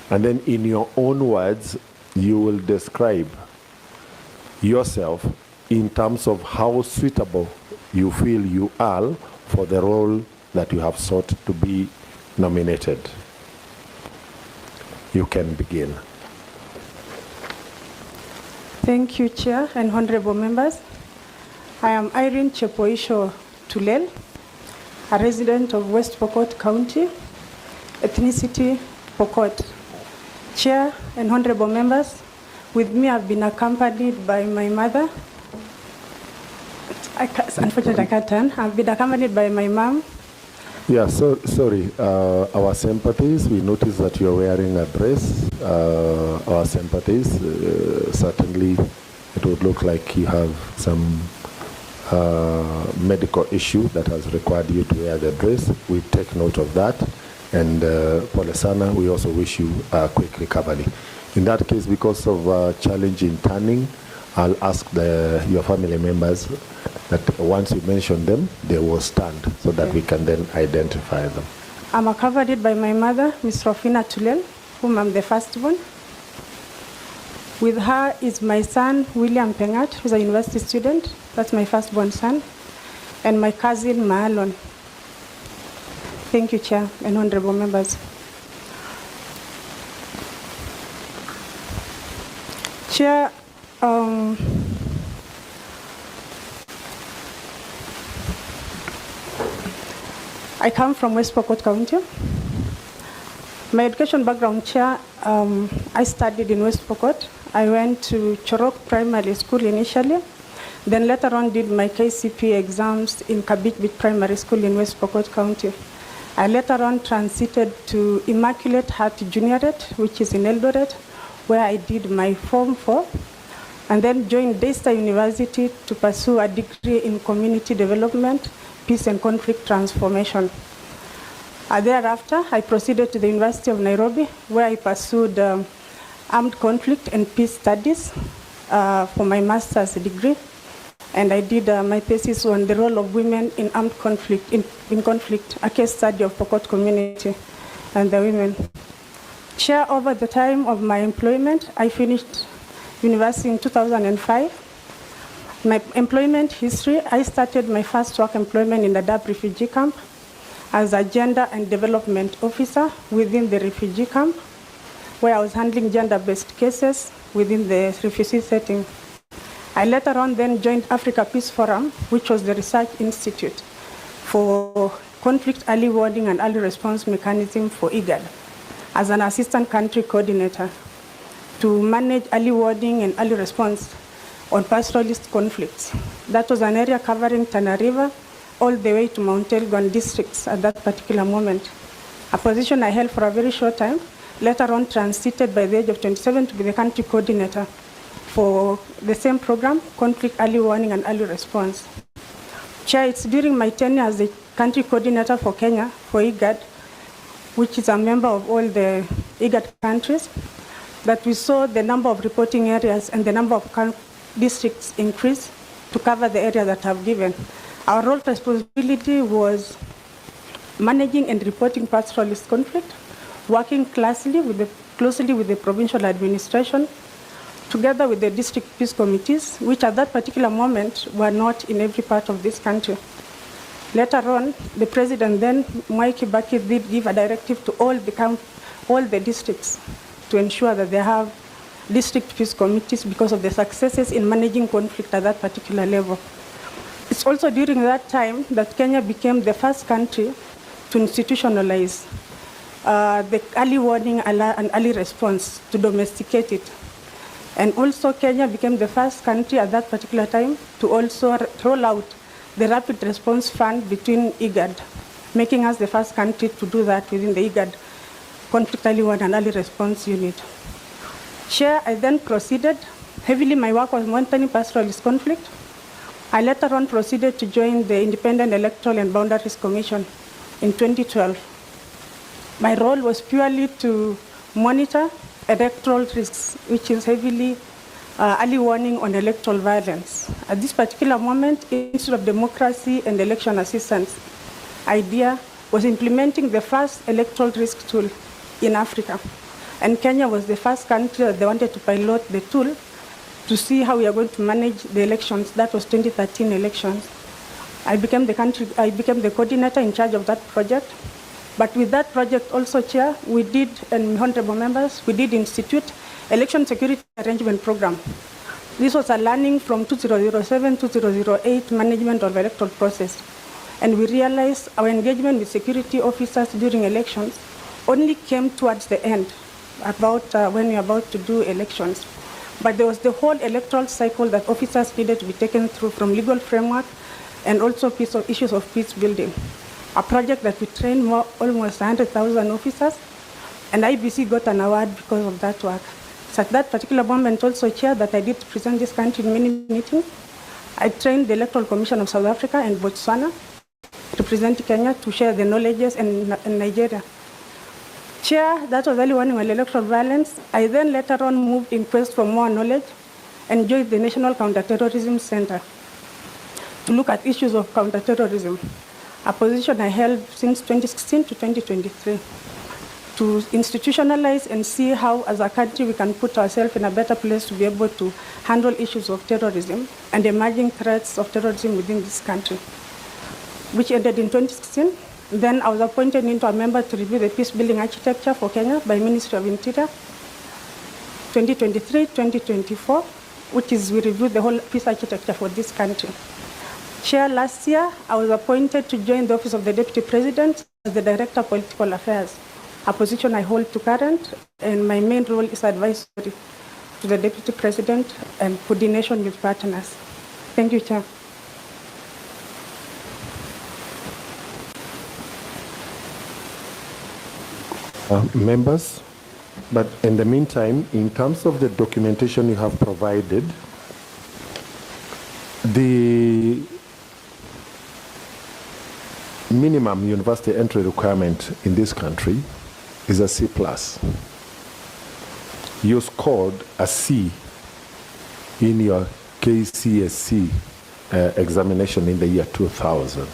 and then in your own words, you will describe yourself in terms of how suitable you feel you are for the role that you have sought to be nominated. You can begin.
Thank you, Chair and honorable members. I am Irene Chepoisho Tulel, a resident of West Pokot County, ethnicity Pokot. Chair and honorable members, with me I've been accompanied by my mother. Unfortunately, I can't turn. I've been accompanied by my mom.
Yeah, sorry. Our sympathies, we noticed that you're wearing a dress. Our sympathies, certainly it would look like you have some medical issue that has required you to wear the dress. We take note of that. And Pole Sana, we also wish you a quick recovery. In that case, because of challenge in turning, I'll ask your family members that once you mention them, they will stand so that we can then identify them.
I'm accompanied by my mother, Ms. Rofina Tulel, whom I'm the firstborn. With her is my son, William Pengat, who's a university student. That's my firstborn son. And my cousin, Maalon. Thank you, Chair and honorable members. Chair, I come from West Pokot County. My education background, Chair, I studied in West Pokot. I went to Chorok Primary School initially, then later on did my KCP exams in Kabich Primary School in West Pokot County. I later on transited to Immaculate Heart Juniorate, which is in Eldoret, where I did my Form 4, and then joined Daystar University to pursue a degree in Community Development, Peace and Conflict Transformation. Thereafter, I proceeded to the University of Nairobi, where I pursued Armed Conflict and Peace Studies for my master's degree. And I did my thesis on the role of women in armed conflict, in conflict, a case study of Pokot community and the women. Chair, over the time of my employment, I finished university in 2005. My employment history, I started my first work employment in the Dab refugee camp as a gender and development officer within the refugee camp, where I was handling gender-based cases within the refugee setting. I later on then joined Africa Peace Forum, which was the research institute for conflict early warning and early response mechanism for IGAD, as an assistant country coordinator to manage early warning and early response on pastoralist conflicts. That was an area covering Tana River all the way to Mount Elgon districts at that particular moment. A position I held for a very short time, later on transited by the age of 27 to be the country coordinator for the same program, conflict early warning and early response. Chair, it's during my tenure as the country coordinator for Kenya, for IGAD, which is a member of all the IGAD countries, that we saw the number of reporting areas and the number of districts increase to cover the area that I've given. Our role responsibility was managing and reporting pastoralist conflict, working closely with the provincial administration, together with the district peace committees, which at that particular moment were not in every part of this country. Later on, the president then, Mwai Kibaki, did give a directive to all the districts to ensure that they have district peace committees because of the successes in managing conflict at that particular level. It's also during that time that Kenya became the first country to institutionalize the early warning and early response, to domesticate it. And also Kenya became the first country at that particular time to also roll out the Rapid Response Fund between IGAD, making us the first country to do that within the IGAD Conflict Early Warning and Early Response Unit. Chair, I then proceeded. Heavily my work was monitoring pastoralist conflict. I later on proceeded to join the Independent Electoral and Boundaries Commission in 2012. My role was purely to monitor electoral risks, which is heavily early warning on electoral violence. At this particular moment, Institute of Democracy and Election Assistance idea was implementing the first electoral risk tool in Africa. And Kenya was the first country that they wanted to pilot the tool to see how we are going to manage the elections. That was 2013 elections. I became the coordinator in charge of that project. But with that project also, Chair, we did, and honorable members, we did institute election security arrangement program. This was a learning from 2007 to 2008 management of electoral process. And we realized our engagement with security officers during elections only came towards the end, about when we were about to do elections. But there was the whole electoral cycle that officers needed to be taken through, from legal framework and also issues of peace building. A project that we trained almost 100,000 officers, and IBC got an award because of that work. So at that particular moment also, Chair, that I did present this country in many meetings. I trained the Electoral Commission of South Africa and Botswana to present Kenya to share the knowledges in Nigeria. Chair, that was early warning on electoral violence. I then later on moved in quest for more knowledge and joined the National Counterterrorism Center to look at issues of counterterrorism, a position I held since 2016 to 2023. to institutionalize and see how, as a country, we can put ourselves in a better place to be able to handle issues of terrorism and emerging threats of terrorism within this country, which ended in 2016. Then I was appointed into a member to review the peace building architecture for Kenya by Ministry of Interior, 2023-2024, which is we reviewed the whole peace architecture for this country. Chair, last year, I was appointed to join the Office of the Deputy President as the Director of Political Affairs, a position I hold to current, and my main role is advisory to the Deputy President and coordination with partners. Thank you, Chair.
Members, but in the meantime, in terms of the documentation you have provided, the minimum university entry requirement in this country is a C+. You scored a C in your KCSE examination in the year 2000.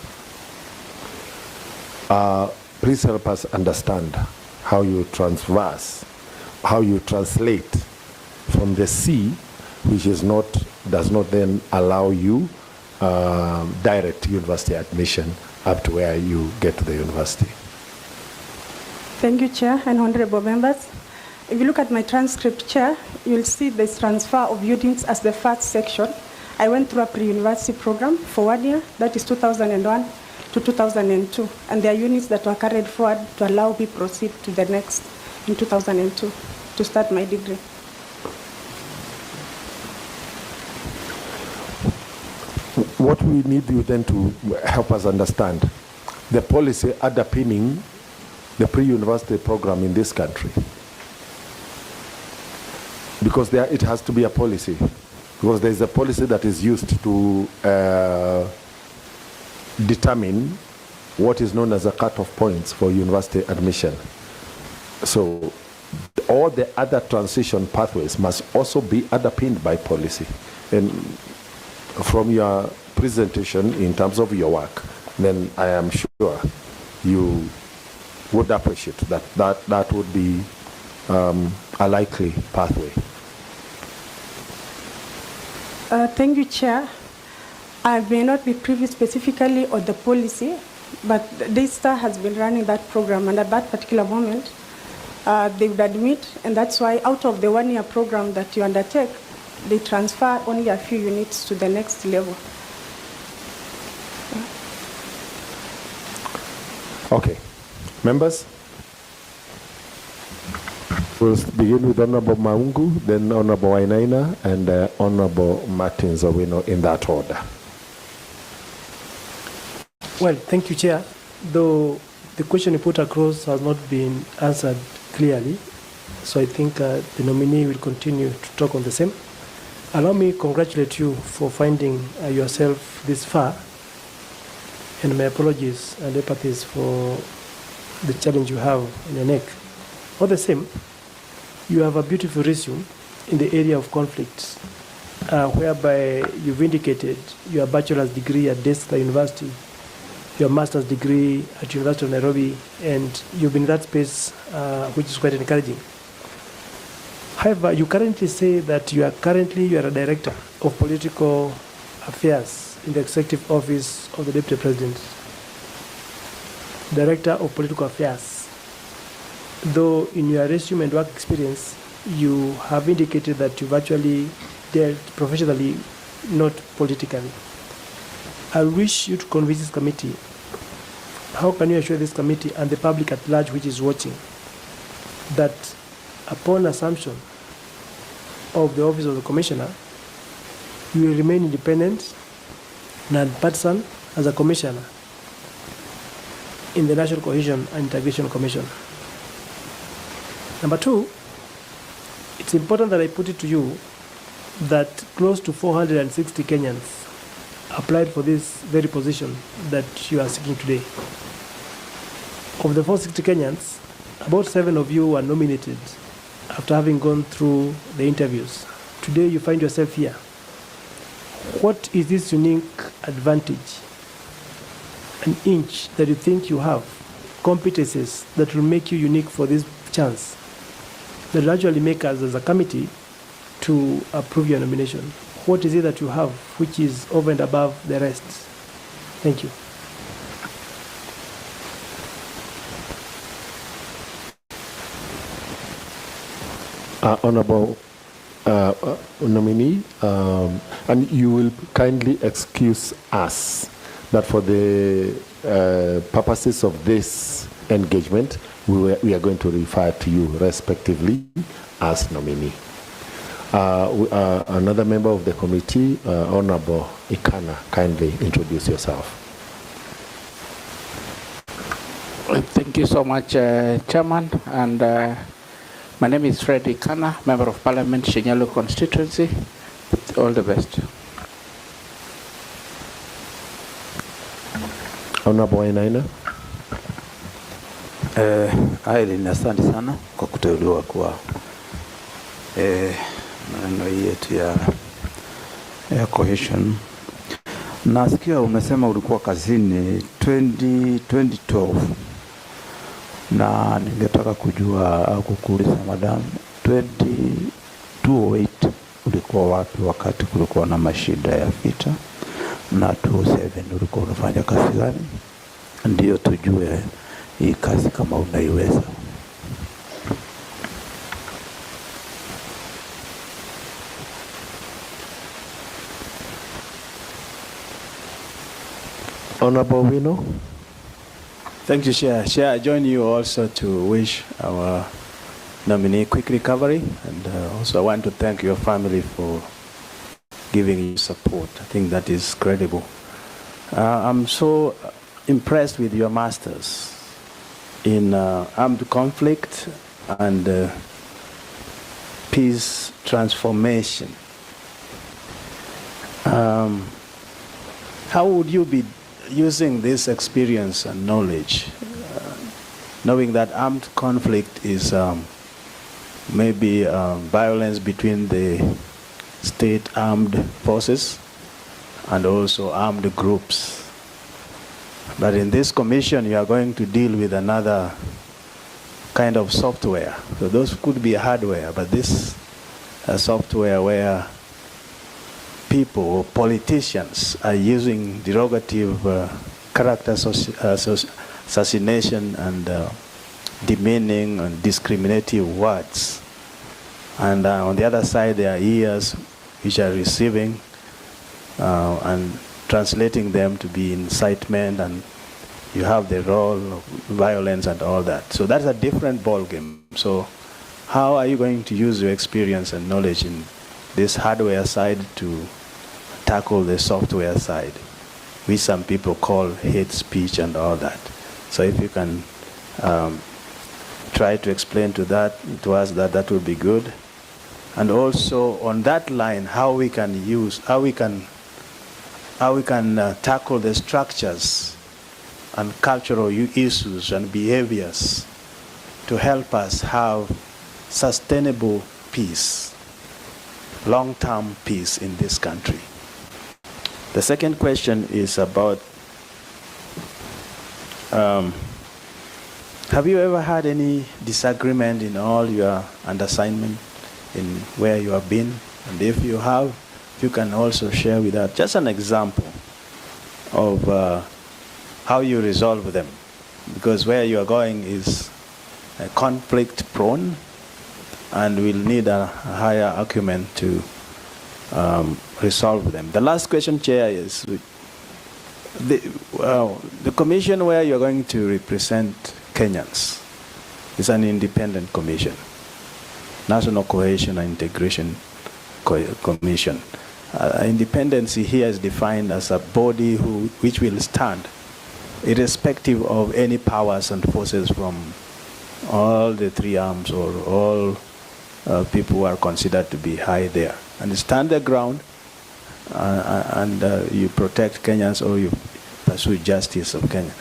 Please help us understand how you translate from the C, which is not, does not then allow you direct university admission up to where you get to the university.
Thank you, Chair and honorable members. If you look at my transcript, Chair, you'll see this transfer of units as the first section. I went through a pre-university program for 1 year, that is 2001 to 2002, and there are units that were carried forward to allow me proceed to the next in 2002 to start my degree.
What we need you then to help us understand the policy underpinning the pre-university program in this country, because there it has to be a policy, because there is a policy that is used to determine what is known as a cut-off points for university admission. So all the other transition pathways must also be underpinned by policy. And from your presentation in terms of your work, then I am sure you would appreciate that would be a likely pathway.
Thank you, Chair. I may not be privy specifically on the policy, but DAYSTAR has been running that program, and at that particular moment, they would admit, and that's why out of the 1 year program that you undertake, they transfer only a few units to the next level.
Okay. Members? We'll begin with Honorable Maungu, then Honorable Wainaina, and Honorable Martins Owino in that order.
Well, thank you, Chair. Though the question you put across has not been answered clearly, so I think the nominee will continue to talk on the same. Allow me to congratulate you for finding yourself this far, and my apologies and empathies for the challenge you have in your neck. All the same, you have a beautiful resume in the area of conflicts, whereby you've indicated your bachelor's degree at DAYSTAR University, your master's degree at University of Nairobi, and you've been in that space, which is quite encouraging. However, you currently say that you are a director of political affairs in the executive office of the Deputy President. Director of political affairs. Though in your resume and work experience, you have indicated that you've actually dealt professionally, not politically. I wish you to convince this committee. How can you assure this committee and the public at large which is watching that upon assumption of the office of the commissioner, you will remain independent and nonpartisan as a commissioner in the National Cohesion and Integration Commission? Number two, it's important that I put it to you that close to 460 Kenyans applied for this very position that you are seeking today. Of the 460 Kenyans, about 7 of you were nominated after having gone through the interviews. Today you find yourself here. What is this unique advantage, an inch that you think you have competencies that will make you unique for this chance, that will actually make us as a committee to approve your nomination? What is it that you have which is over and above the rest? Thank you.
Honorable nominee, and you will kindly excuse us that for the purposes of this engagement, we are going to refer to you respectively as nominee. Another member of the committee, Honorable Ikana, kindly introduce yourself.
Thank you so much, Chairman. And my name is Fred Ikana, Member of Parliament, Shinyalo constituency. All the best.
Honorable Wainaina.
Aileen, asante sana kwa kuteuliwa kwa maneno yetu ya cohesion. Nasikia umesema ulikuwa kazini 2012 na ningetaka kujua au kukuuliza madam, 2008 ulikuwa wapi wakati kulikuwa na mashida ya vita, na 2007 ulikuwa unafanya kazi gani? Ndio tujue hii kazi kama unaiweza.
Honorable Wino.
Thank you, Chair. Chair, I join you also to wish our nominee quick recovery, and also I want to thank your family for giving you support. I think that is credible. I'm so impressed with your masters in armed conflict and peace transformation. How would you be using this experience and knowledge, knowing that armed conflict is maybe violence between the state armed forces and also armed groups? But in this commission, you are going to deal with another kind of software. So those could be hardware, but this software where people or politicians are using derogative character assassination and demeaning and discriminative words. And on the other side, there are ears which are receiving and translating them to be incitement, and you have the role of violence and all that. So that's a different ball game. So how are you going to use your experience and knowledge in this hardware side to tackle the software side, which some people call hate speech and all that? So if you can try to explain to us that would be good. And also on that line, how we can tackle the structures and cultural issues and behaviors to help us have sustainable peace, long-term peace in this country. The second question is about, have you ever had any disagreement in all your undersignment in where you have been? And if you have, you can also share with us just an example of how you resolve them. Because where you are going is conflict prone, and we'll need a higher acumen to resolve them. The last question, Chair, is the commission where you're going to represent Kenyans is an independent commission, National Cohesion and Integration Commission. Independency here is defined as a body which will stand irrespective of any powers and forces from all the three arms or all people who are considered to be high there. And stand the ground and you protect Kenyans, or you pursue justice of Kenya.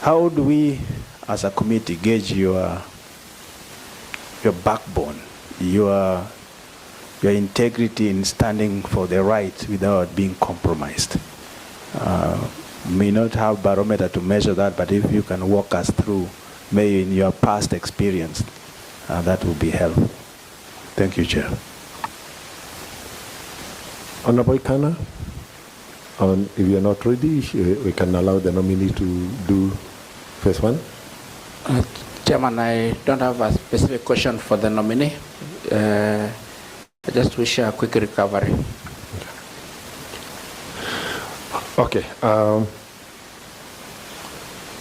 How do we as a committee gauge your backbone, your integrity in standing for the right without being compromised? May not have barometer to measure that, but if you can walk us through maybe in your past experience. That would be helpful. Thank you, Chair.
Honorable Kana, if you're not ready, we can allow the nominee to do first one.
Chairman, I don't have a specific question for the nominee. I just wish a quick recovery.
Okay.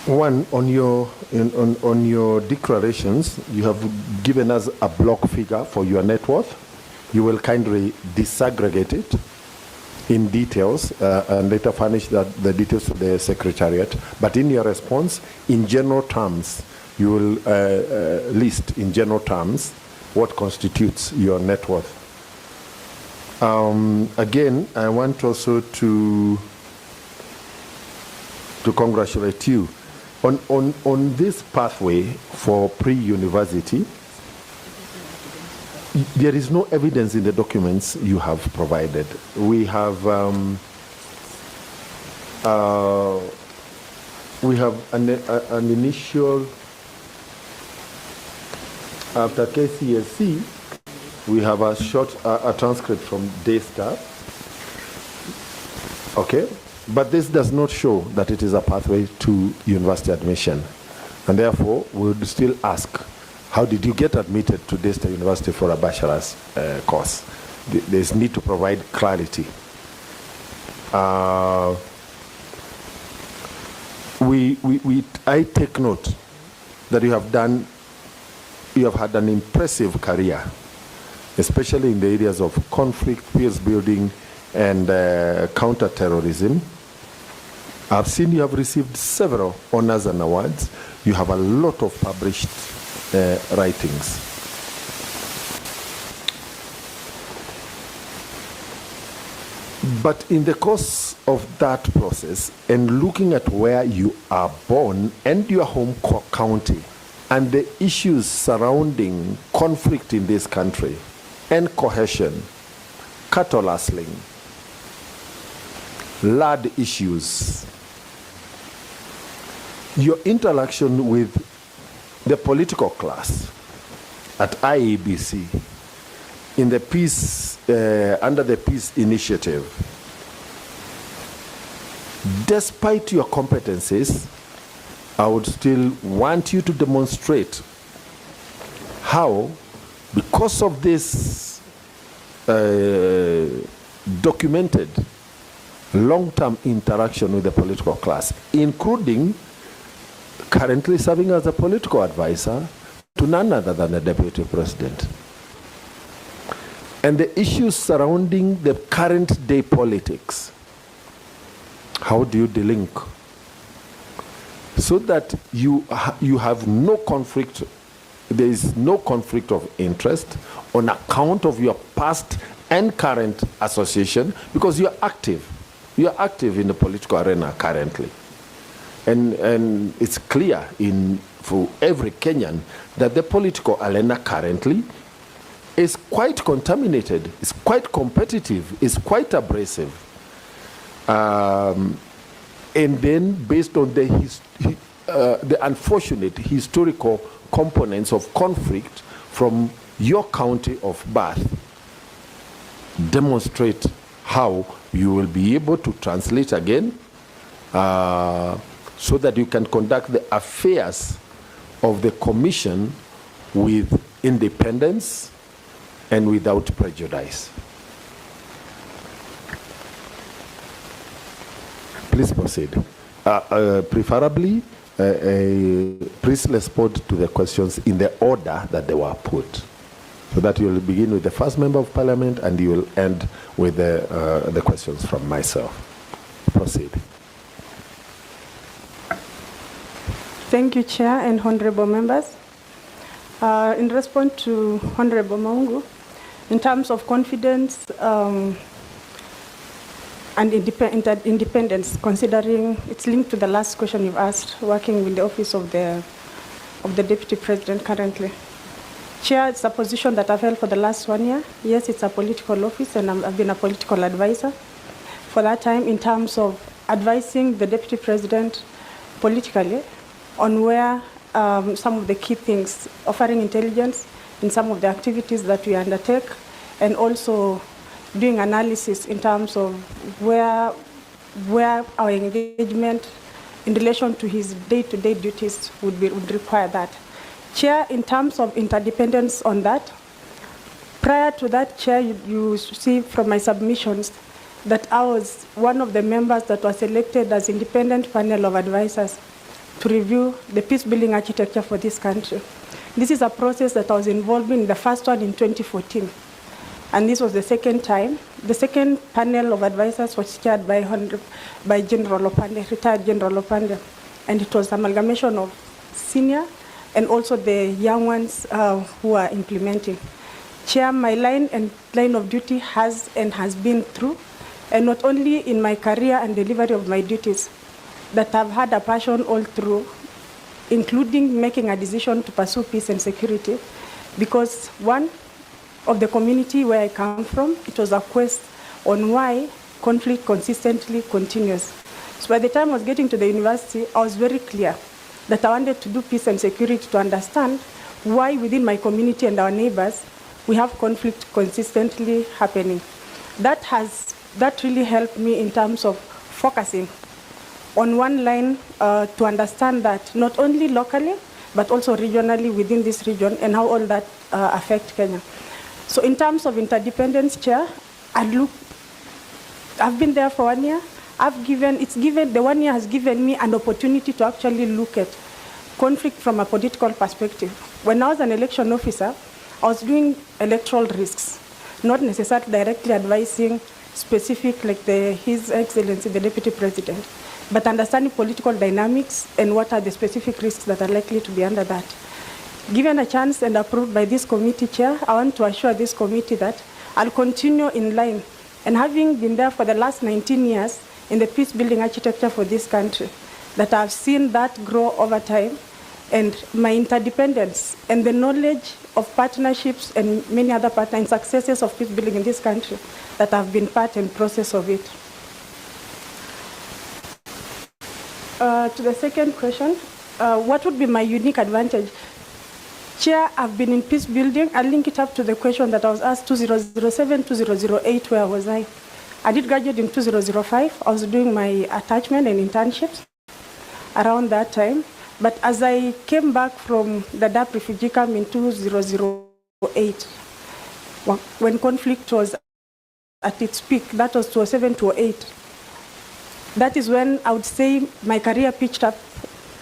One, on your declarations, you have given us a block figure for your net worth. You will kindly disaggregate it in details and later furnish the details to the Secretariat. But in your response, in general terms, you will list in general terms what constitutes your net worth. Again, I want also to congratulate you on this pathway for pre-university. There is no evidence in the documents you have provided. We have an initial, after KCSE, we have a short transcript from Daystar. Okay, but this does not show that it is a pathway to university admission, and therefore we would still ask, how did you get admitted to Daystar University for a bachelor's course? There's need to provide clarity. I take note that you have had an impressive career, especially in the areas of conflict, peace building, and counter-terrorism. I've seen you have received several honors and awards. You have a lot of published writings. But in the course of that process, and looking at where you are born and your home county, and the issues surrounding conflict in this country, and cohesion, cattle rustling, land issues, your interaction with the political class at IEBC in the peace, under the peace initiative, despite your competencies, I would still want you to demonstrate how, because of this documented long-term interaction with the political class, including currently serving as a political advisor to none other than the Deputy President, and the issues surrounding the current day politics, how do you delink so that you have no conflict, there is no conflict of interest on account of your past and current association, because you are active in the political arena currently. And it's clear for every Kenyan that the political arena currently is quite contaminated, is quite competitive, is quite abrasive. And then based on the unfortunate historical components of conflict from your county of birth, demonstrate how you will be able to translate again so that you can conduct the affairs of the commission with independence and without prejudice. Please proceed. Preferably, please respond to the questions in the order that they were put, so that you will begin with the first member of parliament and you will end with the questions from myself. Proceed.
Thank you, Chair and honorable members. In response to Honorable Maungu, in terms of confidence and independence, considering it's linked to the last question you've asked, working with the office of the Deputy President currently. Chair, it's a position that I've held for the last 1 year. Yes, it's a political office, and I've been a political advisor for that time in terms of advising the Deputy President politically on where some of the key things, offering intelligence in some of the activities that we undertake, and also doing analysis in terms of where our engagement in relation to his day-to-day duties would require that. Chair, in terms of interdependence on that, prior to that, Chair, you see from my submissions that I was one of the members that was selected as independent panel of advisors to review the peace-building architecture for this country. This is a process that I was involved in, the first one in 2014. And this was the second time. The second panel of advisors was chaired by General Opande, retired General Opande. And it was amalgamation of senior and also the young ones who are implementing. Chair, my line of duty has been through, and not only in my career and delivery of my duties, that I've had a passion all through, including making a decision to pursue peace and security, because one of the community where I come from, it was a quest on why conflict consistently continues. So by the time I was getting to the university, I was very clear that I wanted to do peace and security to understand why within my community and our neighbors, we have conflict consistently happening. That really helped me in terms of focusing on one line to understand that not only locally, but also regionally within this region and how all that affect Kenya. So in terms of interdependence, Chair, I've been there for 1 year. The 1 year has given me an opportunity to actually look at conflict from a political perspective. When I was an election officer, I was doing electoral risks, not necessarily directly advising specific like His Excellency, the Deputy President, but understanding political dynamics and what are the specific risks that are likely to be under that. Given a chance and approved by this committee, Chair, I want to assure this committee that I'll continue in line, and having been there for the last 19 years in the peace-building architecture for this country, that I've seen that grow over time, and my interdependence and the knowledge of partnerships and many other partners and successes of peace building in this country, that have been part and process of it. To the second question, what would be my unique advantage? Chair, I've been in peace building. I'll link it up to the question that I was asked 2007, 2008, where was I? I did graduate in 2005. I was doing my attachment and internships around that time. But as I came back from the Dadaab refugee camp in 2008, when conflict was at its peak, that was 2007 to 2008. That is when I would say my career pitched up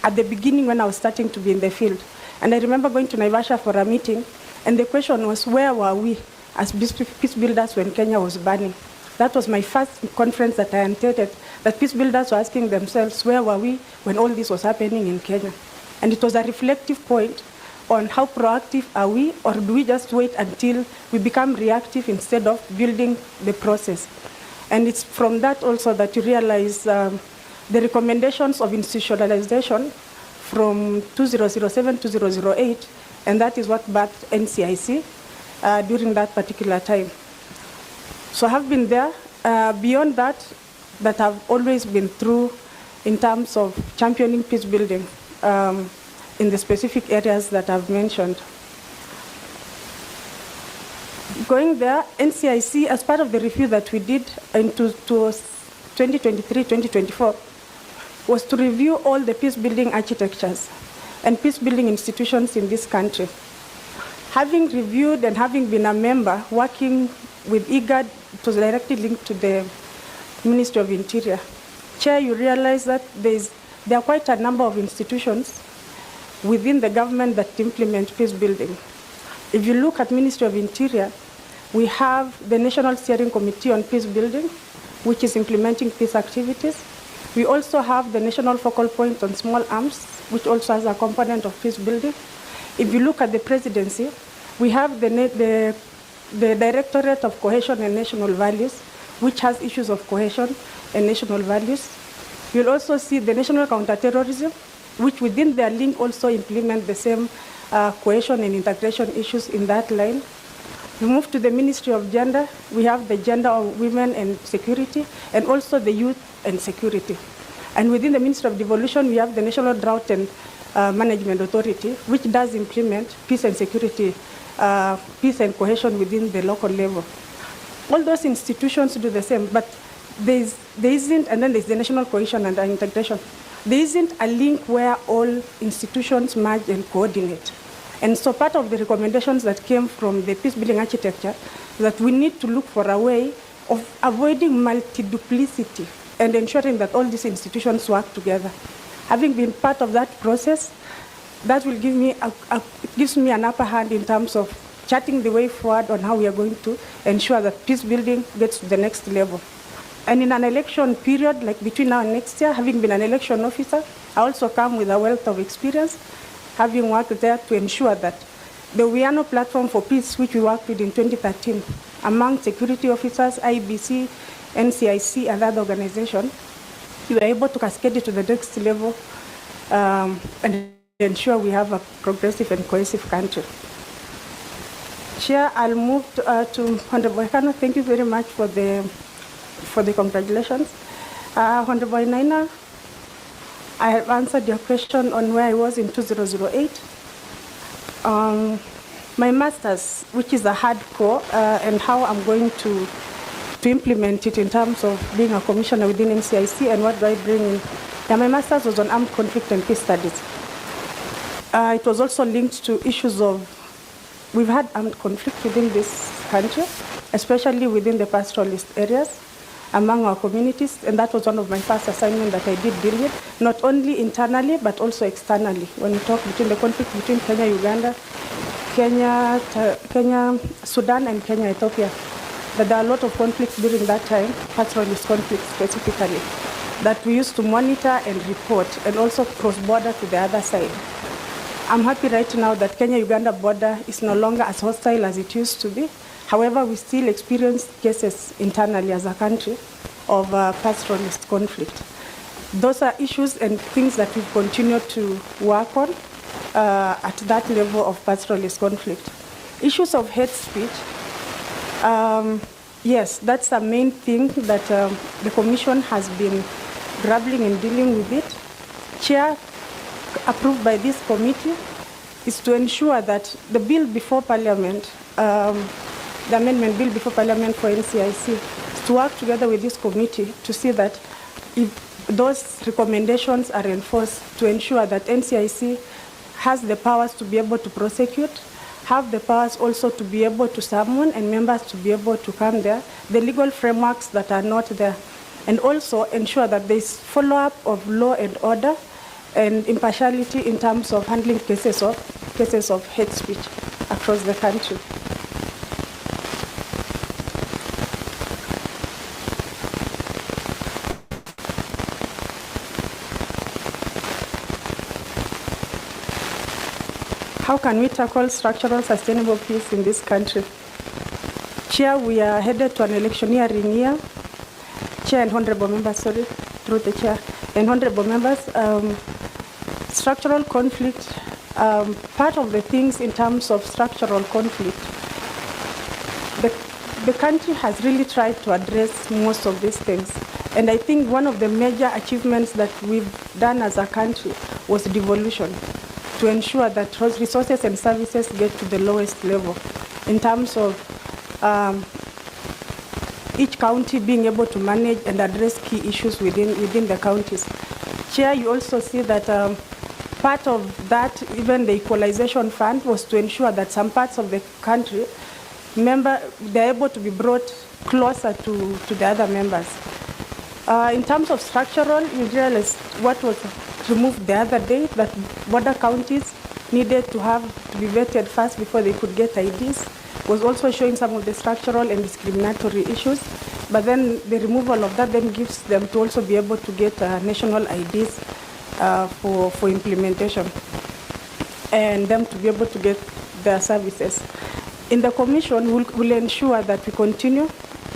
at the beginning when I was starting to be in the field. And I remember going to Naivasha for a meeting, and the question was, where were we as peace builders when Kenya was burning? That was my first conference that I attended, that peace builders were asking themselves, where were we when all this was happening in Kenya? And it was a reflective point on how proactive are we, or do we just wait until we become reactive instead of building the process? And it's from that also that you realize the recommendations of institutionalization from 2007 to 2008, and that is what birthed NCIC during that particular time. So I have been there. Beyond that I've always been through in terms of championing peace building in the specific areas that I've mentioned. Going there, NCIC, as part of the review that we did into 2023-2024, was to review all the peace building architectures and peace building institutions in this country. Having reviewed and having been a member working with IGAD, it was directly linked to the Ministry of Interior. Chair, you realize that there are quite a number of institutions within the government that implement peace building. If you look at Ministry of Interior, we have the National Steering Committee on Peace Building, which is implementing peace activities. We also have the National Focal Point on Small Arms, which also has a component of peace building. If you look at the presidency, we have the Directorate of Cohesion and National Values, which has issues of cohesion and national values. You'll also see the National Counterterrorism, which within their link also implement the same cohesion and integration issues in that line. We move to the Ministry of Gender. We have the Gender of Women and Security, and also the Youth and Security. And within the Ministry of Devolution, we have the National Drought and Management Authority, which does implement peace and security, peace and cohesion within the local level. All those institutions do the same, but there isn't, and then there's the national cohesion and integration. There isn't a link where all institutions merge and coordinate. And so part of the recommendations that came from the peace building architecture is that we need to look for a way of avoiding multi-duplicity and ensuring that all these institutions work together. Having been part of that process, that will give me gives me an upper hand in terms of charting the way forward on how we are going to ensure that peace building gets to the next level. And in an election period, like between now and next year, having been an election officer, I also come with a wealth of experience, having worked there to ensure that the Wiano Platform for Peace, which we worked with in 2013, among security officers, IBC, NCIC, and other organizations, we were able to cascade it to the next level and ensure we have a progressive and cohesive country. Chair, I'll move to Honorable Ekano. Thank you very much for the congratulations. Honorable Naina, I have answered your question on where I was in 2008. My master's, which is a hardcore, and how I'm going to implement it in terms of being a commissioner within NCIC and what do I bring in. Yeah, my master's was on armed conflict and peace studies. It was also linked to issues of, we've had armed conflict within this country, especially within the pastoralist areas among our communities, and that was one of my first assignments that I did deal with, not only internally but also externally. When we talk between the conflict between Kenya, Uganda, Kenya, Sudan, and Kenya, Ethiopia, that there are a lot of conflicts during that time, pastoralist conflicts specifically, that we used to monitor and report, and also cross-border to the other side. I'm happy right now that Kenya-Uganda border is no longer as hostile as it used to be. However, we still experience cases internally as a country of pastoralist conflict. Those are issues and things that we've continued to work on at that level of pastoralist conflict. Issues of hate speech, yes, that's the main thing that the Commission has been grappling and dealing with it. Chair, approved by this committee, is to ensure that the bill before Parliament, the amendment bill before Parliament for NCIC, is to work together with this committee to see that if those recommendations are enforced, to ensure that NCIC has the powers to be able to prosecute, have the powers also to be able to summon and members to be able to come there, the legal frameworks that are not there, and also ensure that there is follow-up of law and order and impartiality in terms of handling cases of hate speech across the country. How can we tackle structural sustainable peace in this country? Chair, we are headed to an electioneering year. Chair and honorable members, sorry, through the chair, and honorable members, structural conflict, part of the things in terms of structural conflict, the country has really tried to address most of these things. And I think one of the major achievements that we've done as a country was devolution, to ensure that resources and services get to the lowest level in terms of each county being able to manage and address key issues within the counties. Chair, you also see that part of that, even the equalization fund, was to ensure that some parts of the country, they're able to be brought closer to the other members. In terms of structural, you realize what was removed the other day, that border counties needed to be vetted first before they could get IDs, was also showing some of the structural and discriminatory issues. But then the removal of that then gives them to also be able to get national IDs for implementation and them to be able to get their services. In the Commission, we'll ensure that we continue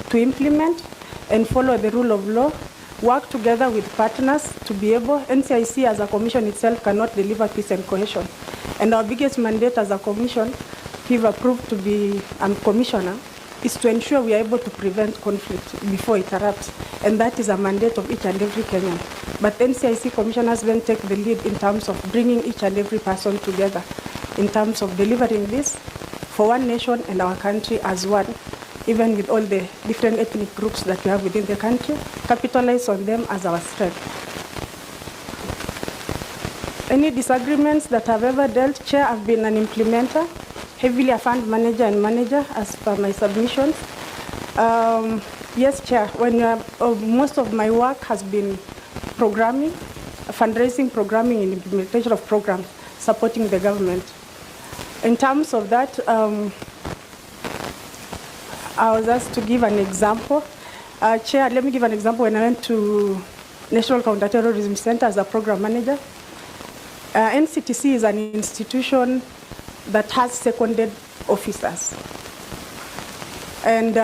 to implement and follow the rule of law, work together with partners to be able, NCIC as a commission itself cannot deliver peace and cohesion. And our biggest mandate as a commission, if approved to be a commissioner, is to ensure we are able to prevent conflict before it erupts. And that is a mandate of each and every Kenyan. But NCIC commissioners then take the lead in terms of bringing each and every person together, in terms of delivering this for one nation and our country as one, even with all the different ethnic groups that we have within the country, capitalize on them as our strength. Any disagreements that I've ever dealt, Chair, I've been an implementer, heavily a fund manager and manager as per my submissions. Yes, Chair, when most of my work has been programming, fundraising, programming, and implementation of programs supporting the government. In terms of that, I was asked to give an example. Chair, let me give an example. When I went to National Counterterrorism Center as a program manager, NCTC is an institution that has seconded officers. And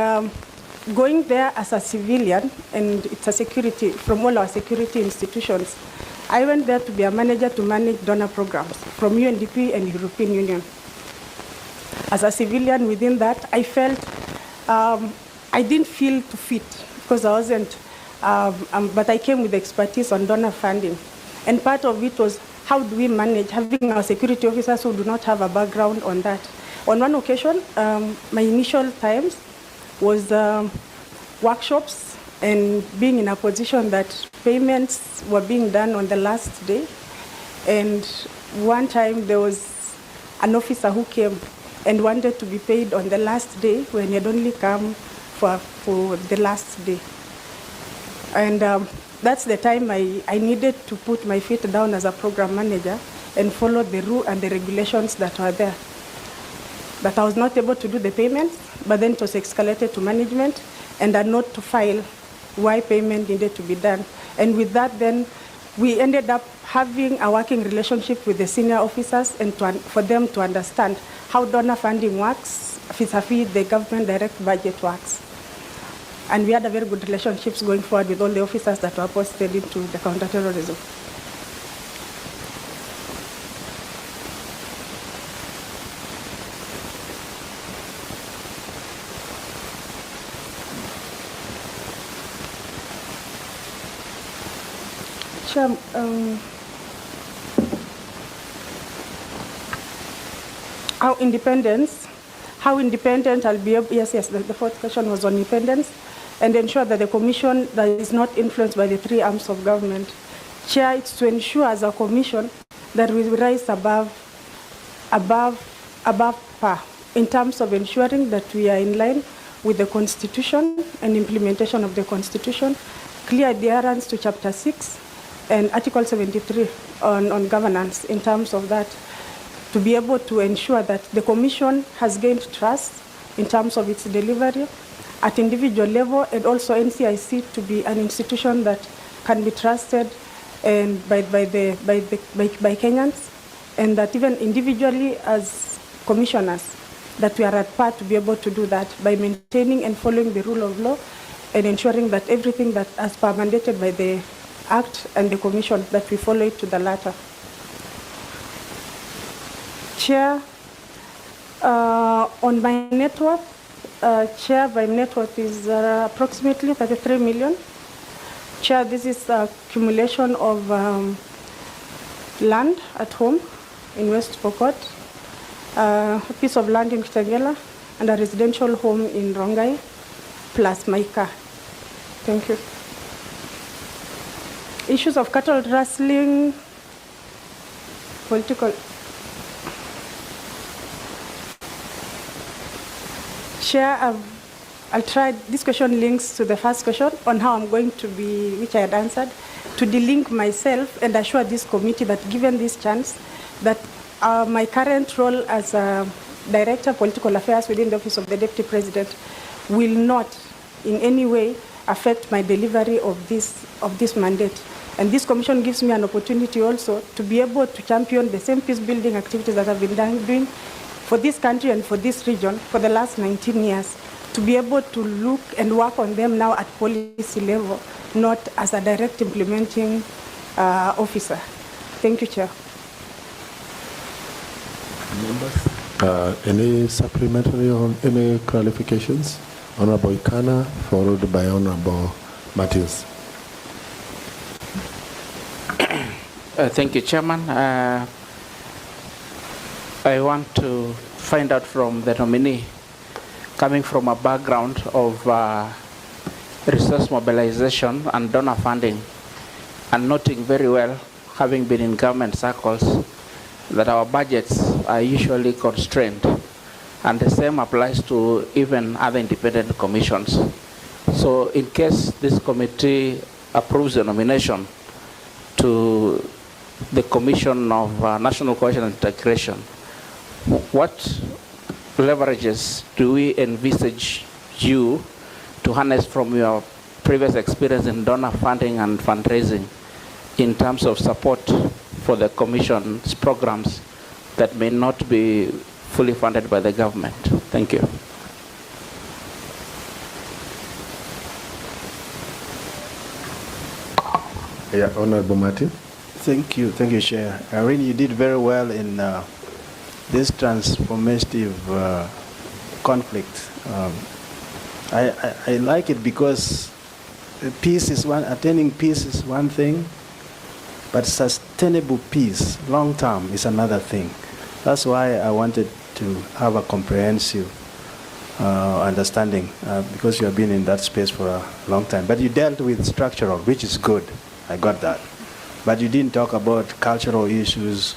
going there as a civilian, and it's a security, from all our security institutions, I went there to be a manager to manage donor programs from UNDP and European Union. As a civilian within that, I felt, I didn't feel to fit because I wasn't, but I came with expertise on donor funding. And part of it was, how do we manage having our security officers who do not have a background on that? On one occasion, my initial times was workshops and being in a position that payments were being done on the last day. And one time there was an officer who came and wanted to be paid on the last day when he had only come for the last day. And that's the time I needed to put my feet down as a program manager and follow the rule and the regulations that were there. But I was not able to do the payments, but then it was escalated to management and a note to file why payment needed to be done. And with that, then we ended up having a working relationship with the senior officers and for them to understand how donor funding works, vis-a-vis the government direct budget works. And we had a very good relationships going forward with all the officers that were posted into the counterterrorism. Chair, how independent I'll be able, yes, the fourth question was on independence, and ensure that the commission that is not influenced by the three arms of government. Chair, it's to ensure as a commission that we rise above par in terms of ensuring that we are in line with the Constitution and implementation of the Constitution, clear adherence to Chapter 6 and Article 73 on governance in terms of that, to be able to ensure that the Commission has gained trust in terms of its delivery at individual level, and also NCIC to be an institution that can be trusted and by Kenyans, and that even individually as commissioners, that we are at par to be able to do that by maintaining and following the rule of law and ensuring that everything that as per mandated by the Act and the Commission, that we follow it to the latter. Chair, on my net worth, Chair, my net worth is approximately 33 million. Chair, this is accumulation of land at home in West Pokot, a piece of land in Kitengela, and a residential home in Rongai, plus my car. Thank you. Issues of cattle rustling, political. Chair, I'll try, this question links to the first question on how I'm going to be, which I had answered, to delink myself and assure this committee that given this chance, that my current role as a Director of Political Affairs within the Office of the Deputy President will not in any way affect my delivery of this mandate. And this commission gives me an opportunity also to be able to champion the same peace building activities that I've been doing for this country and for this region for the last 19 years, to be able to look and work on them now at policy level, not as a direct implementing officer. Thank you, Chair.
Members, any supplementary or any clarifications? Honorable Ikana, followed by Honorable Matthews.
Thank you, Chairman. I want to find out from the nominee, coming from a background of resource mobilization and donor funding, and noting very well, having been in government circles, that our budgets are usually constrained, and the same applies to even other independent commissions. So in case this committee approves the nomination to the Commission of National Cohesion and Integration, what leverages do we envisage you to harness from your previous experience in donor funding and fundraising in terms of support for the Commission's programs that may not be fully funded by the government? Thank you.
Yeah, Honorable Martin.
Thank you, Chair. Irene, you did very well in this transformative conflict. I like it because attaining peace is one thing, but sustainable peace, long term, is another thing. That's why I wanted to have a comprehensive understanding, because you have been in that space for a long time. But you dealt with structural, which is good. I got that. But you didn't talk about cultural issues.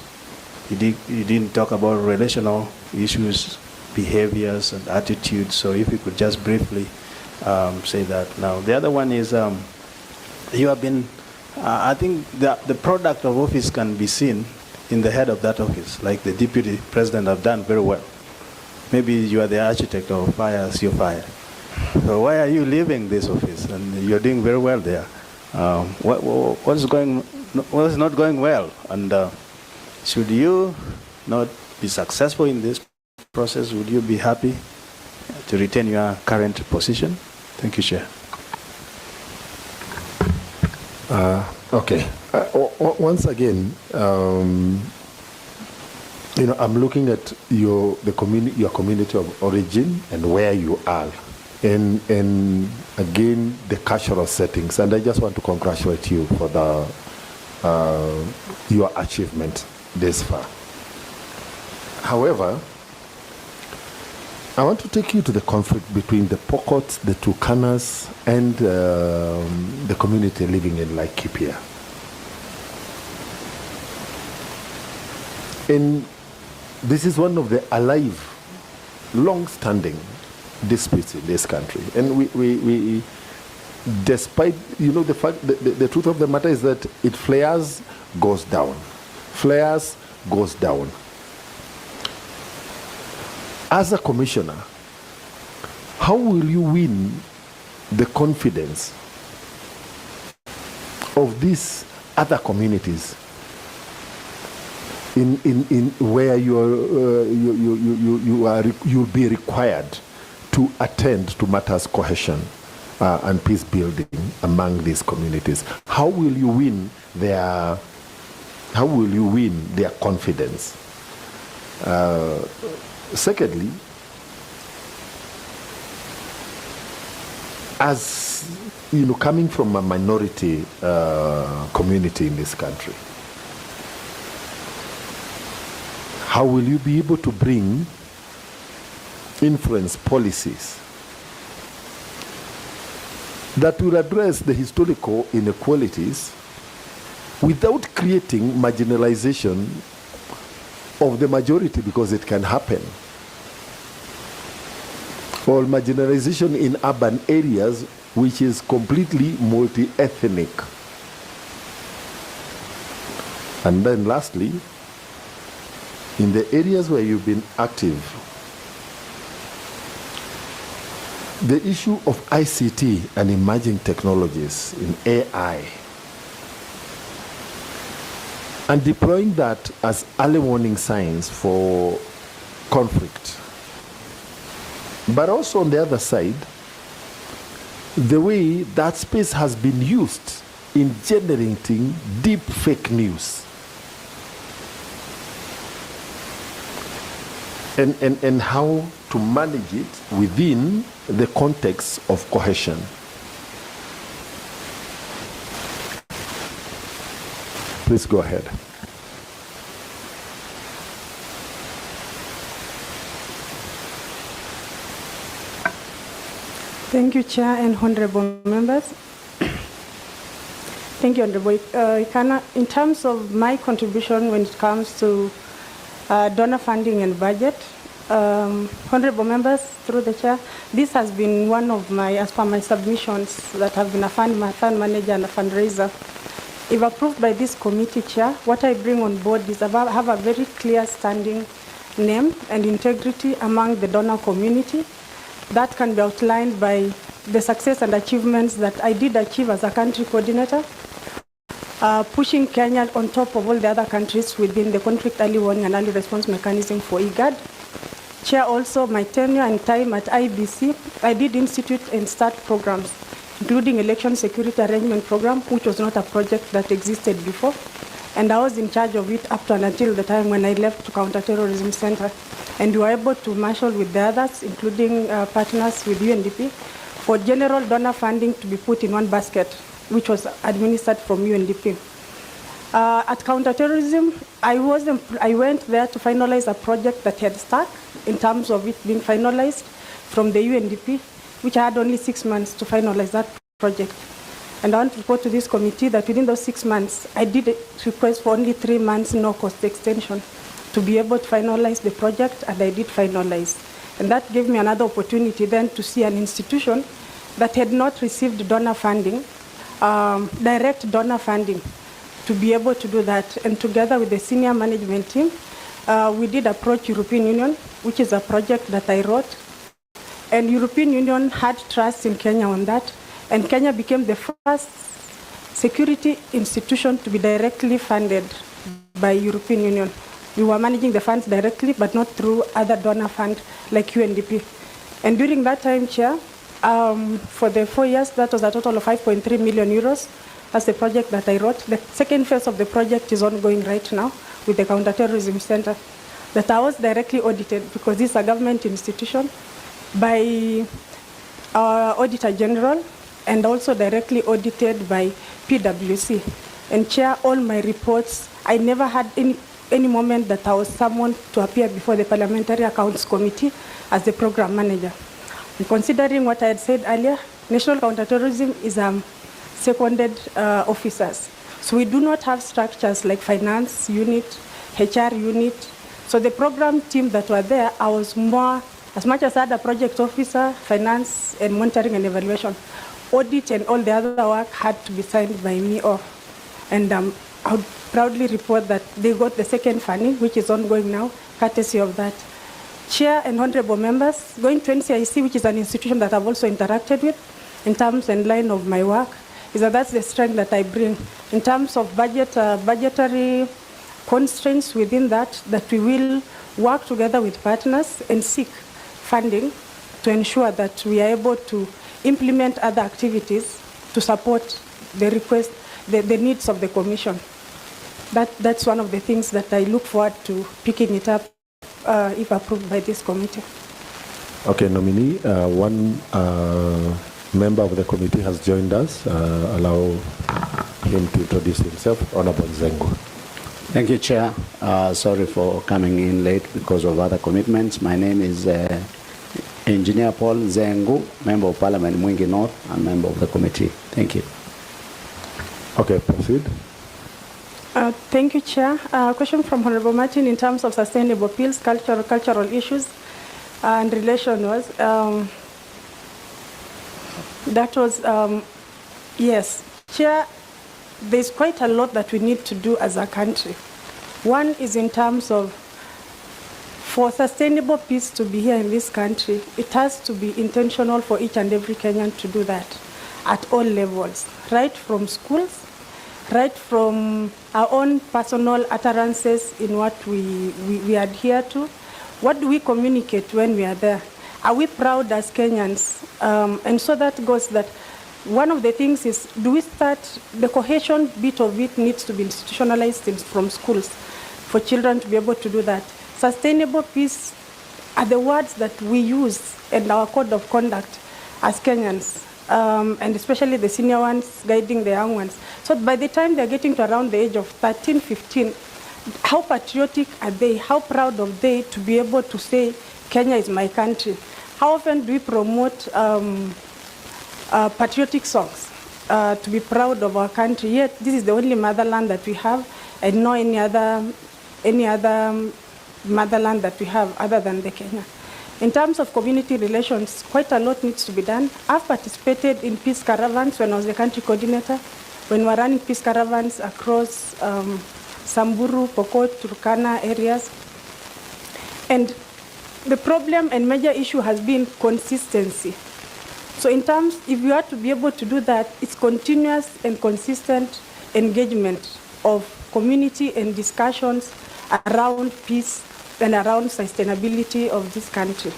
You didn't talk about relational issues, behaviors, and attitudes. So if you could just briefly say that. Now, the other one is you have been, I think the product of office can be seen in the head of that office, like the deputy president have done very well. Maybe you are the architect of fires you fire. So why are you leaving this office? And you're doing very well there. What is not going well? And should you not be successful in this process, would you be happy to retain your current position? Thank you, Chair.
Okay. Once again, I'm looking at your community of origin and where you are, and again the cultural settings. And I just want to congratulate you for your achievement this far. However, I want to take you to the conflict between the Pokots, the Turkanas, and the community living in Laikipia. And this is one of the alive, long-standing disputes in this country. And we despite, the fact, the truth of the matter is that it flares, goes down. Flares, goes down. As a commissioner, how will you win the confidence of these other communities in where you'll be required to attend to matters cohesion and peace building among these communities? How will you win their confidence? Secondly, as coming from a minority community in this country, how will you be able to bring influence policies that will address the historical inequalities without creating marginalization of the majority, because it can happen, or marginalization in urban areas, which is completely multi-ethnic? And then lastly, in the areas where you've been active, the issue of ICT and emerging technologies in AI, and deploying that as early warning signs for conflict. But also on the other side, the way that space has been used in generating deep fake news. And how to manage it within the context of cohesion.
Please go ahead.
Thank you, Chair and honorable members. Thank you, Honorable Ikana. In terms of my contribution when it comes to donor funding and budget, honorable members, through the Chair, this has been one of my, as per my submissions, that have been a fund manager and a fundraiser. If approved by this committee, Chair, what I bring on board is have a very clear standing name and integrity among the donor community that can be outlined by the success and achievements that I did achieve as a country coordinator, pushing Kenya on top of all the other countries within the conflict early warning and early response mechanism for IGAD. Chair, also my tenure and time at IBC, I did institute and start programs, including election security arrangement program, which was not a project that existed before. And I was in charge of it up to and until the time when I left to Counterterrorism Center. And we were able to marshal with the others, including partners with UNDP, for general donor funding to be put in one basket, which was administered from UNDP. At Counterterrorism, I went there to finalize a project that had stuck in terms of it being finalized from the UNDP, which I had only 6 months to finalize that project. And I want to report to this committee that within those 6 months, I did request for only 3 months no-cost extension to be able to finalize the project, and I did finalize. And that gave me another opportunity then to see an institution that had not received donor funding, direct donor funding, to be able to do that. And together with the senior management team, we did approach European Union, which is a project that I wrote. And European Union had trust in Kenya on that. And Kenya became the first security institution to be directly funded by European Union. We were managing the funds directly, but not through other donor funds like UNDP. And during that time, Chair, for the 4 years, that was a total of 5.3 million euros. That's the project that I wrote. The second phase of the project is ongoing right now with the Counterterrorism Center, that I was directly audited, because this is a government institution, by our Auditor General, and also directly audited by PwC. And Chair, all my reports, I never had any moment that I was summoned to appear before the Parliamentary Accounts Committee as the program manager. And considering what I had said earlier, National Counterterrorism is seconded officers. So we do not have structures like finance unit, HR unit. So the program team that were there, I was more, as much as I had a project officer, finance and monitoring and evaluation, audit and all the other work had to be signed by me off. And I would proudly report that they got the second funding, which is ongoing now, courtesy of that. Chair and honorable members, going to NCIC, which is an institution that I've also interacted with in terms and line of my work, is that that's the strength that I bring. In terms of budgetary constraints within that we will work together with partners and seek funding to ensure that we are able to implement other activities to support the request, the needs of the Commission. That's one of the things that I look forward to picking it up if approved by this committee.
Okay, nominee, one member of the committee has joined us. Allow him to introduce himself. Honorable Zengo.
Thank you, Chair. Sorry for coming in late because of other commitments. My name is Engineer Paul Zengu, Member of Parliament, Mwingi North, and member of the committee. Thank you.
Okay, proceed.
Thank you, Chair. Question from Honorable Martin in terms of sustainable peace, cultural issues, and relation was, yes. Chair, there's quite a lot that we need to do as a country. One is in terms of, for sustainable peace to be here in this country, it has to be intentional for each and every Kenyan to do that at all levels, right from schools, right from our own personal utterances in what we adhere to. What do we communicate when we are there? Are we proud as Kenyans? And so that goes that one of the things is, do we start, the cohesion bit of it needs to be institutionalized from schools for children to be able to do that. Sustainable peace are the words that we use in our code of conduct as Kenyans. and especially the senior ones guiding the young ones. So by the time they're getting to around the age of 13, 15, how patriotic are they? How proud are they to be able to say, Kenya is my country? How often do we promote patriotic songs to be proud of our country? Yet this is the only motherland that we have, and no any other motherland that we have other than the Kenya. In terms of community relations, quite a lot needs to be done. I've participated in peace caravans when I was the country coordinator, when we were running peace caravans across Samburu, Pokot, Turkana areas. And the problem and major issue has been consistency. So in terms, if you are to be able to do that, it's continuous and consistent engagement of community and discussions around peace and around sustainability of this country.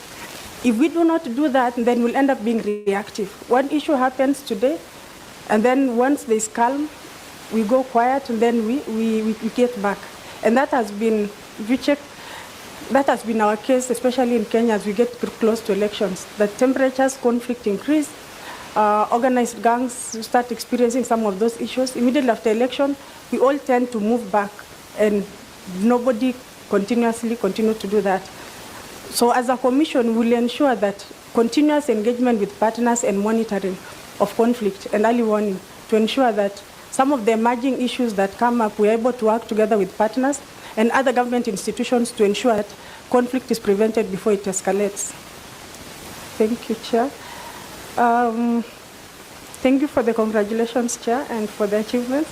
If we do not do that, then we'll end up being reactive. One issue happens today, and then once there's calm, we go quiet, and then we get back. And that has been, if you check, that has been our case, especially in Kenya as we get close to elections. The temperatures, conflict increase, organized gangs start experiencing some of those issues. Immediately after election, we all tend to move back, and nobody continuously continue to do that. So as a commission, we'll ensure that continuous engagement with partners and monitoring of conflict and early warning to ensure that some of the emerging issues that come up, we're able to work together with partners and other government institutions to ensure that conflict is prevented before it escalates. Thank you, Chair. Thank you for the congratulations, Chair, and for the achievements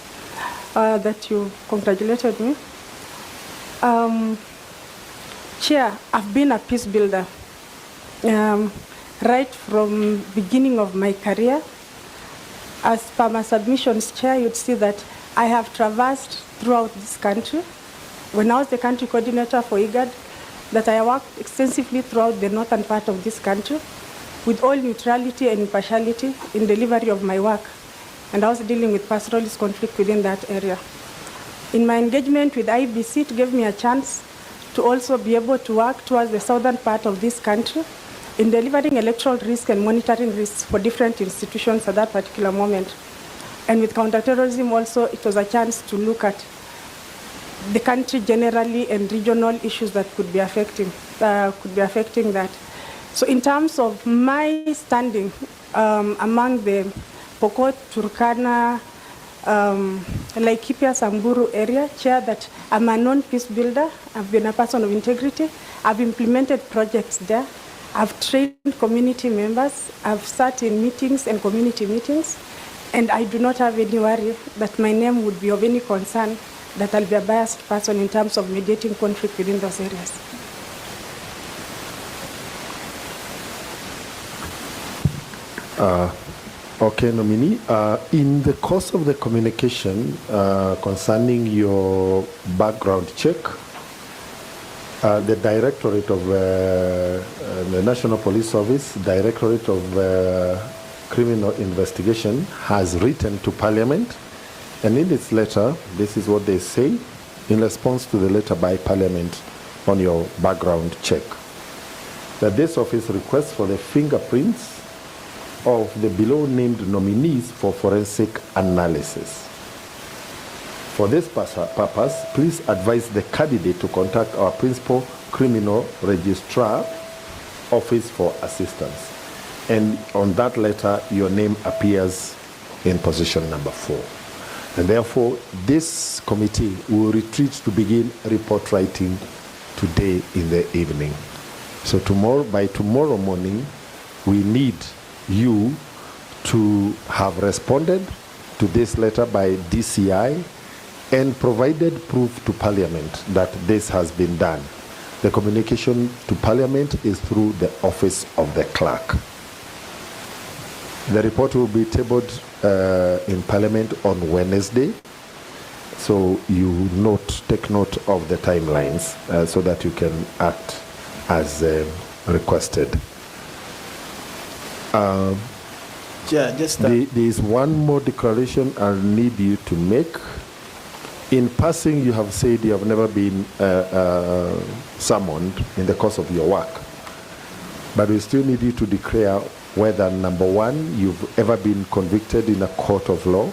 that you congratulated me. Chair, I've been a peace builder right from beginning of my career. As per my submissions, Chair, you'd see that I have traversed throughout this country. When I was the country coordinator for IGAD, that I worked extensively throughout the northern part of this country with all neutrality and impartiality in delivery of my work. And I was dealing with pastoralist conflict within that area. In my engagement with IBC, it gave me a chance to also be able to work towards the southern part of this country in delivering electoral risk and monitoring risks for different institutions at that particular moment. And with counterterrorism also, it was a chance to look at the country generally and regional issues that could be affecting that. So in terms of my standing among the Pokot, Turkana, Laikipia, Samburu area, Chair, that I'm a non-peace builder. I've been a person of integrity. I've implemented projects there. I've trained community members. I've sat in meetings and community meetings. And I do not have any worry that my name would be of any concern, that I'll be a biased person in terms of mediating conflict within those areas.
Okay, nominee. In the course of the communication concerning your background check, the Directorate of the National Police Service, Directorate of Criminal Investigation has written to Parliament, and in its letter, this is what they say in response to the letter by Parliament on your background check. That this office requests for the fingerprints of the below named nominees for forensic analysis. For this purpose, please advise the candidate to contact our principal criminal registrar office for assistance. And on that letter, your name appears in position number 4. And therefore, this committee will retreat to begin report writing today in the evening. So by tomorrow morning, we need you to have responded to this letter by DCI and provided proof to Parliament that this has been done. The communication to Parliament is through the office of the clerk. The report will be tabled in Parliament on Wednesday, so you take note of the timelines so that you can act as requested.
Yeah,
there is one more declaration I need you to make. In passing, you have said you have never been summoned in the course of your work, but we still need you to declare whether, number one, you've ever been convicted in a court of law,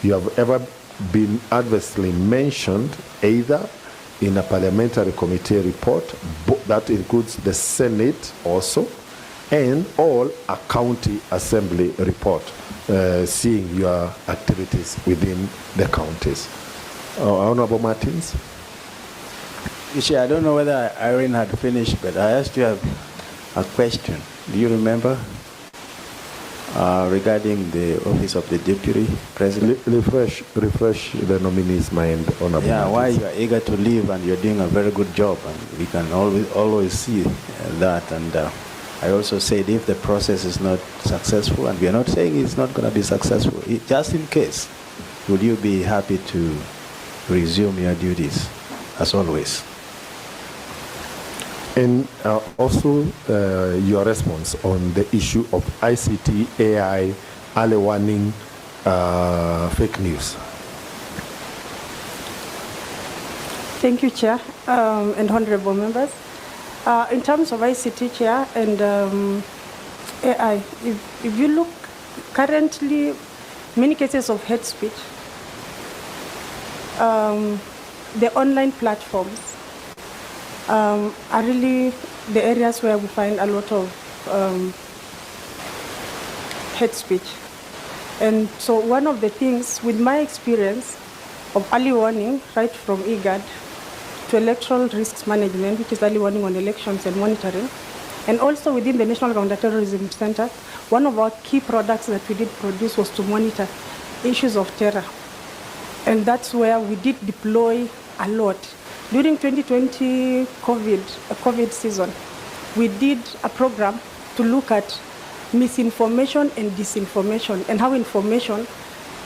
you have ever been adversely mentioned either in a parliamentary committee report, that includes the Senate also, and all a county assembly report, seeing your activities within the counties. Honorable Martins?
I don't know whether Irene had finished, but I asked you a question. Do you remember? Regarding the office of the deputy president.
Refresh the nominee's mind, Honorable.
Yeah, why you are eager to leave and you're doing a very good job, and we can always see that. And I also said if the process is not successful, and we are not saying it's not going to be successful, just in case, would you be happy to resume your duties as always?
And also your response on the issue of ICT, AI, early warning, fake news.
Thank you, Chair, and honorable members. In terms of ICT, Chair, and AI, if you look currently, many cases of hate speech, the online platforms are really the areas where we find a lot of hate speech. And so one of the things, with my experience of early warning, right from IGAD to electoral risks management, which is early warning on elections and monitoring, and also within the National Counterterrorism Center, one of our key products that we did produce was to monitor issues of terror. And that's where we did deploy a lot. During 2020 COVID season, we did a program to look at misinformation and disinformation and how information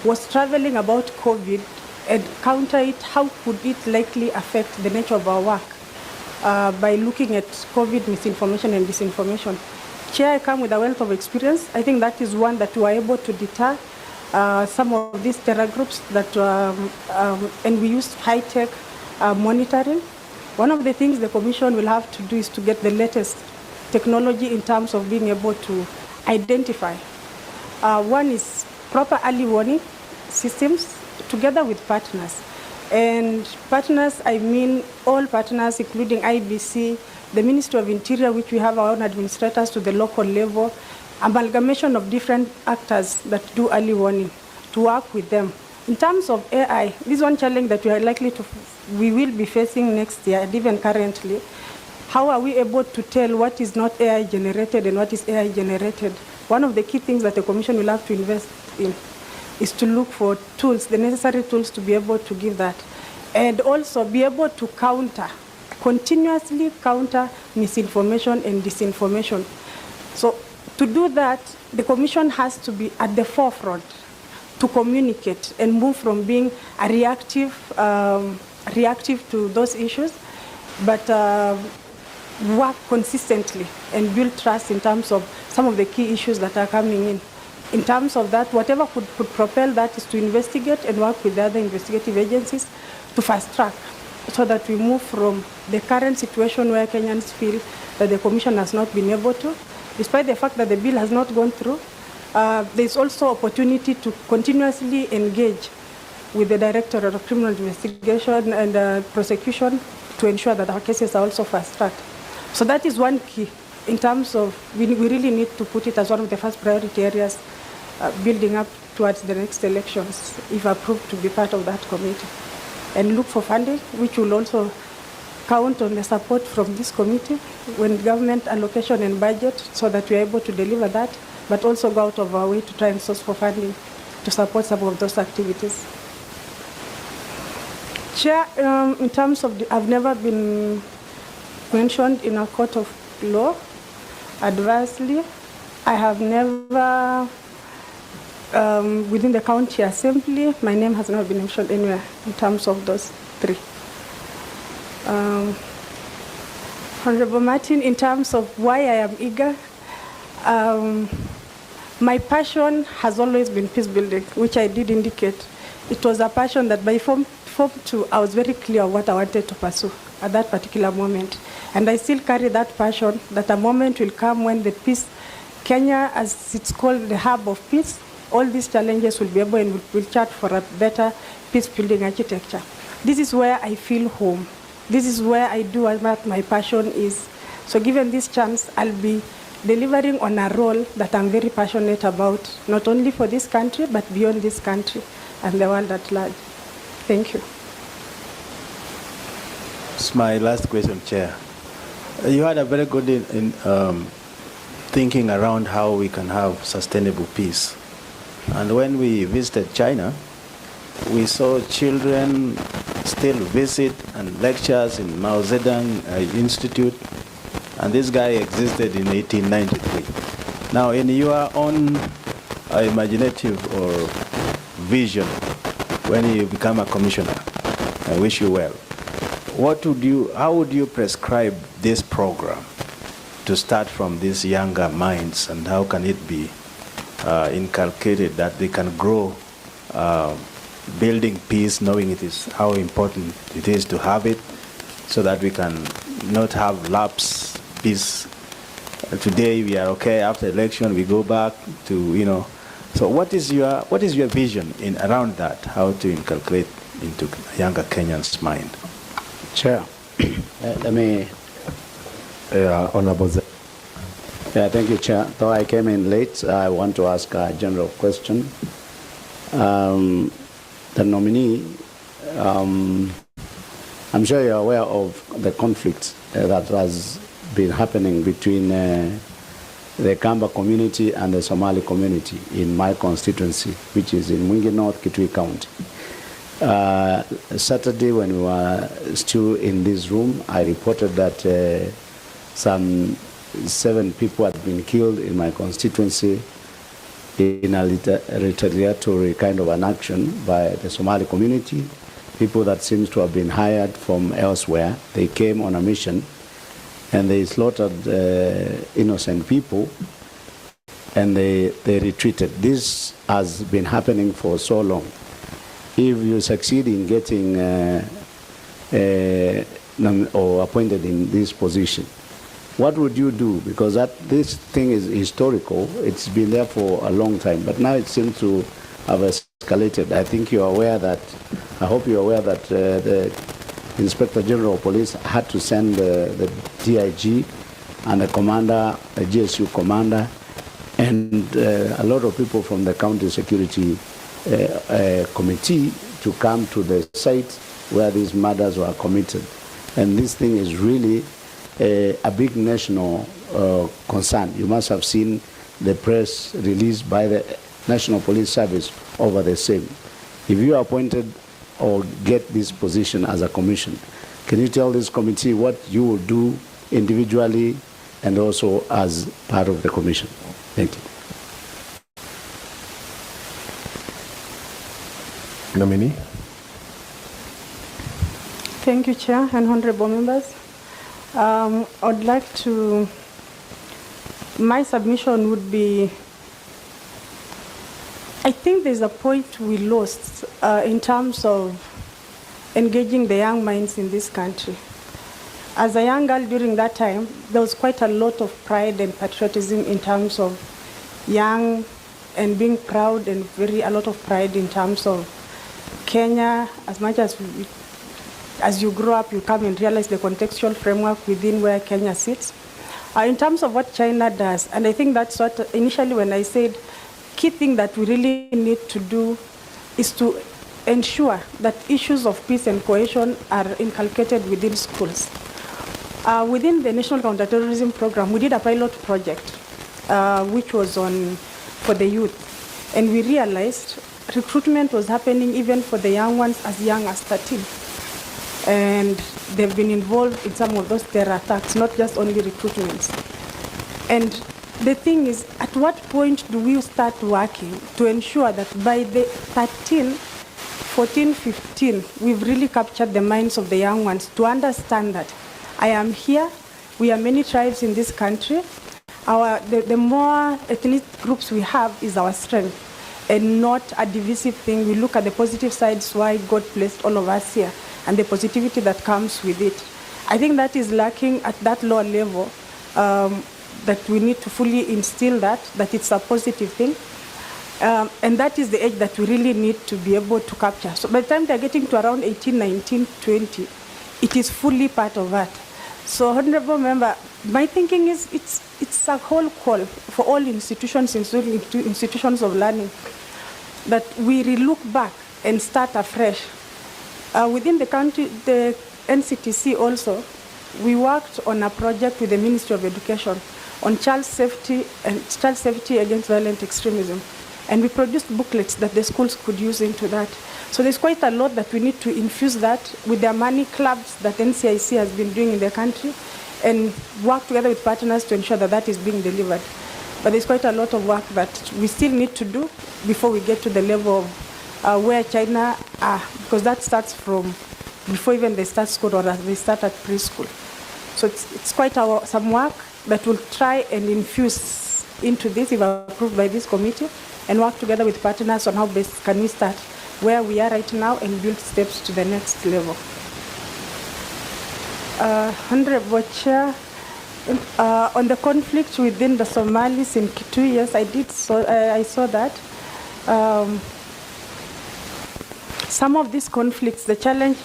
was traveling about COVID and counter it, how could it likely affect the nature of our work by looking at COVID misinformation and disinformation. Chair, I come with a wealth of experience. I think that is one that we were able to deter some of these terror groups that, and we used high-tech monitoring. One of the things the Commission will have to do is to get the latest technology in terms of being able to identify. One is proper early warning systems together with partners. And partners, I mean all partners, including IBC, the Ministry of Interior, which we have our own administrators to the local level, amalgamation of different actors that do early warning, to work with them. In terms of AI, this is one challenge that we will be facing next year, and even currently. How are we able to tell what is not AI generated and what is AI generated? One of the key things that the Commission will have to invest in is to look for tools, the necessary tools to be able to give that. And also be able to continuously counter misinformation and disinformation. So to do that, the Commission has to be at the forefront to communicate and move from being a reactive to those issues, but work consistently and build trust in terms of some of the key issues that are coming in. In terms of that, whatever could propel that is to investigate and work with the other investigative agencies to fast track so that we move from the current situation where Kenyans feel that the Commission has not been able to, despite the fact that the bill has not gone through. There's also opportunity to continuously engage with the Directorate of Criminal Investigation and Prosecution to ensure that our cases are also fast-tracked. So that is one key in terms of, we really need to put it as one of the first priority areas building up towards the next elections, if approved to be part of that committee. And look for funding, which will also count on the support from this committee when government allocation and budget, so that we are able to deliver that, but also go out of our way to try and source for funding to support some of those activities. Chair, in terms of I've never been mentioned in a court of law adversely. I have never, within the county assembly, my name has never been mentioned anywhere in terms of those three. Honorable Martin, in terms of why I am eager, my passion has always been peace building, which I did indicate. It was a passion that by form two, I was very clear of what I wanted to pursue at that particular moment. And I still carry that passion that a moment will come when the peace Kenya, as it's called the hub of peace, all these challenges will be able and will chart for a better peace-building architecture. This is where I feel home. This is where I do what my passion is. So given this chance, I'll be delivering on a role that I'm very passionate about, not only for this country, but beyond this country and the world at large. Thank you.
It's my last question, Chair. You had a very good thinking around how we can have sustainable peace. And when we visited China, we saw children still visit and lectures in Mao Zedong Institute, and this guy existed in 1893. Now, in your own imaginative or vision, when you become a commissioner, I wish you well, how would you prescribe this program to start from these younger minds, and how can it be inculcated that they can grow building peace, knowing it is how important it is to have it, so that we can not have lapse peace. Today we are okay, after election we go back to, So what is your vision around that, how to inculcate into younger Kenyans' mind?
Chair, let me...
Honorable.
Yeah, thank you, Chair. Though I came in late, I want to ask a general question. The nominee, I'm sure you're aware of the conflict that has been happening between the Kamba community and the Somali community in my constituency, which is in Mwingi North, Kitui County. Saturday, when we were still in this room, I reported that some 7 people had been killed in my constituency in a retaliatory kind of an action by the Somali community, people that seems to have been hired from elsewhere. They came on a mission and they slaughtered innocent people, and they retreated. This has been happening for so long. If you succeed in getting or appointed in this position, what would you do? Because this thing is historical. It's been there for a long time, but now it seems to have escalated. I think you're aware that, I hope you're aware that the Inspector General of Police had to send the DIG and the commander, the GSU commander, and a lot of people from the county security committee to come to the site where these murders were committed. And this thing is really a big national concern. You must have seen the press release by the National Police Service over the same. If you are appointed or get this position as a commission, can you tell this committee what you will do individually and also as part of the commission? Thank you.
Nominee.
Thank you, Chair and honorable members. I'd like to, my submission would be, I think there's a point we lost in terms of engaging the young minds in this country. As a young girl during that time, there was quite a lot of pride and patriotism in terms of young and being proud, and a lot of pride in terms of Kenya. As much as you grow up, you come and realize the contextual framework within where Kenya sits. In terms of what China does, and I think that's what initially when I said key thing that we really need to do is to ensure that issues of peace and cohesion are inculcated within schools. Within the National Counterterrorism Program, we did a pilot project which was for the youth, and we realized recruitment was happening even for the young ones as young as 13. And they've been involved in some of those terror attacks, not just only recruitments. And the thing is, at what point do we start working to ensure that by the 13, 14, 15, we've really captured the minds of the young ones to understand that I am here, we are many tribes in this country. The more ethnic groups we have is our strength and not a divisive thing. We look at the positive sides, why God placed all of us here, and the positivity that comes with it. I think that is lacking at that lower level. that we need to fully instill that it's a positive thing. And that is the age that we really need to be able to capture. So by the time they're getting to around 18, 19, 20, it is fully part of that. So, Honorable Member, my thinking is it's a whole call for all institutions, including institutions of learning, that we relook back and start afresh. Within the country, the NCTC also, we worked on a project with the Ministry of Education on child safety against violent extremism. And we produced booklets that the schools could use into that. So there's quite a lot that we need to infuse that with the money clubs that NCIC has been doing in the country and work together with partners to ensure that that is being delivered. But there's quite a lot of work that we still need to do before we get to the level of where China are, because that starts from before even they start school or they start at preschool. So it's quite some work that we'll try and infuse into this if approved by this committee, and work together with partners on how best can we start where we are right now and build steps to the next level. Honorable Chair, on the conflict within the Somalis in 2 years, I saw that. Some of these conflicts, the challenge,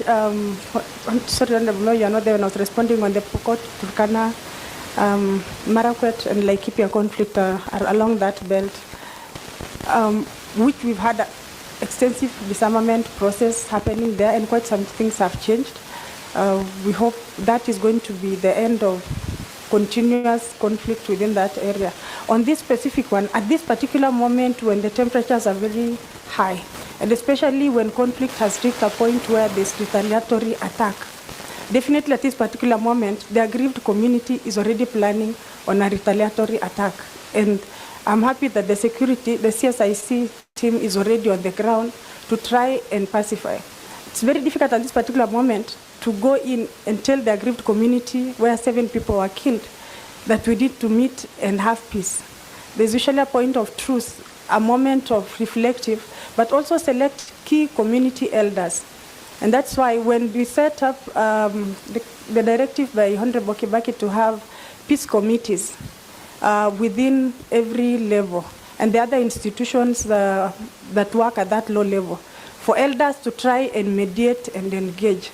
sorry, Honorable, you are not there when I was responding on the Pokot, Turkana, Marakwet and Laikipia conflict are along that belt, which we've had extensive disarmament process happening there, and quite some things have changed. We hope that is going to be the end of continuous conflict within that area. On this specific one, at this particular moment when the temperatures are very high, and especially when conflict has reached a point where there's retaliatory attack, definitely at this particular moment, the aggrieved community is already planning on a retaliatory attack. And I'm happy that the CSIC team is already on the ground to try and pacify. It's very difficult at this particular moment to go in and tell the aggrieved community where 7 people were killed that we need to meet and have peace. There's usually a point of truth, a moment of reflective, but also select key community elders. And that's why when we set up the directive by Honorable Kibaki to have peace committees within every level, and the other institutions that work at that low level, for elders to try and mediate and engage.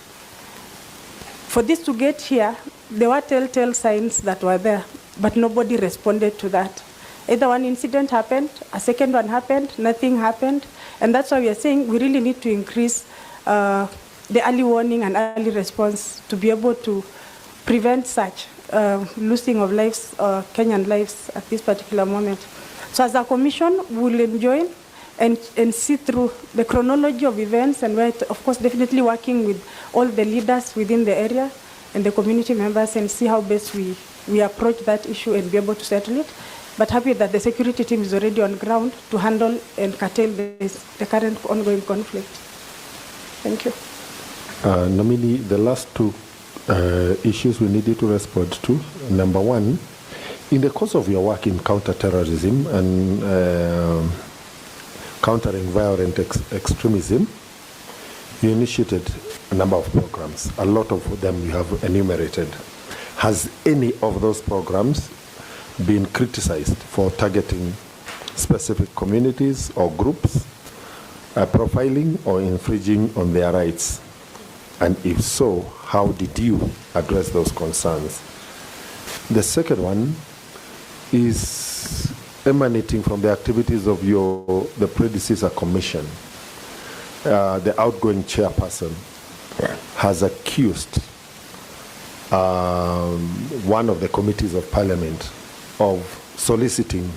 For this to get here, there were telltale signs that were there, but nobody responded to that. Either one incident happened, a second one happened, nothing happened, and that's why we are saying we really need to increase the early warning and early response to be able to prevent such losing of lives, Kenyan lives at this particular moment. So as a commission, we'll join and see through the chronology of events, and we're, of course, definitely working with all the leaders within the area and the community members and see how best we approach that issue and be able to settle it. But happy that the security team is already on ground to handle and curtail the current ongoing conflict. Thank you.
Nominee, the last 2 issues we need you to respond to. Number 1, in the course of your work in counterterrorism and countering violent extremism, you initiated a number of programs. A lot of them you have enumerated. Has any of those programs been criticized for targeting specific communities or groups, profiling or infringing on their rights? And if so, how did you address those concerns? The second one is emanating from the activities of the predecessor commission. The outgoing chairperson has accused one of the committees of parliament of soliciting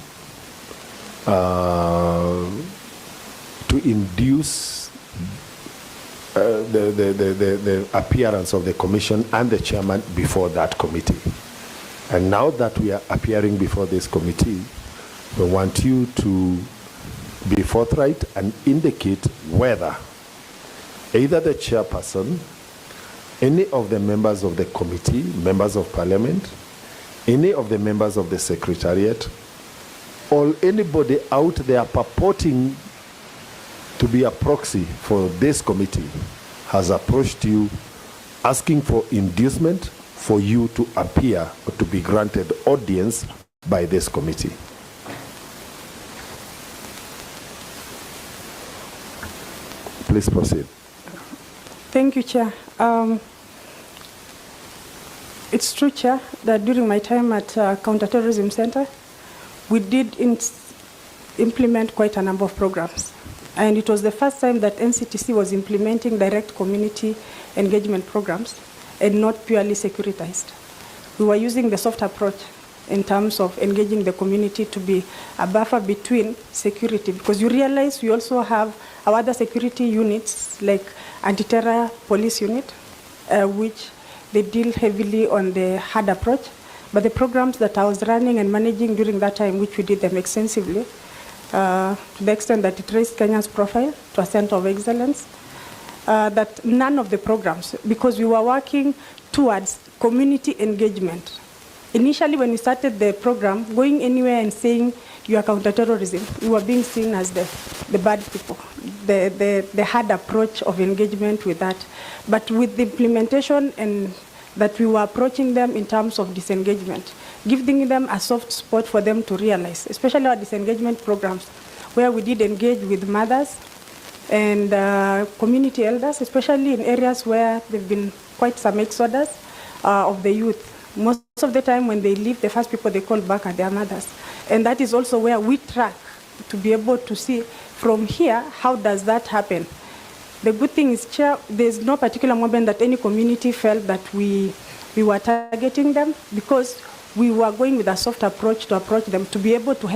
to induce the appearance of the commission and the chairman before that committee. And now that we are appearing before this committee, we want you to be forthright and indicate whether either the chairperson, any of the members of the committee, members of parliament, any of the members of the secretariat, or anybody out there purporting to be a proxy for this committee has approached you asking for inducement for you to appear or to be granted audience by this committee. Please proceed.
Thank you, Chair. It's true, Chair, that during my time at Counterterrorism Center, we did implement quite a number of programs. And it was the first time that NCTC was implementing direct community engagement programs and not purely securitized. We were using the soft approach in terms of engaging the community to be a buffer between security, because you realize we also have our other security units like anti-terror police unit, which they deal heavily on the hard approach. But the programs that I was running and managing during that time, which we did them extensively, to the extent that it raised Kenya's profile to a center of excellence, that none of the programs, because we were working towards community engagement. Initially, when we started the program, going anywhere and saying you are counterterrorism, we were being seen as the bad people, the hard approach of engagement with that. But with the implementation and that we were approaching them in terms of disengagement, giving them a soft spot for them to realize, especially our disengagement programs, where we did engage with mothers and community elders, especially in areas where there have been quite some exodus of the youth. Most of the time when they leave, the first people they call back are their mothers. And that is also where we track to be able to see from here, how does that happen? The good thing is, Chair, there's no particular moment that any community felt that we were targeting them, because we were going with a soft approach to approach them to be able to